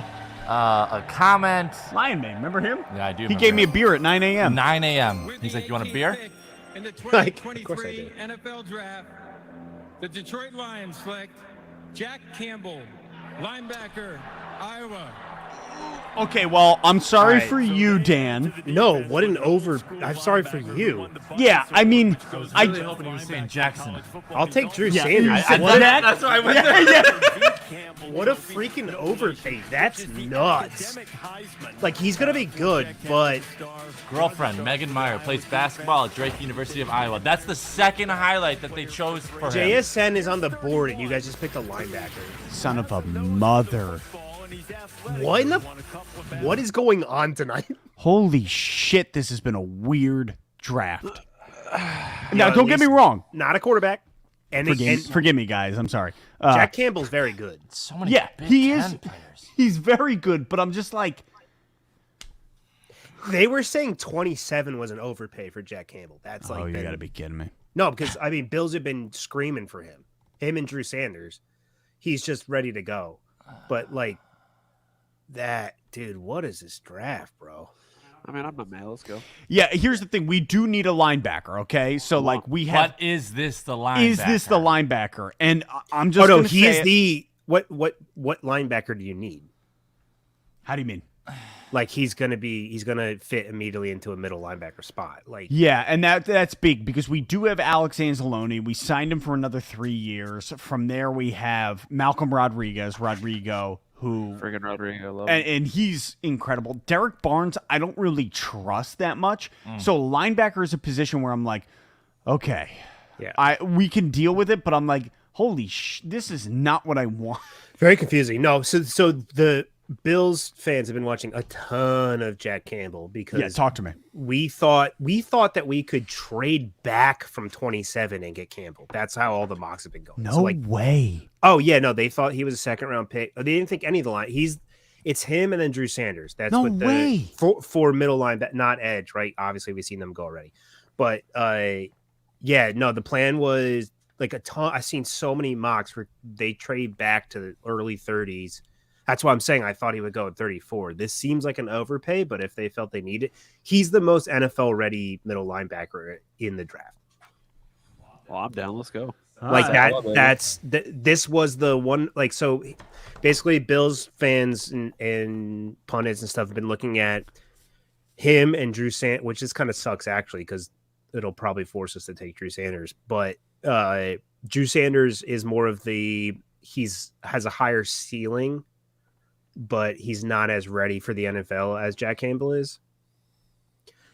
Speaker 2: a comment.
Speaker 1: Lion Man, remember him?
Speaker 2: Yeah, I do.
Speaker 1: He gave me a beer at 9 a.m.
Speaker 2: 9 a.m. He's like, "You want a beer?"
Speaker 9: In the
Speaker 3: Like, of course I
Speaker 9: 2023
Speaker 3: do.
Speaker 9: NFL Draft, the Detroit Lions select Jack Campbell, linebacker, Iowa.
Speaker 1: Okay, well, I'm sorry
Speaker 3: All right.
Speaker 1: for you, Dan.
Speaker 3: No, what an over. I'm sorry for you.
Speaker 1: Yeah, I mean,
Speaker 2: I was really hoping he was saying Jackson.
Speaker 3: I'll take Drew
Speaker 1: Yeah,
Speaker 3: Sanders.
Speaker 1: you said
Speaker 3: What,
Speaker 1: that?
Speaker 2: That's why I went there.
Speaker 3: what a freaking overpay. That's nuts. Like, he's going to be good, but
Speaker 2: Girlfriend Megan Meyer plays basketball at Drake University of Iowa. That's the second highlight that they chose for him.
Speaker 3: JSN is on the board, and you guys just picked a linebacker.
Speaker 1: son of a mother.
Speaker 3: What is going on tonight?
Speaker 1: Holy shit, this has been a weird draft. Now, don't get me wrong.
Speaker 3: Not a quarterback. And
Speaker 1: Forgive me, guys. I'm sorry.
Speaker 3: Jack Campbell's very good.
Speaker 2: So many Big
Speaker 1: he
Speaker 2: Ten
Speaker 1: is.
Speaker 2: players.
Speaker 1: He's very good, but I'm just like,
Speaker 3: They were saying 27 was an overpay for Jack Campbell. That's like,
Speaker 1: oh, you got to be kidding me.
Speaker 3: No, because I mean, Bills have been screaming for him and Drew Sanders. He's just ready to go. But like that, dude, what is this draft, bro?
Speaker 4: I mean, I'm a man. Let's go.
Speaker 1: Yeah, here's the thing. We do need a linebacker, okay? So, like, we have...
Speaker 2: But is this the linebacker?
Speaker 1: Is this the linebacker? And I'm just
Speaker 3: Oh, no,
Speaker 1: gonna
Speaker 3: he
Speaker 1: say
Speaker 3: is
Speaker 1: it.
Speaker 3: the... What linebacker do you need?
Speaker 1: How do you mean?
Speaker 3: Like he's gonna fit immediately into a middle linebacker spot. Like
Speaker 1: yeah, and that's big because we do have Alex Anzalone. We signed him for another 3 years. From there, we have Malcolm Rodrigo, who
Speaker 4: Friggin' Rodrigo, love
Speaker 1: and he's incredible. Derek Barnes, I don't really trust that much. So linebacker is a position where I'm like, okay, we can deal with it, but I'm like, holy this is not what I want.
Speaker 3: Very confusing. No, so the Bills fans have been watching a ton of Jack Campbell because
Speaker 1: talk to me.
Speaker 3: We thought that we could trade back from 27 and get Campbell. That's how all the mocks have been going.
Speaker 1: No way.
Speaker 3: Oh yeah, no, they thought he was a second round pick. They didn't think any of the line. It's him and then Drew Sanders. That's
Speaker 1: no
Speaker 3: what
Speaker 1: way
Speaker 3: for middle line, but not edge, right? Obviously, we've seen them go already. But yeah, no, the plan was like a ton. I've seen so many mocks where they trade back to the early 30s. That's why I'm saying I thought he would go at 34. This seems like an overpay, but if they felt they need it, he's the most NFL ready middle linebacker in the draft.
Speaker 4: Well, I'm down. Let's go.
Speaker 3: Like this was the one. Like so, basically, Bills fans and pundits and stuff have been looking at him and Drew Sanders, which is kind of sucks actually because it'll probably force us to take Drew Sanders. But Drew Sanders is more of has a higher ceiling, but he's not as ready for the NFL as Jack Campbell is.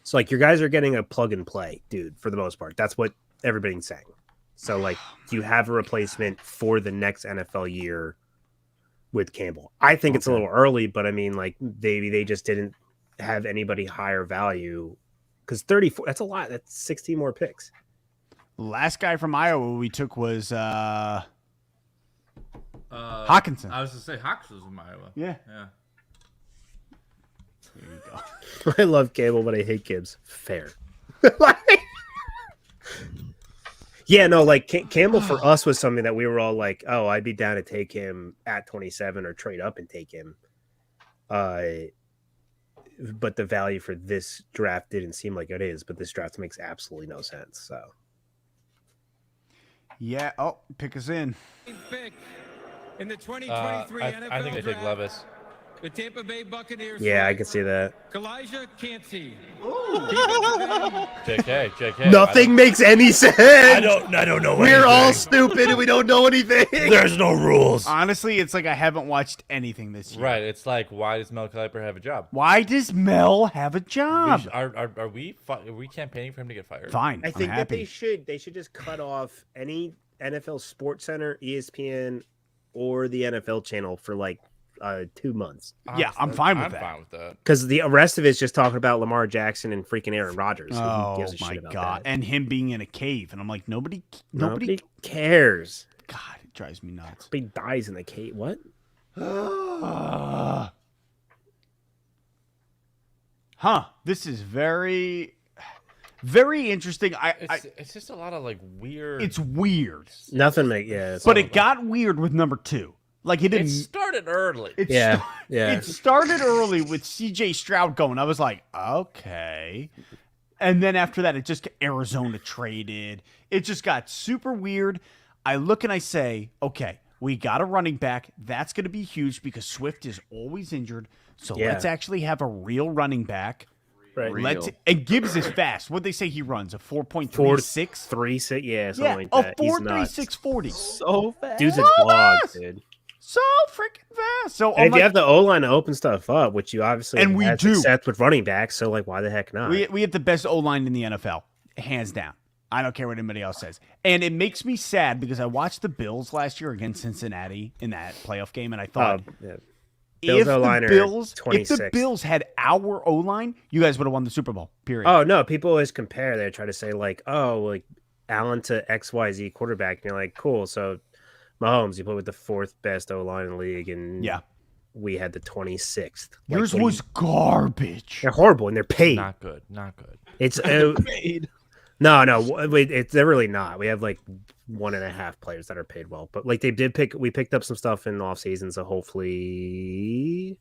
Speaker 3: So like your guys are getting a plug and play, dude, for the most part. That's what everybody's saying. So like you have a replacement for the next NFL year with Campbell. I think it's a little early, but I mean like maybe they just didn't have anybody higher value because 34, that's a lot. That's 16 more picks.
Speaker 1: Last guy from Iowa we took was Hawkinson.
Speaker 2: I was to say Hawks was from Iowa.
Speaker 1: Yeah.
Speaker 3: There you go. I love Campbell, but I hate Gibbs. Fair. Yeah, no, like Campbell for us was something that we were all like, oh, I'd be down to take him at 27 or trade up and take him. But the value for this draft didn't seem like it is, but this draft makes absolutely no sense. So.
Speaker 1: Yeah. Oh, pick us in.
Speaker 9: Pick in the 2023 NFL
Speaker 2: I think I take
Speaker 9: draft,
Speaker 2: Levis.
Speaker 9: The Tampa Bay Buccaneers.
Speaker 3: Yeah, I can see that.
Speaker 9: Elijah Cansey.
Speaker 2: JK.
Speaker 3: Nothing makes any sense. I
Speaker 2: don't know.
Speaker 3: We're all stupid and we don't know anything.
Speaker 2: There's no rules.
Speaker 1: Honestly, it's like I haven't watched anything this year.
Speaker 2: Right. It's like, why does Mel Kiper have a job?
Speaker 1: Why does Mel have a job?
Speaker 2: Are we campaigning for him to get fired?
Speaker 1: Fine.
Speaker 3: I think that they should just cut off any NFL Sports Center, ESPN, or the NFL channel for like 2 months.
Speaker 1: Yeah, I'm fine with that.
Speaker 2: I'm fine with that.
Speaker 3: Because the rest of it's just talking about Lamar Jackson and freaking Aaron Rodgers.
Speaker 1: Oh my god! And him being in a cave, and I'm like, nobody
Speaker 3: cares.
Speaker 1: God, it drives me nuts.
Speaker 3: He dies in the cave. What?
Speaker 1: This is very, very interesting.
Speaker 2: It's just a lot of like weird.
Speaker 1: It's weird.
Speaker 3: Nothing
Speaker 1: but it got weird with number 2. Like it
Speaker 2: started early.
Speaker 1: It started early with CJ Stroud going. I was like, okay. And then after that, it just Arizona traded. It just got super weird. I look and I say, okay, we got a running back. That's going to be huge because Swift is always injured. So let's actually have a real running back.
Speaker 3: Right.
Speaker 1: And Gibbs is fast. What'd they say he runs? A 4.36?
Speaker 3: 4.36, yeah, something like that.
Speaker 1: A 4.36 40.
Speaker 4: So fast.
Speaker 3: Dude's a dog, dude.
Speaker 1: So freaking fast. So
Speaker 3: and if you have the O-line to open stuff up, which you obviously
Speaker 1: and we
Speaker 3: have
Speaker 1: do
Speaker 3: success with running backs, so like why the heck not?
Speaker 1: We have the best O-line in the NFL, hands down. I don't care what anybody else says. And it makes me sad because I watched the Bills last year against Cincinnati in that playoff game, and I thought if the Bills had our O-line, you guys would have won the Super Bowl, period.
Speaker 3: Oh, no, people always compare. They try to say like, oh, like Allen to XYZ quarterback, and you're like, cool, so Mahomes, you played with the 4th best O-line in the league, and we had the 26th.
Speaker 1: Yours was garbage.
Speaker 3: They're horrible, and they're paid.
Speaker 2: Not good.
Speaker 3: It's paid. No, they're really not. We have like 1.5 players that are paid well, but like we picked up some stuff in the off season, so hopefully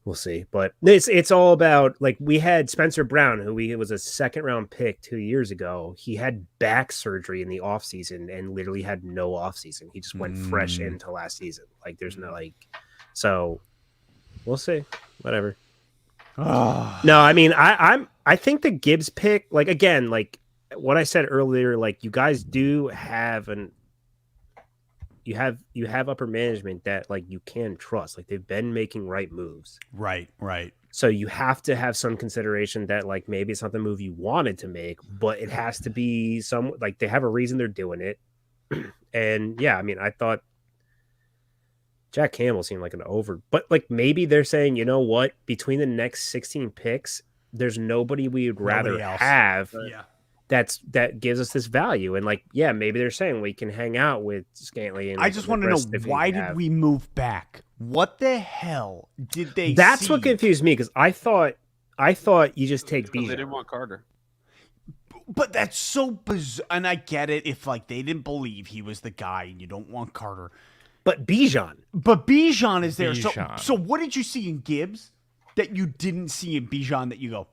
Speaker 3: we'll see. But it's all about like we had Spencer Brown, who was a 2nd round pick 2 years ago. He had back surgery in the off season and literally had no off season. He just went fresh into last season. Like there's no like, so We'll see. Whatever. No, I mean, I think the Gibbs pick, like, again, like what I said earlier, like, you guys do have you have upper management that, like, you can trust. Like, they've been making right moves.
Speaker 1: Right.
Speaker 3: So you have to have some consideration that, like, maybe it's not the move you wanted to make, but it has to be some, like, they have a reason they're doing it. And yeah, I mean, I thought Jack Campbell seemed like an over, but like maybe they're saying, you know what, between the next 16 picks, there's nobody we would rather have that gives us this value. And like, yeah, maybe they're saying we can hang out with Scantling. And
Speaker 1: I just want to know, why did we move back? What the hell did they
Speaker 3: That's
Speaker 1: see?
Speaker 3: what confused me, because I thought you just take Bijan.
Speaker 4: They didn't want Carter.
Speaker 1: But that's so bizarre. And I get it if like they didn't believe he was the guy and you don't want Carter.
Speaker 3: But Bijan
Speaker 1: is there. So what did you see in Gibbs that you didn't see in Bijan that you go,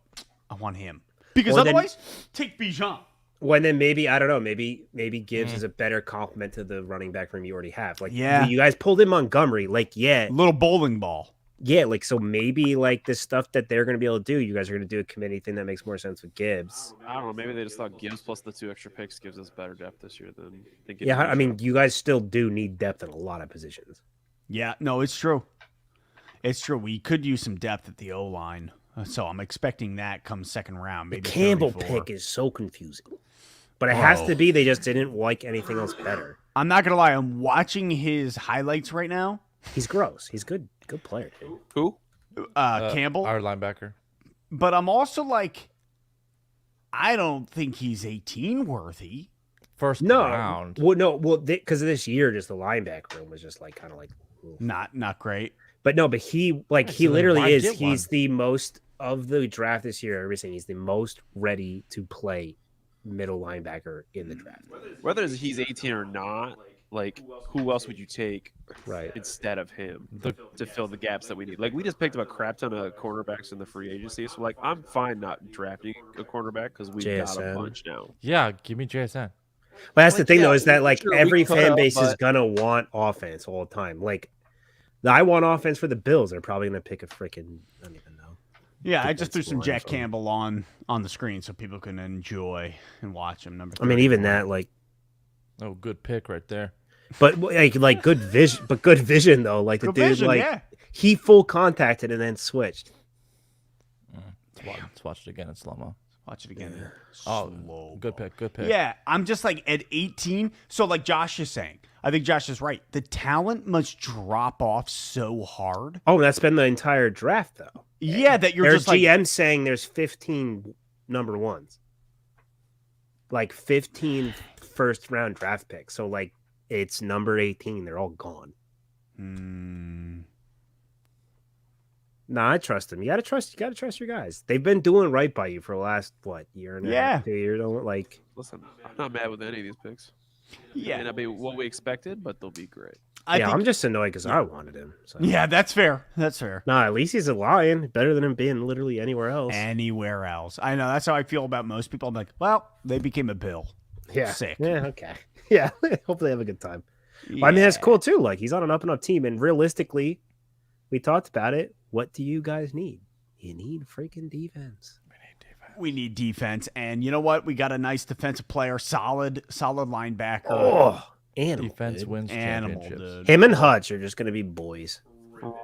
Speaker 1: I want him? Because otherwise, take Bijan.
Speaker 3: Well, then maybe, I don't know, maybe Gibbs is a better complement to the running back room you already have. Like, you guys pulled in Montgomery, like,
Speaker 1: little bowling ball.
Speaker 3: Yeah, like, so maybe, like, the stuff that they're going to be able to do, you guys are going to do a committee thing that makes more sense with Gibbs.
Speaker 4: I don't know. Maybe they just thought Gibbs plus the 2 extra picks gives us better depth this year than thinking.
Speaker 3: Yeah, I mean, you guys still do need depth in a lot of positions.
Speaker 1: Yeah, no, it's true. It's true. We could use some depth at the O-line. So I'm expecting that come second round. Maybe
Speaker 3: the Campbell
Speaker 1: 34.
Speaker 3: pick is so confusing. But it has to be they just didn't like anything else better.
Speaker 1: I'm not going to lie. I'm watching his highlights right now.
Speaker 3: He's gross. He's good player, dude.
Speaker 4: Who?
Speaker 1: Campbell.
Speaker 2: Our linebacker.
Speaker 1: But I'm also like, I don't think he's 18 worthy.
Speaker 2: First round.
Speaker 3: Well, no. Well, because this year, just the linebacker room was just like kind of like
Speaker 1: not great.
Speaker 3: But no, but he literally is. He's the most of the draft this year. Everything. He's the most ready to play middle linebacker in the draft.
Speaker 4: Whether he's 18 or not, like, who else would you take instead of him to fill the gaps that we need? Like, we just picked up a crap ton of cornerbacks in the free agency, so like, I'm fine not drafting a cornerback because we've got a bunch now.
Speaker 2: Yeah, give me JSN.
Speaker 3: But that's the thing, though, is that like every fan base is gonna want offense all the time. Like, I want offense for the Bills. They're probably gonna pick a freaking, I don't even know.
Speaker 1: Yeah, I just threw some Jack Campbell on the screen so people can enjoy and watch him.
Speaker 3: I mean, even that, like,
Speaker 2: oh, good pick right there.
Speaker 3: But like good vision, though. Like the dude, like he full contacted and then switched.
Speaker 2: Let's watch it again in slow-mo.
Speaker 1: Watch it again.
Speaker 2: Oh, good pick.
Speaker 1: Yeah, I'm just like at 18. So like Josh is saying, I think Josh is right. The talent must drop off so hard.
Speaker 3: Oh, that's been the entire draft, though.
Speaker 1: Yeah, that you're
Speaker 3: there's
Speaker 1: just like
Speaker 3: GM saying there's 15 number ones, like 15 first round draft picks. So like it's number 18. They're all gone. Nah, I trust them. You gotta trust your guys. They've been doing right by you for the last year and a half, 2 years. Don't like.
Speaker 4: Listen, I'm not mad with any of these picks.
Speaker 1: Yeah,
Speaker 4: may not be what we expected, but they'll be great.
Speaker 3: I'm just annoyed because I wanted him. So.
Speaker 1: Yeah, that's fair. That's fair.
Speaker 3: Nah, at least he's a Lion. Better than him being literally anywhere else.
Speaker 1: Anywhere else. I know. That's how I feel about most people. I'm like, well, they became a Bill.
Speaker 3: Yeah.
Speaker 1: Sick.
Speaker 3: Yeah, okay. Yeah, hope they have a good time. Yeah. Well, I mean, that's cool, too. Like, he's on an up-and-up team. And realistically, we talked about it. What do you guys need? You need freaking defense.
Speaker 1: We need defense. And you know what? We got a nice defensive player. Solid linebacker.
Speaker 3: Oh, animal.
Speaker 2: Defense wins championships.
Speaker 1: Dude.
Speaker 3: Him and Hutch are just going to be boys.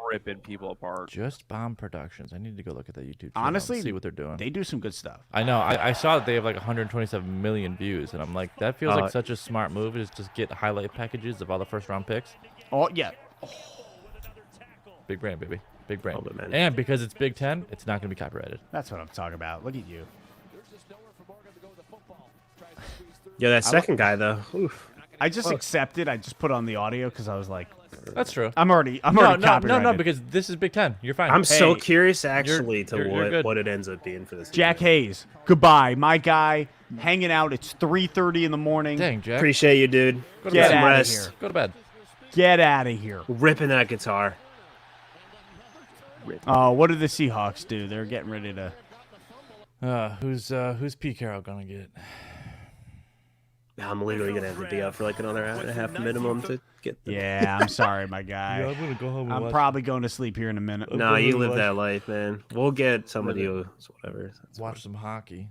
Speaker 4: Ripping people apart.
Speaker 2: Just Bomb Productions. I need to go look at that YouTube channel.
Speaker 1: Honestly,
Speaker 2: and see what they're doing.
Speaker 1: They do some good stuff.
Speaker 2: I know. I saw that they have like 127 million views, and I'm like, that feels like such a smart move. Is just get highlight packages of all the first round picks.
Speaker 1: Oh yeah. Oh.
Speaker 2: Big brain, baby. Big brain. And because it's Big Ten, it's not going to be copyrighted.
Speaker 1: That's what I'm talking about. Look at you.
Speaker 3: Yeah, that second guy though. Oof.
Speaker 1: I just accepted. I just put on the audio because I was like,
Speaker 2: that's true.
Speaker 1: I'm already copyrighted.
Speaker 2: No, because this is Big Ten. You're fine.
Speaker 3: I'm so curious actually to what it ends up being for this.
Speaker 1: Jack Hayes, goodbye, my guy. Hanging out. It's 3:30 in the morning.
Speaker 2: Dang, Jack.
Speaker 3: Appreciate you, dude.
Speaker 1: Get out of here.
Speaker 2: Go to bed.
Speaker 1: Get out of here.
Speaker 3: Ripping that guitar.
Speaker 1: Oh, what did the Seahawks do? They're getting ready to.
Speaker 2: Who's Pete Carroll gonna get?
Speaker 3: I'm literally gonna have to be up for like another hour and a half minimum to get.
Speaker 1: Yeah, I'm sorry, my guy.
Speaker 2: Yeah, I'm gonna go home and
Speaker 1: I'm probably going to sleep here in a minute.
Speaker 3: No, you live that life, man. We'll get somebody who's whatever.
Speaker 2: Watch some hockey.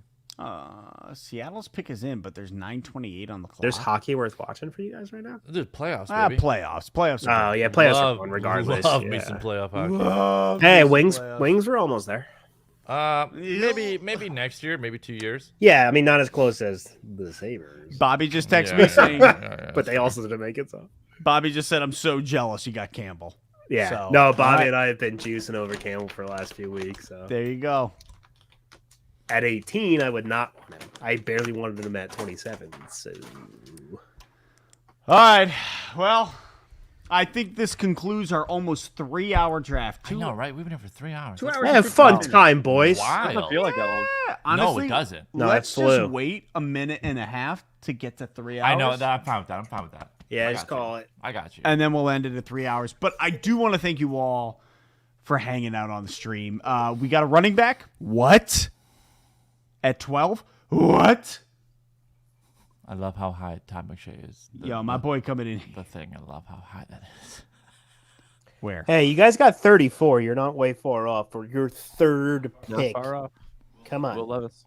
Speaker 1: Seattle's pick is in, but there's 9:28 on the clock.
Speaker 3: There's hockey worth watching for you guys right now.
Speaker 2: There's playoffs, baby.
Speaker 1: Playoffs.
Speaker 3: Oh yeah, playoffs are fun regardless.
Speaker 2: Love me some playoff hockey.
Speaker 3: Hey, wings were almost there.
Speaker 2: Maybe next year, maybe 2 years.
Speaker 3: Yeah, I mean not as close as the Sabres.
Speaker 1: Bobby just texted me saying,
Speaker 3: but they also didn't make it. So
Speaker 1: Bobby just said, "I'm so jealous you got Campbell."
Speaker 3: Yeah,
Speaker 1: so,
Speaker 3: no, Bobby and I have been juicing over Campbell for the last few weeks. So
Speaker 1: there you go.
Speaker 3: At 18, I would not want him. I barely wanted him at 27. So,
Speaker 1: all right. Well, I think this concludes our almost 3-hour draft.
Speaker 2: I know, right? We've been here for 3 hours.
Speaker 1: 2 hours.
Speaker 3: have fun time, boys.
Speaker 2: Wild.
Speaker 4: Doesn't feel like that long.
Speaker 1: Honestly,
Speaker 2: no, it doesn't.
Speaker 3: No,
Speaker 1: let's
Speaker 3: it flew.
Speaker 1: just wait a minute and a half to get to 3 hours.
Speaker 2: I know that. I'm fine with that.
Speaker 3: Yeah, just call it.
Speaker 2: I got you.
Speaker 1: And then we'll end it at 3 hours. But I do want to thank you all for hanging out on the stream. We got a running back. What? At 12? What?
Speaker 2: I love how high Todd McShay is.
Speaker 1: Yo, my boy coming in.
Speaker 2: The thing. I love how high that is.
Speaker 1: Where?
Speaker 3: Hey, you guys got 34. You're not way far off for your third pick.
Speaker 4: Not far off.
Speaker 3: Come on.
Speaker 4: Will Levis.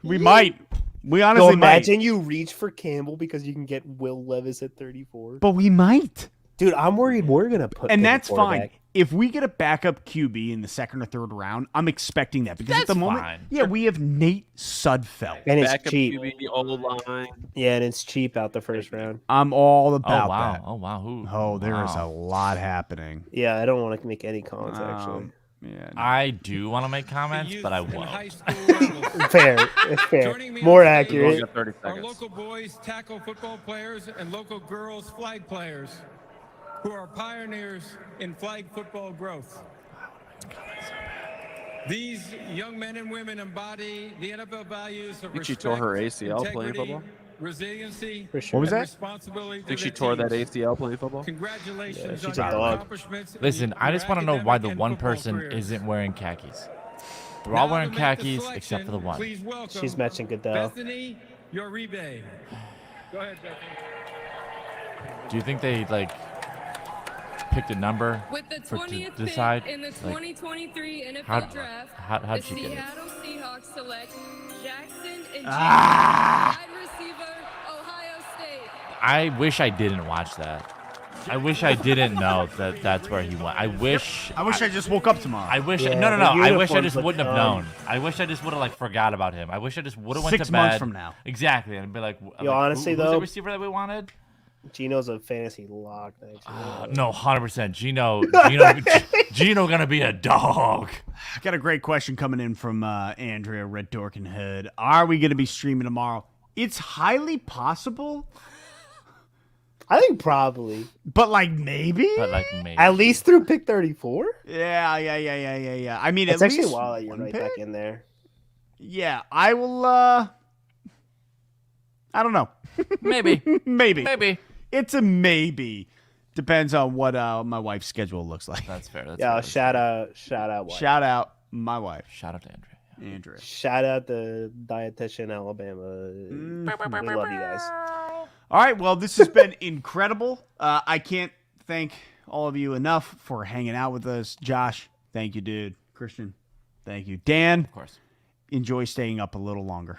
Speaker 1: We might. We honestly
Speaker 3: imagine you reach for Campbell because you can get Will Levis at 34.
Speaker 1: But we might.
Speaker 3: Dude, I'm worried we're going to put
Speaker 1: and that's fine. If we get a backup QB in the second or third round, I'm expecting that. Because at the moment, we have Nate Sudfeld.
Speaker 3: And it's
Speaker 4: Backup
Speaker 3: cheap.
Speaker 4: QB, O-line.
Speaker 3: Yeah, and it's cheap out the first round.
Speaker 1: I'm all about that.
Speaker 2: Oh, wow.
Speaker 1: There is a lot happening.
Speaker 3: Yeah, I don't want to make any comments, actually.
Speaker 1: Yeah,
Speaker 2: no. I do want to make comments, but I won't.
Speaker 3: Fair. It's fair. More accurate.
Speaker 9: Our local boys tackle football players and local girls flag players who are pioneers in flag football growth. These young men and women embody the NFL values of
Speaker 4: Think she
Speaker 9: respect,
Speaker 4: tore her ACL playing
Speaker 9: integrity,
Speaker 4: football?
Speaker 9: resiliency,
Speaker 1: What was that?
Speaker 9: responsibility.
Speaker 4: Think she tore that ACL playing football?
Speaker 9: Congratulations
Speaker 3: she's
Speaker 9: on
Speaker 3: a
Speaker 9: your
Speaker 3: dog.
Speaker 9: accomplishments.
Speaker 2: Listen, I just want to know why the one person isn't wearing khakis. They're all wearing khakis except for the one.
Speaker 9: Please welcome
Speaker 3: She's matching Goodell.
Speaker 9: Bethany Uribe. Go ahead, Bethany.
Speaker 2: Do you think they picked a number
Speaker 13: With the
Speaker 2: to
Speaker 13: 20th
Speaker 2: decide?
Speaker 13: pick in the 2023 NFL
Speaker 2: how'd
Speaker 13: Draft,
Speaker 2: how'd
Speaker 13: the
Speaker 2: she get it?
Speaker 13: Seattle Seahawks select Jackson and wide receiver, Ohio State.
Speaker 2: I wish I didn't watch that. I wish I didn't know that that's where he went. I wish
Speaker 1: I just woke up tomorrow.
Speaker 2: I wish
Speaker 3: Yeah,
Speaker 2: no.
Speaker 3: the
Speaker 2: I wish I
Speaker 3: uniforms
Speaker 2: just
Speaker 3: look
Speaker 2: wouldn't have
Speaker 3: dumb.
Speaker 2: known. I wish I just would have forgot about him. I wish I just would have went
Speaker 1: 6
Speaker 2: to bed.
Speaker 1: months from now.
Speaker 2: Exactly, and be like,
Speaker 3: honestly,
Speaker 2: who's
Speaker 3: though-
Speaker 2: the receiver that we wanted?
Speaker 3: Gino's a fantasy lock next year.
Speaker 2: No, 100%. Gino gonna be a dog.
Speaker 1: I got a great question coming in from Andrea Red Dorkin Hood. Are we going to be streaming tomorrow? It's highly possible,
Speaker 3: I think probably.
Speaker 1: but maybe.
Speaker 3: At least through pick 34?
Speaker 1: Yeah. I mean,
Speaker 3: It's
Speaker 1: at
Speaker 3: actually
Speaker 1: least
Speaker 3: wild that you're
Speaker 1: one
Speaker 3: right
Speaker 1: pick?
Speaker 3: back in there.
Speaker 1: Yeah, I will. I don't know.
Speaker 2: Maybe.
Speaker 1: maybe. It's a maybe. Depends on what my wife's schedule looks like.
Speaker 2: That's fair. That's
Speaker 3: Yeah,
Speaker 2: fair.
Speaker 3: shout out. Wife.
Speaker 1: Shout out my wife,
Speaker 2: Shout out to Andrea. Yeah.
Speaker 1: Andrea.
Speaker 3: Shout out the dietitian Alabama. We love you guys.
Speaker 1: All right, well, this has been incredible. I can't thank all of you enough for hanging out with us. Josh, thank you, dude. Christian, thank you. Dan,
Speaker 2: Of course.
Speaker 1: enjoy staying up a little longer.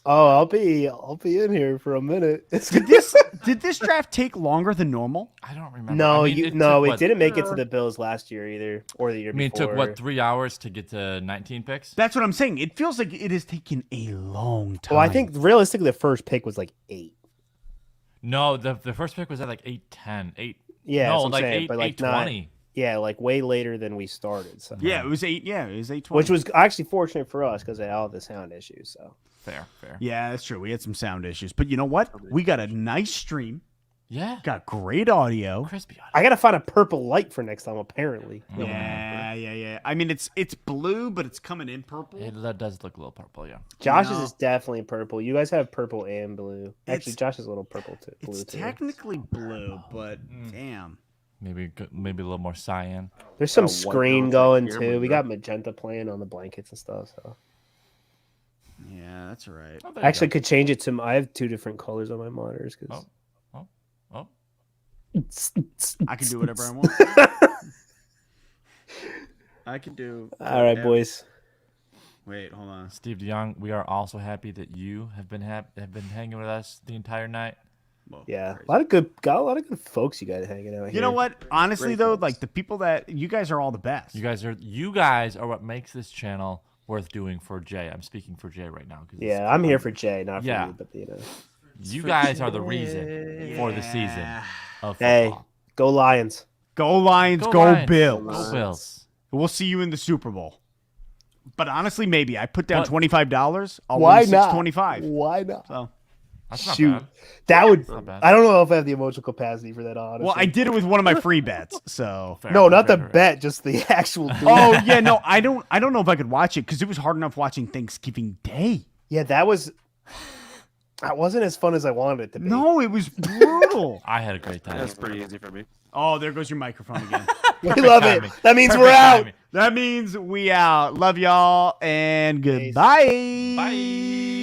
Speaker 3: Oh, I'll be in here for a minute.
Speaker 1: Did this draft take longer than normal?
Speaker 2: I don't remember.
Speaker 3: No,
Speaker 2: I mean,
Speaker 3: it didn't make it to the Bills last year either, or the year
Speaker 2: I mean, it
Speaker 3: before.
Speaker 2: took what 3 hours to get to 19 picks?
Speaker 1: That's what I'm saying. It feels like it has taken a long time.
Speaker 3: Well, I think realistically the first pick was 8.
Speaker 2: No, the first pick was at 8:10, 8.
Speaker 3: Yeah,
Speaker 2: no,
Speaker 3: that's what I'm saying,
Speaker 2: 8,
Speaker 3: but
Speaker 2: 8:20.
Speaker 3: Yeah, way later than we started. So.
Speaker 1: Yeah, it was 8. Yeah, it was 8:20.
Speaker 3: Which was actually fortunate for us because of all the sound issues. So
Speaker 2: Fair.
Speaker 1: Yeah, that's true. We had some sound issues, but you know what? We got a nice stream.
Speaker 2: Yeah.
Speaker 1: Got great audio.
Speaker 2: Crispy audio.
Speaker 3: I gotta find a purple light for next time. Apparently.
Speaker 1: Yeah. I mean, it's blue, but it's coming in purple.
Speaker 2: That does look a little purple, yeah.
Speaker 3: Josh's is definitely purple. You guys have purple and blue. Actually, Josh is a little purple too.
Speaker 1: It's technically blue, but damn.
Speaker 2: Maybe a little more cyan.
Speaker 3: There's some
Speaker 4: Got white
Speaker 3: screen
Speaker 4: girls
Speaker 3: going
Speaker 4: like
Speaker 3: too.
Speaker 4: here,
Speaker 3: We
Speaker 4: bro.
Speaker 3: got magenta playing on the blankets and stuff. So
Speaker 1: Yeah, that's all right.
Speaker 2: Oh,
Speaker 3: I actually could change it to. I have 2 different colors on my monitors because.
Speaker 2: Oh.
Speaker 1: I can do whatever I want. I can do.
Speaker 3: All right, boys.
Speaker 1: Wait, hold on.
Speaker 2: Steve DeYoung, we are also happy that you have been hanging with us the entire night.
Speaker 3: Whoa, yeah, a lot of good folks you guys hanging out here.
Speaker 1: You know what? Honestly, though, like the people that you guys are all the best.
Speaker 2: You guys are what makes this channel worth doing for Jay. I'm speaking for Jay right now.
Speaker 3: Yeah, I'm here for Jay, not for you. But
Speaker 2: you guys are the reason for the season of football.
Speaker 3: Hey, go Lions!
Speaker 1: Go Lions! Go
Speaker 2: Lions.
Speaker 1: Bills!
Speaker 2: Go Bills!
Speaker 1: We'll see you in the Super Bowl. But honestly, maybe I put down $25. I'll
Speaker 3: Why
Speaker 1: win
Speaker 3: not?
Speaker 1: $625.
Speaker 3: Why not?
Speaker 1: So
Speaker 2: that's not
Speaker 3: shoot,
Speaker 2: bad.
Speaker 3: That would.
Speaker 2: Not bad.
Speaker 3: I don't know if I have the emotional capacity for that. Honestly,
Speaker 1: well, I did it with one of my free bets. So
Speaker 3: not the bet, just the actual.
Speaker 1: Oh yeah, no, I don't know if I could watch it because it was hard enough watching Thanksgiving Day.
Speaker 3: Yeah, that wasn't as fun as I wanted it to be.
Speaker 1: No, it was brutal.
Speaker 2: I had a great time.
Speaker 4: That's pretty easy for me.
Speaker 1: Oh, there goes your microphone again.
Speaker 3: We love
Speaker 2: timing.
Speaker 3: it. That means
Speaker 2: Perfect
Speaker 3: we're out.
Speaker 2: timing.
Speaker 1: That means we out. Love y'all and goodbye.
Speaker 2: Bye.